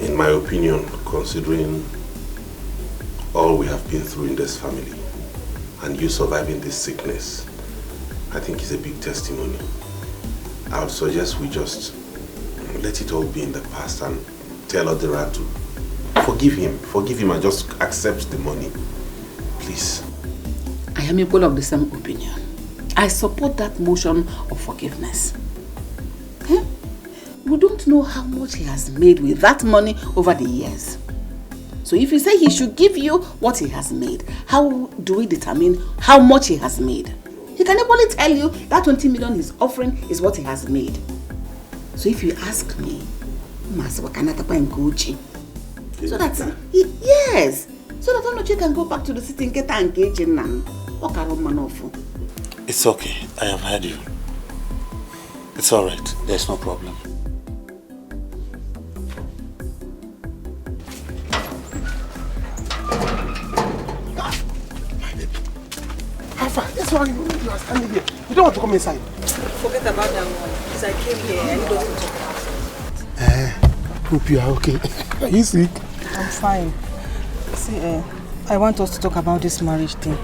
H: In my opinion, considering all we have been through in this family and you surviving this sickness, I think it's a big testimony. I would suggest we just let it all be in the past and tell Odira to forgive him and just accept the money. Please.
N: I am equal of the same opinion. I support that motion of forgiveness. Eh? We don't know how much he has made with that money over the years. So if you say he should give you what he has made, how do we determine how much he has made? He can only tell you that 20 million he's offering is what he has made. So if you ask me, so that yes, so that Onoche can go back to the city and get engaged in now.
W: It's okay. I have heard you. It's all right. There's no problem.
F: That's why you are standing here. You don't want to come inside.
D: Forget about that one. Because I came here and anybody to talk about it.
F: Hope you are okay. Are you sick?
D: I'm fine. See, I want us to talk about this marriage thing.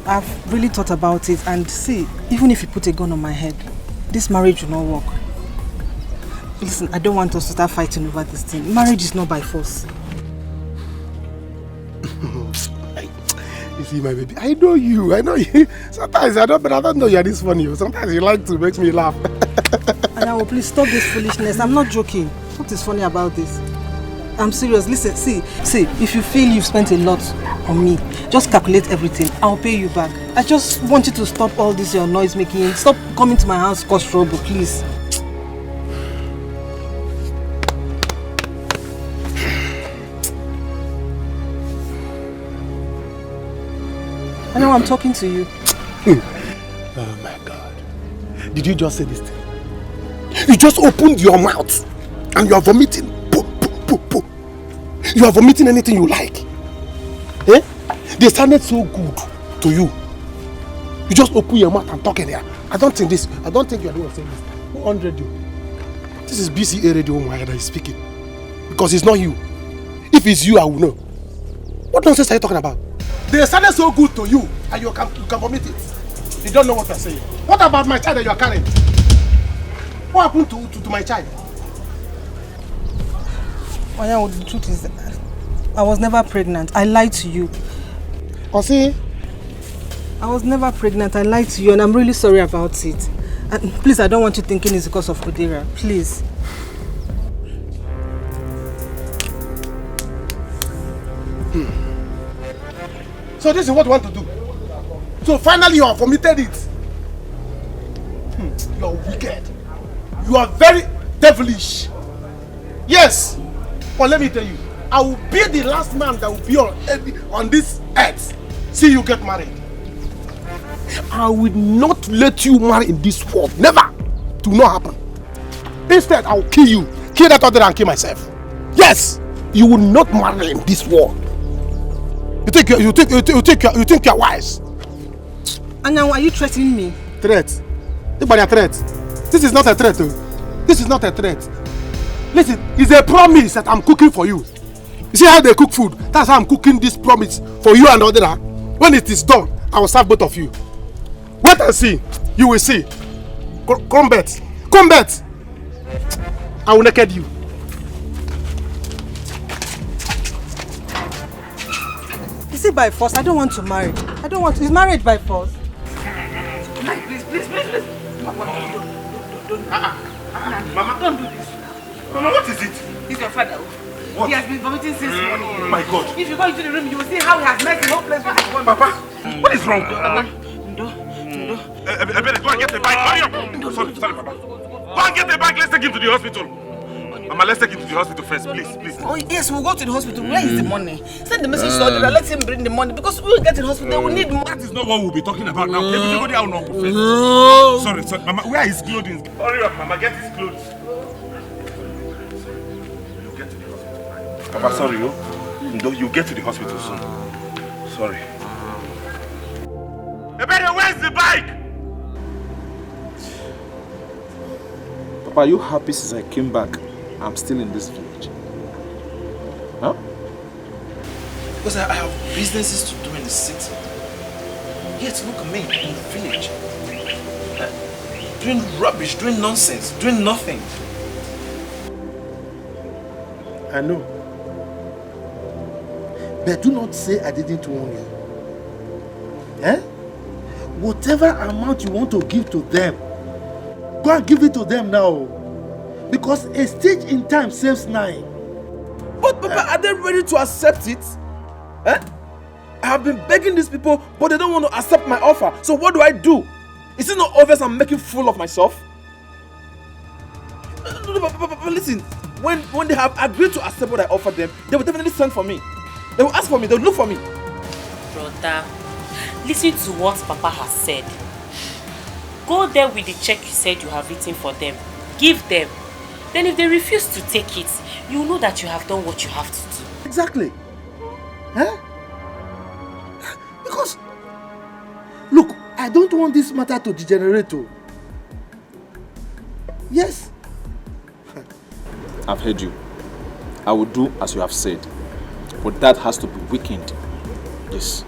D: I've really thought about it, and see, even if you put a gun on my head, this marriage will not work. Listen, I don't want us to start fighting over this thing. Marriage is not by force.
F: You see, my baby, I know you. Sometimes I don't know you're this funny. Sometimes you like to make me laugh.
D: And I will please stop this foolishness. I'm not joking. What is funny about this? I'm serious. Listen, see, if you feel you've spent a lot on me, just calculate everything. I'll pay you back. I just want you to stop all this your noise making. Stop coming to my house, cause trouble, please. I know I'm talking to you.
F: Oh my God. Did you just say this thing? You just opened your mouth and you are vomiting. You are vomiting anything you like. Eh? They sounded so good to you. You just open your mouth and talk in there. I don't think you are the one saying this. Who 100 you? This is BCA radio that is speaking. Because it's not you. If it's you, I will know. What nonsense are you talking about? They sounded so good to you and you can vomit it. You don't know what you're saying. What about my child that you are carrying? What happened to my child?
D: Anya, the truth is, I was never pregnant. I lied to you.
F: Osi?
D: I was never pregnant. I lied to you, and I'm really sorry about it. And please, I don't want you thinking it's because of Kudera. Please.
F: So this is what you want to do. So finally you have committed it. You are wicked. You are very devilish. Yes. But let me tell you, I will be the last man that will be on this earth. See you get married. I will not let you marry in this world. Never. It will not happen. Instead, I will kill you. Kill that other and kill myself. Yes. You will not marry in this world. You think you're wise?
D: And now, are you threatening me?
F: Threat? Anybody a threat? This is not a threat. This is not a threat. Listen, it's a promise that I'm cooking for you. You see how they cook food? That's how I'm cooking this promise for you and the other. When it is done, I will serve both of you. Wait and see. You will see. Come back. Come back. I will naked you.
D: Is it by force? I don't want to marry. I don't want to. Is marriage by force?
B: Please. Mama, don't. Mama, don't do this. Mama, what is it?
N: He's your father.
B: What?
N: He has been vomiting since morning.
B: Oh my God.
N: If you go into the room, you will see how he has messed the whole place with his body.
B: Papa, what is wrong?
N: Ndo.
B: I better go and get the bike. Hurry up. Sorry, Papa. Go and get the bike. Let's take him to the hospital. Mama, let's take him to the hospital first, please.
N: Oh, yes, we'll go to the hospital. Where is the money? Send the message to Odira. Let him bring the money because we'll get to the hospital. We need money.
B: That is not what we'll be talking about now. If you go there, I'll not go first. Sorry. Mama, where is his clothing? Hurry up, Mama. Get his clothes. You'll get to the hospital. Papa, sorry, you'll get to the hospital soon. Sorry. Ebere, where's the bike?
G: Papa, are you happy since I came back? I'm still in this village. Huh?
I: Because I have businesses to do in the city. Yet look at me in the village. Doing rubbish, doing nonsense, doing nothing.
V: I know. But do not say I didn't warn you. Eh? Whatever amount you want to give to them, go and give it to them now. Because a stage in time saves 9.
I: But Papa, are they ready to accept it? Eh? I have been begging these people, but they don't want to accept my offer. So what do I do? Is it not obvious I'm making fool of myself? No, Papa, listen. When they have agreed to accept what I offered them, they will definitely send for me. They will ask for me. They will look for me.
M: Brother, listen to what Papa has said. Go there with the check you said you have written for them. Give them. Then if they refuse to take it, you know that you have done what you have to do.
V: Exactly. Huh? Because, look, I don't want this matter to degenerate. Yes.
G: I've heard you. I will do as you have said. But that has to be weakened. Yes.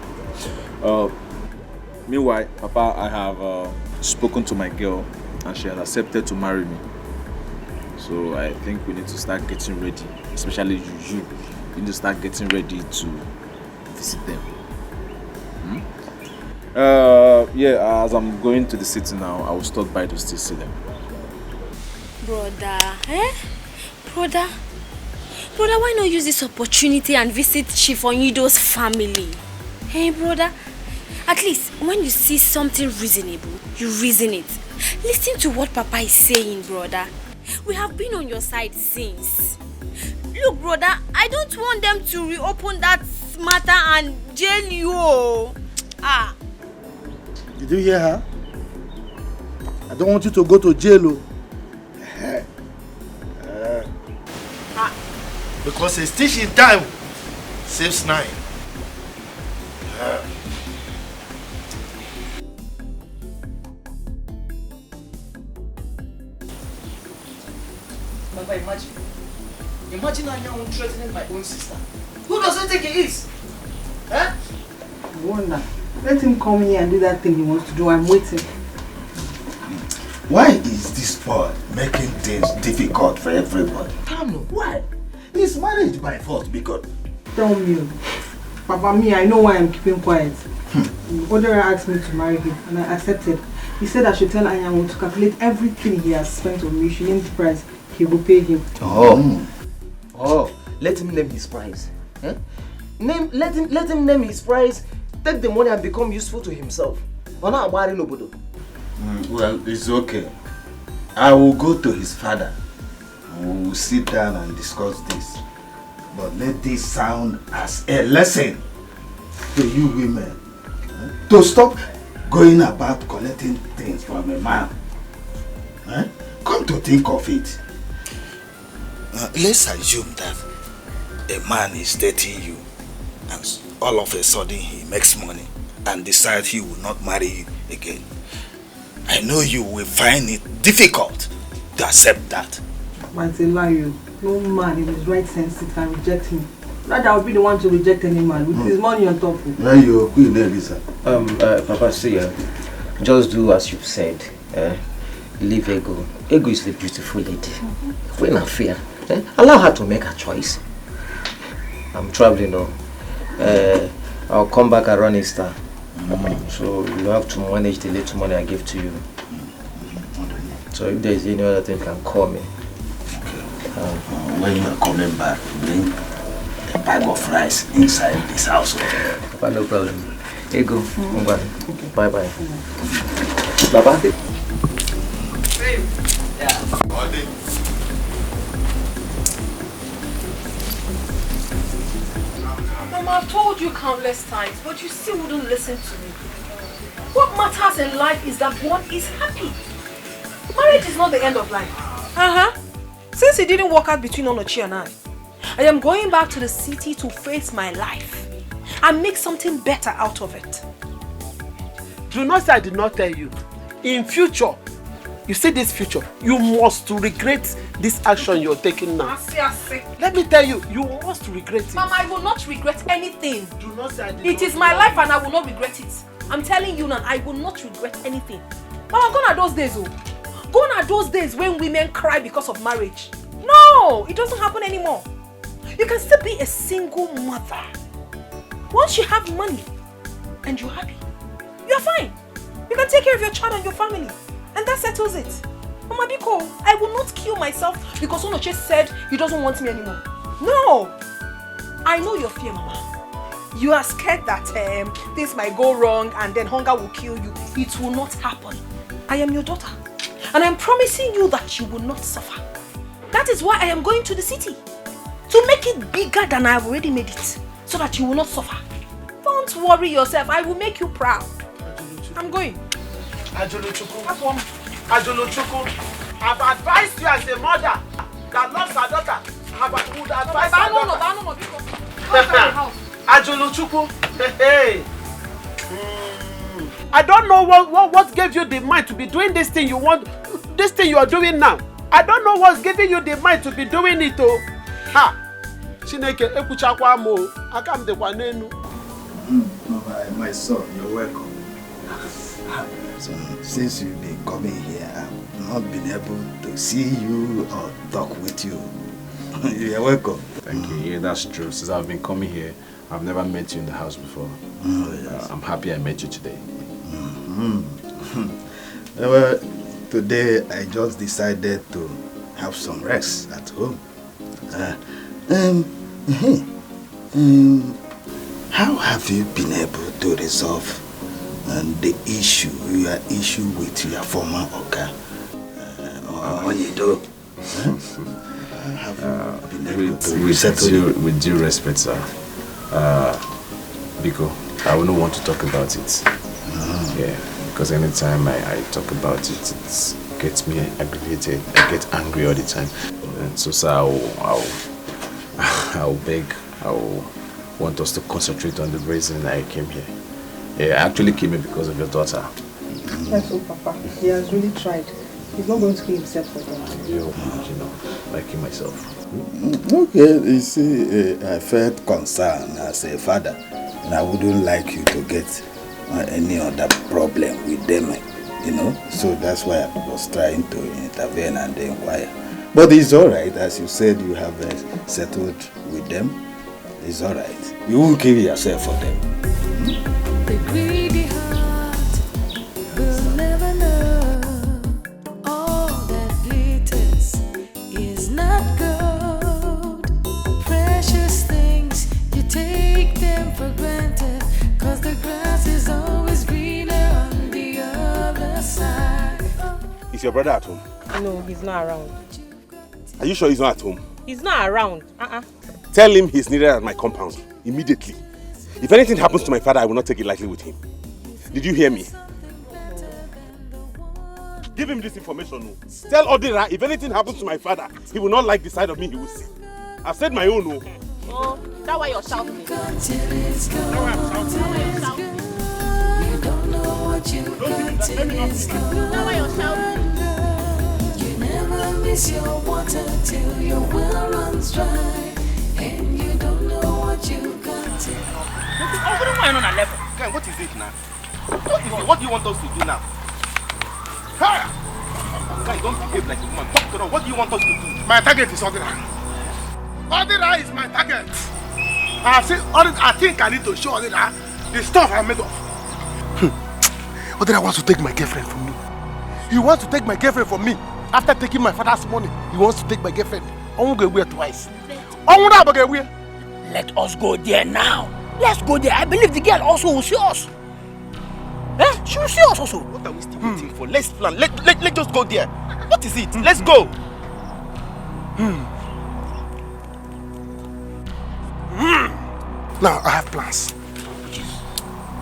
G: Meanwhile, Papa, I have spoken to my girl and she has accepted to marry me. So I think we need to start getting ready, especially you need to start getting ready to visit them. Yeah, as I'm going to the city now, I will stop by to still see them.
E: Brother, Brother, why not use this opportunity and visit Chief Onyido's family? Hey, brother, at least when you see something reasonable, you reason it. Listen to what Papa is saying, brother. We have been on your side since. Look, brother, I don't want them to reopen that matter and jail you.
V: Did you hear her? I don't want you to go to jail. Because a stitch in time saves 9.
I: Papa, imagine I am threatening my own sister. Who does it think he is? Eh?
V: Wonder.
D: Let him come here and do that thing he wants to do. I'm waiting.
J: Why is this boy making things difficult for everybody? Why? Is marriage by force because...
D: Tell me. Papa, me, I know why I'm keeping quiet. Odera asked me to marry him and I accepted. He said I should tell Anyanwu to calculate everything he has spent on me. She named the price. He will pay him.
I: Oh, let him name his price. Eh? Let him name his price. Take the money and become useful to himself.
J: Well, it's okay. I will go to his father. We will sit down and discuss this. But let this sound as a lesson to you women. To stop going about collecting things from a man. Come to think of it. Let's assume that a man is dating you and all of a sudden he makes money and decides he will not marry you again. I know you will find it difficult to accept that.
D: But it's a lie. No man in his right sense can reject him. Rather, I'll be the one to reject any man with his money on top of
I: Papa, see, just do as you've said. Leave Ego. Ego is the beautiful lady. We're not fair. Allow her to make her choice. I'm traveling now. I'll come back around Easter. So you have to manage the little money I give to you. So if there's any other thing, you can call me.
J: When you're coming back, bring a bag of rice inside this house.
I: Papa, no problem. Here you go. Okay. Bye bye. Papa.
A: Mama, I've told you countless times, but you still wouldn't listen to me. What matters in life is that one is happy. Marriage is not the end of life. Since it didn't work out between Onochi and I am going back to the city to face my life and make something better out of it.
W: Do not say I did not tell you. In future, you see this future, you must regret this action you're taking now. Let me tell you, you must regret it.
A: Mama, I will not regret anything.
W: Do not say I did
A: It is my life and I will not regret it. I'm telling you now, I will not regret anything. Mama, gone are those days, Gone are those days when women cry because of marriage. No, it doesn't happen anymore. You can still be a single mother. Once you have money and you're happy, you're fine. You can take care of your child and your family. And that settles it. Mama Biko, I will not kill myself because Onoche said he doesn't want me anymore. No! I know your fear, Mama. You are scared that things might go wrong and then hunger will kill you. It will not happen. I am your daughter. And I'm promising you that you will not suffer. That is why I am going to the city. To make it bigger than I have already made it. So that you will not suffer. Don't worry yourself. I will make you proud. I'm going.
W: Ajuluchuku, I've advised you as a mother that loves her daughter. I would advise her daughter. Ajuluchuku, hey. I don't know what gave you the mind to be doing this thing you want, this thing you are doing now. I don't know what's giving you the mind to be doing it, oh. Ha! Chineke ekuchakwa mo, akam de kwa nenu.
J: My son, you're welcome. So, since you've been coming here, I've not been able to see you or talk with you. You're welcome.
G: Thank you. Yeah, that's true. Since I've been coming here, I've never met you in the house before. Yes. I'm happy I met you today.
J: Well, today I just decided to have some rest at home. How have you been able to resolve the your issue with your former Oga? Have you been able to settle it?
G: With due respect, sir, Biko, I wouldn't want to talk about it. Yeah, because anytime I talk about it, it gets me aggravated. I get angry all the time. And so, sir, I'll beg, I'll want us to concentrate on the reason I came here. Yeah, I actually came here because of your daughter.
D: That's all, Papa. He has really tried. He's not going to kill himself for that.
G: You know, like him myself.
J: Okay, you see, I felt concerned as a father, and I wouldn't like you to get
K: or any other problem with them, you know. So that's why I was trying to intervene and inquire. But it's all right, as you said, you have settled with them. It's all right. You won't kill yourself for them.
O: The greedy heart will never know. All that glitters is not gold. Precious things, you take them for granted. Cause the grass is always greener on the other side.
H: Is your brother at home?
E: No, he's not around.
H: Are you sure he's not at home?
E: He's not around.
H: Tell him he's needed at my compound immediately. If anything happens to my father, I will not take it lightly with him. Did you hear me? Give him this information. No. Tell Odira if anything happens to my father, he will not like the side of me he will see. I've said my own. No.
E: Oh, that's why you're shouting.
O: You don't know what you got till it's gone.
E: That's why you're shouting.
O: You never miss your water till your well runs dry. And you don't know what you got till.
C: What is it now? What do you want us to do now? Guy, don't behave like a woman. Talk to her. What do you want us to do? My target is Odira. Odira is my target. I think I need to show Odira the stuff I'm made of.
F: Odira wants to take my girlfriend from me. He wants to take my girlfriend from me. After taking my father's money, he wants to take my girlfriend. I won't go away twice.
S: Let us go there now. Let's go there. I believe the girl also will see us. Eh? She will see us also.
T: What are we still waiting for? Let's plan. Let's just go there. What is it? Let's go.
F: Now I have plans.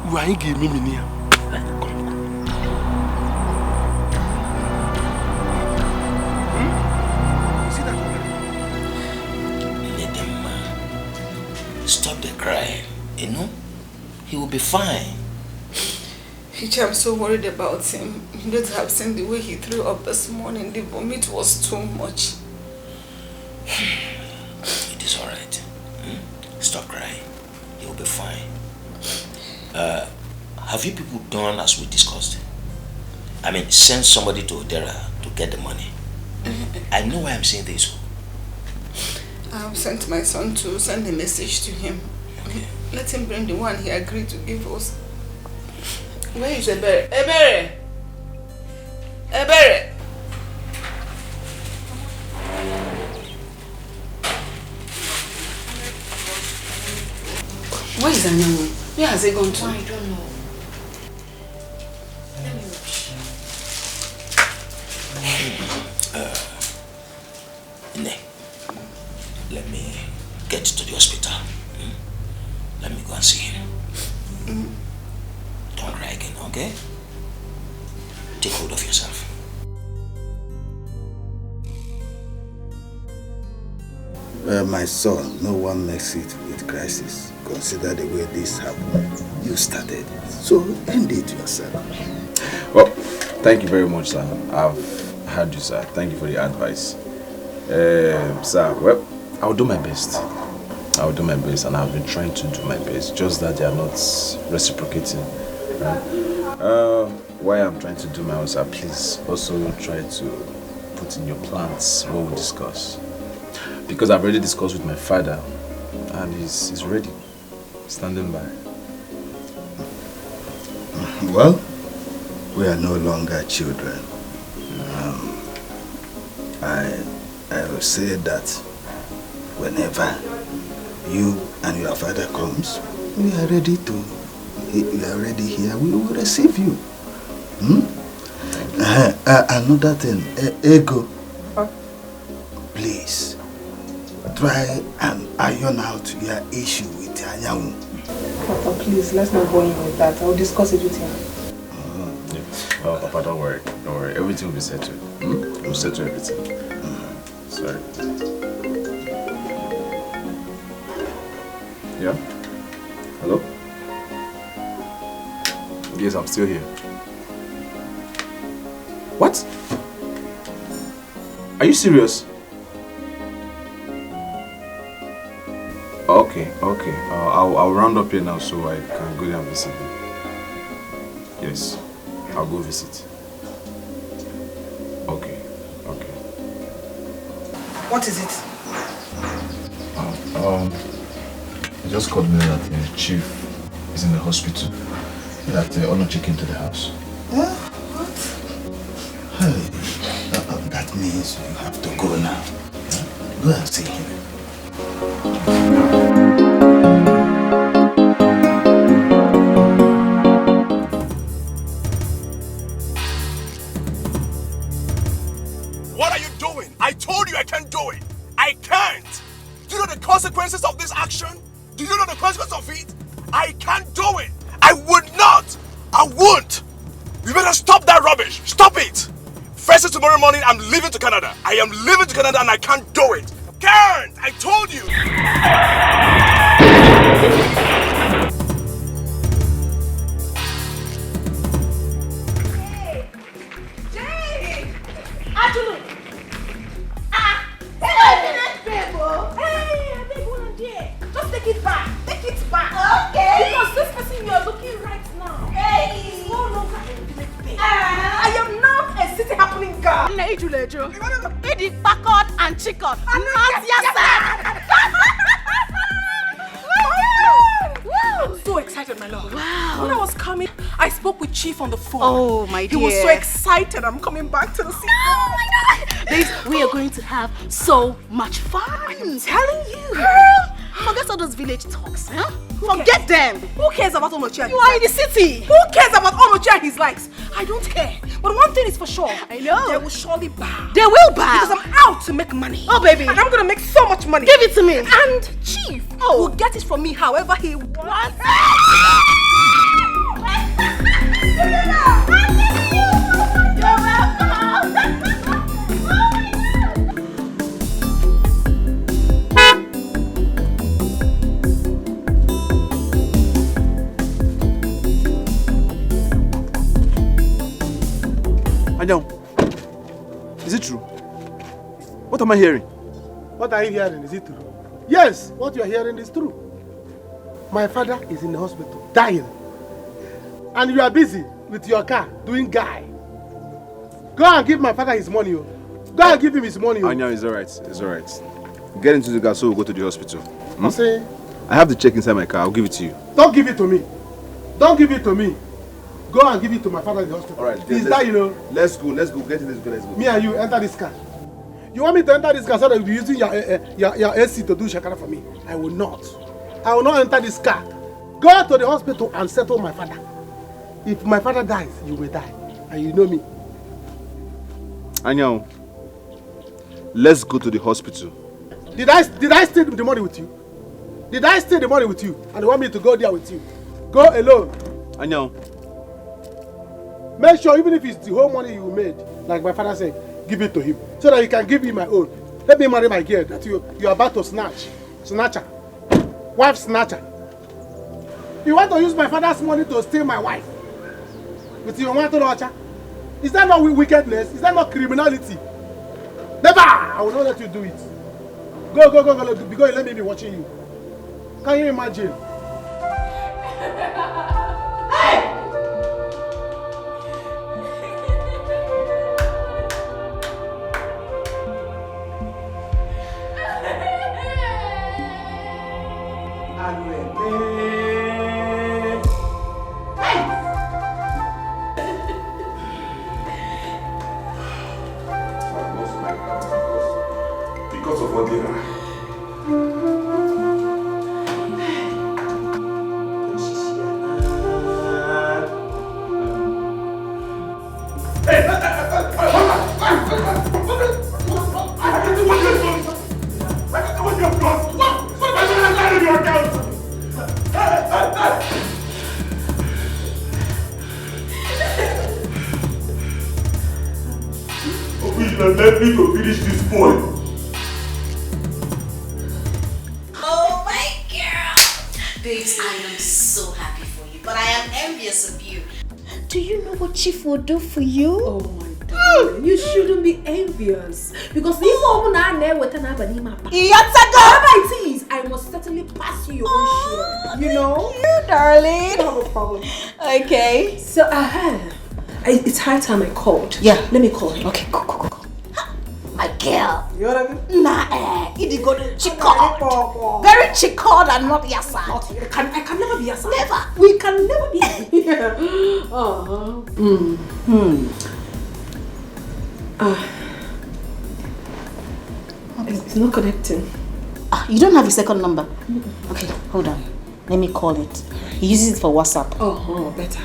F: You ain't give me money.
P: Stop the crying, you know? He will be fine.
U: I'm so worried about him. You don't have seen the way he threw up this morning. The vomit was too much.
P: It is alright. Stop crying. He will be fine. Have you people done as we discussed? I mean, send somebody to Odera to get the money. I know why I'm saying this.
U: I have sent my son to send a message to him. Okay. Let him bring the one he agreed to give us. Where is Ebere? Ebere! Ebere! Where is Anyanwu? Where has he gone to? I don't know. Let me watch.
P: Let me get to the hospital. Let me go and see him. Don't cry again, okay? Take hold of yourself.
K: Well, my son, no one makes it with crisis. Consider the way this happened. You started it. So end it yourself.
G: Well, thank you very much, sir. I've heard you, sir. Thank you for the advice. Sir, well, I'll do my best. I'll do my best, and I've been trying to do my best. Just that they are not reciprocating. Why I'm trying to do my own, sir, please also try to put in your plans what we discuss. Because I've already discussed with my father, and he's ready, standing by.
K: Well, we are no longer children. I will say that whenever you and your father comes, we are ready here. We will receive you. Another thing, Ego, please try and iron out your issue with Anyanwu.
D: Papa, please, let's not go in with that. I'll discuss it with him.
G: Oh, Papa, don't worry. Don't worry. Everything will be settled. We'll settle everything. Sorry. Yeah? Hello? Yes, I'm still here. What? Are you serious? Okay. I'll round up here now so I can go there and visit you. Yes. I'll go visit. Okay. Okay.
D: What is it?
G: He just called me that the chief is in the hospital. That they are not checking to the house.
J: What? Hey, that means you have to go now. Go and see him.
T: What are you doing? I told you I can't do it. I can't. Do you know the consequences of this action? Do you know the consequences of it? I can't do it. I would not. I won't. You better stop that rubbish. Stop it. First thing tomorrow morning, I'm leaving to Canada. I am leaving to Canada and I can't do it. Can't. I told you.
A: Jay! Ajulu! Just take it back. Take it back. Okay. Because this person you are looking right now is no longer a village babe. I am now a city happening girl.
M: Eddie Packard and Chicken.
A: I'm so excited, my love.
M: Wow.
A: When I was coming, I spoke with Chief on the phone.
M: Oh, my dear.
A: He was so excited. I'm coming back to the city.
M: Oh my God. Babes, we are going to have so much fun.
A: I am telling you.
M: Girl, forget all those village talks, huh? Forget them.
A: Who cares about Onochia?
M: You are in the city.
A: Who cares about Onochia and his likes? I don't care. But one thing is for sure.
M: I know.
A: They will surely bow.
M: They will bow.
A: Because I'm out to make money.
M: Oh, baby.
A: And I'm going to make so much money.
M: Give it to me.
A: And Chief will get it from me however he wants.
M: You're welcome.
B: Anyang, is it true? What am I hearing?
F: What are you hearing? Is it true? Yes, what you are hearing is true. My father is in the hospital, dying. And you are busy with your car, doing guy. Go and give my father his money. Go and give him his money.
G: Anya, it's alright. It's alright. Get into the car so we'll go to the hospital.
F: Say,
G: I have the check inside my car. I'll give it to you.
F: don't give it to me. Don't give it to me. Go and give it to my father in the hospital.
G: Alright.
F: He's dying,
G: Let's go. Let's go. Get in this car. Let's go.
F: Me and you enter this car. You want me to enter this car so that you'll be using your AC to do shakara for me? I will not. I will not enter this car. Go to the hospital and settle my father. If my father dies, you will die. And you know me.
G: Anya, let's go to the hospital.
F: Did I steal the money with you? Did I steal the money with you? And you want me to go there with you? Go alone.
G: Anya.
F: Make sure even if it's the whole money you made, like my father said, give it to him. So that he can give me my own. Let me marry my girl that you are about to snatch. Snatcher. Wife snatcher. You want to use my father's money to steal my wife? With your want to watcher? Is that not wickedness? Is that not criminality? Never! I will not let you do it. Go, because let me be watching you. Can you imagine? Hey!
H: Because of what they are. Let me to finish this boy.
L: Oh my girl! Babes, I am so happy for you, but I am envious of you. Do you know what Chief will do for you?
A: Oh my darling, you shouldn't be envious. Because if I I must certainly pass you your own share. You know?
L: You, darling.
A: No problem.
L: Okay.
A: So, it's high time I called.
L: Yeah.
A: Let me call him.
L: Okay, go. My girl.
A: You know what I mean?
L: Nah, Etiko, chickled. Very chickled and not yasad.
A: I can never be yasad.
L: Never.
A: We can never be. It's not connecting.
L: You don't have a second number? Okay, hold on. Let me call it. He uses it for WhatsApp.
A: Oh, better.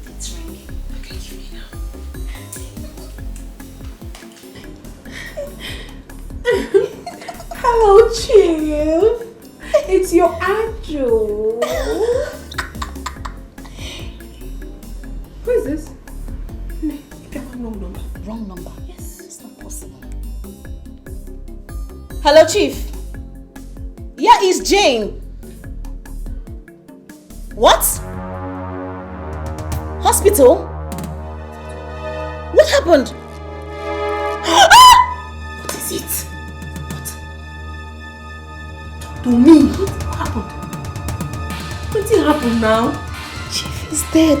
L: It's ringing. Okay, give me
A: now. Hello, Chief. It's your angel. Who is this? You got my wrong number.
L: Wrong number? Yes, it's not possible. Hello, Chief. Yeah, it's Jane. What? Hospital? What happened?
A: What is it? What? To me? What happened? What did happen now?
L: Chief is dead.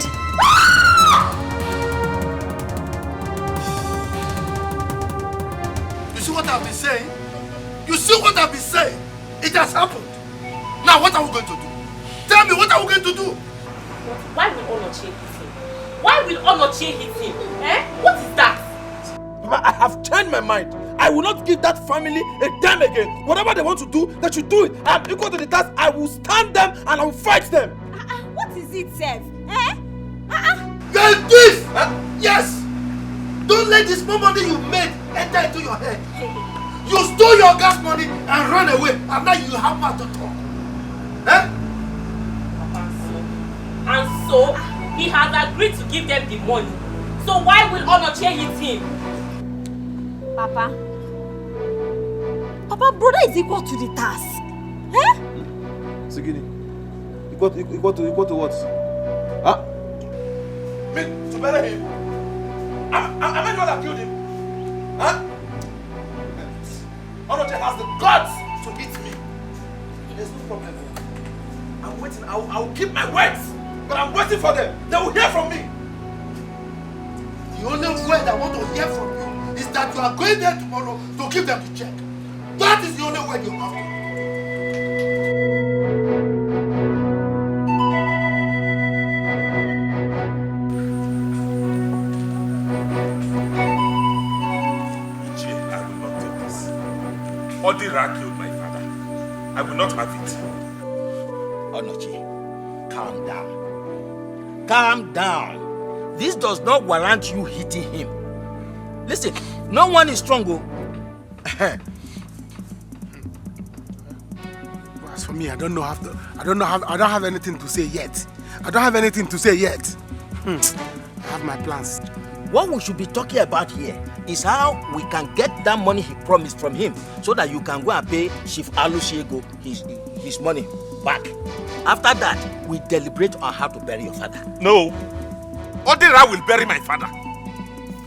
W: You see what I've been saying? You see what I've been saying? It has happened. Now what are we going to do? Tell me, what are we going to do?
M: Why will Onochie hit him? Why will Onochie hit him? What is that?
B: Mama, I have changed my mind. I will not give that family a dime again. Whatever they want to do, they should do it. I am equal to the task. I will stand them and I will fight them.
E: What is it, Seth?
W: You're a thief! Yes! Don't let this small money you made enter into your head. You stole your gas money and ran away, and now you have mouth to talk.
M: And so, he has agreed to give them the money. So why will Onochie hit him?
E: Papa, brother is equal to the task.
B: Sigini, equal to what? Me, to bury him? Am I the one that killed him? Onochie has the guts to hit me. There's no problem. I'm waiting. I will keep my words. But I'm waiting for them. They will hear from me.
W: The only word I want to hear from you is that you are going there tomorrow to give them the check. That is the only word you have to.
H: I will not take this. Odira killed my father. I will not have it.
J: Onochie, calm down. Calm down. This does not warrant you hitting him. Listen, no one is strong.
F: As for me, I don't have anything to say yet. I have my plans.
J: What we should be talking about here is how we can get that money he promised from him so that you can go and pay Chief Alusiego his money back. After that, we deliberate on how to bury your father.
H: No. Odira will bury my father.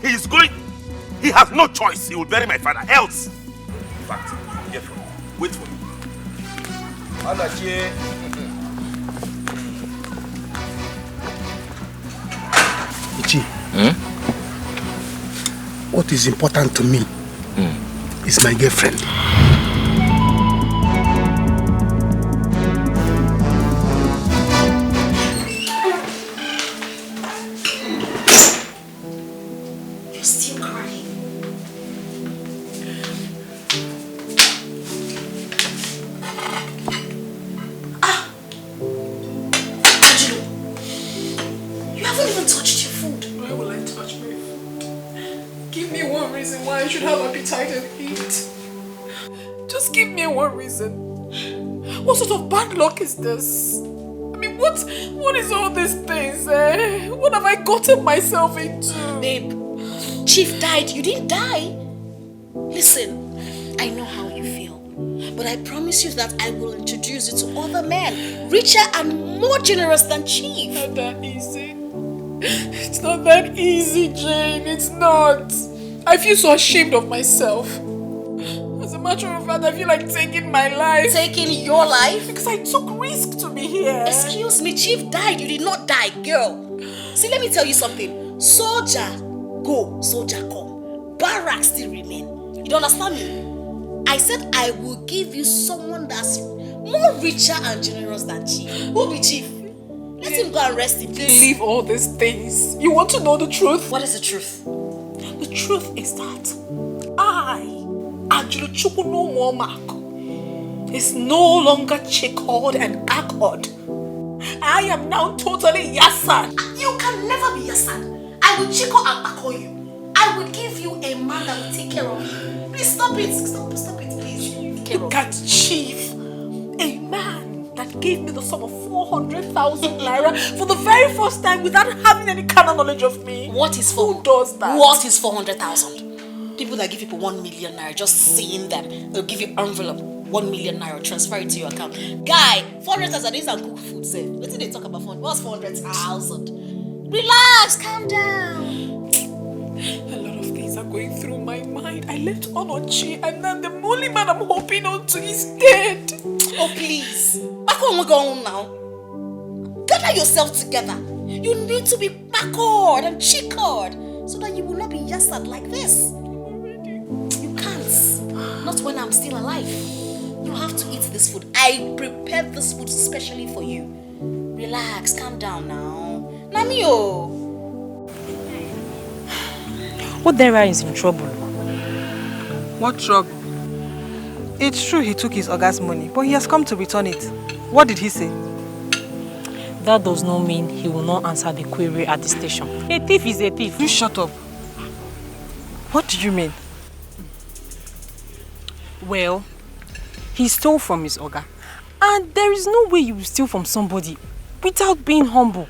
H: He is going. He has no choice. He will bury my father. Else. In fact, you will hear from me. Wait for me.
F: Ichi, what is important to me is my girlfriend.
L: You're still crying. You haven't even touched your food.
A: Why will I touch my food? Give me one reason why I should have appetite and eat. Just give me one reason. What sort of bad luck is this? I mean, what is all these things, eh? What have I gotten myself into?
L: Babe, Chief died. You didn't die. Listen, I know how you feel. But I promise you that I will introduce you to other men, richer and more generous than Chief.
A: Not that easy. It's not that easy, Jane. It's not. I feel so ashamed of myself. As a matter of fact, I feel like taking my life.
L: Taking your life?
A: Because I took risk to be here.
L: Excuse me, Chief died. You did not die, girl. See, let me tell you something. Soldier go, soldier come. Barracks still remain. You don't understand me? I said I will give you someone that's more richer and generous than Chief. Who be Chief? Let him go and rest in peace.
A: Leave all these things. You want to know the truth?
L: What is the truth?
A: The truth is that I, Angelo Chukuno Womak, is no longer chickled and accord. I am now totally Yasan.
L: You can never be Yasan. I will chico and accord you. I will give you a man that will take care of you. Please stop it. Stop it, please.
A: Look at Chief. A man that gave me the sum of 400,000 naira for the very first time without having any kind of knowledge of me.
L: What is
A: Who does that?
L: What is 400,000? People that give people 1 million naira, just seeing them, they'll give you envelope, 1 million naira, transfer it to your account. Guy, 400,000 is and cook food, sir. What did they talk about? What's 400,000? Relax, calm down.
A: A lot of things are going through my mind. I left Onochi and then the only man I'm hoping on to is dead.
L: Oh, please. Back on, we're going now. Gather yourself together. You need to be backward and chickered so that you will not be yassad like this. You can't. Not when I'm still alive. You have to eat this food. I prepared this food specially for you. Relax, calm down now. Namio.
E: Odera is in trouble.
D: What trouble? It's true he took his Oga's money, but he has come to return it. What did he say?
E: That does not mean he will not answer the query at the station. A thief is a thief.
D: You shut up. What do you mean?
E: Well, he stole from his Oga. And there is no way you will steal from somebody without being humble.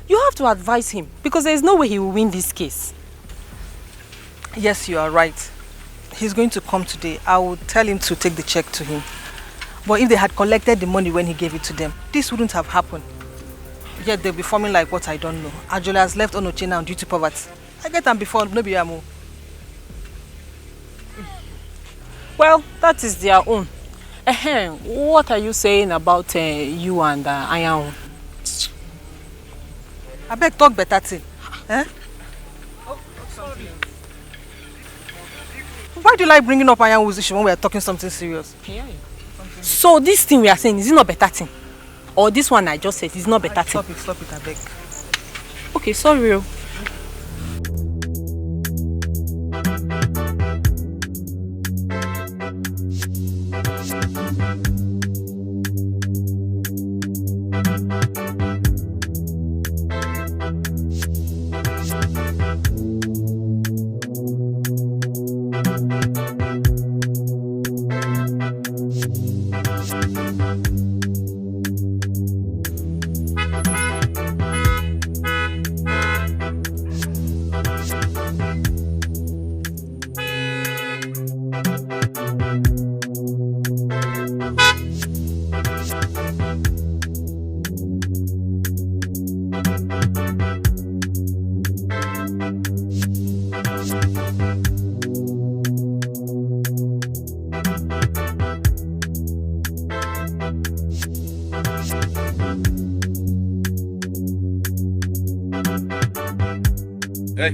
E: You have to advise him because there is no way he will win this case.
D: Yes, you are right. He's going to come today. I will tell him to take the check to him. But if they had collected the money when he gave it to them, this wouldn't have happened. Yet they'll be forming like what I don't know. Ajola has left Onoche now due to poverty. I get them before, maybe I'm more.
E: Well, that is their own. What are you saying about you and Ayahu?
D: I beg talk better thing. Why do you like bringing up Ayahu's issue when we are talking something serious?
E: So this thing we are saying, is it not better thing? Or this one I just said, is not better thing?
D: Stop it, I beg.
E: Okay, sorry.
B: Hey.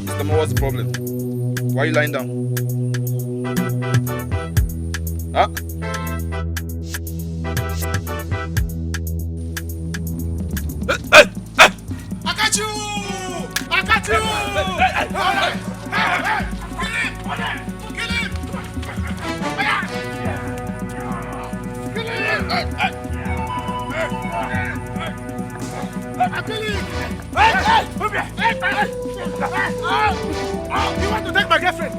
B: Mr. Mo, what's the problem? Why are you lying down? Huh?
C: I got you! I got you! Kill him! You want to take my girlfriend?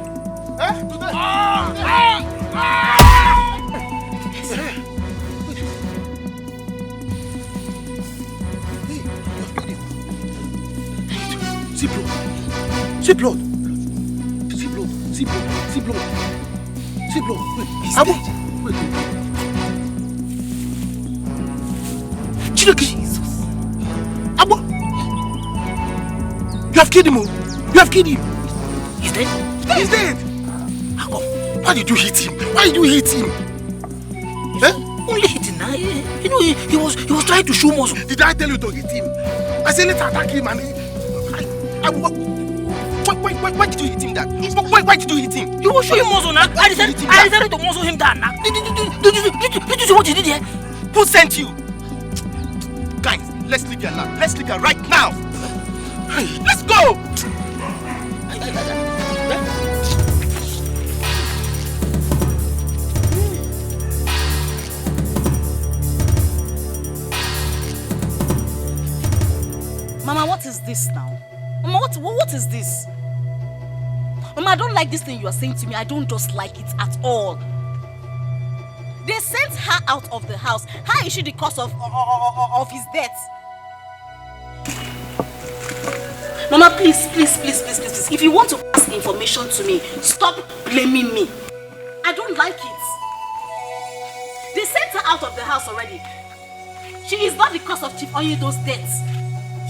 B: See blood. See blood. See blood. See blood. See blood. See blood. Wait. He's dead. Wait. Jesus.
T: You have killed him. You have killed him.
S: He's dead?
T: He's dead.
S: How come?
T: Why did you hit him? Why did you hit him?
S: Only hitting now. You know, he was trying to show muscle.
T: Did I tell you to hit him? I said let's attack him and why did you hit him that? Why did you hit him?
S: You was showing muscle now. I decided to muscle him down now. Did you see what you did here?
T: Who sent you? Guys, let's leave here now. Let's leave here right now. Let's go!
E: Mama, what is this now? Mama, what is this? Mama, I don't like this thing you are saying to me. I don't just like it at all. They sent her out of the house. How is she the cause of his death? Mama, please. If you want to pass information to me, stop blaming me. I don't like it. They sent her out of the house already. She is not the cause of Chief Onyedo's death.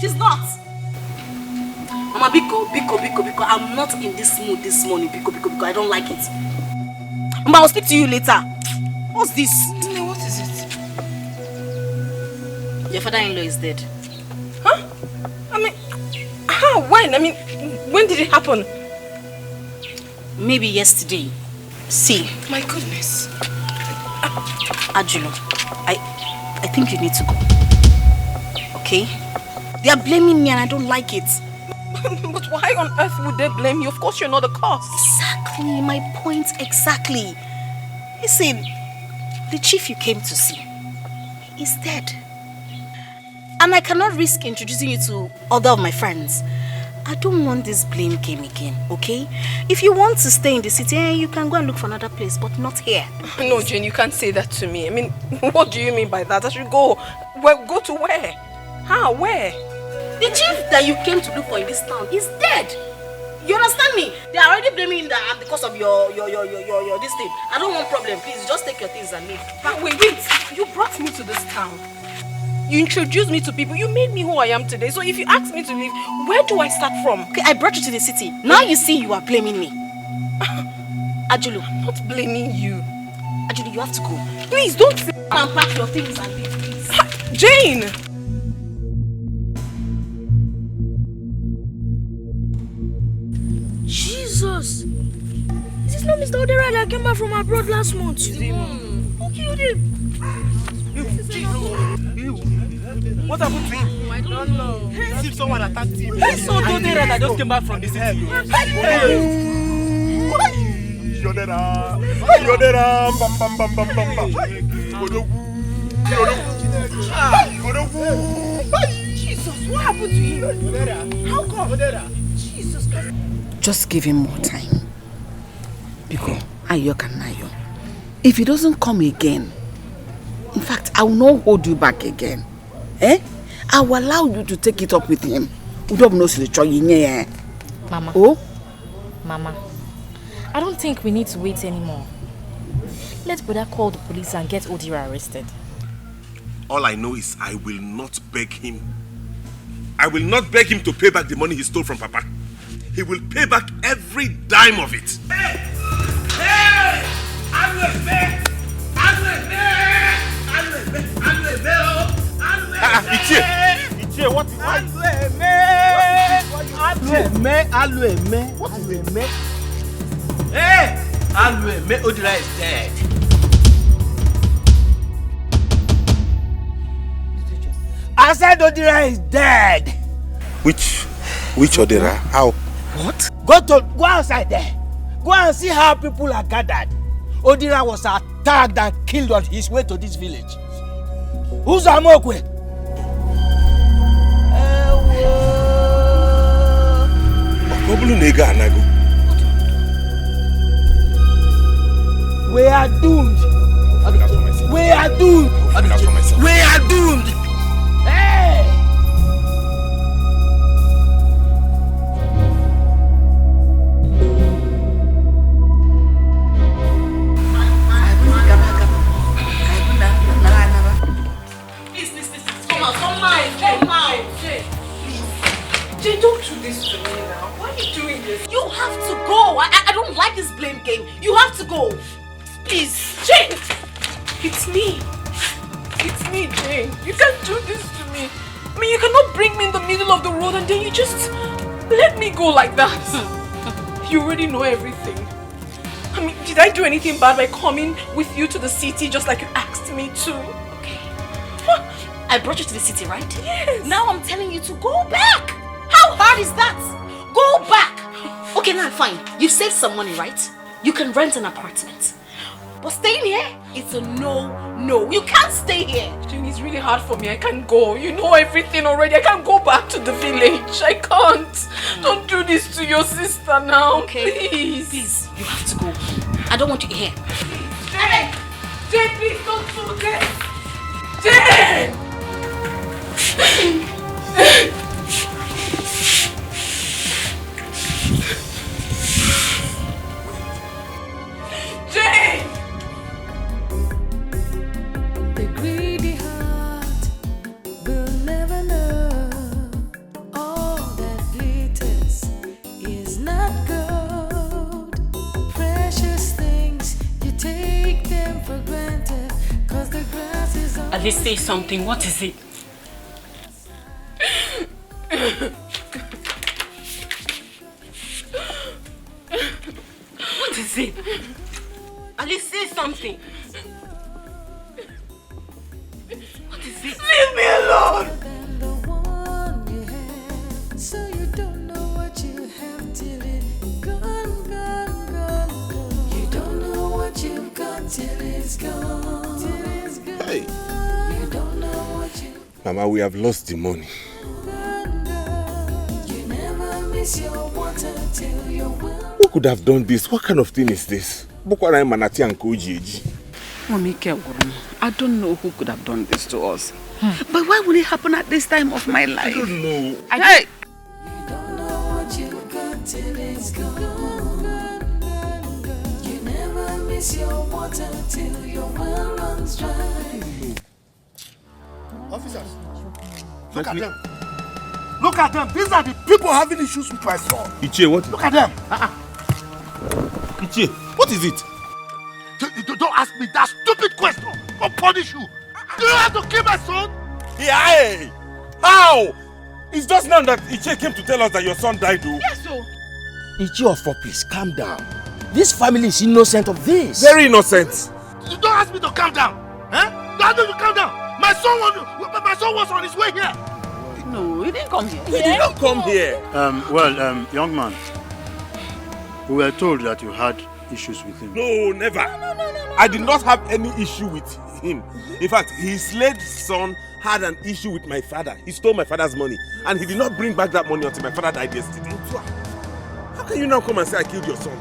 E: She's not. Mama, Biko, I'm not in this mood this morning. Biko, I don't like it. Mama, I'll speak to you later. What's this?
U: What is it?
E: Your father-in-law is dead.
U: Huh? I mean, how? When? I mean, when did it happen?
E: Maybe yesterday. See.
U: My goodness.
E: Ajulo, I think you need to go. Okay? They are blaming me and I don't like it.
U: But why on earth would they blame you? Of course you're not the cause.
E: Exactly, my point exactly. Listen, the chief you came to see is dead. And I cannot risk introducing you to other of my friends. I don't want this blame game again, okay? If you want to stay in the city, you can go and look for another place, but not here.
U: No, Jane, you can't say that to me. I mean, what do you mean by that? I should go. Well, go to where? How? Where?
E: The chief that you came to look for in this town is dead. You understand me? They are already blaming me that because of your this thing. I don't want problem. Please, just take your things and leave.
U: But wait. You brought me to this town. You introduced me to people. You made me who I am today. So if you ask me to leave, where do I start from?
E: Okay, I brought you to the city. Now you see you are blaming me. Ajulu.
U: I'm not blaming you.
E: Ajulu, you have to go.
U: Please, don't say
E: and pack your things and leave, please.
U: Jane!
S: Jesus! Is this not Mr. Odera that came back from abroad last month? Who killed him?
C: What happened to him?
S: I don't know.
C: See if someone attacked him.
S: I saw Odera that just came back from the city.
C: Yodera, bam.
S: Jesus, what happened to him? How come? Jesus Christ.
N: Just give him more time. Because Ayo can Ayo. If he doesn't come again, in fact, I will not hold you back again. I will allow you to take it up with him.
M: Mama.
N: Oh?
M: Mama, I don't think we need to wait anymore. Let brother call the police and get Odira arrested.
H: All I know is I will not beg him. I will not beg him to pay back the money he stole from Papa. He will pay back every dime of it.
B: Hey!
C: Ichie, what is that? What is it?
B: Hey! Odira is dead.
S: I said Odira is dead.
H: Which Odira? How?
S: What? Go outside there. Go and see how people are gathered. Odira was attacked and killed on his way to this village. Who's Amokwe? We are doomed. We are doomed. We are doomed. Hey!
E: Please, come out.
M: Jane, don't do this to me now. Why are you doing this?
L: You have to go. I don't like this blame game. You have to go.
M: Please, Jane. It's me. It's me, Jane. You can't do this to me. I mean, you cannot bring me in the middle of the road and then you just let me go like that. You already know everything. I mean, did I do anything bad by coming with you to the city just like you asked me to?
L: Okay. I brought you to the city, right?
M: Yes.
L: Now I'm telling you to go back. How hard is that? Go back. Okay, now fine. You saved some money, right? You can rent an apartment. But staying here, it's a no. You can't stay here.
M: Jane, it's really hard for me. I can't go. You know everything already. I can't go back to the village. I can't. Don't do this to your sister now.
L: Okay.
M: Please.
L: Please, you have to go. I don't want you here.
M: Jane! Jane, please don't do this. Jane! Jane!
O: The greedy heart will never know. All that glitters is not gold. Precious things, you take them for granted. Cause the grass is on.
M: At least say something. What is it? What is it? At least say something. What is it? Leave me alone!
O: So you don't know what you have till it's gone. You don't know what you've got till it's gone.
H: Hey.
O: You don't know what you
H: Mama, we have lost the money.
O: You never miss your water till you're well.
H: Who could have done this? What kind of thing is this? Bukwarai Manati and Koji.
N: I don't know who could have done this to us. But why would it happen at this time of my life?
H: I don't know.
N: Hey!
O: You don't know what you've got till it's gone. You never miss your water till your well runs dry.
C: Officers, look at them. Look at them. These are the people having issues with my son.
H: Ichie, what?
C: Look at them.
H: Ichie, what is it?
C: Don't ask me that stupid question. I'll punish you. Do you have to kill my son?
H: Yeah. How? It's just now that Ichie came to tell us that your son died, though.
S: Yes, so. Ichie of 4, please, calm down. This family is innocent of this.
H: Very innocent.
C: You don't ask me to calm down. Don't ask me to calm down. My son was on his way here.
N: No, he didn't come here.
H: He did not come here.
Q: Young man, we were told that you had issues with him.
H: No, never. I did not have any issue with him. In fact, his late son had an issue with my father. He stole my father's money, and he did not bring back that money until my father died yesterday. How can you now come and say I killed your son?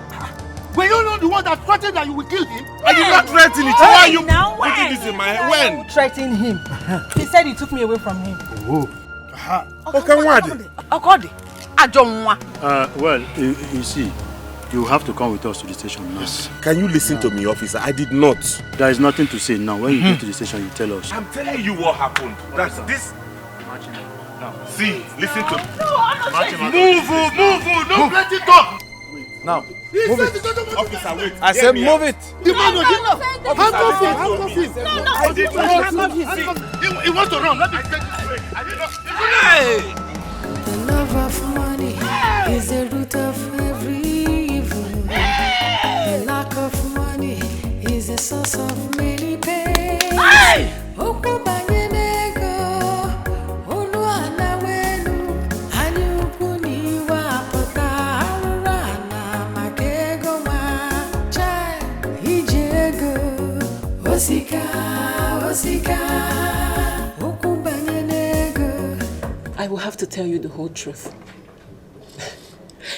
C: Were you not the one that threatened that you would kill him?
H: I did not threaten it. Why are you putting this in my head? When?
D: Threatened him. He said he took me away from him.
Q: You see, you have to come with us to the station now. Yes.
H: Can you listen to me, officer? I did not.
Q: There is nothing to say now. When you get to the station, you tell us.
H: I'm telling you what happened. That's this. See, listen to me.
C: Move. Don't let it go.
Q: Now,
C: move it.
H: Officer, wait.
Q: I said move it.
C: He wants to run. Let me take it.
O: The love of money is the root of every evil. The lack of money is the source of many pains.
A: I will have to tell you the whole truth.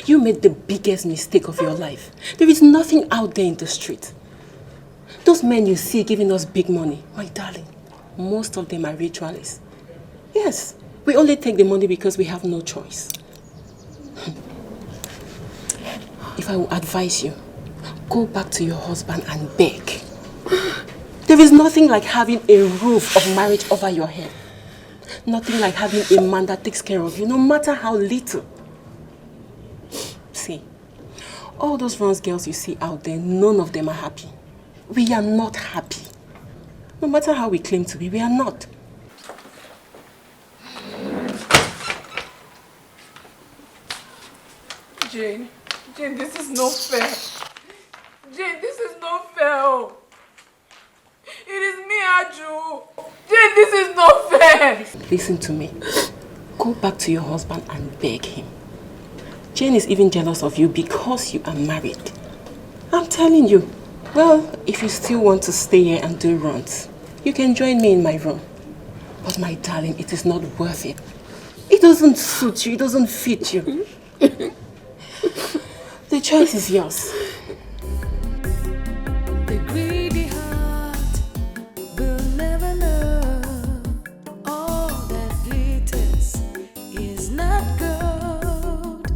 A: You made the biggest mistake of your life. There is nothing out there in the street. Those men you see giving us big money, my darling, most of them are ritualists. Yes, we only take the money because we have no choice. If I will advise you, go back to your husband and beg. There is nothing like having a roof of marriage over your head. Nothing like having a man that takes care of you, no matter how little. See, all those runs girls you see out there, none of them are happy. We are not happy. No matter how we claim to be, we are not.
I: Jane, this is not fair. Jane, this is not fair. Oh. It is me, Aju. Jane, this is not fair.
A: Listen to me. Go back to your husband and beg him. Jane is even jealous of you because you are married. I'm telling you. Well, if you still want to stay here and do runs, you can join me in my room. But my darling, it is not worth it. It doesn't suit you. It doesn't fit you. The choice is yours.
O: The greedy heart will never know all that glitters is not gold.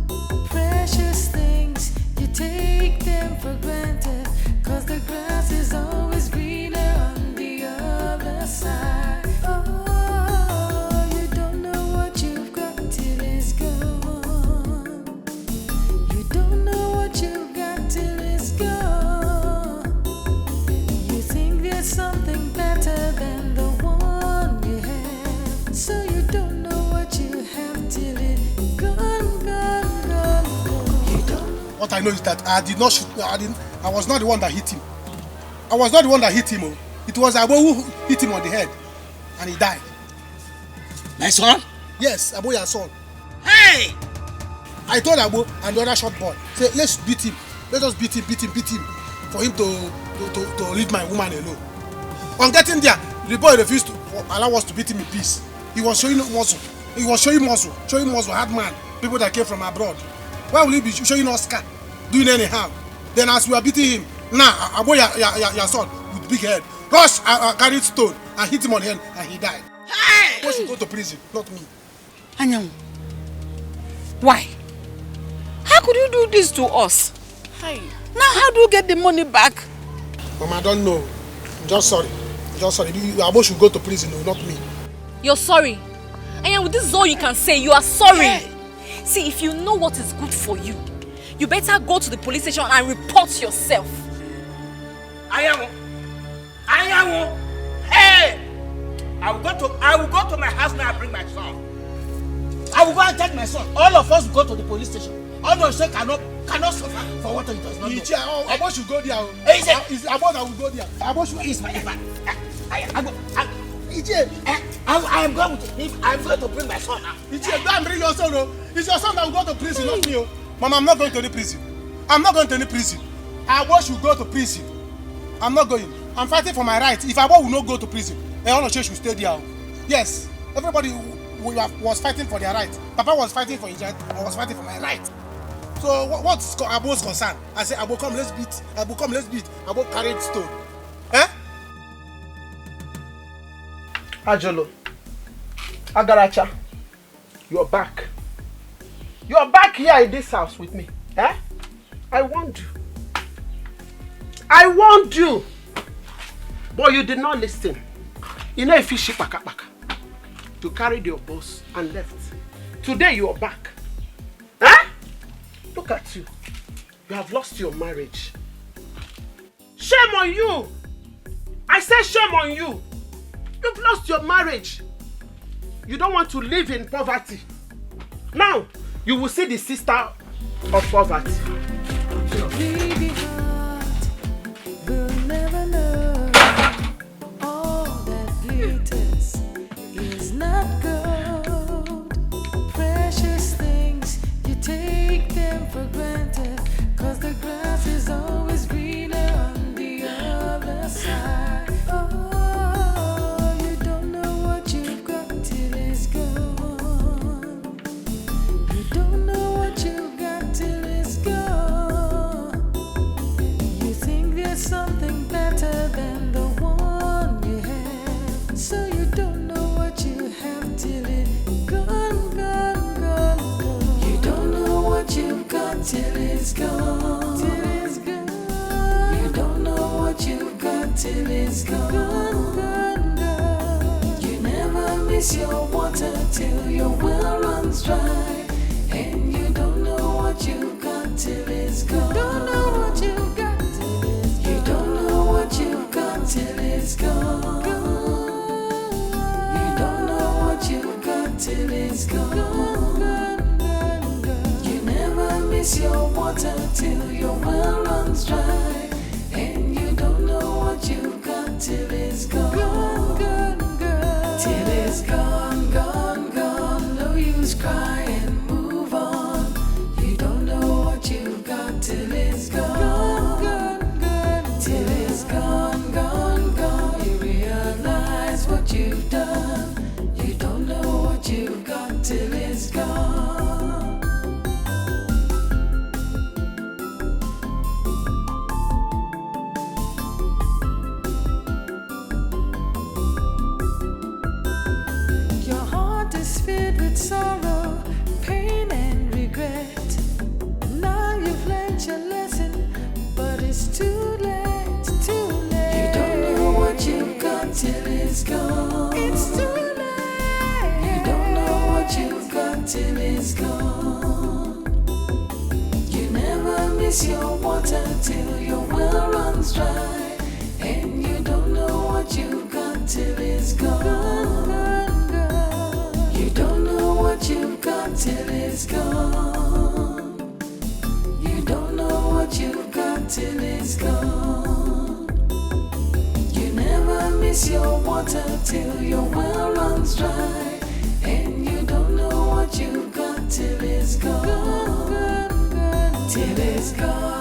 O: Precious things, you take them for granted, 'cause the grass is always greener on the other side. Oh, you don't know what you've got till it's gone. You don't know what you've got till it's gone. You think there's something better than the one you have, so you don't know what you have till it's gone, gone, gone, gone. You don't.
F: What I know is that I did not shoot. I was not the one that hit him. I was not the one that hit him. Oh. It was Abo who hit him on the head, and he died.
J: My son?
F: Yes, Abo, your son.
J: Hey!
F: I told Abo and the other short boy, say, let's beat him. Let us beat him, for him to leave my woman alone. On getting there, the boy refused to allow us to beat him in peace. He was showing muscle. Showing muscle, hard man, people that came from abroad. Why will he be showing us scar, doing anyhow? Then as we are beating him, now Abo, your son, with big head, rush, carried stone and hit him on the head, and he died.
J: Hey!
F: Abo should go to prison, not me.
N: Anyam, why? How could you do this to us?
L: Hi.
N: Now how do you get the money back?
F: Mama, I don't know. I'm just sorry. Abo should go to prison, no, not me.
M: You're sorry. And this is all you can say. You are sorry. Yeah. See, if you know what is good for you, you better go to the police station and report yourself.
S: Ayamu. Hey! I will go to my house now and bring my son. I will go and take my son. All of us will go to the police station. All of us cannot suffer for what he does not know.
F: Abo should go there. It's Abo that will go there. Abo should.
S: I am going with him. I am going to bring my son now.
F: Go and bring your son. It's your son that will go to prison, not me. Mama, I'm not going to any prison. Abo should go to prison. I'm not going. I'm fighting for my rights. If Abo will not go to prison, Eonoche should stay there. Yes, everybody was fighting for their rights. Papa was fighting for his right. I was fighting for my right. So what's Abo's concern? I say, Abo, come, let's beat. Abo carried stone.
B: Ajolo, Agaracha, you're back. You're back here in this house with me. I warned you. But you did not listen. You know if you ship baka. You carried your boss and left. Today you are back. Look at you. You have lost your marriage. Shame on you. I said shame on you. You've lost your marriage. You don't want to live in poverty. Now, you will see the sister of poverty.
O: The greedy heart will never know all that glitters is not gold. Precious things, you take them for granted, 'cause the grass is always greener on the other side. Oh, you don't know what you've got till it's gone. You don't know what you've got till it's gone. You think there's something better than the one you have, so you don't know what you have till miss your water till your well runs dry. And you don't know what you got till it's gone. Don't know what you got till it's gone. You don't know what you got till it's gone. You don't know what you got till it's gone. You never miss your water till your well runs dry. And you don't know what you got till it's gone. Till it's gone, gone, gone. No use cry and move on. You don't know what you got till it's gone. Till it's gone, gone, gone. You realize what you've done. You don't know what you've got till it's gone. Your heart is filled with sorrow, pain and regret. Now you've learned your lesson, but it's too late, too late. You don't know what you've got till it's gone. It's too late. You don't know what you've got till it's gone. You never miss your water till your well runs dry. And you don't know what you've got till it's gone. You don't know what you've got till it's gone. You don't know what you've got till it's gone. You never miss your water till your well runs dry. And you don't know what you've got till it's gone. Till it's gone.